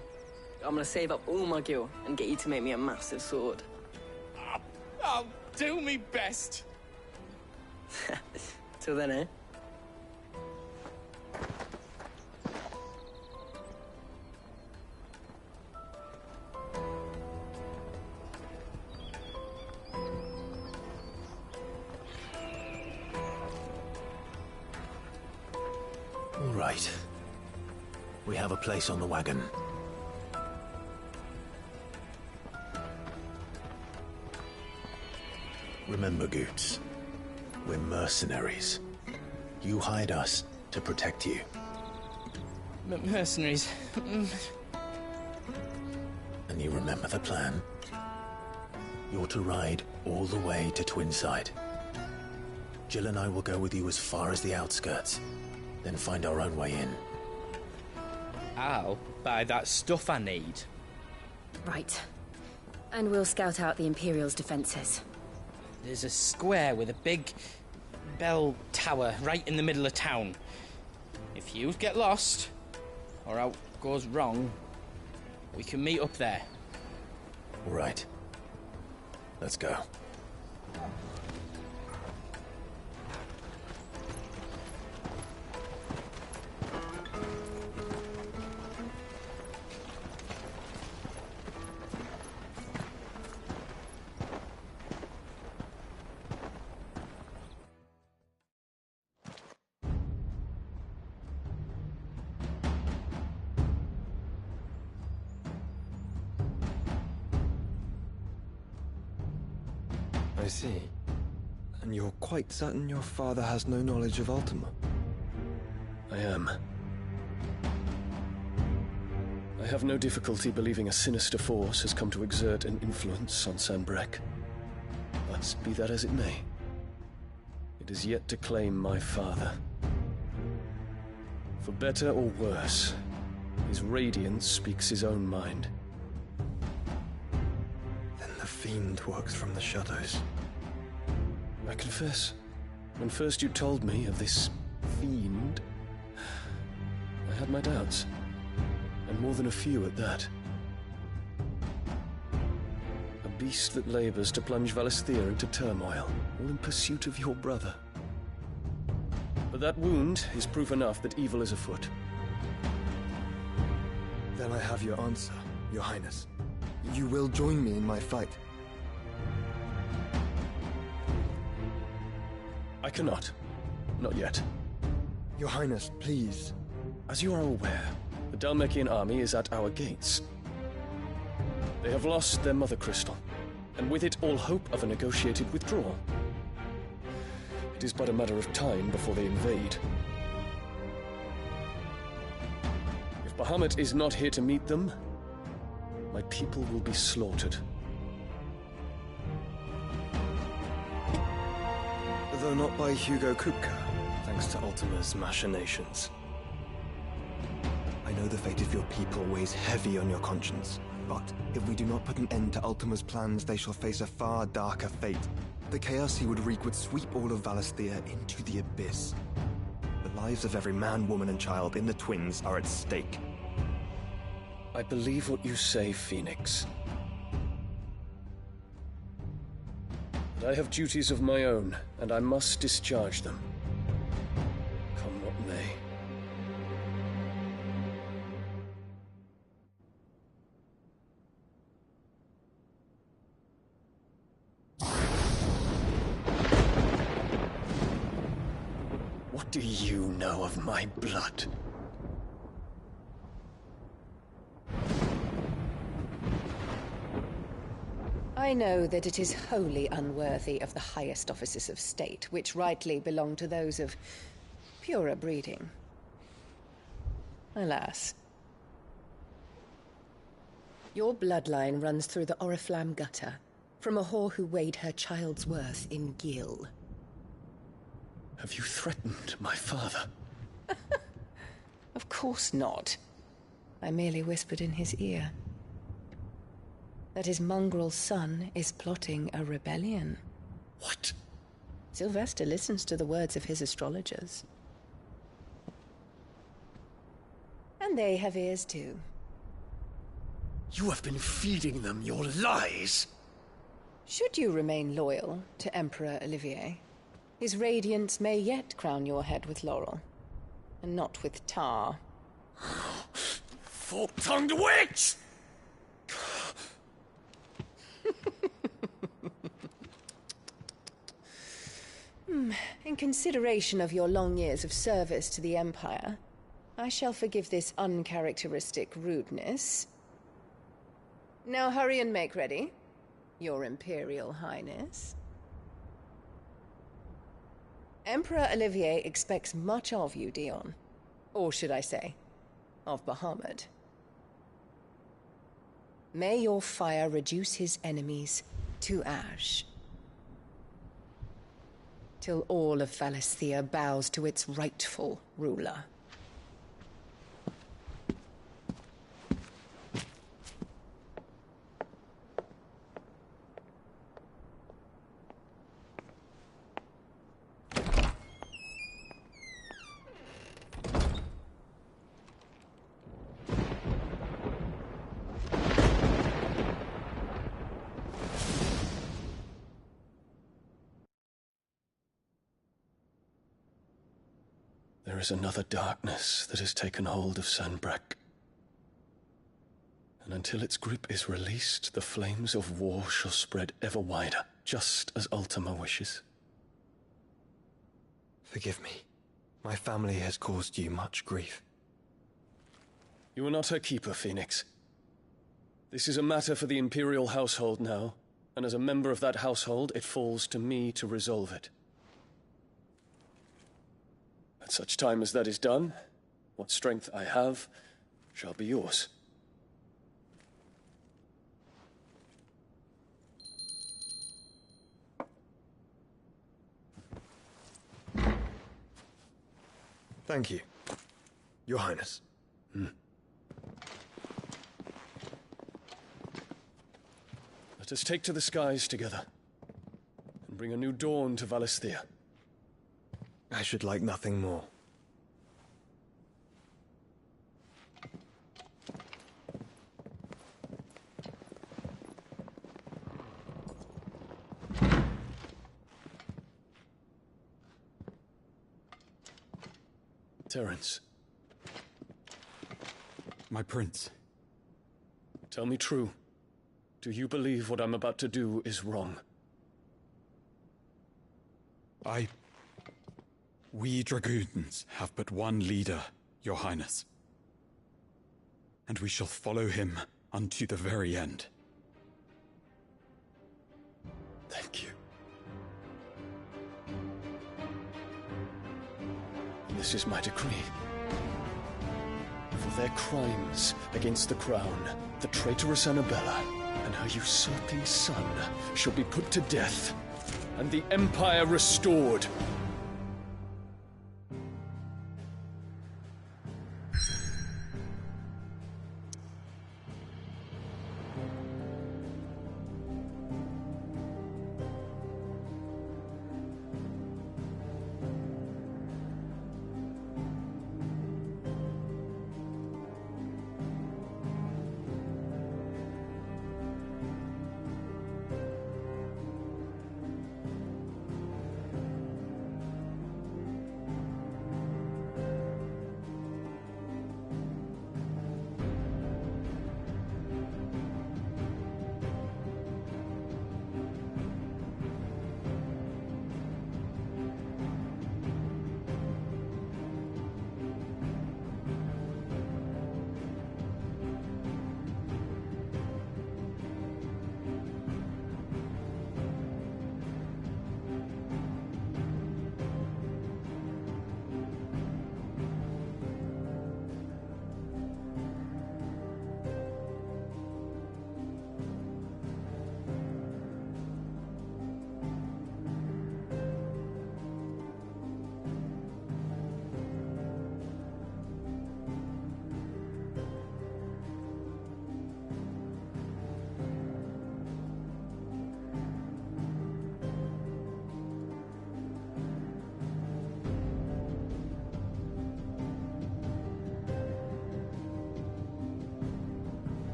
I'm gonna save up all my gil and get you to make me a massive sword. I'll do me best. Till then, eh? All right. We have a place on the wagon. Remember, Goots, we're mercenaries. You hired us to protect you. Mercenaries. And you remember the plan? You're to ride all the way to Twinside. Jill and I will go with you as far as the outskirts, then find our own way in. I'll buy that stuff I need. Right. And we'll scout out the Imperial's defenses. There's a square with a big bell tower right in the middle of town. If you get lost, or out goes wrong, we can meet up there. All right. Let's go. I see. And you're quite certain your father has no knowledge of Ultima? I am. I have no difficulty believing a sinister force has come to exert an influence on Sanbreque. But be that as it may, it is yet to claim my father. For better or worse, his radiance speaks his own mind. Then the fiend works from the shadows. I confess, when first you told me of this fiend, I had my doubts. And more than a few at that. A beast that labors to plunge Valisthea into turmoil, all in pursuit of your brother. But that wound is proof enough that evil is afoot. Then I have your answer, Your Highness. You will join me in my fight. I cannot. Not yet. Your Highness, please. As you are aware, the Dhalmekian army is at our gates. They have lost their mother crystal, and with it all hope of a negotiated withdrawal. It is but a matter of time before they invade. If Bahamut is not here to meet them, my people will be slaughtered. Though not by Hugo Kupka, thanks to Ultima's machinations. I know the fate of your people weighs heavy on your conscience, but if we do not put an end to Ultima's plans, they shall face a far darker fate. The chaos he would wreak would sweep all of Valisthea into the abyss. The lives of every man, woman, and child in the Twins are at stake. I believe what you say, Phoenix. But I have duties of my own, and I must discharge them. Come what may. What do you know of my blood? I know that it is wholly unworthy of the highest offices of state, which rightly belong to those of purer breeding. Alas. Your bloodline runs through the Oriflamme gutter, from a whore who weighed her child's worth in gil. Have you threatened my father? Of course not. I merely whispered in his ear that his mongrel son is plotting a rebellion. What? Sylvester listens to the words of his astrologers. And they have ears too. You have been feeding them your lies! Should you remain loyal to Emperor Olivier, his radiance may yet crown your head with laurel, and not with tar. Fork-tongued witch! In consideration of your long years of service to the Empire, I shall forgive this uncharacteristic rudeness. Now hurry and make ready, Your Imperial Highness. Emperor Olivier expects much of you, Dion. Or should I say, of Bahamut. May your fire reduce his enemies to ash, till all of Valisthea bows to its rightful ruler. There is another darkness that has taken hold of Sanbreque. And until its grip is released, the flames of war shall spread ever wider, just as Ultima wishes. Forgive me. My family has caused you much grief. You are not her keeper, Phoenix. This is a matter for the Imperial household now, And as a member of that household, it falls to me to resolve it. At such time as that is done, what strength I have shall be yours. Thank you, Your Highness. Let us take to the skies together, and bring a new dawn to Valisthea. I should like nothing more. Terence. My prince. Tell me true. Do you believe what I'm about to do is wrong? We dragoons have but one leader, Your Highness. And we shall follow him unto the very end. Thank you. This is my decree. For their crimes against the crown, the traitorous Annabella and her usurping son shall be put to death, and the Empire restored.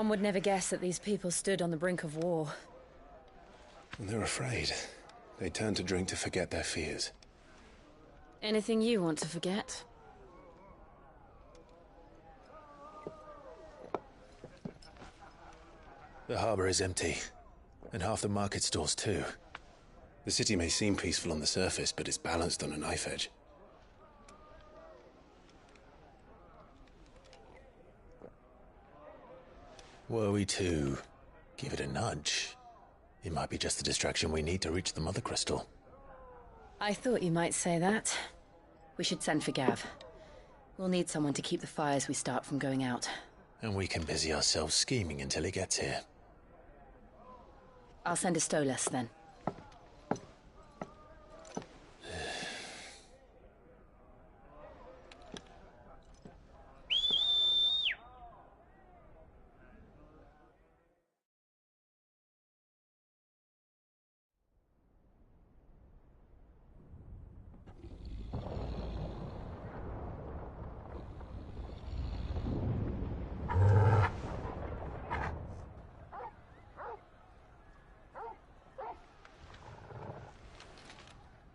One would never guess that these people stood on the brink of war. And they're afraid. They turn to drink to forget their fears. Anything you want to forget? The harbor is empty, and half the market stalls too. The city may seem peaceful on the surface, but it's balanced on a knife edge. Were we to give it a nudge, it might be just the distraction we need to reach the Mother Crystal. I thought you might say that. We should send for Gav. We'll need someone to keep the fires we start from going out. And we can busy ourselves scheming until he gets here. I'll send a Stolas then.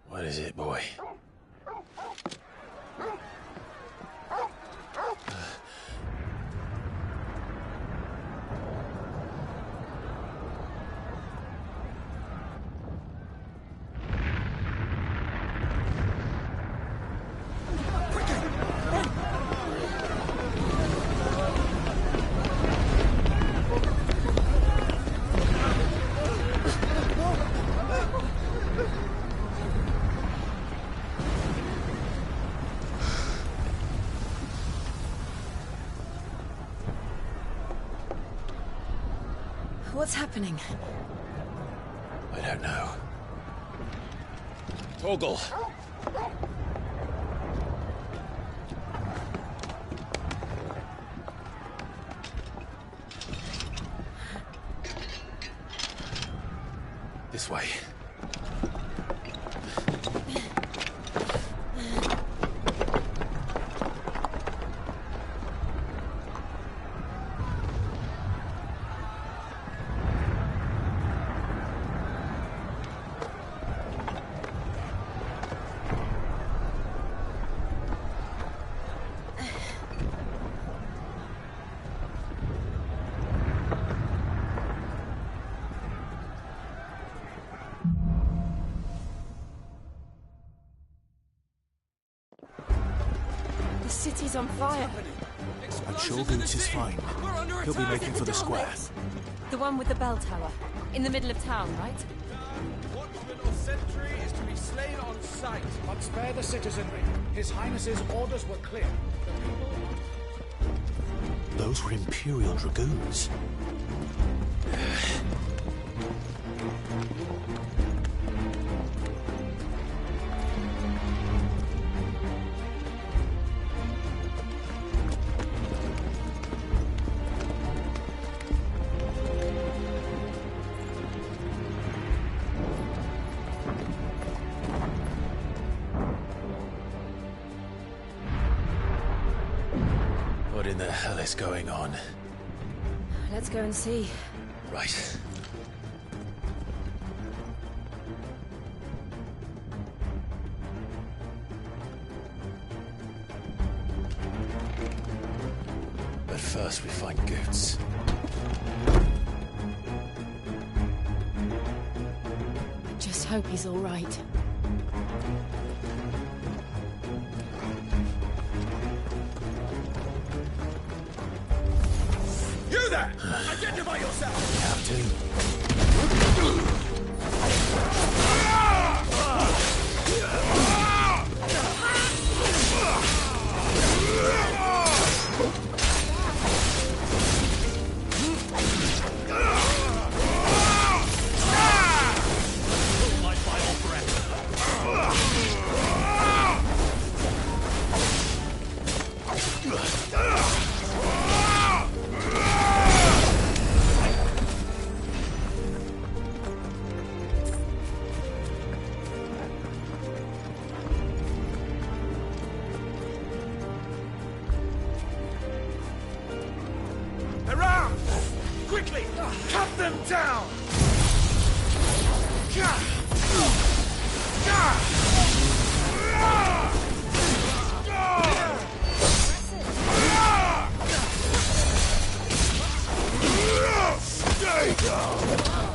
What is it, boy? What's happening? I don't know. Torgal! This way. The city's on fire. I'm sure Goots is fine. He'll be making for the square. The one with the bell tower. In the middle of town, right? Watchman or sentry is to be slain on sight. But spare the citizenry. His Highness's orders were clear. Those were Imperial Dragoons. What in the hell is going on? Let's go and see. Right. But first we find Goots. Just hope he's all right. You there! Identify yourself! them down! Stay down!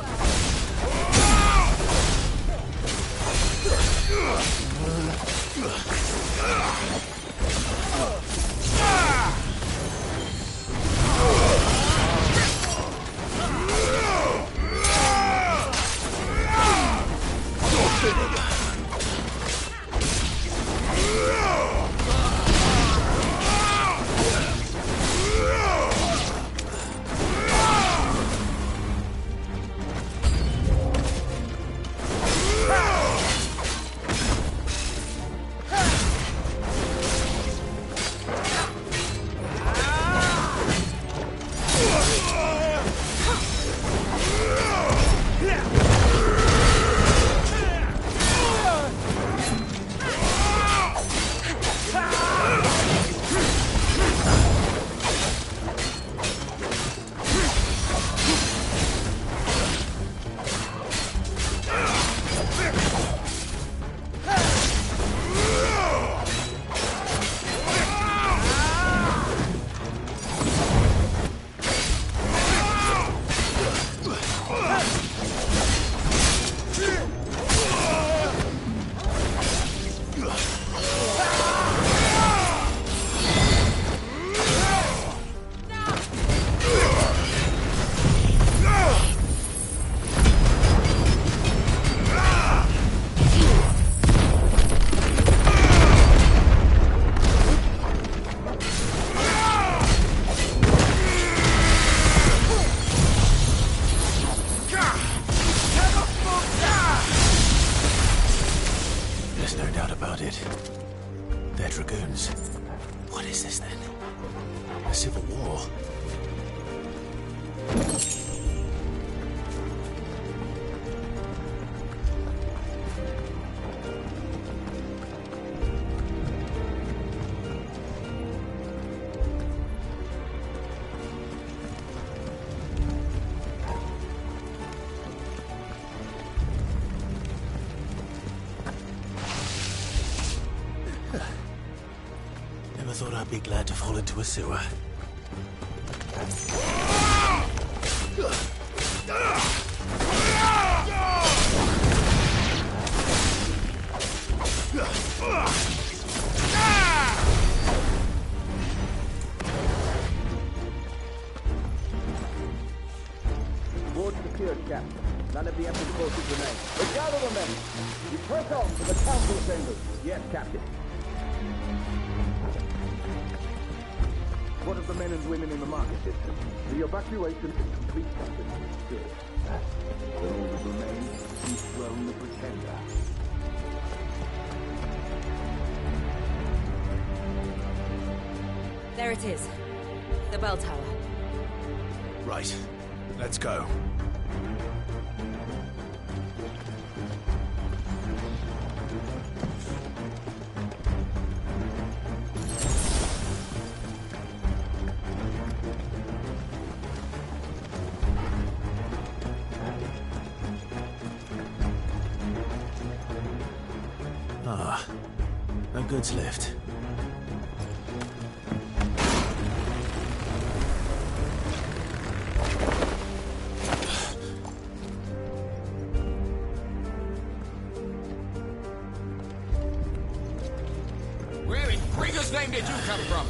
Thought I'd be glad to fall into a sewer. Board secured, Captain. None of the Emperor's forces remain. But gather the men. You press on to the council chambers. Yes, Captain. What of the men and women in the market district? The evacuation is complete, Captain. Good. All that remains is dethrone the Pretender. There it is. The bell tower. Right. Let's go. Ah, a goods lift. Where in Gringo's name did you come from?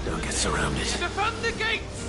Don't get surrounded. Defend the gates!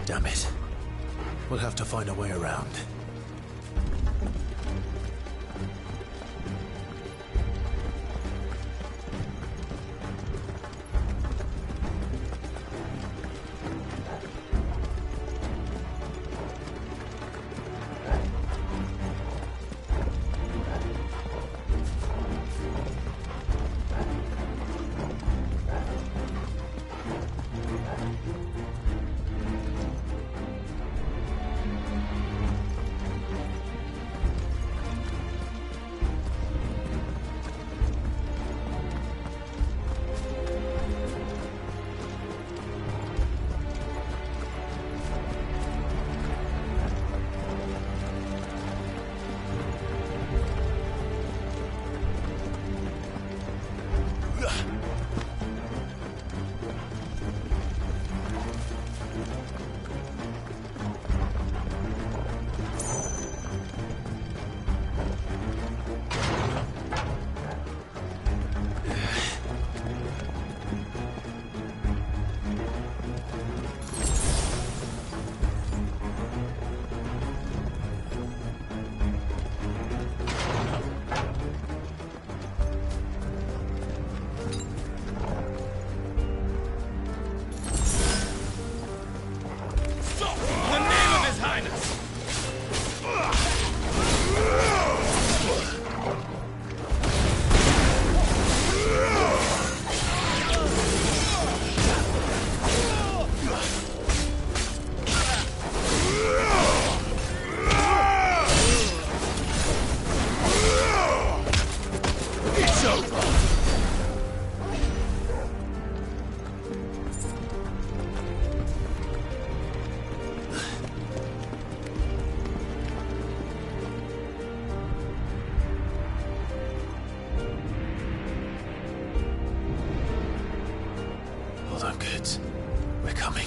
Damn it. We'll have to find a way around. We're coming.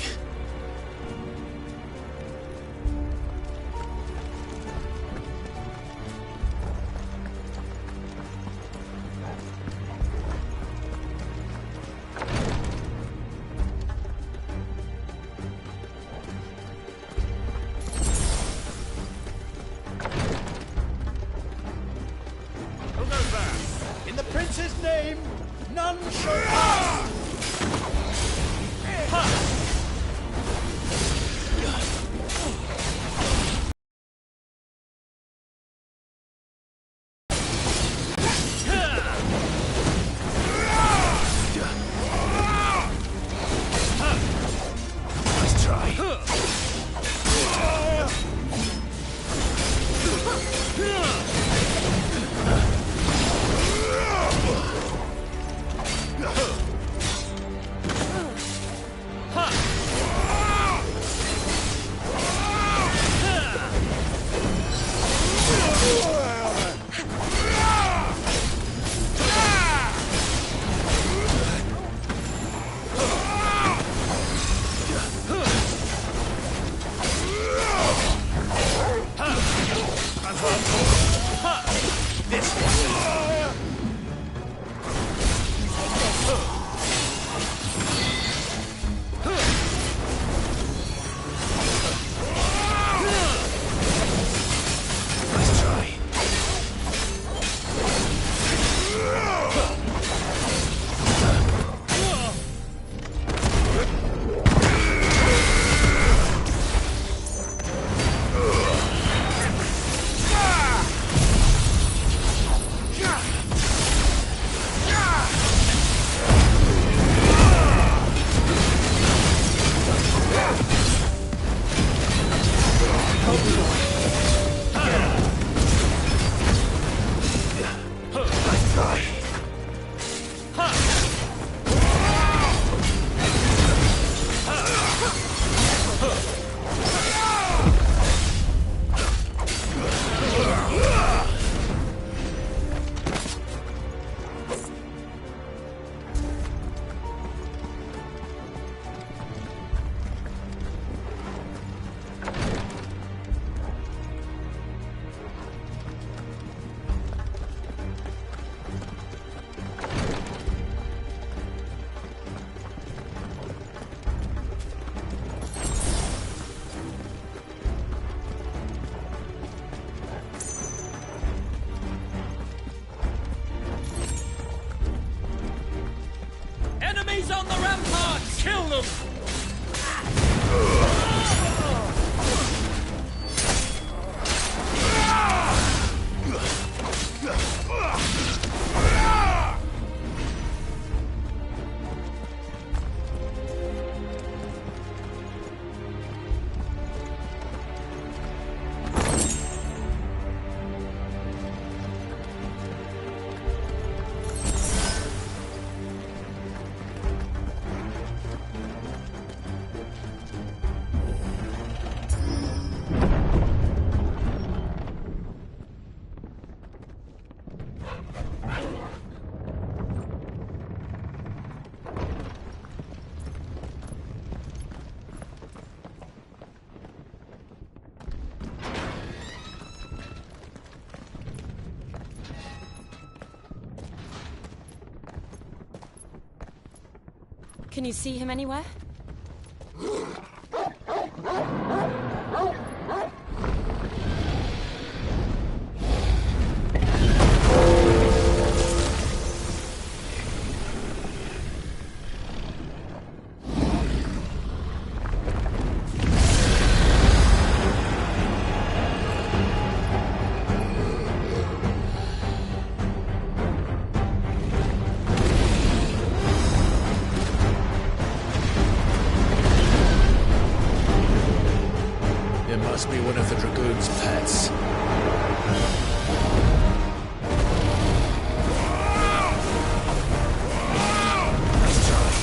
Who goes there? In the prince's name, none shall pass! Enemies on the ramparts! Kill them! Can you see him anywhere? Must be one of the Dragoon's pets. Let's try.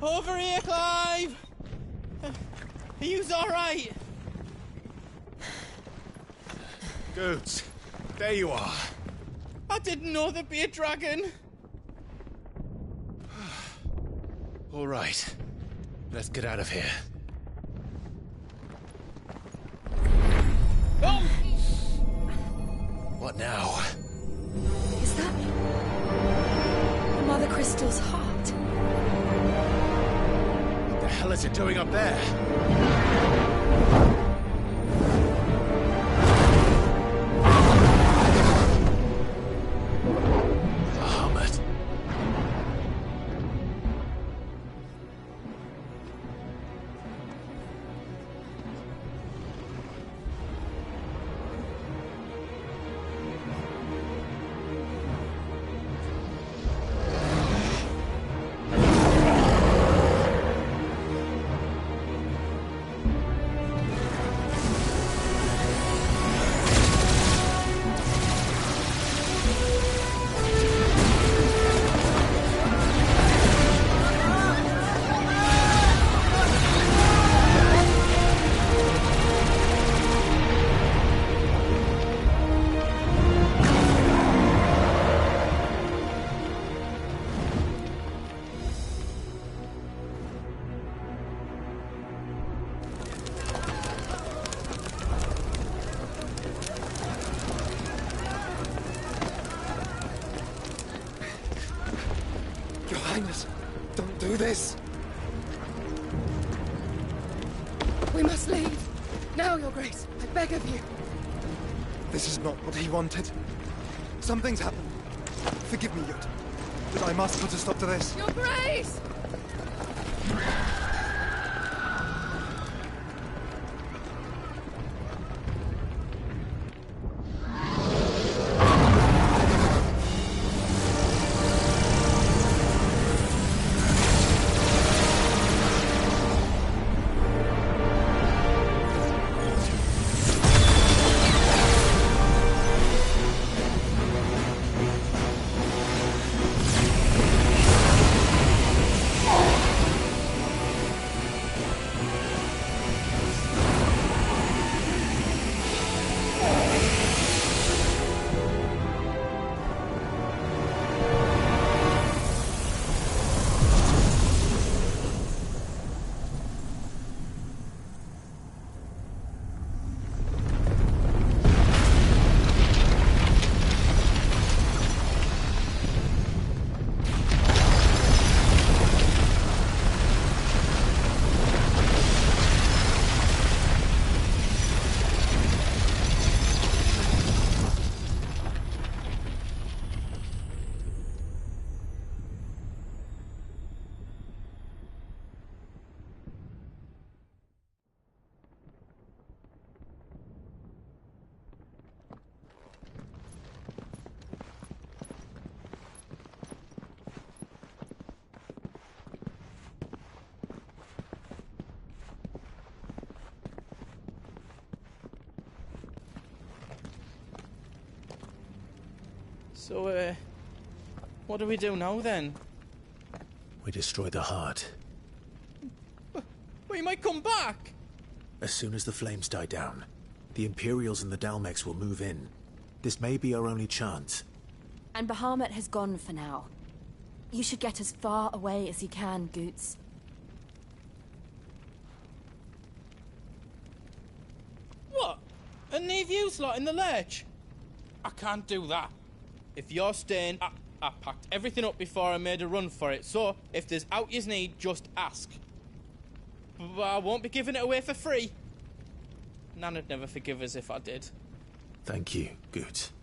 Over here, Clive! Are you alright? Goods, there you are. I didn't know there'd be a dragon. All right, let's get out of here. Oh! What now? Is that Mother Crystal's heart? What the hell is it doing up there? Don't do this! We must leave. Now, Your Grace. I beg of you. This is not what he wanted. Something's happened. Forgive me, Yod. But I must put a stop to this. Your Grace! So, what do we do now, then? We destroy the heart. We might come back! As soon as the flames die down, the Imperials and the Dalmex will move in. This may be our only chance. And Bahamut has gone for now. You should get as far away as you can, Goots. What? And leave you lot in the lurch? I can't do that. If you're staying, I packed everything up before I made a run for it, so if there's out yous need, just ask. But I won't be giving it away for free. Nan'd never forgive us if I did. Thank you, Goots.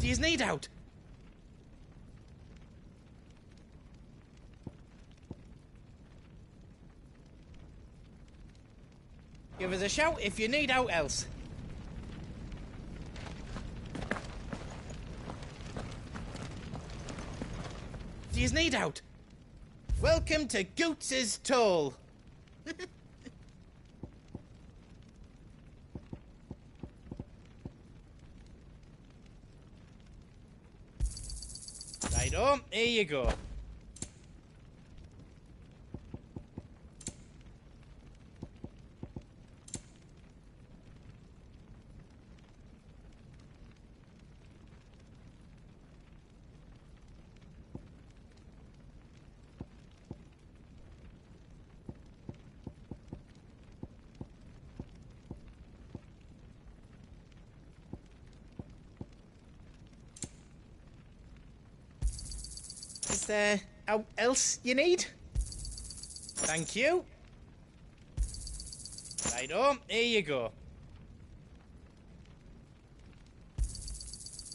Do you need out? Give us a shout if you need out else. Do you need out? Welcome to Goots's Toll. Righto, here you go. Is there out else you need? Thank you. Righto, here you go.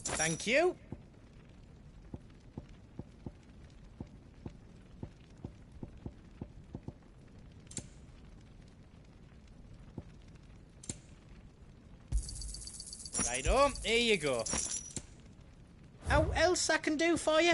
Thank you. Righto, here you go. How else I can do for you?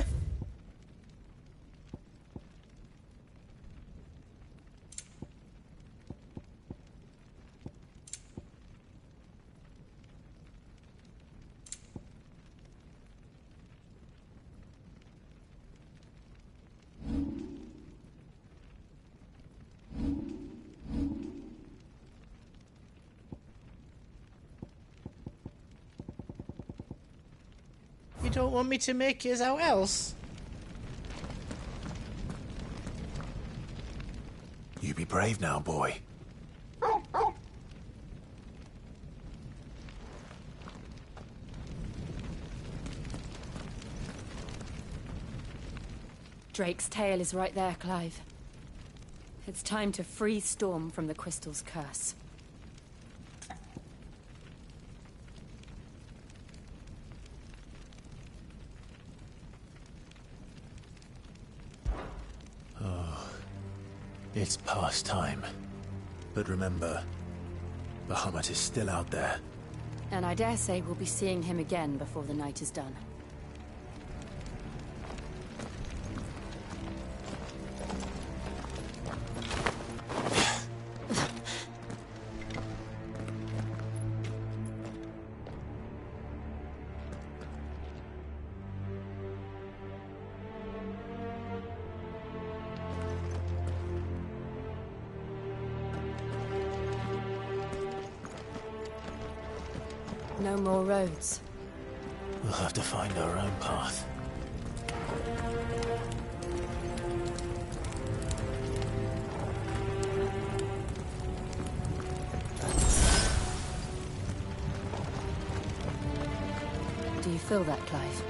You don't want me to make yours out else? You be brave now, boy. Drake's tail is right there, Clive. It's time to free Storm from the Crystal's curse. It's past time. But remember, Bahamut is still out there. And I dare say we'll be seeing him again before the night is done. No more roads. We'll have to find our own path. Do you feel that, Clive?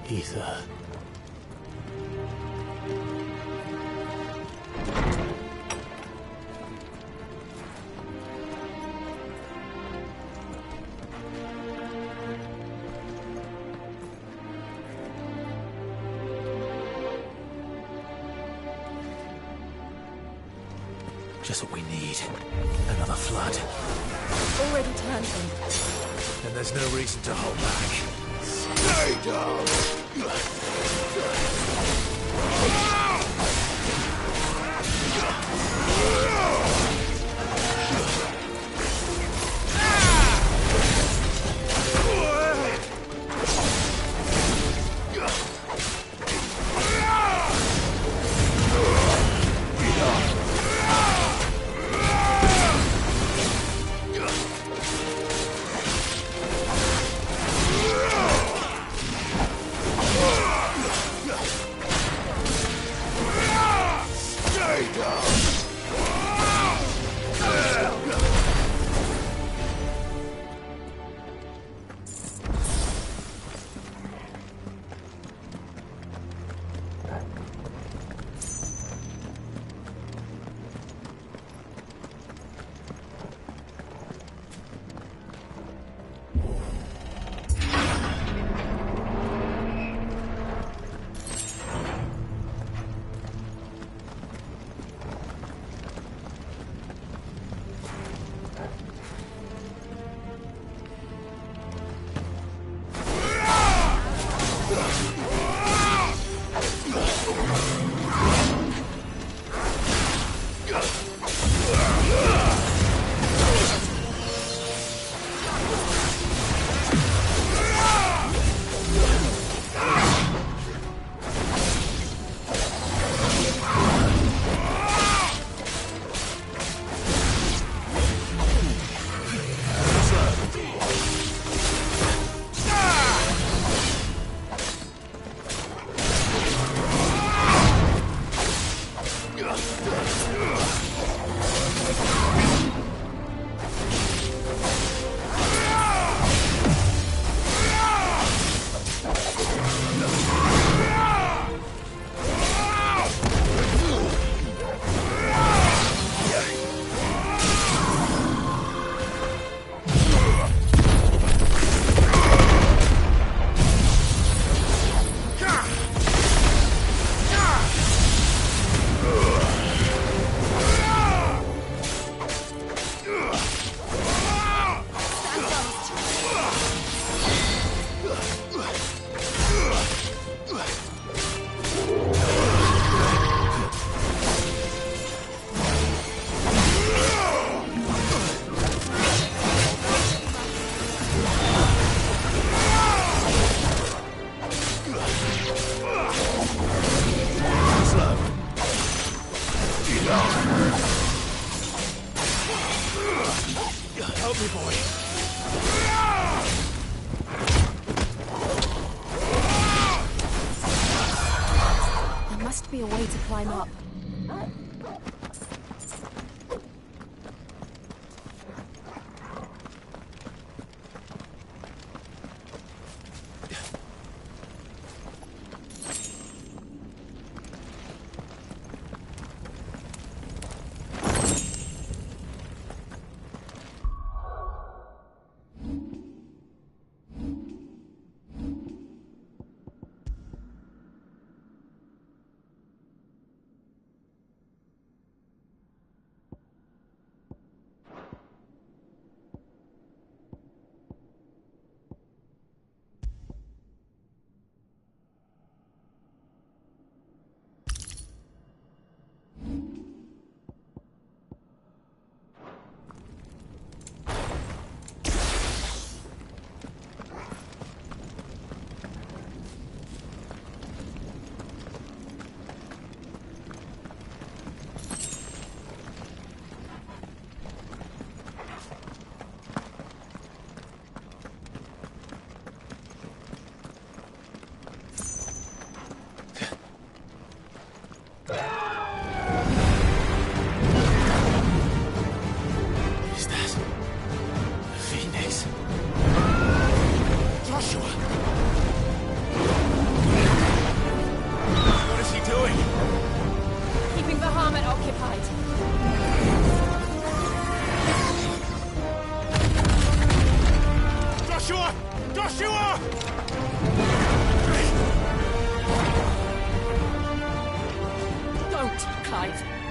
Ether. Just what we need. Another flood. Already turned them. Then there's no reason to hold back. Stay down! Help me, boy. There must be a way to climb up.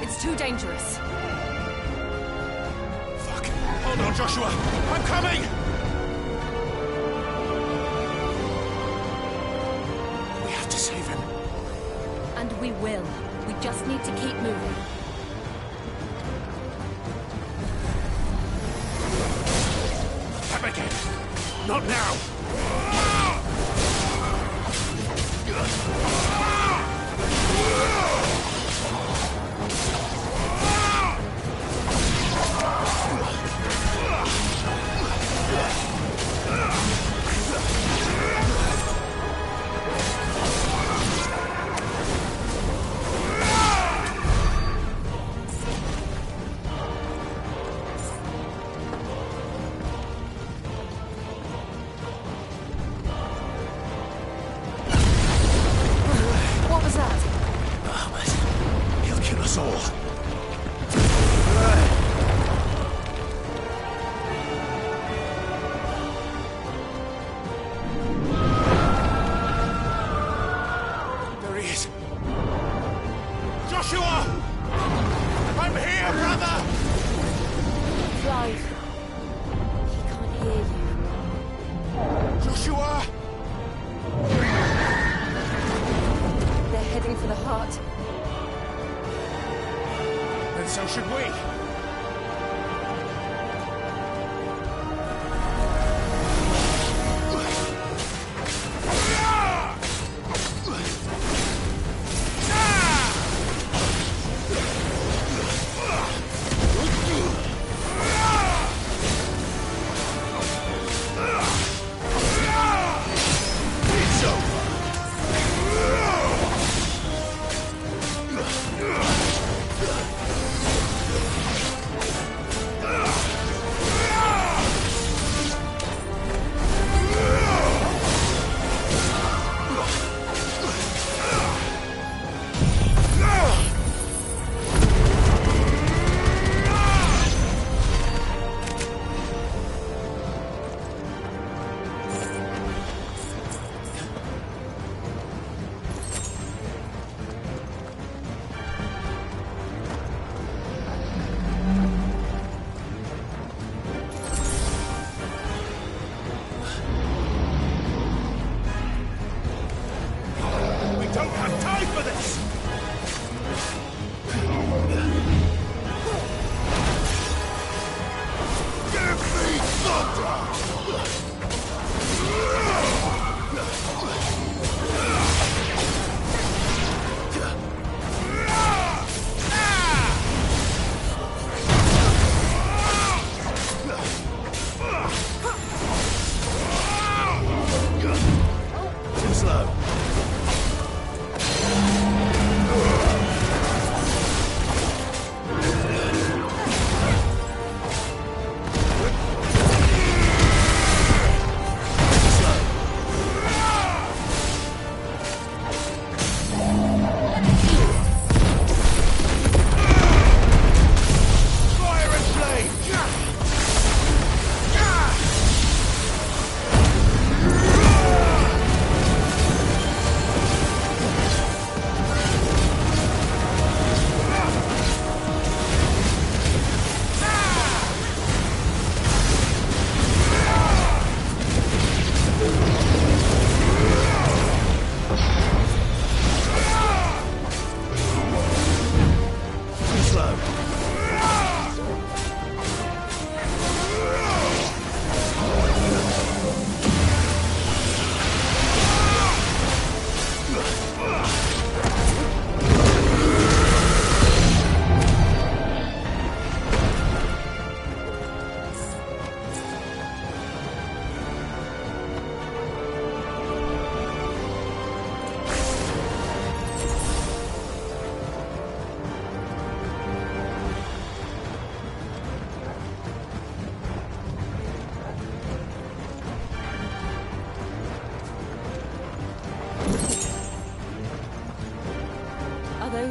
It's too dangerous. Fuck. Hold on, Joshua. I'm coming! We have to save him. And we will. We just need to keep moving. Abigail! Not now! What was that? He'll kill us all. There he is. Joshua! I'm here, brother! Clive. He can't hear you. Joshua! They're heading for the heart. And so should we. It's over.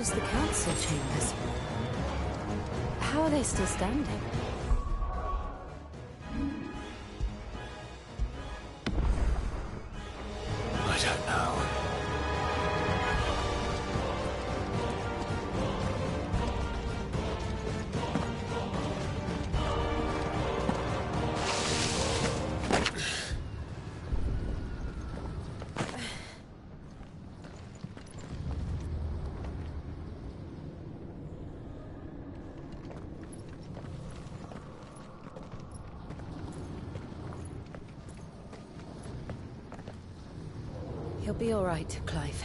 was the council chambers. How are they still standing? I don't know. He'll be all right, Clive.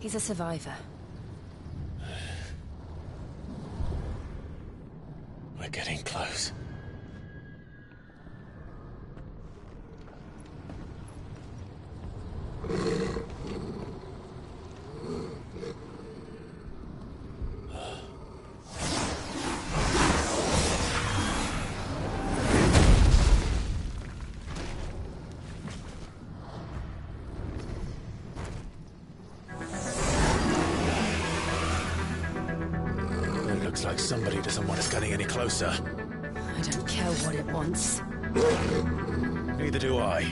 He's a survivor. We're getting close. Looks like somebody doesn't want us getting any closer. I don't care what it wants. Neither do I.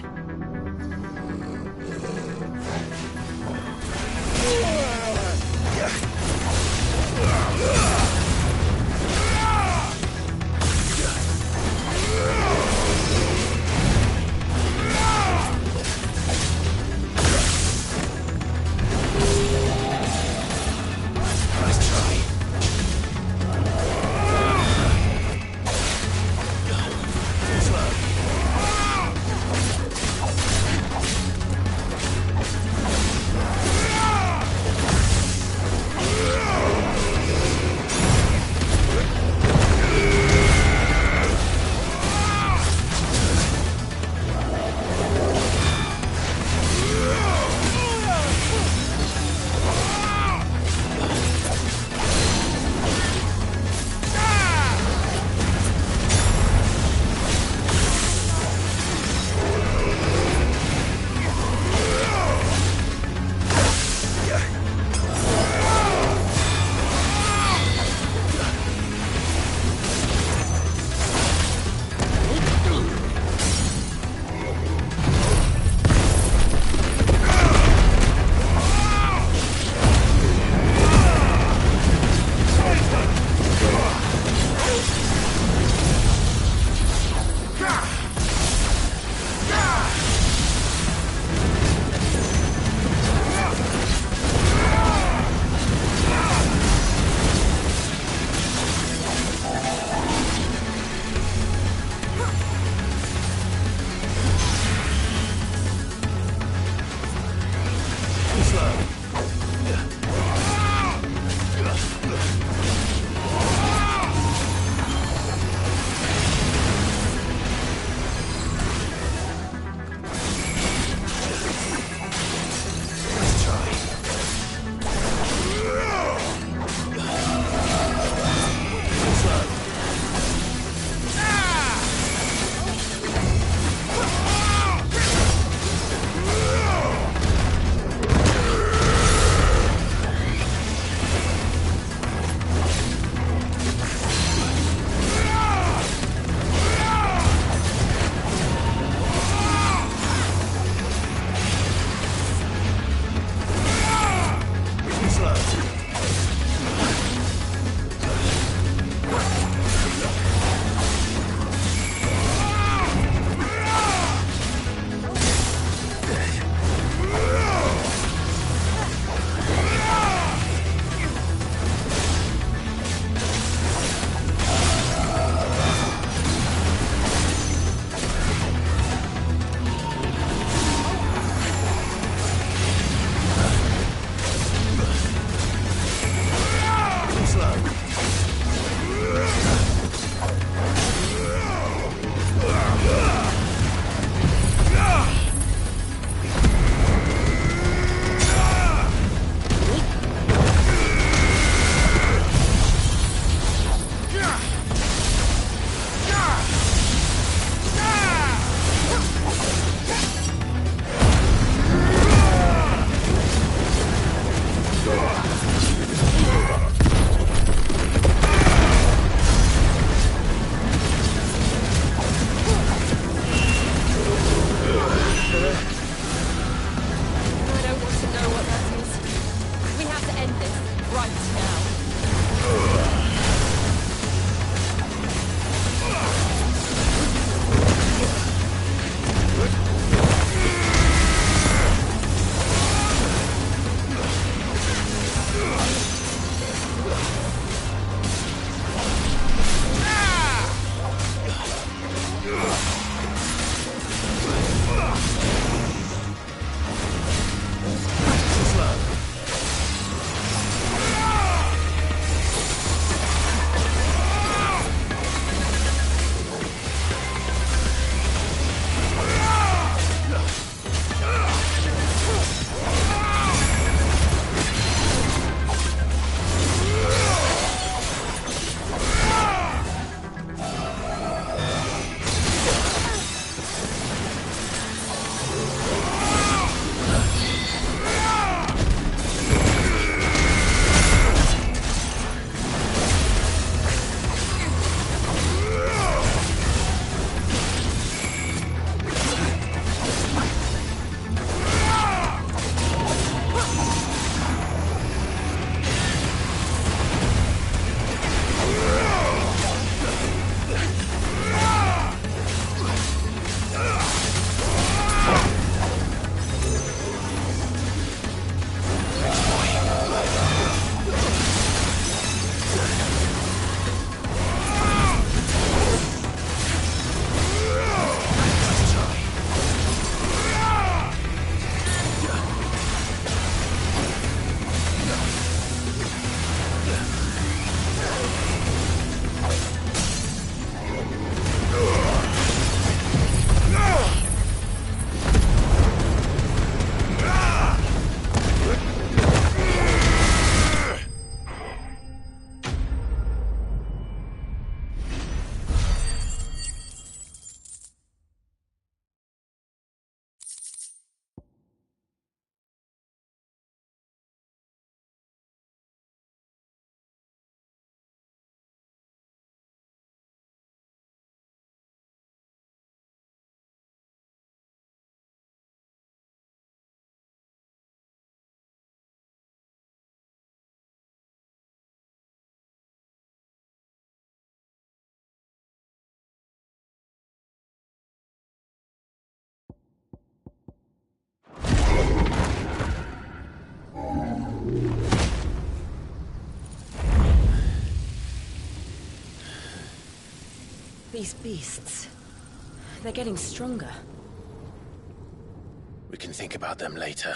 These beasts... they're getting stronger. We can think about them later.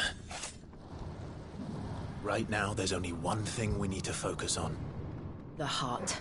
Right now, there's only one thing we need to focus on. The heart.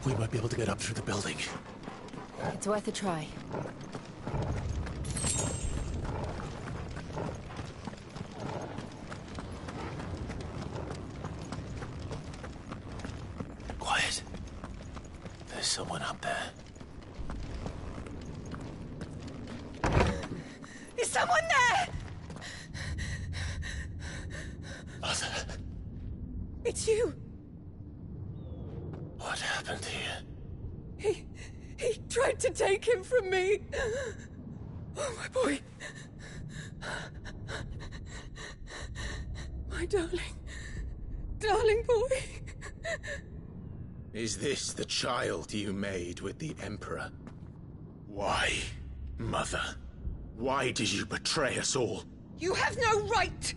We might be able to get up through the building. It's worth a try. Quiet. There's someone up there. Is someone there? Mother. It's you. What happened here? He tried to take him from me. Oh, my boy. My darling boy. Is this the child you made with the Emperor? Why, Mother? Why did you betray us all? You have no right!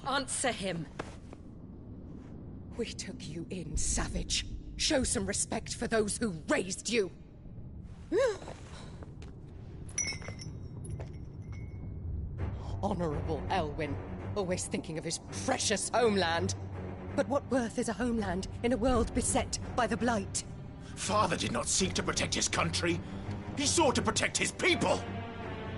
Answer him. We took you in, savage. Show some respect for those who raised you. Honorable Elwyn, always thinking of his precious homeland. But what worth is a homeland in a world beset by the Blight? Father did not seek to protect his country. He sought to protect his people.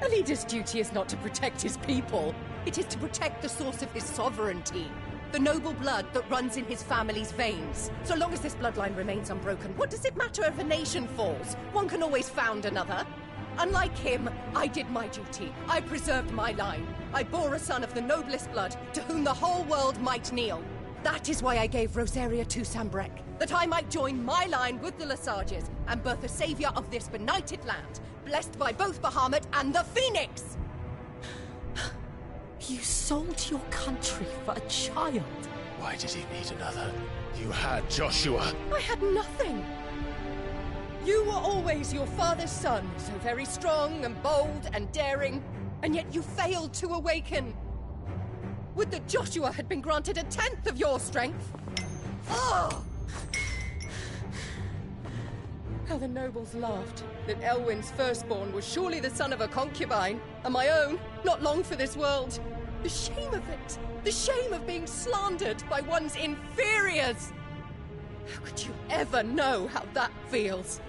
A leader's duty is not to protect his people. It is to protect the source of his sovereignty. The noble blood that runs in his family's veins. So long as this bloodline remains unbroken, what does it matter if a nation falls? One can always found another. Unlike him, I did my duty. I preserved my line. I bore a son of the noblest blood, to whom the whole world might kneel. That is why I gave Rosaria to Sambrek, that I might join my line with the Lesages and birth a savior of this benighted land, blessed by both Bahamut and the Phoenix! You sold your country for a child. Why did he need another? You had Joshua. I had nothing. You were always your father's son, so very strong and bold and daring, and yet you failed to awaken. Would that Joshua had been granted 1/10 of your strength? Oh! How the nobles laughed that Elwyn's firstborn was surely the son of a concubine, and my own, not long for this world. The shame of it! The shame of being slandered by one's inferiors! How could you ever know how that feels?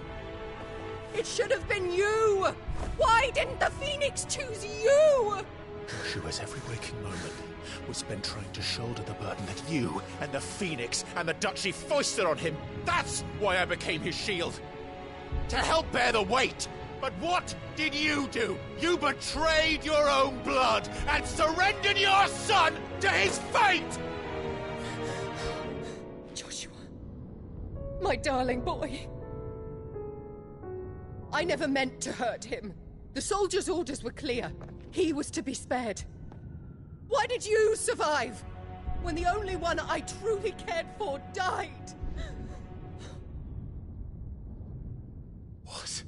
It should have been you! Why didn't the Phoenix choose you? Joshua's every waking moment was spent trying to shoulder the burden that you and the Phoenix and the Duchy foisted on him. That's why I became his shield. To help bear the weight. But what did you do? You betrayed your own blood and surrendered your son to his fate! Joshua, my darling boy. I never meant to hurt him. The soldiers' orders were clear. He was to be spared. Why did you survive when the only one I truly cared for died? What?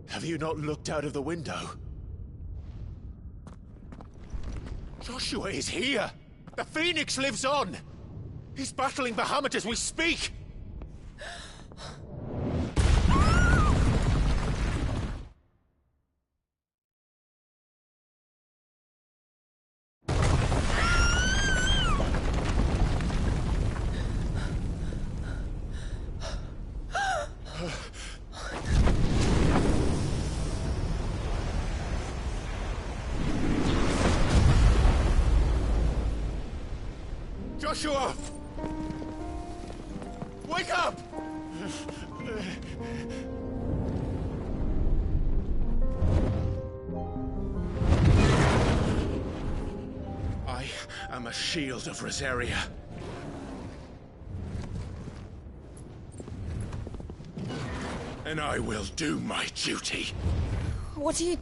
Have you not looked out of the window? Joshua is here! The Phoenix lives on! He's battling Bahamut as we speak! Joshua! Wake up! am a shield of Rosaria. And I will do my duty. What are you...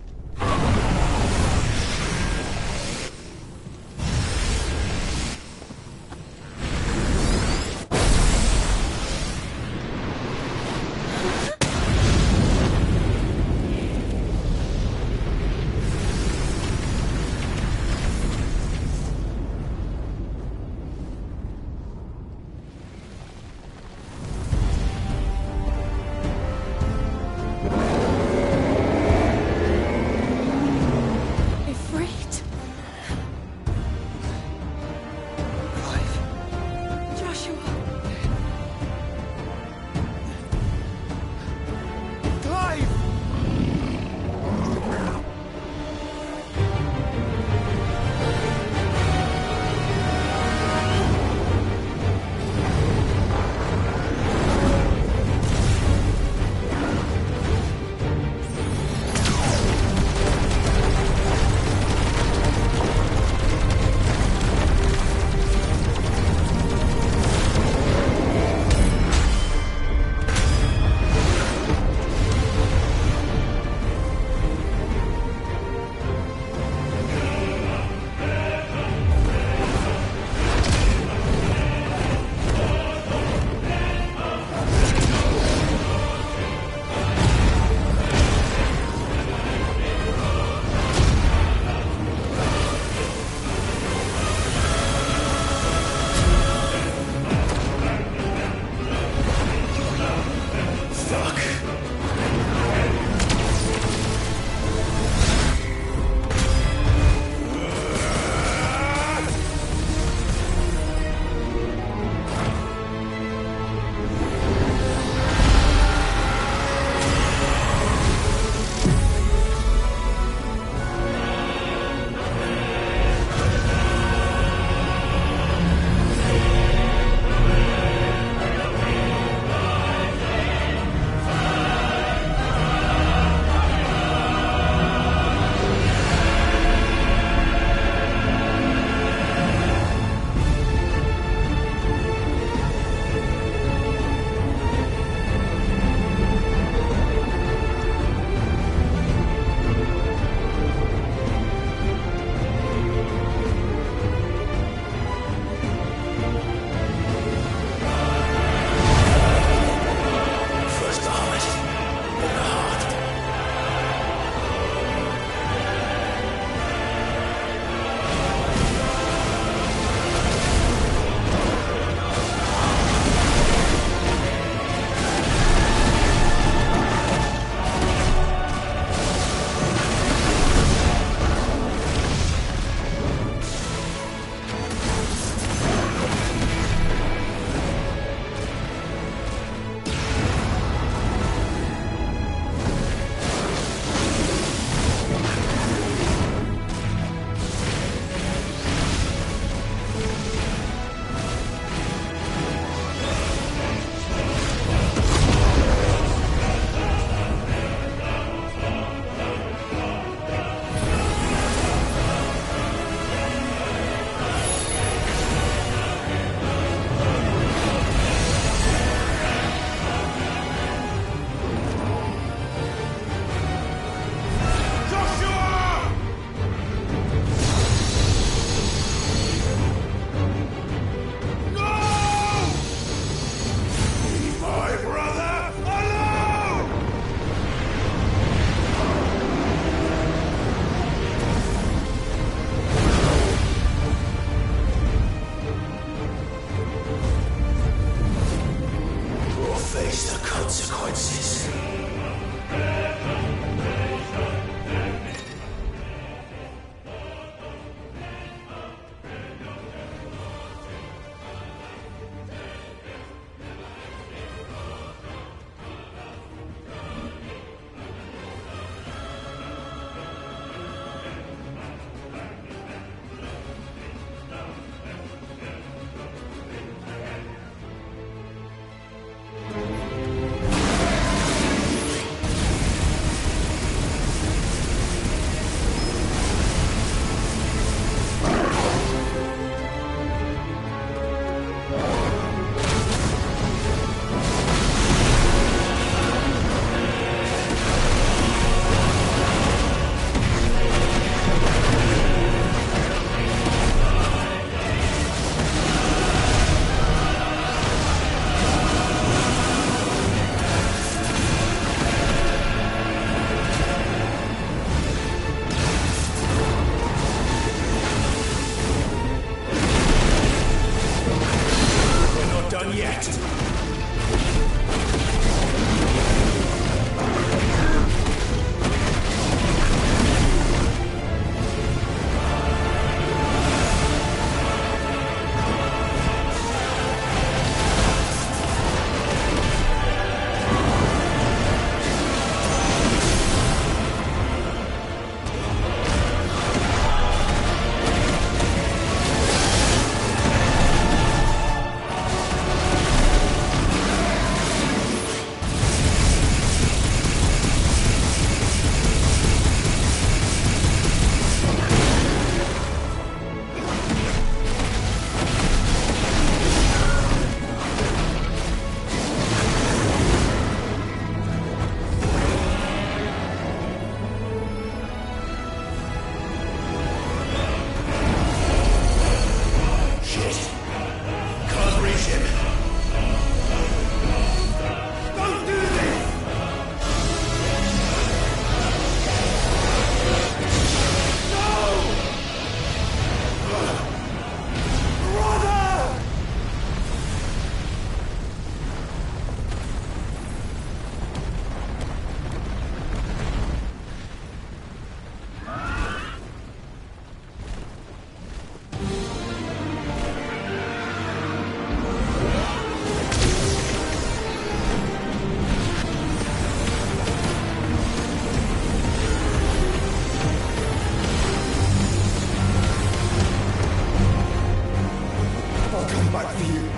back for you.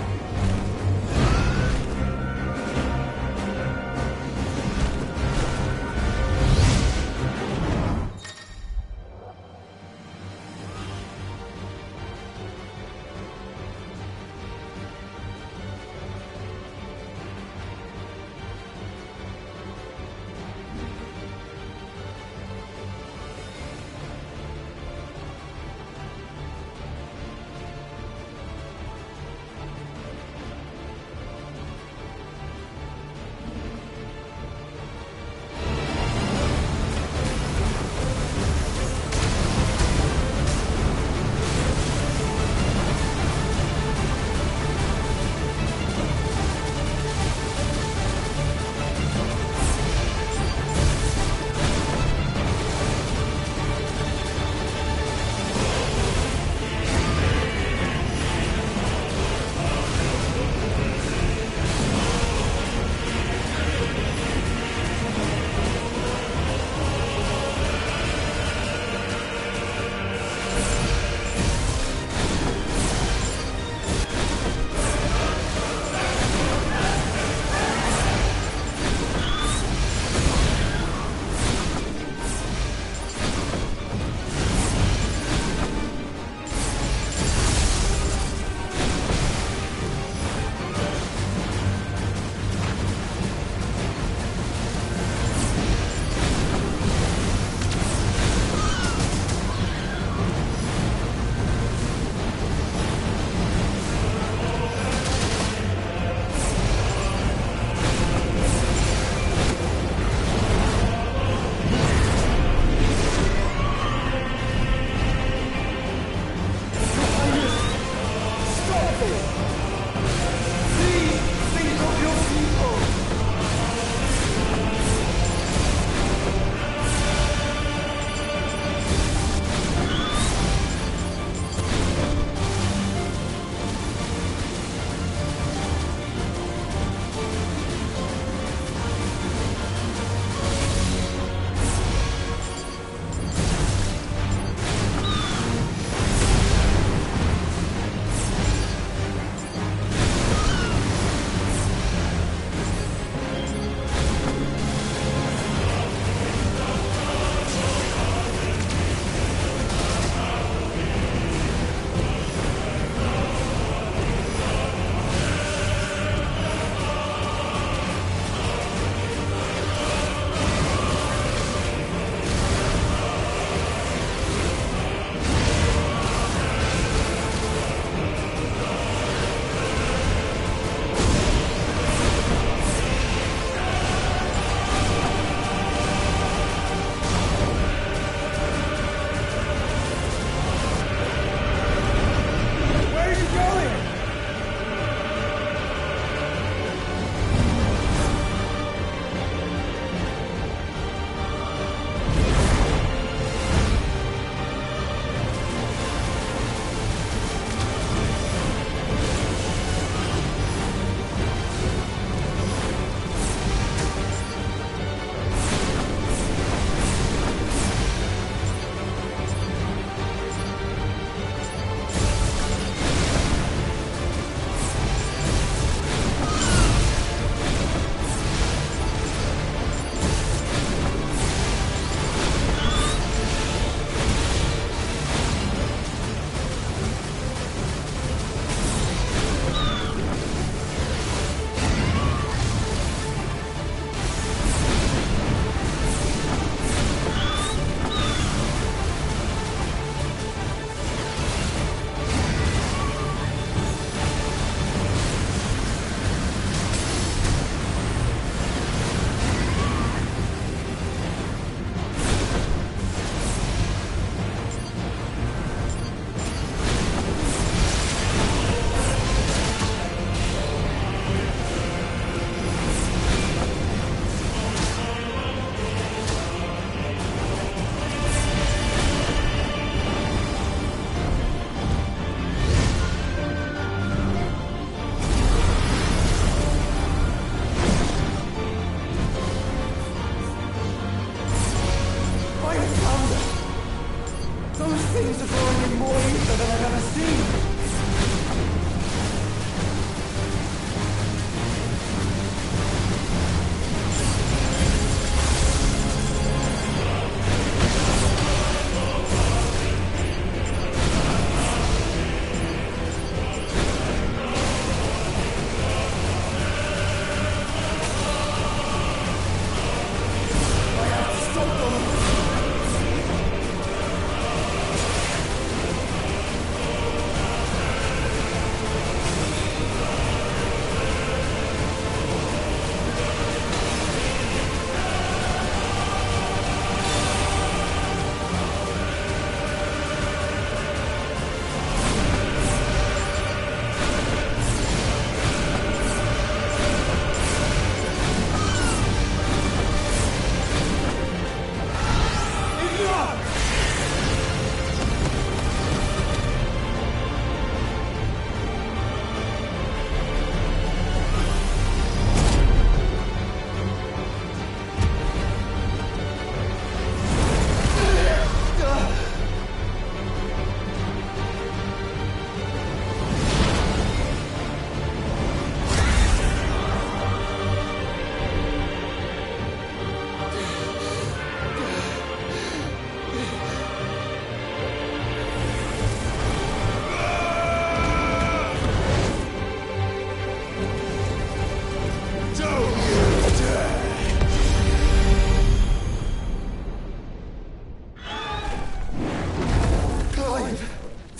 Those things are growing in more ether than I've ever seen.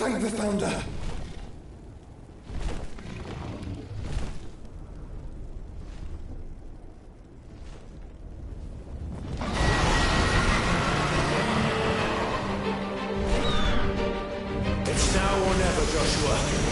Thank the Founder! It's now or never, Joshua.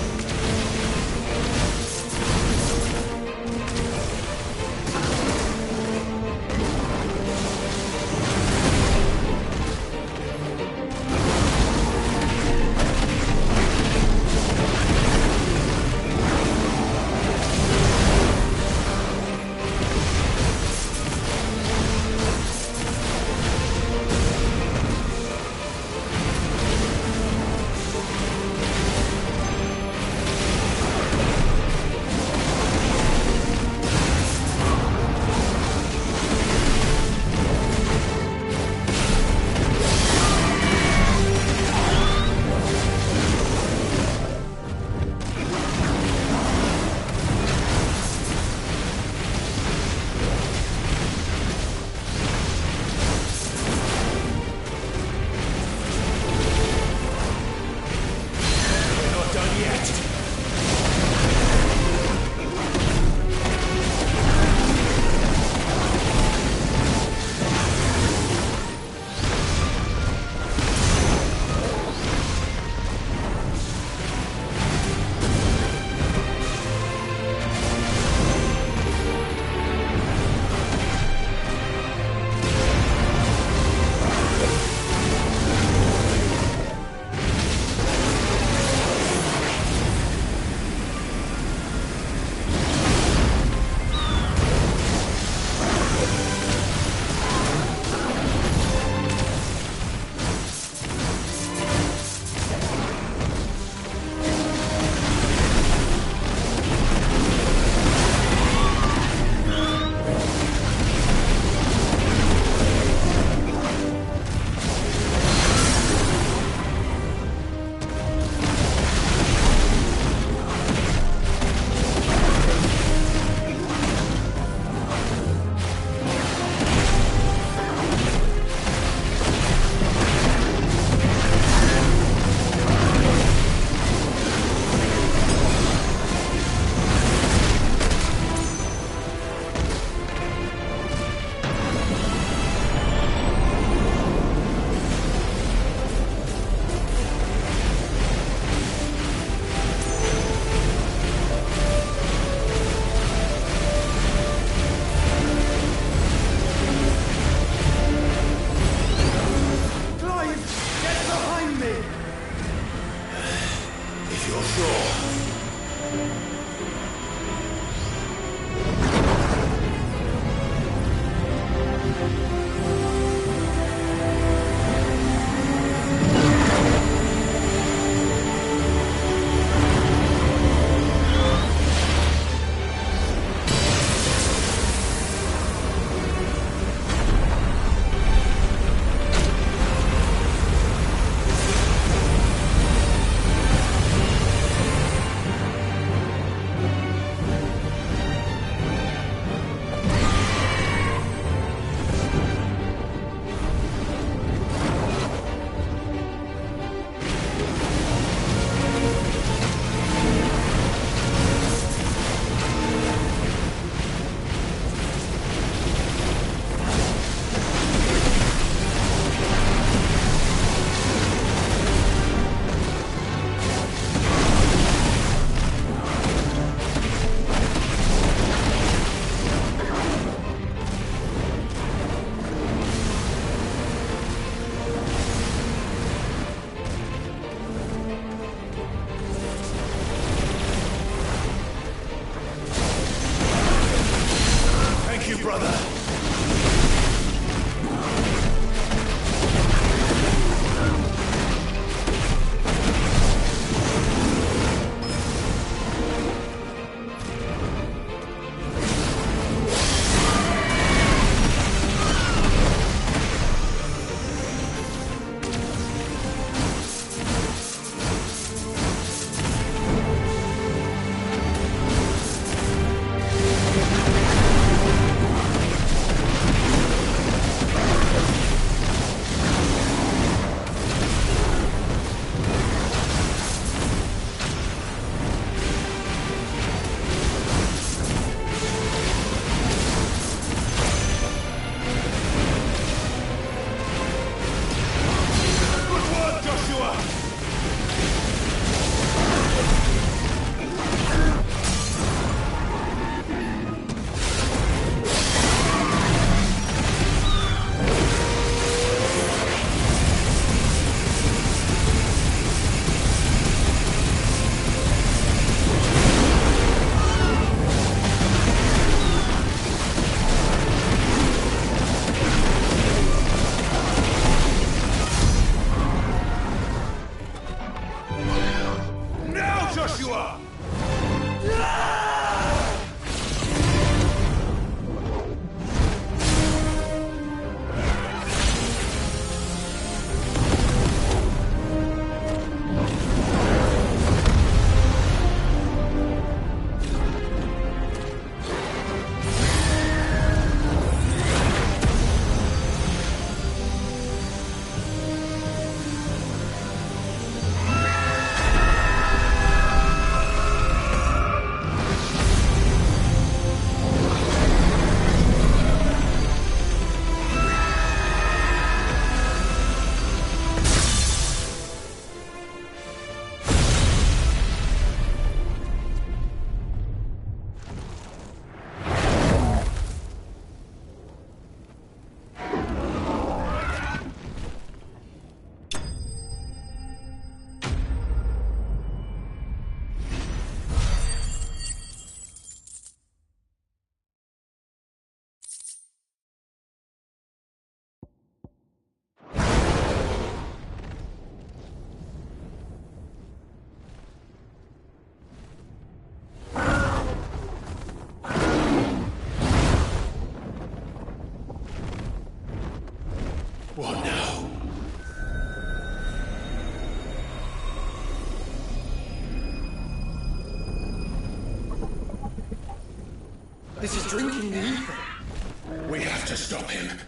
Joshua! What now? This is drinking the ether. We have to stop him.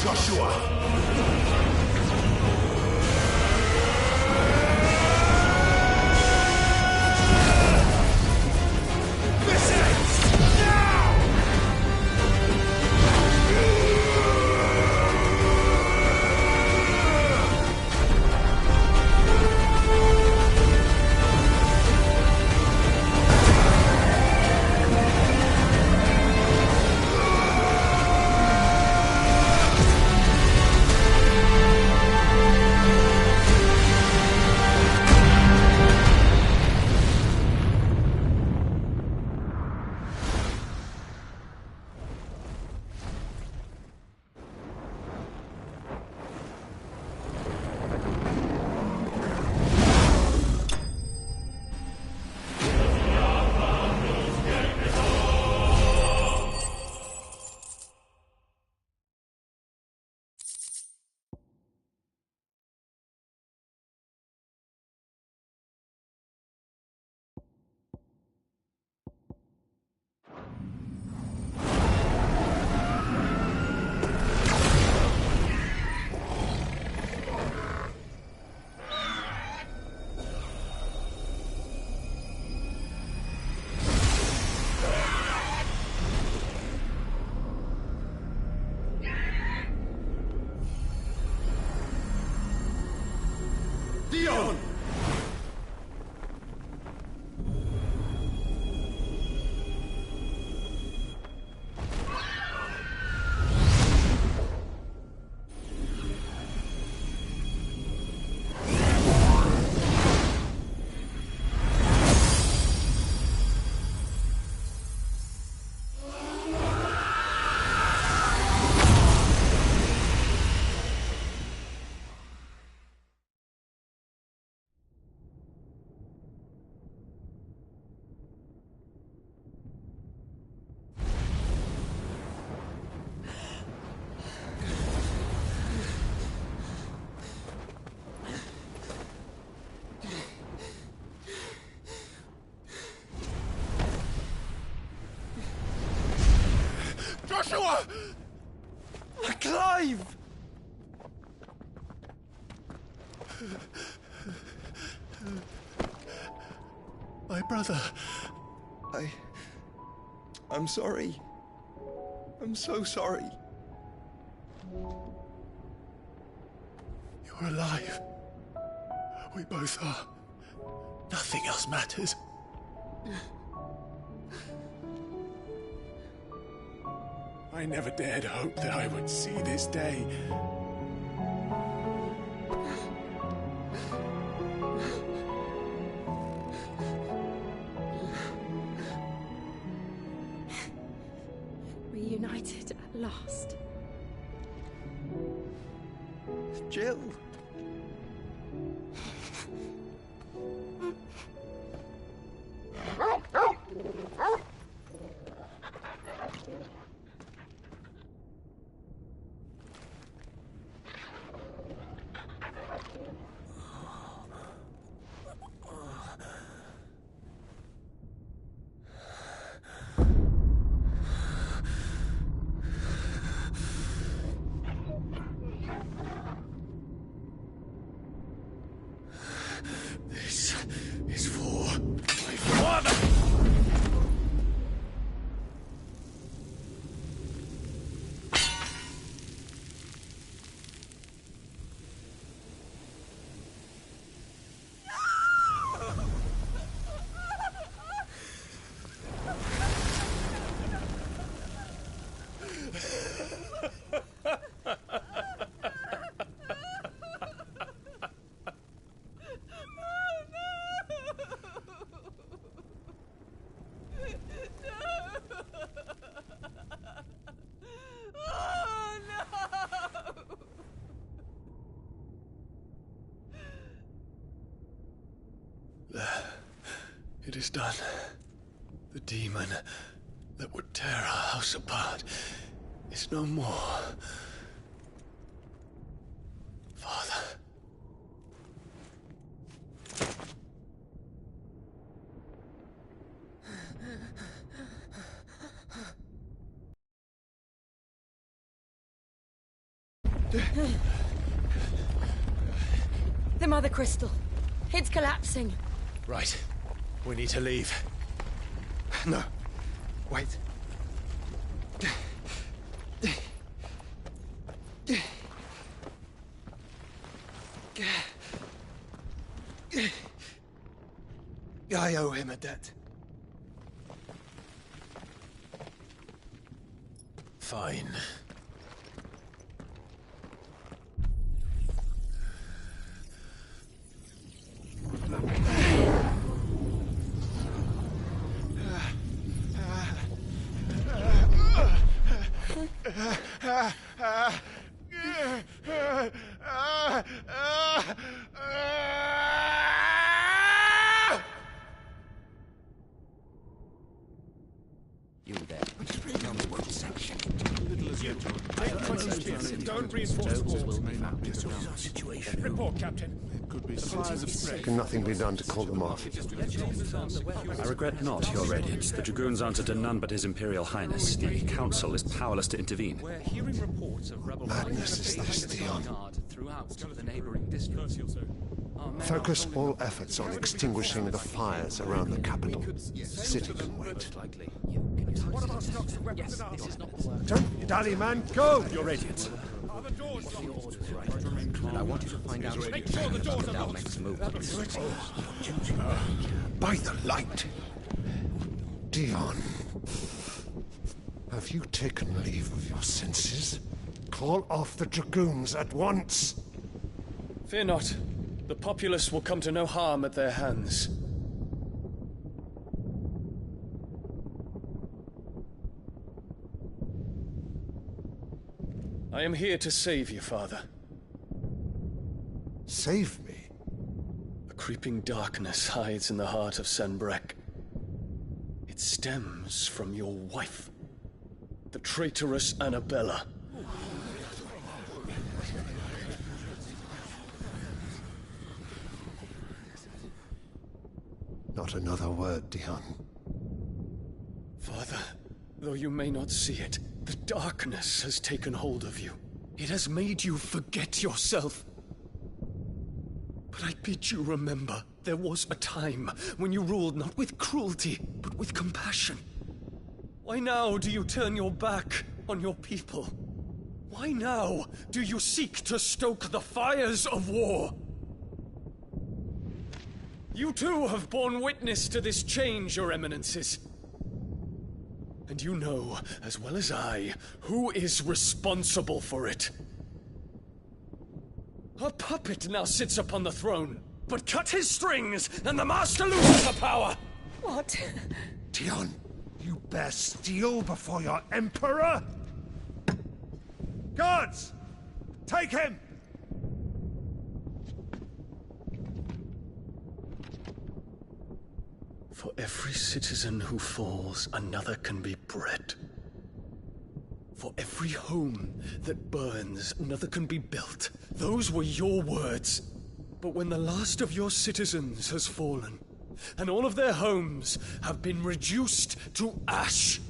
Joshua! Dion! Joshua! Clive! My brother. I'm sorry. I'm so sorry. You're alive. We both are. Nothing else matters. I never dared hope that I would see this day. Reunited at last. Jill. This is for my father! It is done. The demon that would tear our house apart is no more. The Mother Crystal. It's collapsing. Right. We need to leave. No. Wait. I owe him a debt. Fine. You there. Tell me what section. Don't reinforce the walls. Situation. Report, Captain. Can nothing be done to call them off? I regret not, Your Radiance. The Dragoons answer to none but His Imperial Highness. The Council is powerless to intervene. We're hearing reports of rebel Madness is this, Dion. throughout the neighboring districts. Focus all efforts on extinguishing the fires around the capital. The city can wait. What about stocks of weapons and armor? Don't dally, man. Go! Your Radiance. And I want you to find out Make sure the doors are locked. next move. By the light. Dion. Have you taken leave of your senses? Call off the Dragoons at once. Fear not. The populace will come to no harm at their hands. I am here to save you, Father. Save me? A creeping darkness hides in the heart of Sanbreque. It stems from your wife, the traitorous Annabella. Not another word, Dion. Father, though you may not see it, the darkness has taken hold of you. It has made you forget yourself. But I bid you remember, there was a time when you ruled not with cruelty, but with compassion. Why now do you turn your back on your people? Why now do you seek to stoke the fires of war? You too have borne witness to this change, Your Eminences. And you know, as well as I, who is responsible for it. A puppet now sits upon the throne, but cut his strings, and the Master loses the power! What? Dion, you bear steel before your Emperor? Guards! Take him! For every citizen who falls, another can be bred. For every home that burns, another can be built. Those were your words. But when the last of your citizens has fallen, and all of their homes have been reduced to ash,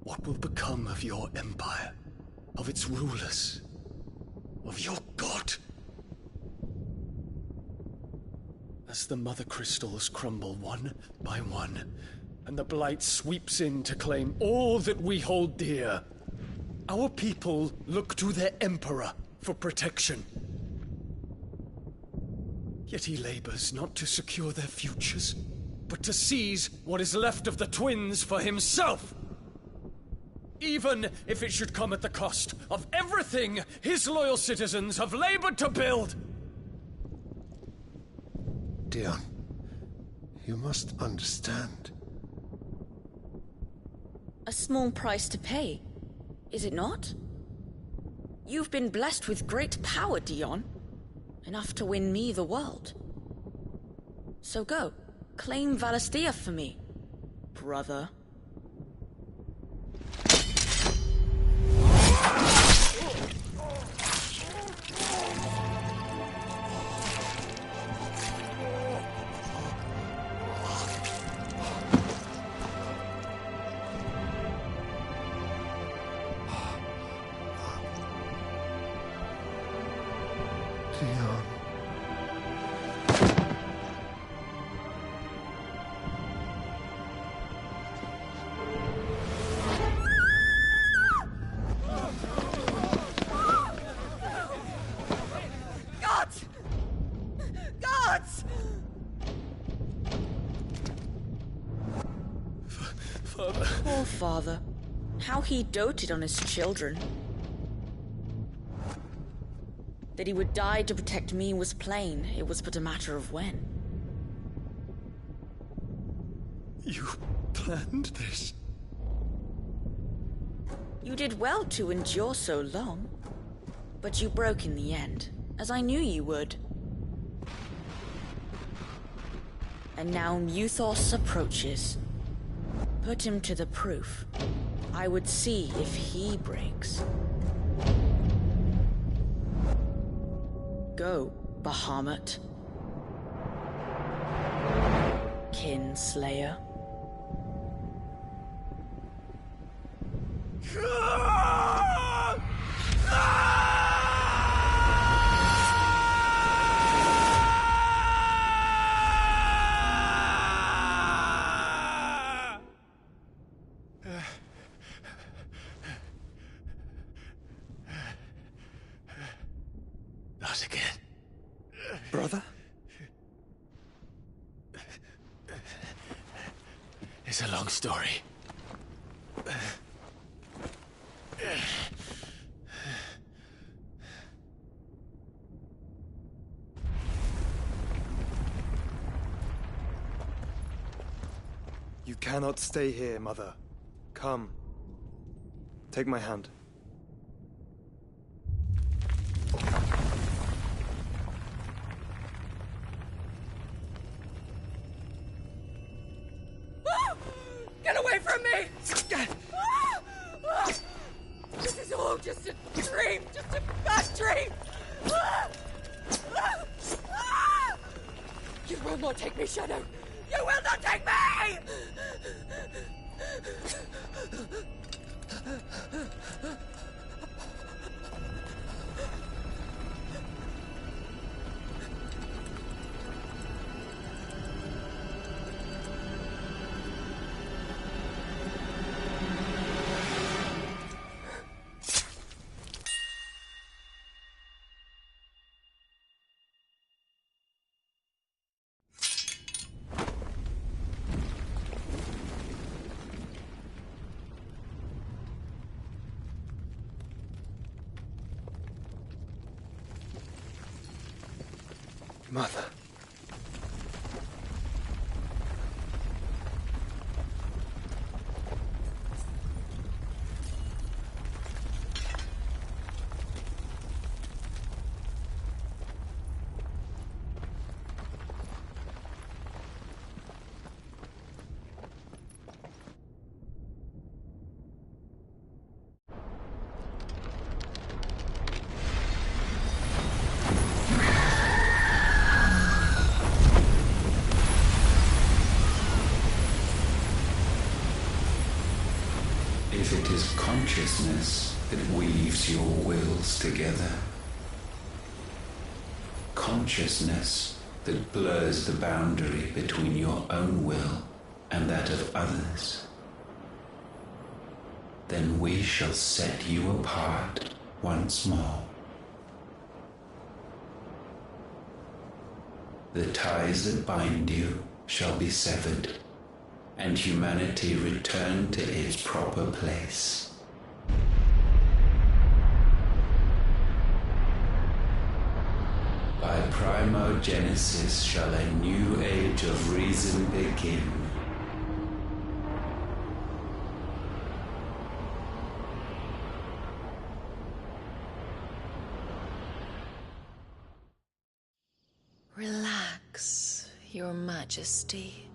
what will become of your empire, of its rulers, of your god? As the Mother Crystals crumble one by one, and the Blight sweeps in to claim all that we hold dear, our people look to their Emperor for protection. Yet he labors not to secure their futures, but to seize what is left of the twins for himself! Even if it should come at the cost of everything his loyal citizens have labored to build! Dion, you must understand. A small price to pay, is it not? You've been blessed with great power, Dion. Enough to win me the world. So go, claim Valisthea for me, brother. father. How he doted on his children. That he would die to protect me was plain. It was but a matter of when. You planned this? You did well to endure so long. But you broke in the end, as I knew you would. And now Muthos approaches. Put him to the proof. I would see if he breaks. Go, Bahamut. Kinslayer. Not again. Brother? It's a long story. You cannot stay here, Mother. Come. Take my hand. Get away from me! This is all just a dream, just a bad dream! You will not take me, Shadow! You will not take me! Mother. If it is consciousness that weaves your wills together, consciousness that blurs the boundary between your own will and that of others, then we shall set you apart once more. The ties that bind you shall be severed, and humanity return to its proper place. By primogenesis shall a new age of reason begin. Relax, Your Majesty.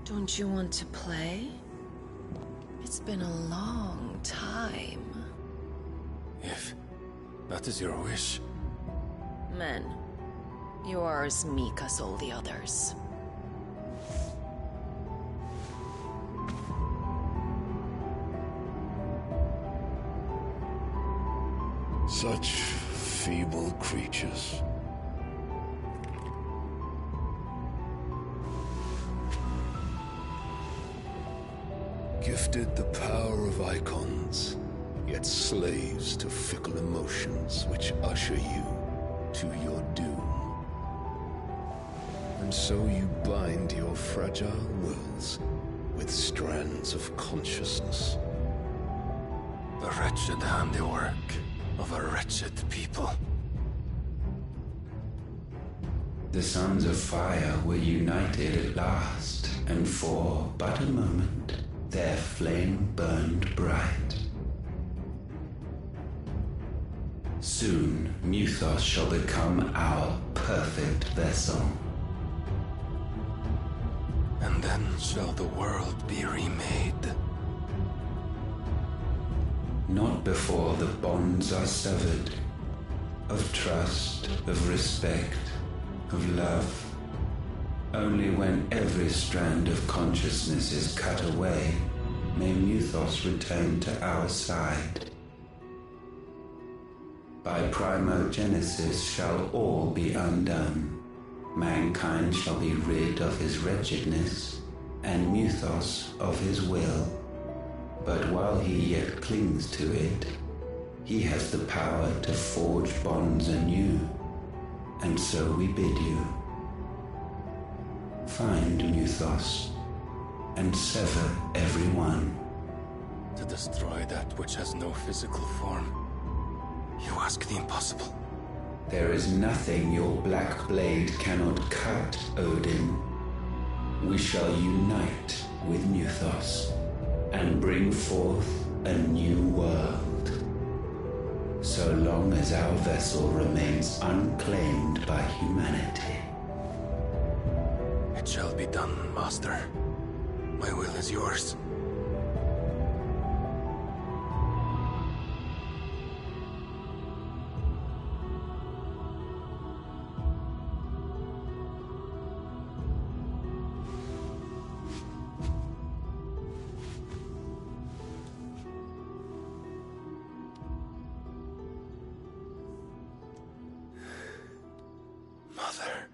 Don't you want to play? It's been a long time. If that is your wish. Men, you are as meek as all the others. Such feeble creatures. tasted the power of icons, yet slaves to fickle emotions which usher you to your doom. And so you bind your fragile wills with strands of consciousness. The wretched handiwork of a wretched people. The Sons of Fire were united at last, and for but a moment, their flame burned bright. Soon, Muthos shall become our perfect vessel. And then shall the world be remade. Not before the bonds are severed, of trust, of respect, of love. Only when every strand of consciousness is cut away, may Muthos return to our side. By primogenesis shall all be undone. Mankind shall be rid of his wretchedness, and Muthos of his will. But while he yet clings to it, he has the power to forge bonds anew. And so we bid you, find Muthos, and sever every one. To destroy that which has no physical form, you ask the impossible. There is nothing your black blade cannot cut, Odin. We shall unite with Muthos, and bring forth a new world. So long as our vessel remains unclaimed by humanity. It shall be done, Master. My will is yours. Mother.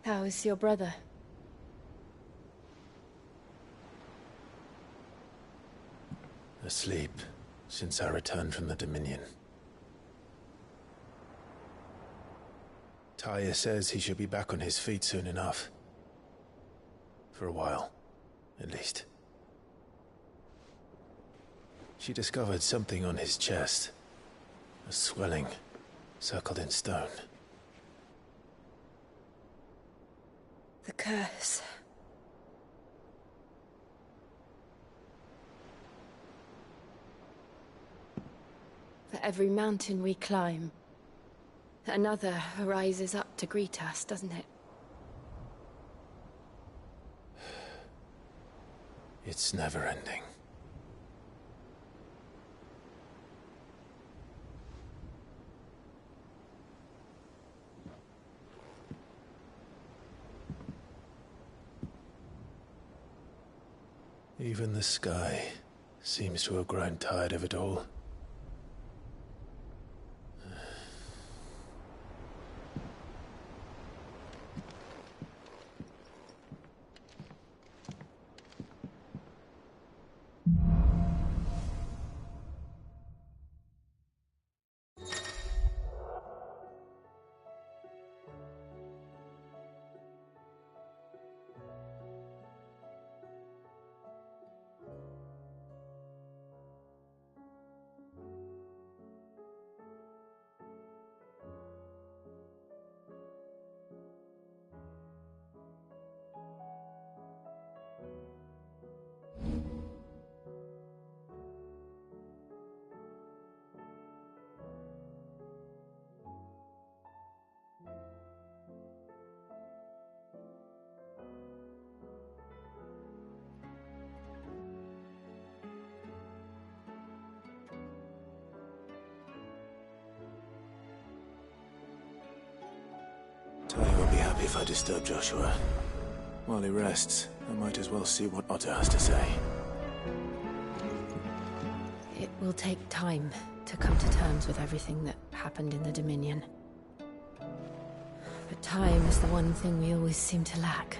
How is your brother? Asleep. since I returned from the Dominion. Taya says he should be back on his feet soon enough. For a while, at least. She discovered something on his chest. A swelling, circled in stone. The curse. For every mountain we climb, another rises up to greet us, doesn't it? It's never ending. Even the sky seems to have grown tired of it all. Taya will be happy if I disturb Joshua. While he rests, I might as well see what Otto has to say. It will take time to come to terms with everything that happened in the Dominion. But time is the one thing we always seem to lack.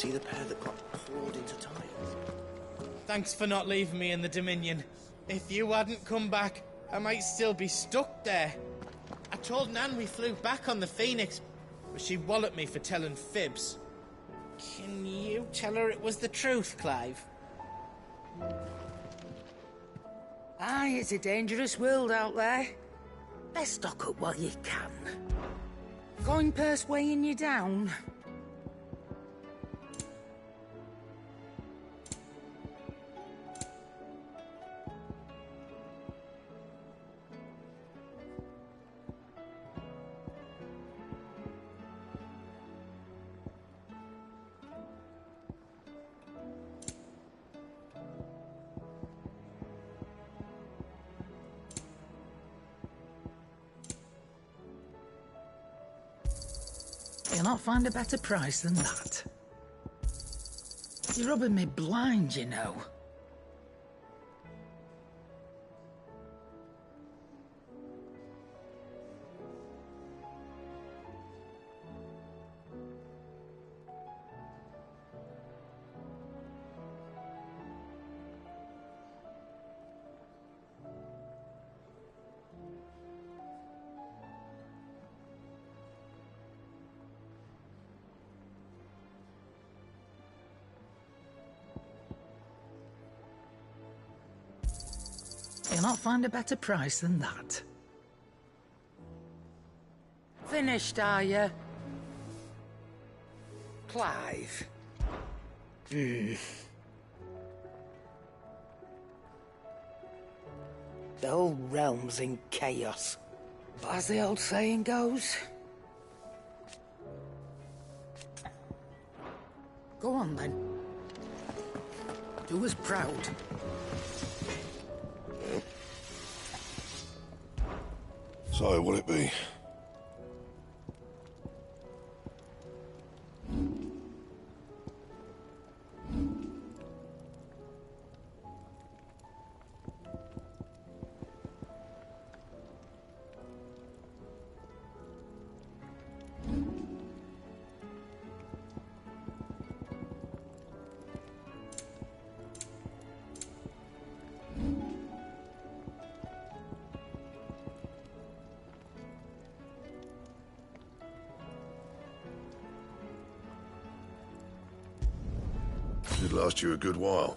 see the pair that got pulled into time? Thanks for not leaving me in the Dominion. If you hadn't come back, I might still be stuck there. I told Nan we flew back on the Phoenix, but she walloped me for telling fibs. Can you tell her it was the truth, Clive? Aye, it's a dangerous world out there. Best stock up while you can. Coin purse weighing you down? You'll not find a better price than that. You're rubbing me blind, you know. You'll not find a better price than that. Finished, are you? Clive. The whole realm's in chaos. But as the old saying goes... Go on, then. Do us proud. So, what'll it be? Should last you a good while.